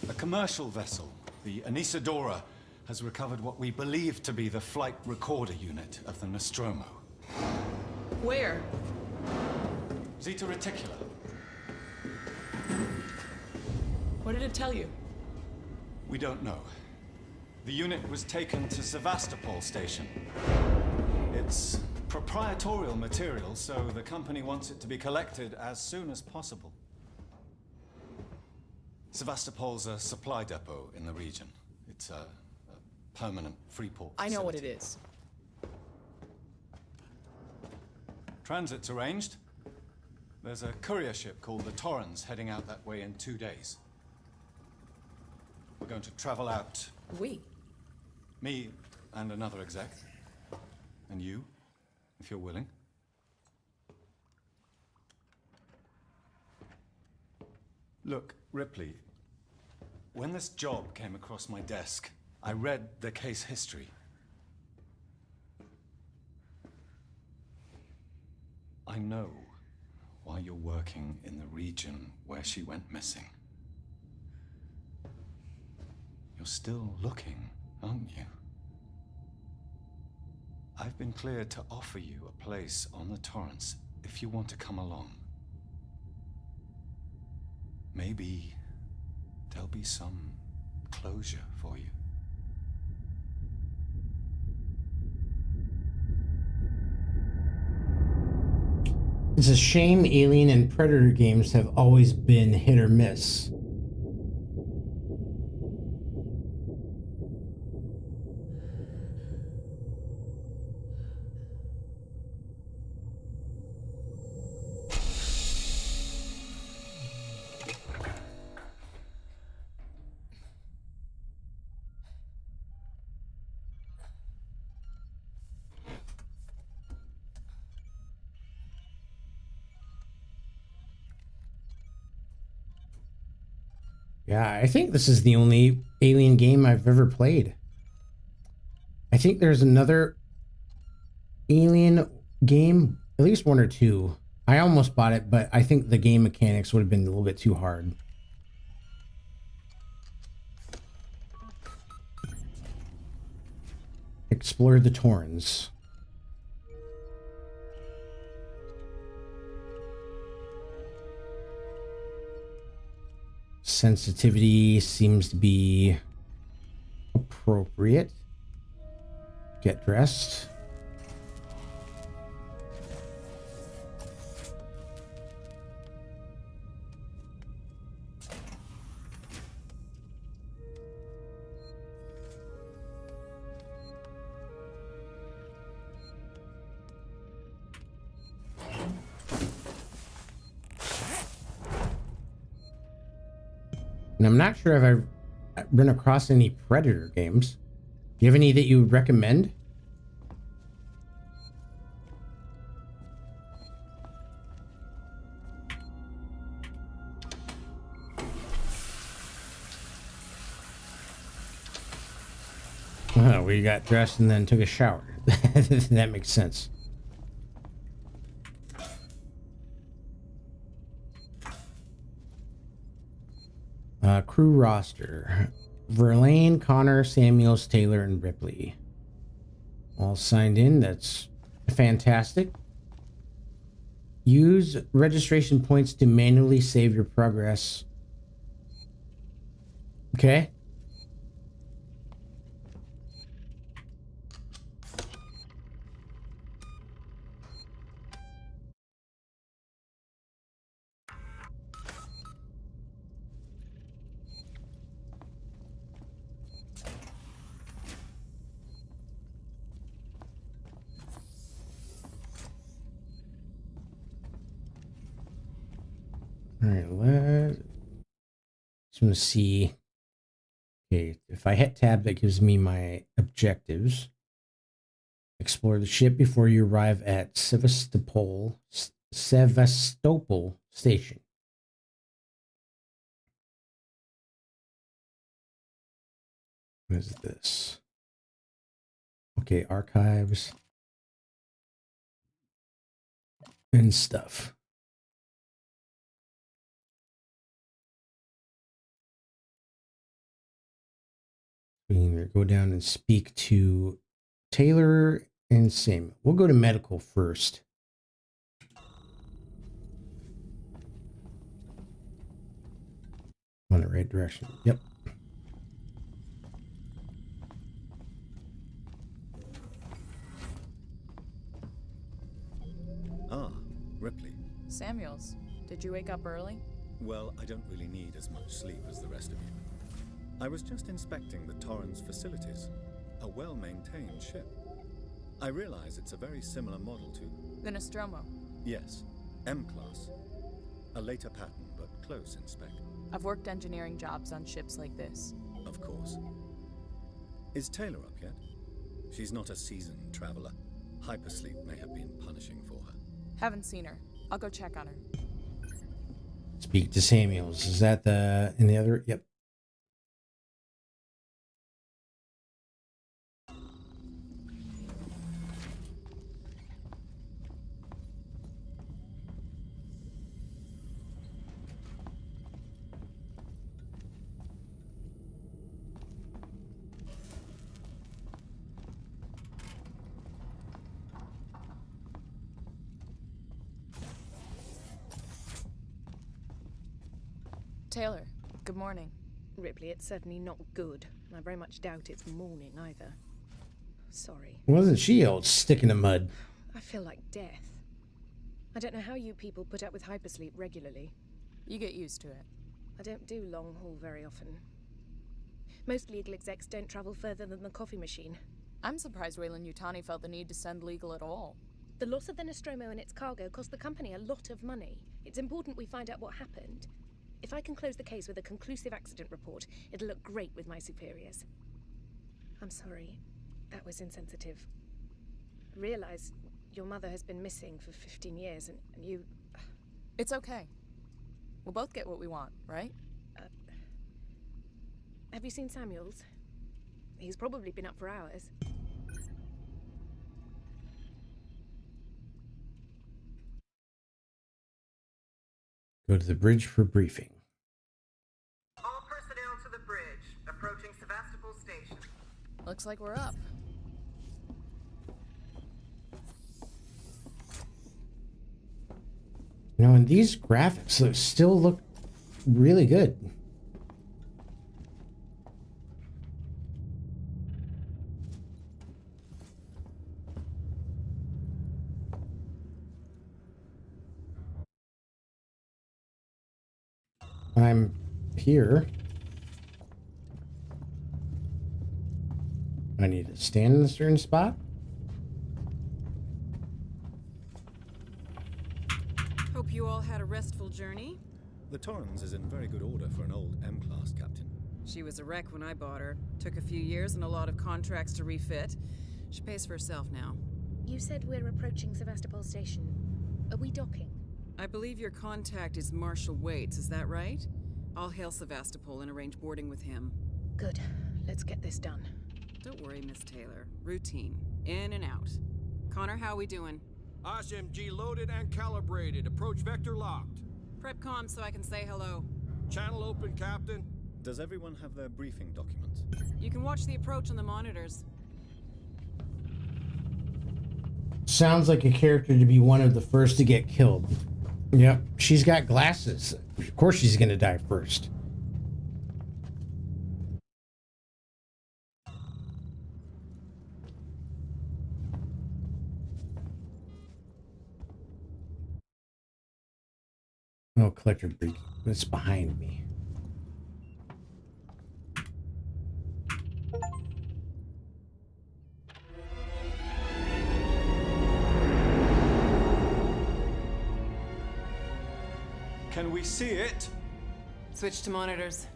A commercial vessel, the Anesidora, has recovered what we believe to be the flight recorder unit of the Nostromo. Where? Zeta Reticula. What did it tell you? We don't know. The unit was taken to Sevastopol station. It's proprietorial material, so the company wants it to be collected as soon as possible. Sevastopol's a supply depot in the region. It's a permanent free port I know what it facility. is. Transit's arranged. There's a courier ship called the Torrens heading out that way in 2 days. We're going to travel out. We? Me and another exec. And you, if you're willing. Look, Ripley, when this job came across my desk, I read the case history. I know why you're working in the region where she went missing. You're still looking, aren't you? I've been cleared to offer you a place on the Torrens if you want to come along. Maybe there'll be some closure for you. It's a shame Alien and Predator games have always been hit or miss. Yeah, I think this is the only Alien game I've ever played. I think there's another Alien game, at least one or two. I almost bought it, but I think the game mechanics would have been a little bit too hard. Explore the Torrens. Sensitivity seems to be appropriate. Get dressed. And I'm not sure if I've run across any Predator games. Do you have any that you would recommend? Oh, we got dressed and then took a shower. That makes sense. Crew roster. Verlaine, Connor, Samuels, Taylor, and Ripley. All signed in. That's fantastic. Use registration points to manually save your progress. Okay. All right, just want to see. Okay, if I hit tab, that gives me my objectives. Explore the ship before you arrive at Sevastopol Station. What is this? Okay, archives and stuff. We can either go down and speak to Taylor and Sam. We'll go to medical first. On the right direction. Yep. Ah, Ripley. Samuels, did you wake up early? Well, I don't really need as much sleep as the rest of you. I was just inspecting the Torrens facilities. A well-maintained ship. I realize it's a very similar model to... The Nostromo. Yes, M-Class. A later pattern, but close in spec. I've worked engineering jobs on ships like this. Of course. Is Taylor up yet? She's not a seasoned traveler. Hypersleep may have been punishing for her. Haven't seen her. I'll go check on her. Speak to Samuels. Is that in the other? Yep. Taylor, good morning. Ripley, it's certainly not good. I very much doubt it's morning either. Sorry. Wasn't she old stick in the mud? I feel like death. I don't know how you people put up with hypersleep regularly. You get used to it. I don't do long haul very often. Most legal execs don't travel further than the coffee machine. I'm surprised Weyland-Yutani felt the need to send legal at all. The loss of the Nostromo and its cargo cost the company a lot of money. It's important we find out what happened. If I can close the case with a conclusive accident report, it'll look great with my superiors. I'm sorry. That was insensitive. I realize your mother has been missing for 15 years, and you... It's okay. We'll both get what we want, right? Have you seen Samuels? He's probably been up for hours. Go to the bridge for briefing. All personnel to the bridge. Approaching Sevastopol Station. Looks like we're up. You know, and these graphics still look really good. I'm here. I need to stand in a certain spot. Hope you all had a restful journey. The Torrens is in very good order for an old M-Class captain. She was a wreck when I bought her. Took a few years and a lot of contracts to refit. She pays for herself now. You said we're approaching Sevastopol Station. Are we docking? I believe your contact is Marshal Waits, is that right? I'll hail Sevastopol and arrange boarding with him. Good. Let's get this done. Don't worry, Miss Taylor. Routine. In and out. Connor, how we doing? SMG loaded and calibrated. Approach vector locked. Prep comm so I can say hello. Channel open, Captain. Does everyone have their briefing document? You can watch the approach on the monitors. Sounds like a character to be one of the first to get killed. Yep, she's got glasses. Of course she's gonna die first. Oh, collector breach. That's behind me. Can we see it? Switch to monitors.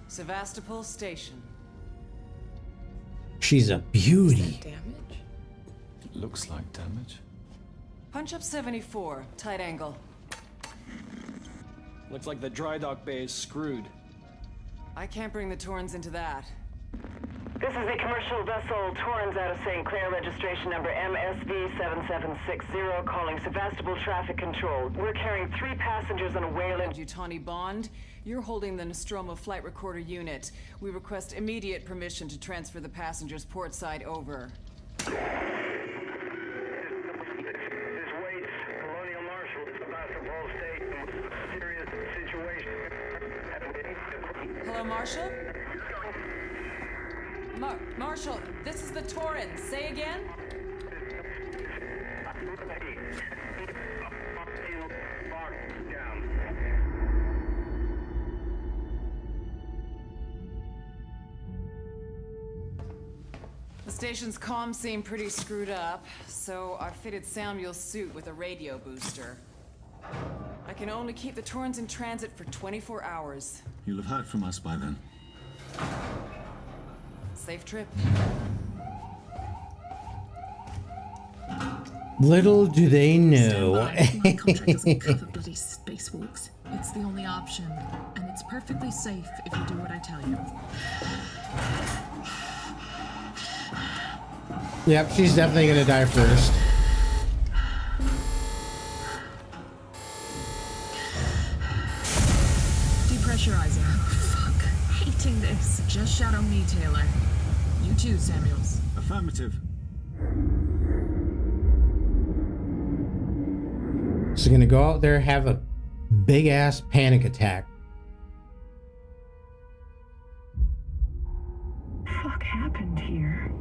Sevastopol Station. She's a beauty. Damage? Looks like damage. Punch up 74, tight angle. Looks like the dry dock bay is screwed. I can't bring the Torrens into that. This is the commercial vessel Torrens out of St. Clair, registration number MSV7760, calling Sevastopol Traffic Control. We're carrying 3 passengers on a Wayland. Utani Bond, you're holding the Nostromo flight recorder unit. We request immediate permission to transfer the passengers port side over. Hello, Marshall? Marshall, this is the Torrens. Say again? The station's comms seem pretty screwed up, so I fitted Samuel's suit with a radio booster. I can only keep the Torrens in transit for 24 hours. You'll have heard from us by then. Safe trip. Little do they know. My contract doesn't cover bloody spacewalks. It's the only option, and it's perfectly safe if you do what I tell you. Yep, she's definitely gonna die first. Depressurizing. Fuck. Hating this. Just shadow me, Taylor. You too, Samuels. Affirmative. So gonna go out there, have a big ass panic attack. Fuck happened here?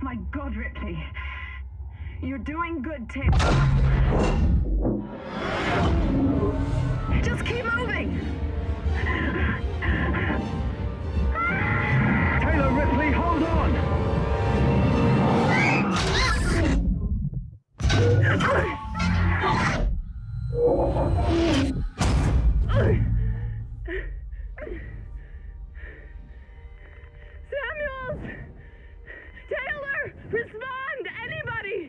My God, Ripley. You're doing good, Taylor. Just keep moving. Taylor, Ripley, hold on. Samuels! Taylor! Respond! Anybody!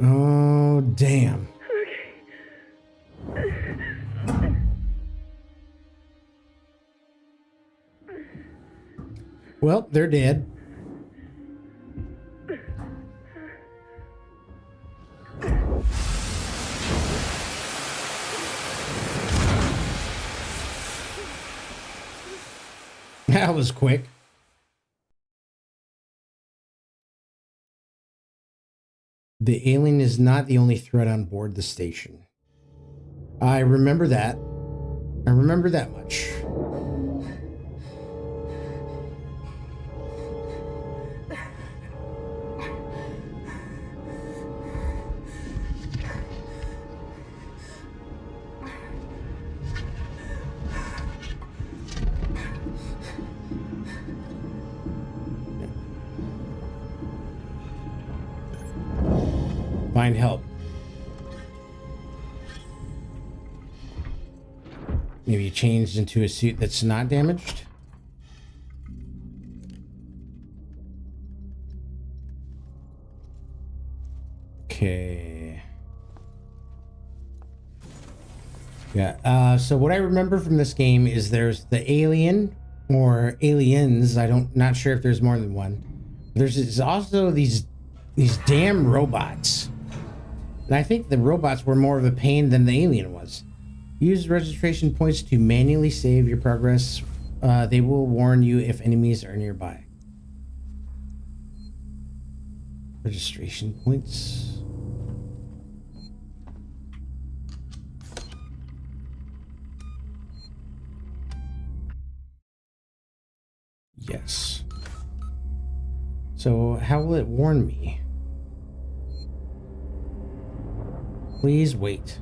Oh, damn. Well, they're dead. That was quick. The alien is not the only threat on board the station. I remember that. I remember that much. Find help. Maybe changed into a suit that's not damaged. Okay. Yeah. So what I remember from this game is there's the alien or aliens. Not sure if there's more than one. There's also these damn robots. And I think the robots were more of a pain than the alien was. Use registration points to manually save your progress. They will warn you if enemies are nearby. Registration points. Yes. So how will it warn me? Please wait.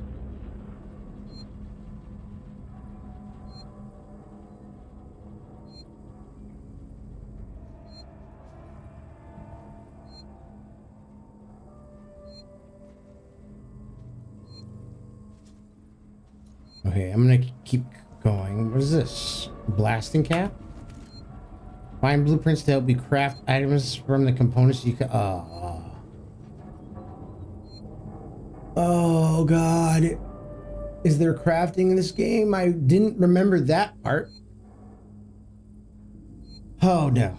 Okay, I'm gonna keep going. What is this? Blasting cap? Find blueprints to help you craft items from the components you can. Oh god. Is there crafting in this game? I didn't remember that part. Oh no.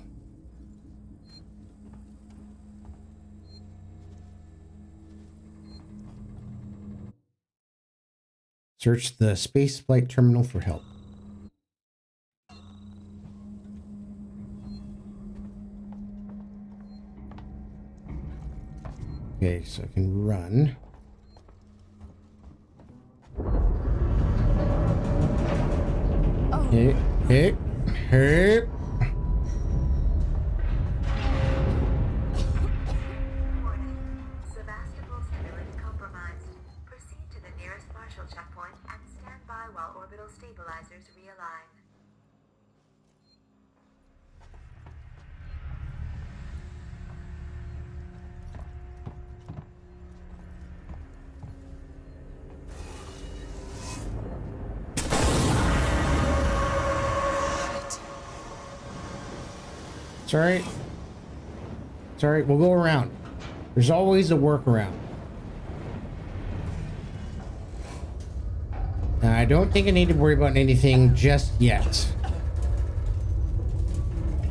Search the space flight terminal for help. Okay, so I can run. Hey, hey, hey. Sevastopol's stability compromised. Proceed to the nearest partial checkpoint and stand by while orbital stabilizers realign. It's alright. It's alright, we'll go around. There's always a workaround. Now, I don't think I need to worry about anything just yet.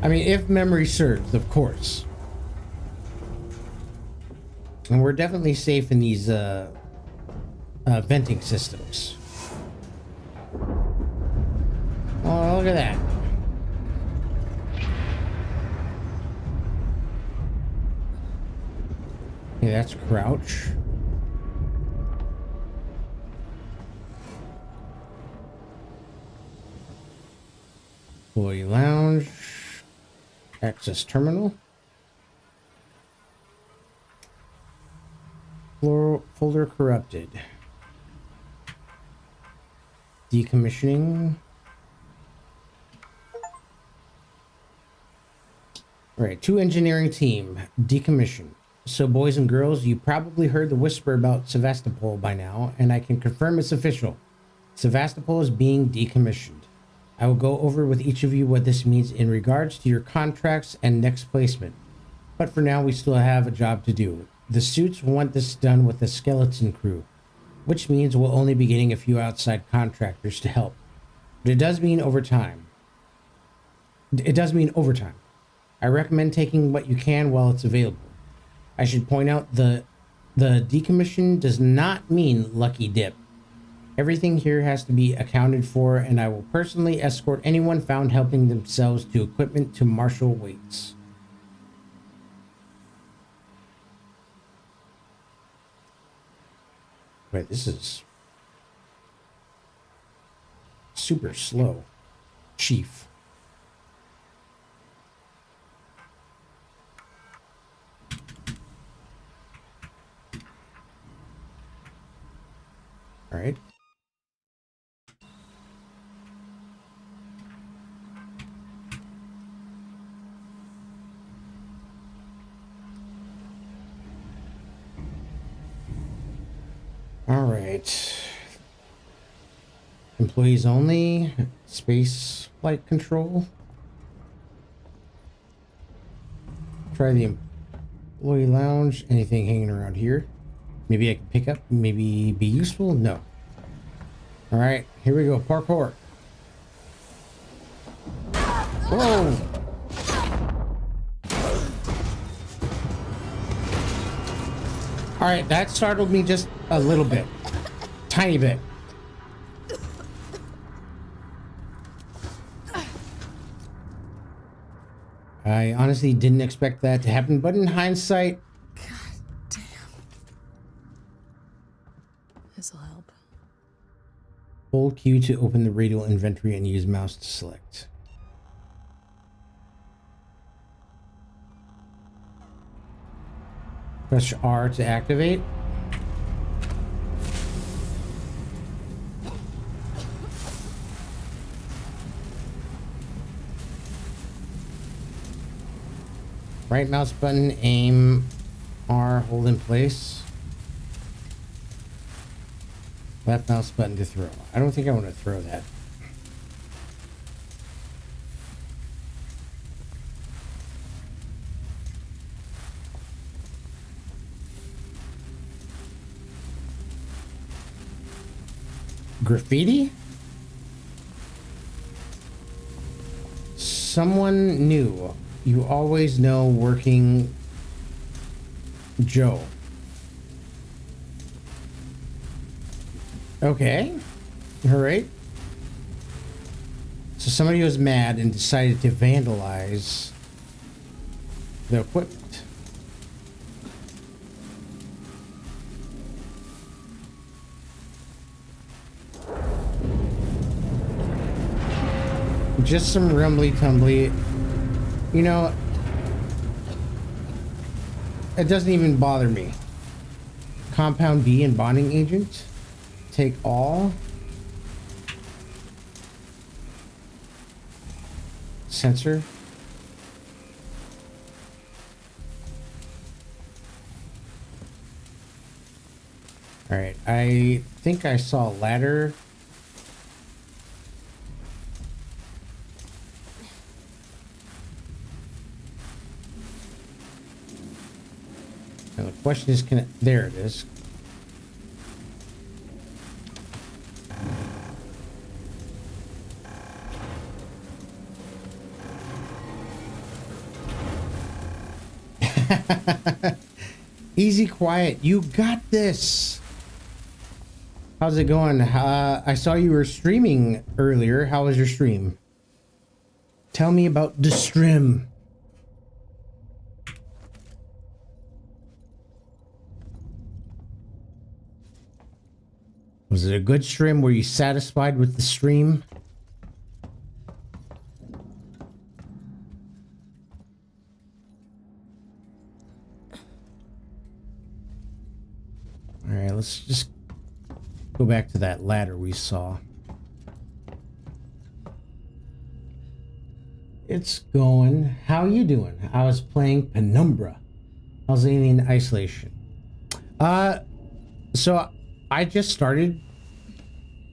I mean, if memory serves, of course. And we're definitely safe in these venting systems. Oh, look at that. Okay, that's crouch. Employee lounge. Access terminal. Folder corrupted. Decommissioning. All right, to engineering team. Decommission. So boys and girls, you probably heard the whisper about Sevastopol by now, and I can confirm it's official. Sevastopol is being decommissioned. I will go over with each of you what this means in regards to your contracts and next placement. But for now, we still have a job to do. The suits want this done with the skeleton crew, which means we'll only be getting a few outside contractors to help. But it does mean overtime. I recommend taking what you can while it's available. I should point out the decommission does not mean lucky dip. Everything here has to be accounted for, and I will personally escort anyone found helping themselves to equipment to Marshal Waits. Wait, this is super slow, Chief. All right. All right. Employees only. Space flight control. Try the employee lounge. Anything hanging around here? Maybe I can pick up. Maybe be useful. No. All right, here we go. Parkour. Whoa. All right, that startled me just a little bit. Tiny bit. I honestly didn't expect that to happen, but in hindsight... God damn. This'll help. Hold Q to open the radial inventory and use mouse to select. Press R to activate. Right mouse button, aim, R, hold in place. Left mouse button to throw. I don't think I want to throw that. Graffiti? Someone new. You always know working Joe. Okay. All right. So somebody was mad and decided to vandalize the equipment. Just some rumbly tumbly. You know, it doesn't even bother me. Compound B and bonding agent. Take all. Sensor. All right, I think I saw a ladder. Now the question is, can it, there it is. Easy, quiet. You got this. How's it going? I saw you were streaming earlier. How was your stream? Tell me about the stream. Was it a good stream? Were you satisfied with the stream? All right, let's just go back to that ladder we saw. It's going. How you doing? I was playing Penumbra. How's Alien Isolation? So I just started,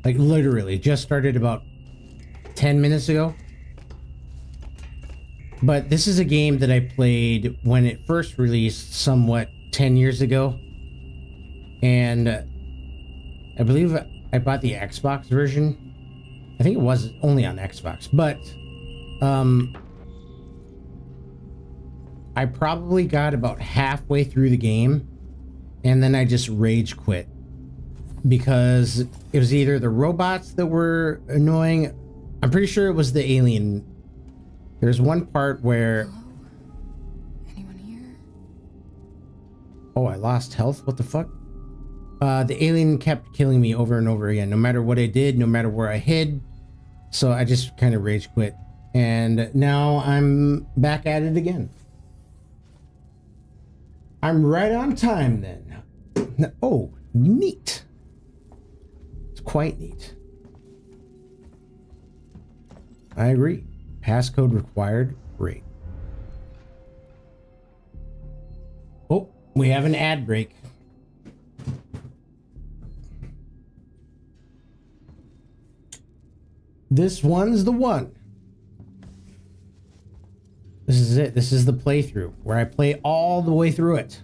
like literally just started about 10 minutes ago. But this is a game that I played when it first released somewhat 10 years ago. And I believe I bought the Xbox version. I think it was only on Xbox, but I probably got about halfway through the game and then I just rage quit because it was either the robots that were annoying. I'm pretty sure it was the alien. There's one part where... Hello? Anyone here? Oh, I lost health? What the fuck? The alien kept killing me over and over again, no matter what I did, no matter where I hid. So I just kind of rage quit. And now I'm back at it again. I'm right on time then. Oh, neat. It's quite neat. I agree. Passcode required. Great. Oh, we have an ad break. This one's the one. This is it. This is the playthrough where I play all the way through it.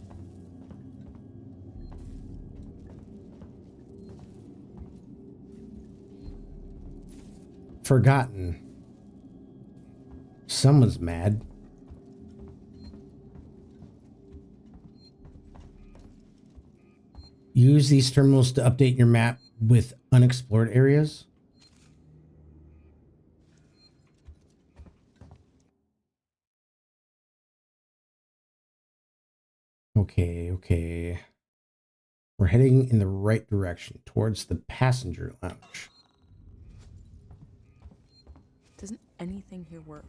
forgotten. Someone's mad. Use these terminals to update your map with unexplored areas. Okay. We're heading in the right direction, towards the passenger lounge. Doesn't anything here work?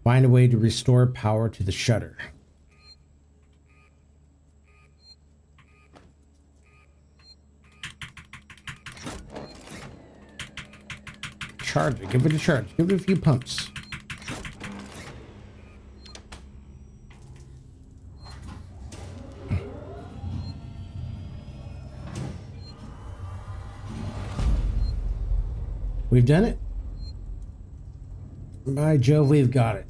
Find a way to restore power to the shutter. Charge it. Give it a charge. Give it a few pumps. We've done it. By Jove, we've got it.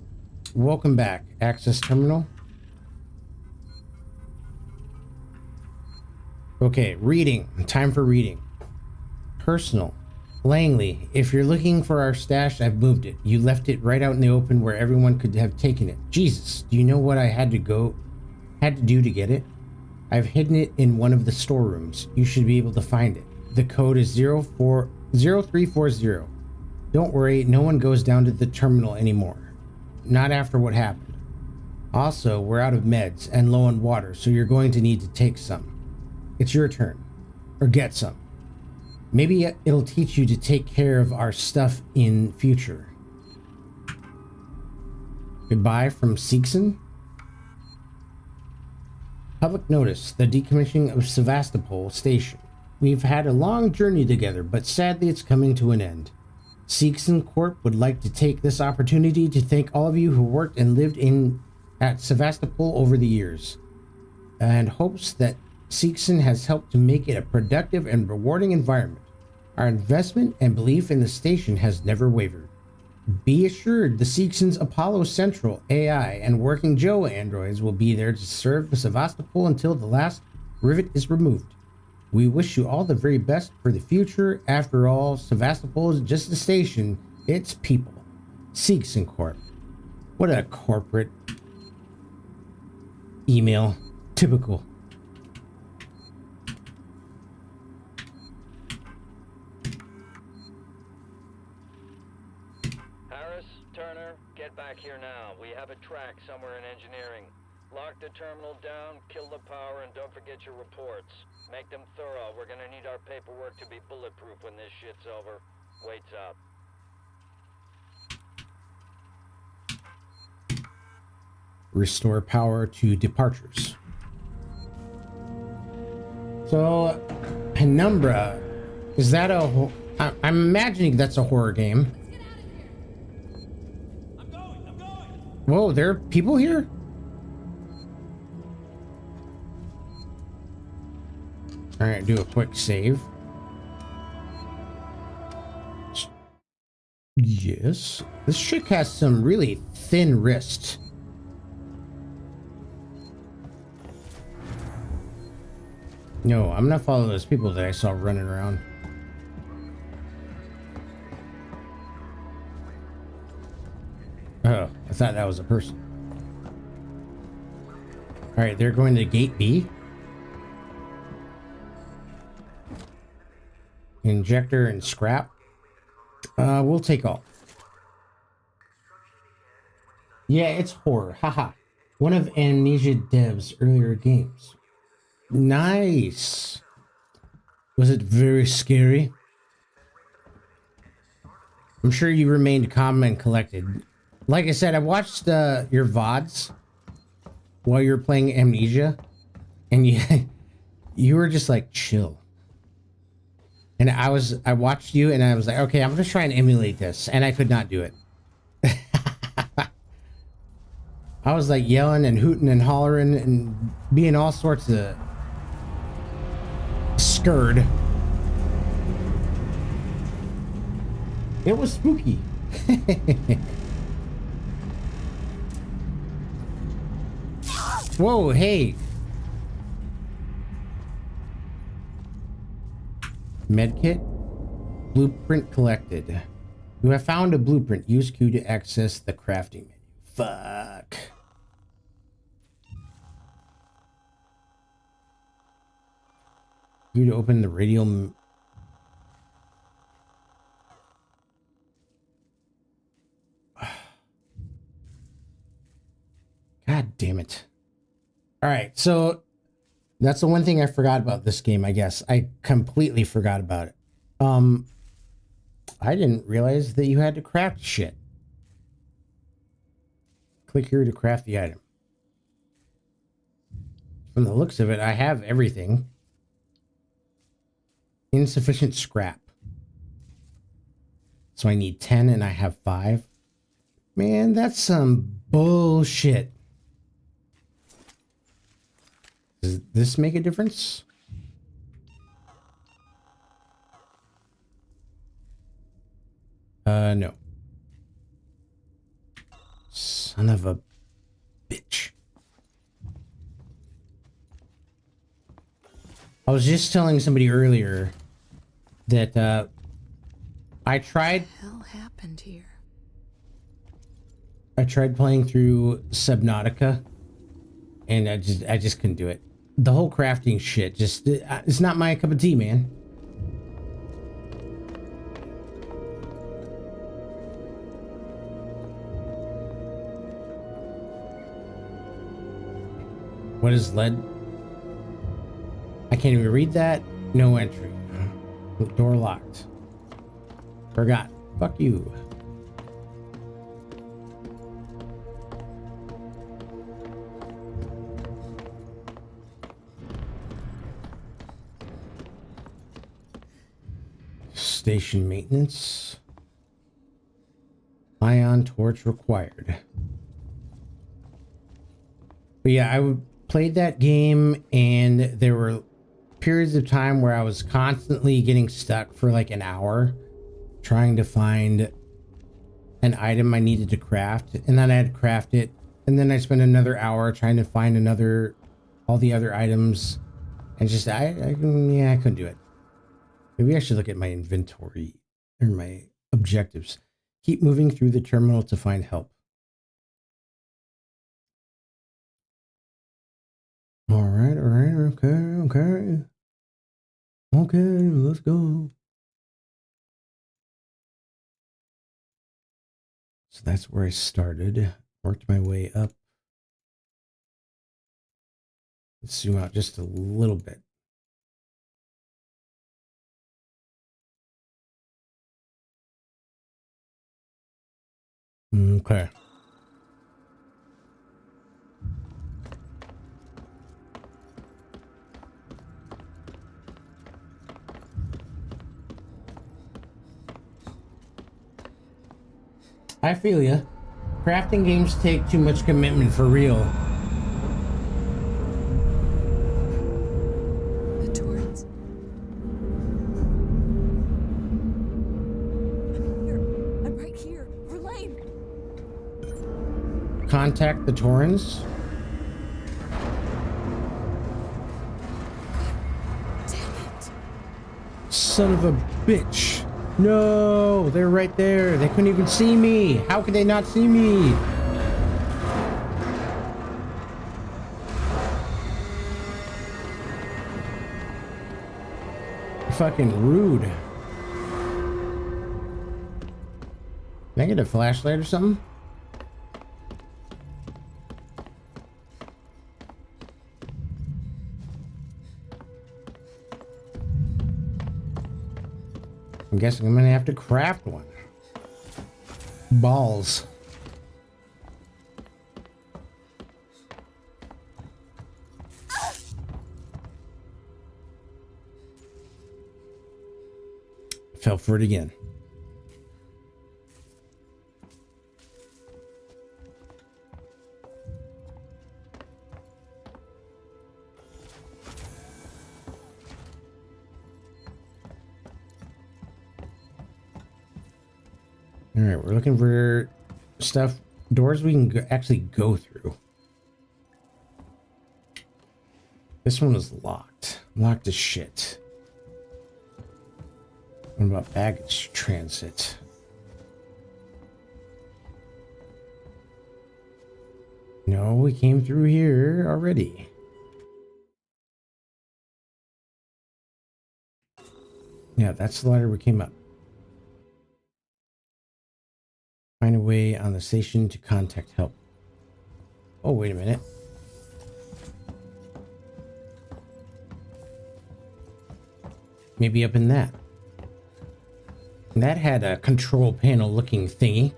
Welcome back. Access terminal. Okay, reading. Time for reading. Personal. Langley, if you're looking for our stash, I've moved it. You left it right out in the open where everyone could have taken it. Jesus, do you know what I had to do to get it? I've hidden it in one of the storerooms. You should be able to find it. The code is 0340. Don't worry, no one goes down to the terminal anymore. Not after what happened. Also, we're out of meds and low on water, so you're going to need to take some. It's your turn. Or get some. Maybe it'll teach you to take care of our stuff in future. Goodbye from Seegson. Public notice, the decommissioning of Sevastopol Station. We've had a long journey together, but sadly it's coming to an end. Seegson Corp would like to take this opportunity to thank all of you who worked and lived at Sevastopol over the years, and hopes that Seegson has helped to make it a productive and rewarding environment. Our investment and belief in the station has never wavered. Be assured the Seegson's Apollo Central AI and Working Joe androids will be there to serve Sevastopol until the last rivet is removed. We wish you all the very best for the future. After all, Sevastopol is just a station. It's people. Seegson Corp. What a corporate email. Typical. Get back here now. We have a track somewhere in engineering. Lock the terminal down, kill the power, and don't forget your reports. Make them thorough. We're gonna need our paperwork to be bulletproof when this shit's over. Waits up. Restore power to departures. So, Penumbra, is that a... I'm imagining that's a horror game. Whoa, there are people here? Alright, do a quick save. Yes. This chick has some really thin wrists. No, I'm not following those people that I saw running around. Oh, I thought that was a person. Alright, they're going to gate B. Injector and scrap. We'll take all. Yeah, it's horror. Haha. One of Amnesia dev's earlier games. Nice. Was it very scary? I'm sure you remained calm and collected. Like I said, I watched your VODs while you were playing Amnesia, and you were just like chill. And I watched you, and I was like, okay, I'm gonna try and emulate this, and I could not do it. I was like yelling and hooting and hollering and being all sorts of scared. It was spooky. Whoa, hey. Medkit. Blueprint collected. You have found a blueprint. Use Q to access the crafting menu. Fuck. Q to open the radial... God damn it. Alright, so that's the one thing I forgot about this game, I guess. I completely forgot about it. I didn't realize that you had to craft shit. Click here to craft the item. From the looks of it, I have everything. Insufficient scrap. So I need 10 and I have 5. Man, that's some bullshit. Does this make a difference? No. Son of a bitch. I was just telling somebody earlier that I tried. What the hell happened here? I tried playing through Subnautica, and I just couldn't do it. The whole crafting shit just it's not my cup of tea, man. What is lead? I can't even read that. No entry. Door locked. Forgot. Fuck you. Station maintenance. Ion torch required. But yeah, I played that game and there were periods of time where I was constantly getting stuck for like an hour trying to find an item I needed to craft, and then I had to craft it, and then I spent another hour trying to find all the other items, and just I couldn't do it. Maybe I should look at my inventory or my objectives. Keep moving through the terminal to find help. All right, okay, let's go. So that's where I started. Worked my way up. Let's zoom out just a little bit. Okay. I feel ya. Crafting games take too much commitment for real. The torrents. I'm right here. Verlaine! Contact the Torrens. Damn it. Son of a bitch. No, they're right there. They couldn't even see me. How could they not see me? Fucking rude. Can I get a flashlight or something? I'm guessing I'm gonna have to craft one. Balls. Fell for it again. All right, we're looking for stuff, doors we can actually go through. This one is locked. Locked as shit. What about baggage transit? No, we came through here already. Yeah, that's the ladder we came up. Find a way on the station to contact help. Oh, wait a minute. Maybe up in that. That had a control panel looking thingy.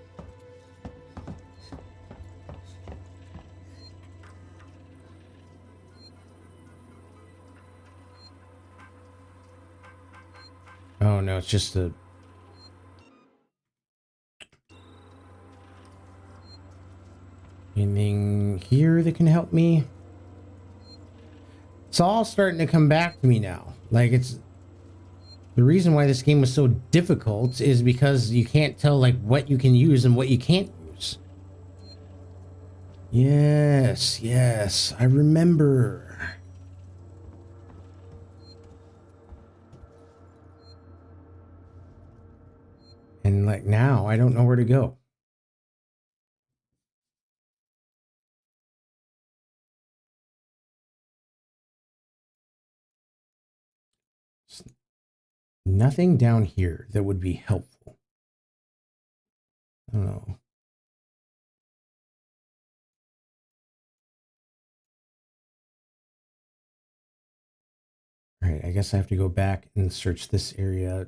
Oh no, it's just a... Anything here that can help me? It's all starting to come back to me now. Like, it's... The reason why this game was so difficult is because you can't tell, like, what you can use and what you can't use. Yes, yes, I remember. And, like, now, I don't know where to go. Nothing down here that would be helpful. I don't know. All right, I guess I have to go back and search this area.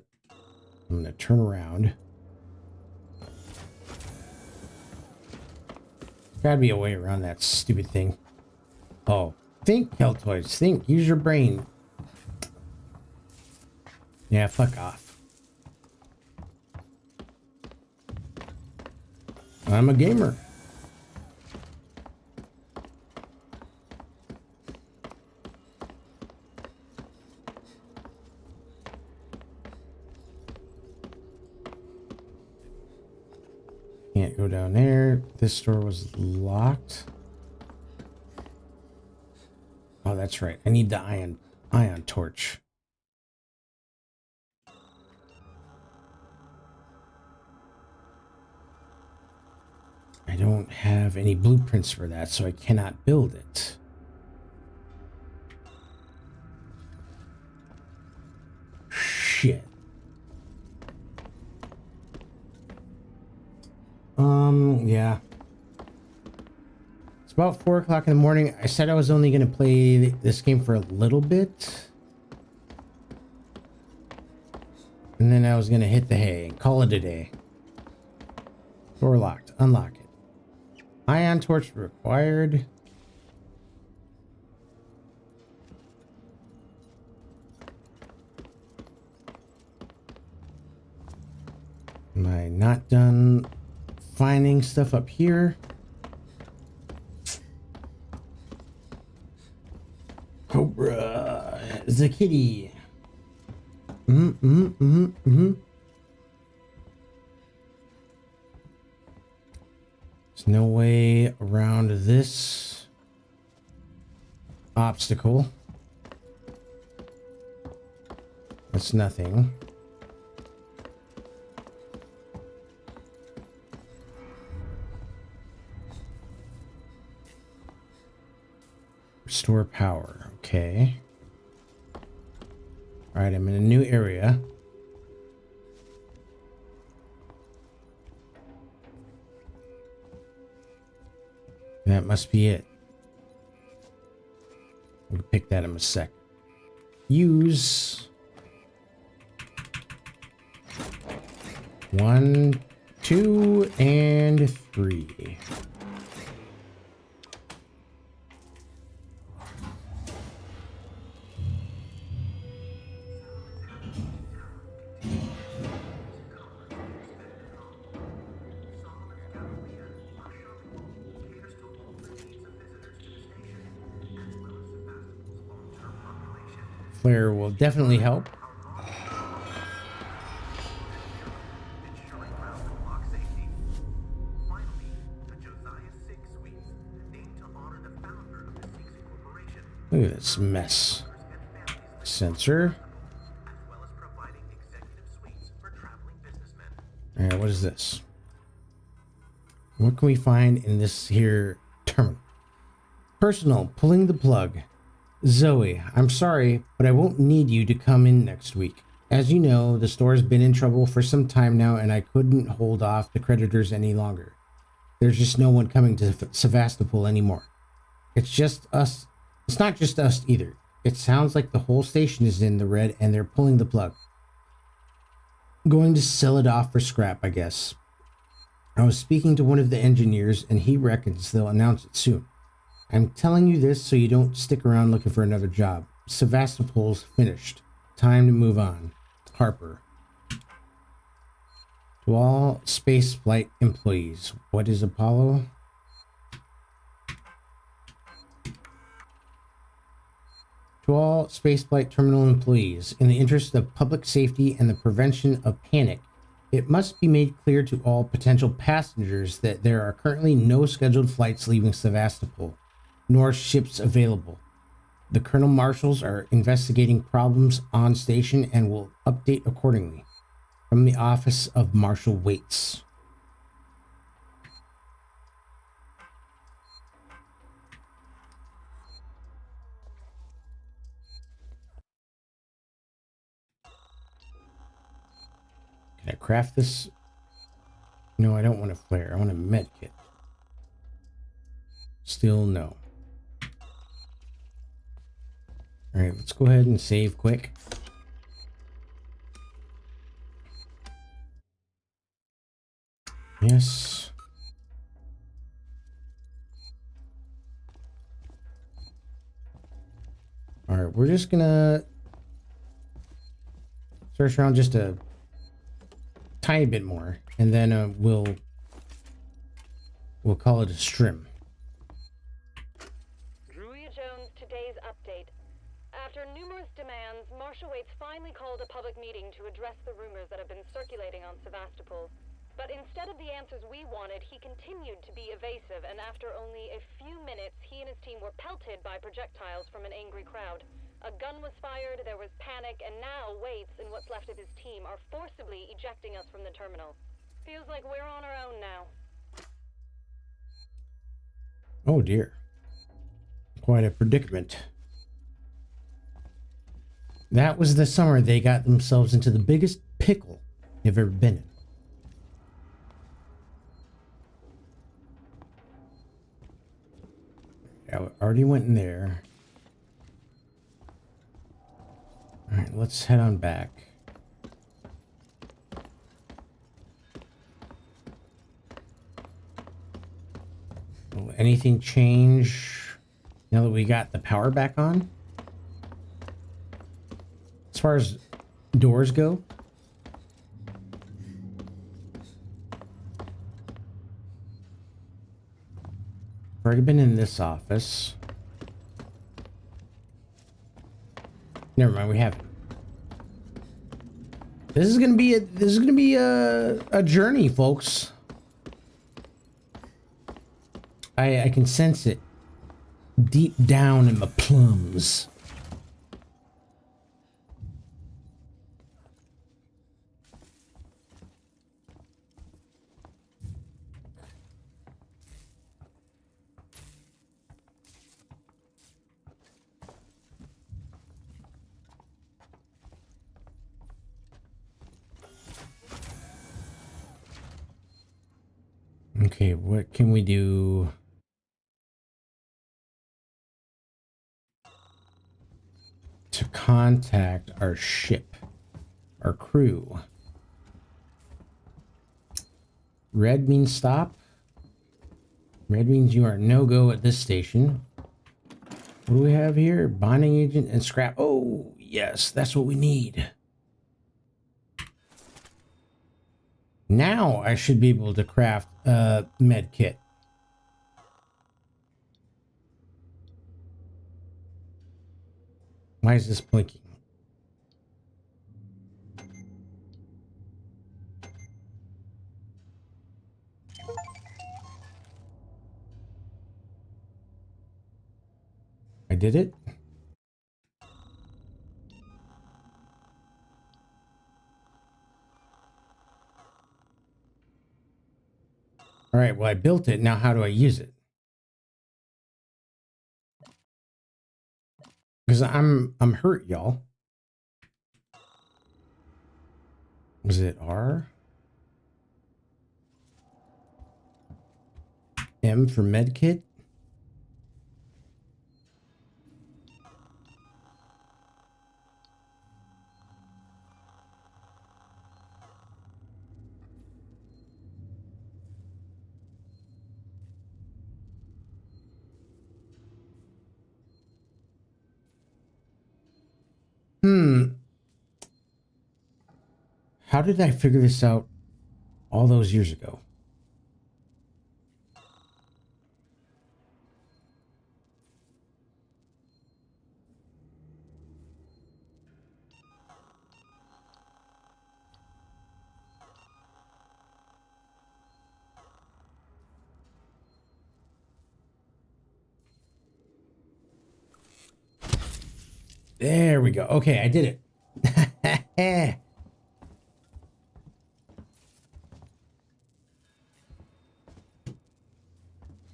I'm going to turn around. Gotta be a way around that stupid thing. Oh, think, Keltoids. Think. Use your brain. Yeah, fuck off. I'm a gamer. Can't go down there. This door was locked. Oh, that's right. I need the ion torch. I don't have any blueprints for that, so I cannot build it. Shit. Yeah. It's about 4 o'clock in the morning. I said I was only going to play this game for a little bit. And then I was going to hit the hay and call it a day. Door locked. Unlock it. Ion torch required. Am I not done finding stuff up here? Cobra. The kitty. There's no way around this obstacle. That's nothing. Restore power. Okay. All right, I'm in a new area. That must be it. We'll pick that in a sec. Use 1, 2, and 3. Flare will definitely help. Look at this mess. Sensor. All right, what is this? What can we find in this here terminal? Personal, pulling the plug. Zoe, I'm sorry, but I won't need you to come in next week. As you know, the store's been in trouble for some time now, and I couldn't hold off the creditors any longer. There's just no one coming to Sevastopol anymore. It's just us. It's not just us either. It sounds like the whole station is in the red and they're pulling the plug. Going to sell it off for scrap, I guess. I was speaking to one of the engineers and he reckons they'll announce it soon. I'm telling you this so you don't stick around looking for another job. Sevastopol's finished. Time to move on. Harper. To all spaceflight employees, what is Apollo? To all spaceflight terminal employees, in the interest of public safety and the prevention of panic, it must be made clear to all potential passengers that there are currently no scheduled flights leaving Sevastopol, nor ships available. The Colonel Marshals are investigating problems on station and will update accordingly. From the Office of Marshal Waits. Can I craft this? No, I don't want a flare. I want a med kit. Still no. Alright, let's go ahead and save quick. Yes. Alright, we're just gonna search around just a tiny bit more, and then we'll call it a strim. Druia Jones, today's update. After numerous demands, Marshal Waits finally called a public meeting to address the rumors that have been circulating on Sevastopol. But instead of the answers we wanted, he continued to be evasive, and after only a few minutes, he and his team were pelted by projectiles from an angry crowd. A gun was fired, there was panic, and now Waits and what's left of his team are forcibly ejecting us from the terminal. Feels like we're on our own now. Oh dear. Quite a predicament. That was the summer they got themselves into the biggest pickle they've ever been in. I already went in there. Alright, let's head on back. Will anything change now that we got the power back on? As far as doors go? I've already been in this office. Never mind, we haven't. This is gonna be a journey, folks. I can sense it deep down in my plums. Okay, what can we do? To contact our ship, our crew. Red means stop. Red means you are no-go at this station. What do we have here? Bonding agent and scrap. Oh, yes, that's what we need. Now I should be able to craft a med kit. Why is this blinking? I did it. All right, well, I built it. Now, how do I use it? Because I'm hurt, y'all. Was it R? M for medkit? How did I figure this out all those years ago? There we go. Okay, I did it.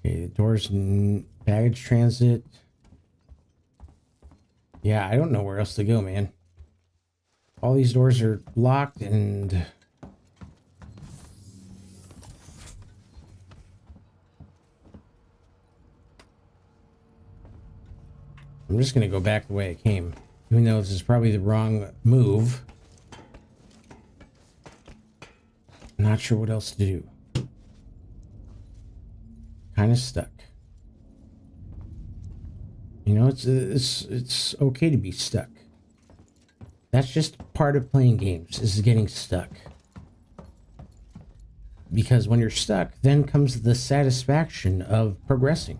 Okay, the doors in baggage transit. Yeah, I don't know where else to go, man. All these doors are locked and... I'm just going to go back the way I came. Even though this is probably the wrong move. Not sure what else to do. Kind of stuck. You know, it's okay to be stuck. That's just part of playing games, is getting stuck. Because when you're stuck, then comes the satisfaction of progressing.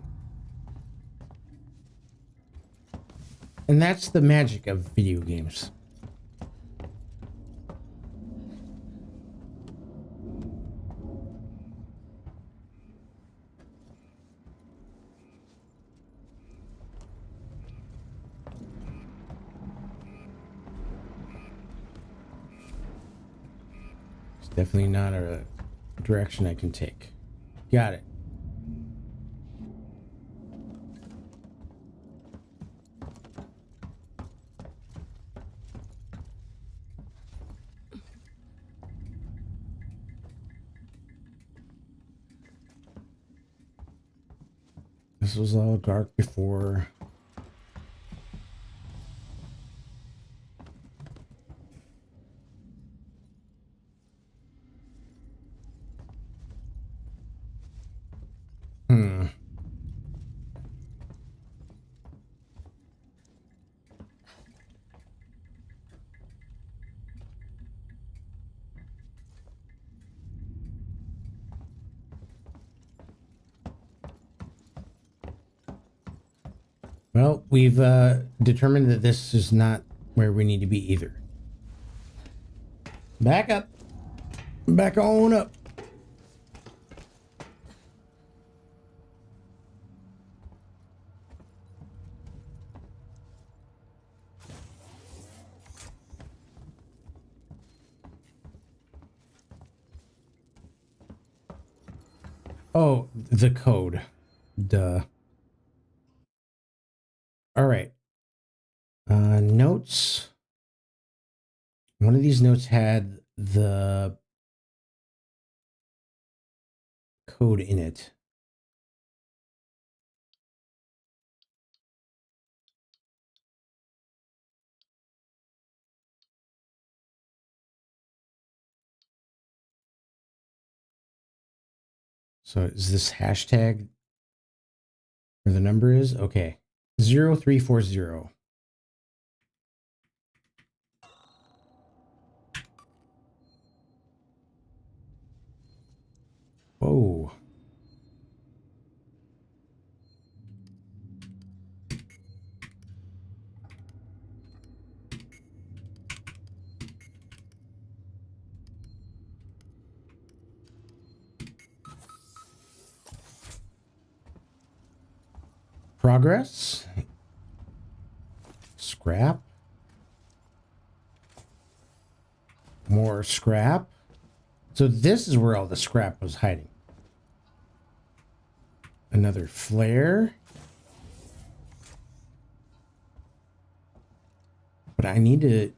And that's the magic of video games. It's definitely not a direction I can take. Got it. This was all dark before. Well, we've determined that this is not where we need to be either. Back up. Back on up. Oh, the code. Duh. All right. Notes. One of these notes had the code in it. So is this hashtag where the number is? Okay. 0340. Whoa. Progress. Scrap. More scrap. So this is where all the scrap was hiding. Another flare. But I need to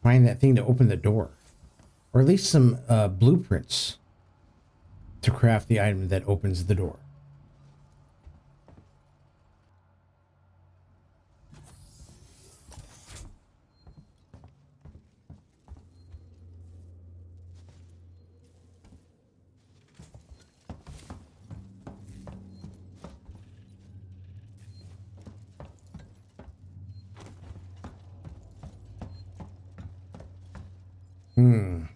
find that thing to open the door. Or at least some blueprints to craft the item that opens the door. And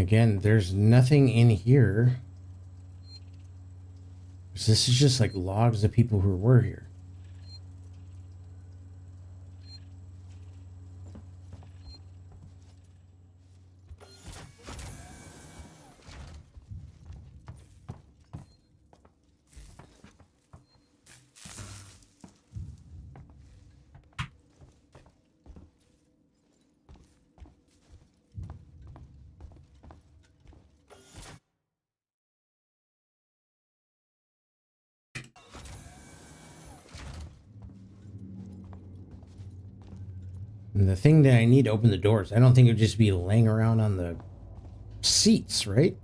again, there's nothing in here. This is just like logs of people who were here. And the thing that I need to open the doors, I don't think it would just be laying around on the seats, right?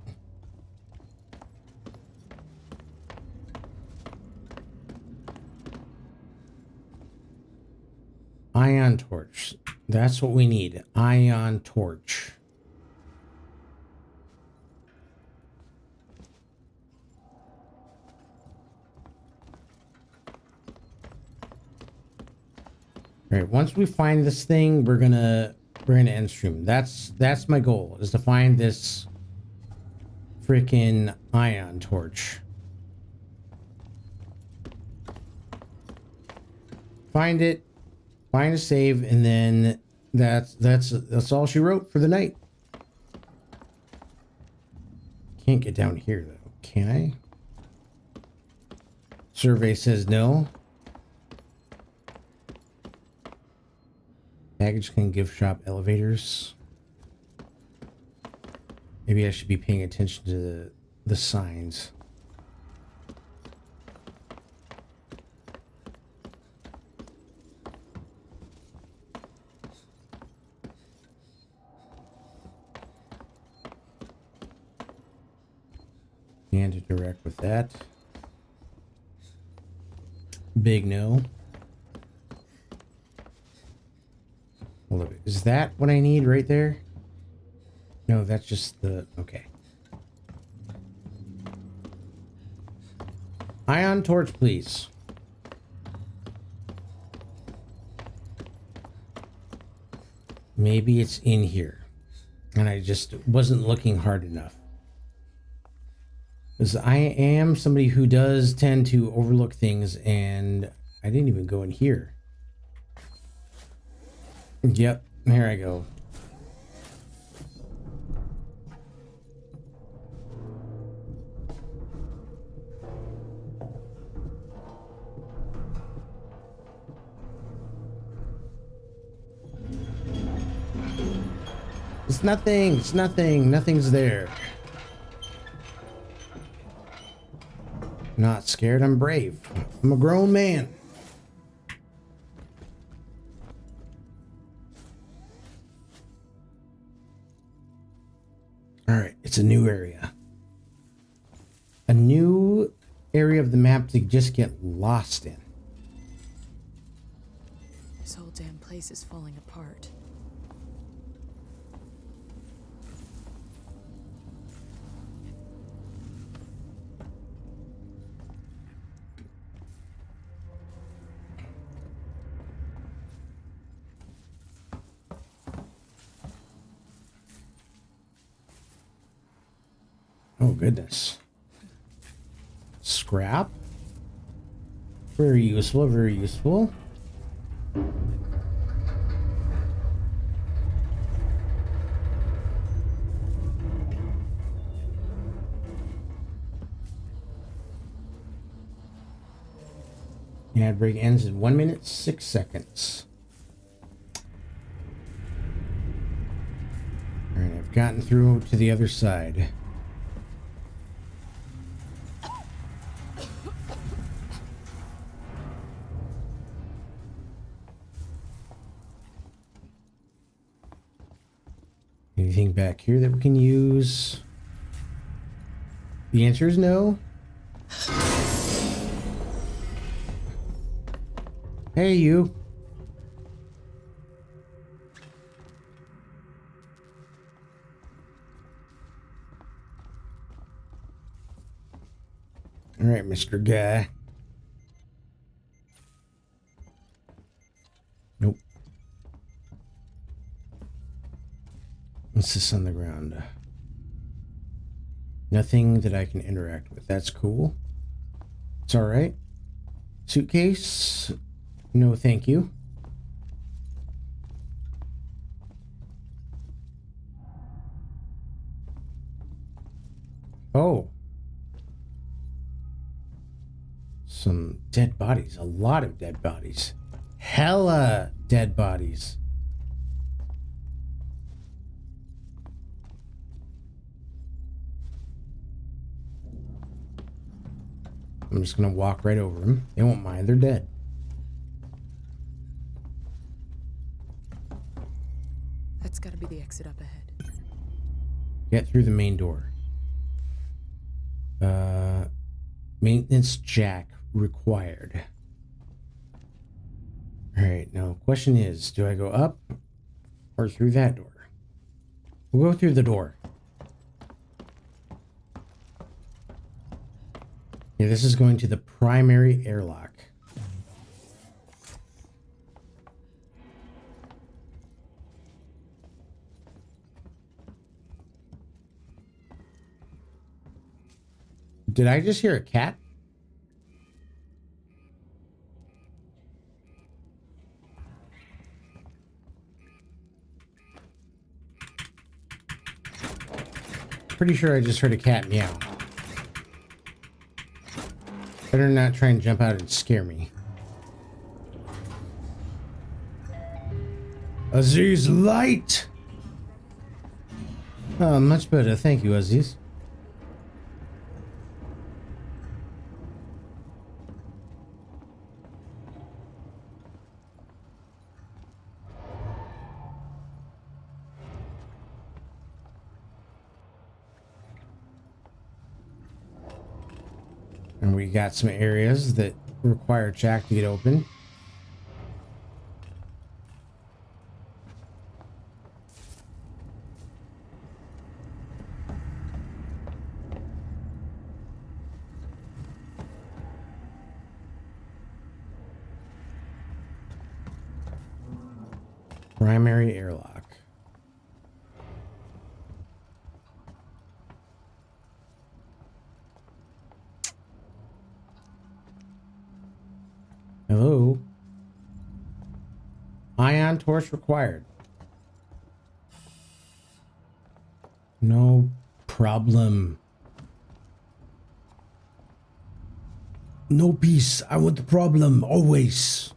Ion torch. That's what we need. Ion torch. All right, once we find this thing, we're gonna end stream. That's my goal, is to find this freaking ion torch. Find it, find a save, and then that's all she wrote for the night. Can't get down here though, can I? Survey says no. Baggage claim gift shop elevators. Maybe I should be paying attention to the signs. And to direct with that. Big no. Hold up. Is that what I need right there? No, that's just the... Okay. Ion torch, please. Maybe it's in here. And I just wasn't looking hard enough. Because I am somebody who does tend to overlook things, and I didn't even go in here. Yep, here I go. It's nothing, it's nothing, nothing's there. Not scared, I'm brave. I'm a grown man. Alright, it's a new area. A new area of the map to just get lost in. This whole damn place is falling apart. Oh, goodness. Scrap. Very useful, very useful. Ad break ends in 1 minute, 6 seconds. All right, I've gotten through to the other side. Anything back here that we can use? The answer is no. Hey, you. All right, Mr. Guy. Nope. What's this on the ground? Nothing that I can interact with. That's cool. It's all right. Suitcase? No, thank you. Oh. Some dead bodies. A lot of dead bodies. Hella dead bodies. I'm just gonna walk right over them. They won't mind. They're dead. That's gotta be the exit up ahead. Get through the main door. Maintenance jack required. Alright, now question is, do I go up or through that door? We'll go through the door. Yeah, this is going to the primary airlock. Did I just hear a cat? Pretty sure I just heard a cat meow. Better not try and jump out and scare me. Aziz light! Oh, much better. Thank you, Aziz. And we got some areas that require Jack to get open. Primary airlock. Hello? Ion torch required. No problem. No peace. I want the problem always.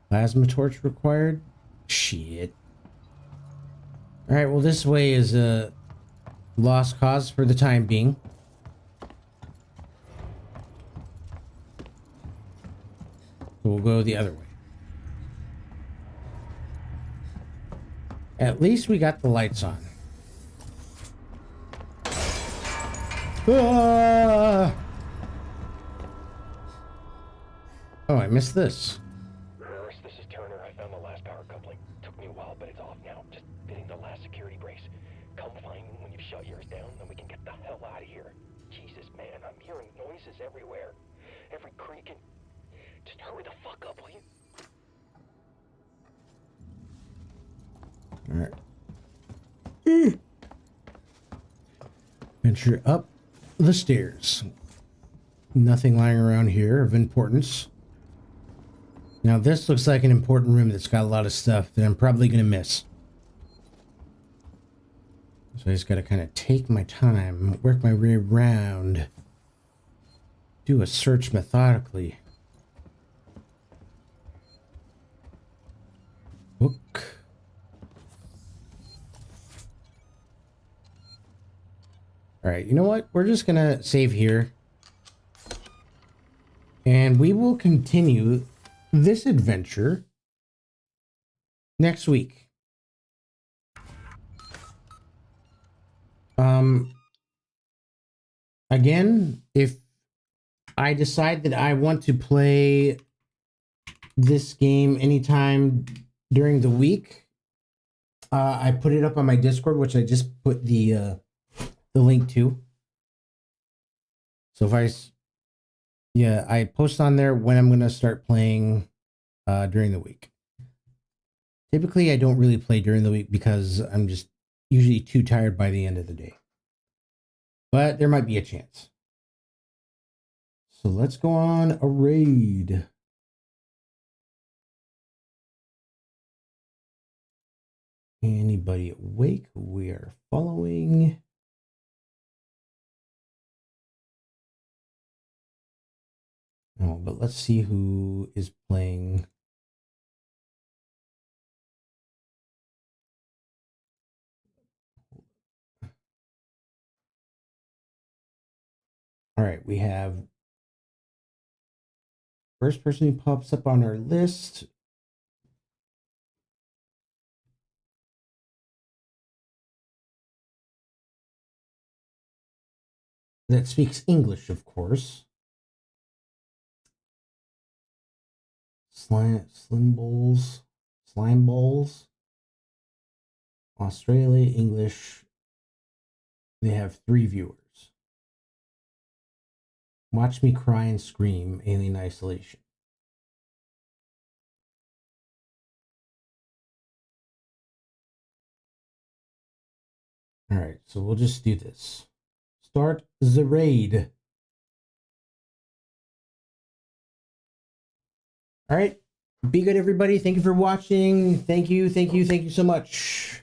Plasma torch required? Shit. Alright, well, this way is a lost cause for the time being. So we'll go the other way. At least we got the lights on. Ah! Oh, I missed this. Nurse, this is Turner. I found the last power coupling. Took me a while, but it's off now. Just fitting the last security brace. Come find me when you've shut yours down, then we can get the hell out of here. Jesus, man, I'm hearing noises everywhere. Every creak and... Just hurry the fuck up, will you? Alright. Venture up the stairs. Nothing lying around here of importance. Now this looks like an important room that's got a lot of stuff that I'm probably going to miss. So I just got to kind of take my time, work my way around, do a search methodically. Book. All right, you know what? We're just going to save here. And we will continue this adventure next week. Again, if I decide that I want to play this game anytime during the week, I put it up on my Discord, which I just put the link to. So if I post on there when I'm going to start playing during the week. Typically, I don't really play during the week because I'm just usually too tired by the end of the day. But there might be a chance. So let's go on a raid. Anybody awake? We are following. Oh, but let's see who is playing. All right, we have first person who pops up on our list. That speaks English, of course. Slime Bowls. Australia, English. They have 3 viewers. Watch Me Cry and Scream, Alien Isolation. All right, so we'll just do this. Start the raid. All right. Be good, everybody. Thank you for watching. Thank you so much.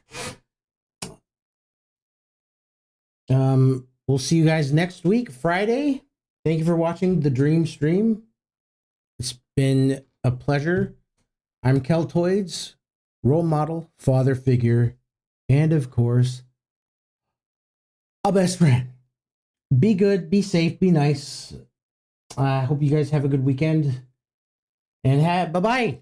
We'll see you guys next week, Friday. Thank you for watching the Dream Stream. It's been a pleasure. I'm Keltoids, role model, father figure, and of course, a best friend. Be good, be safe, be nice. I hope you guys have a good weekend. And bye-bye.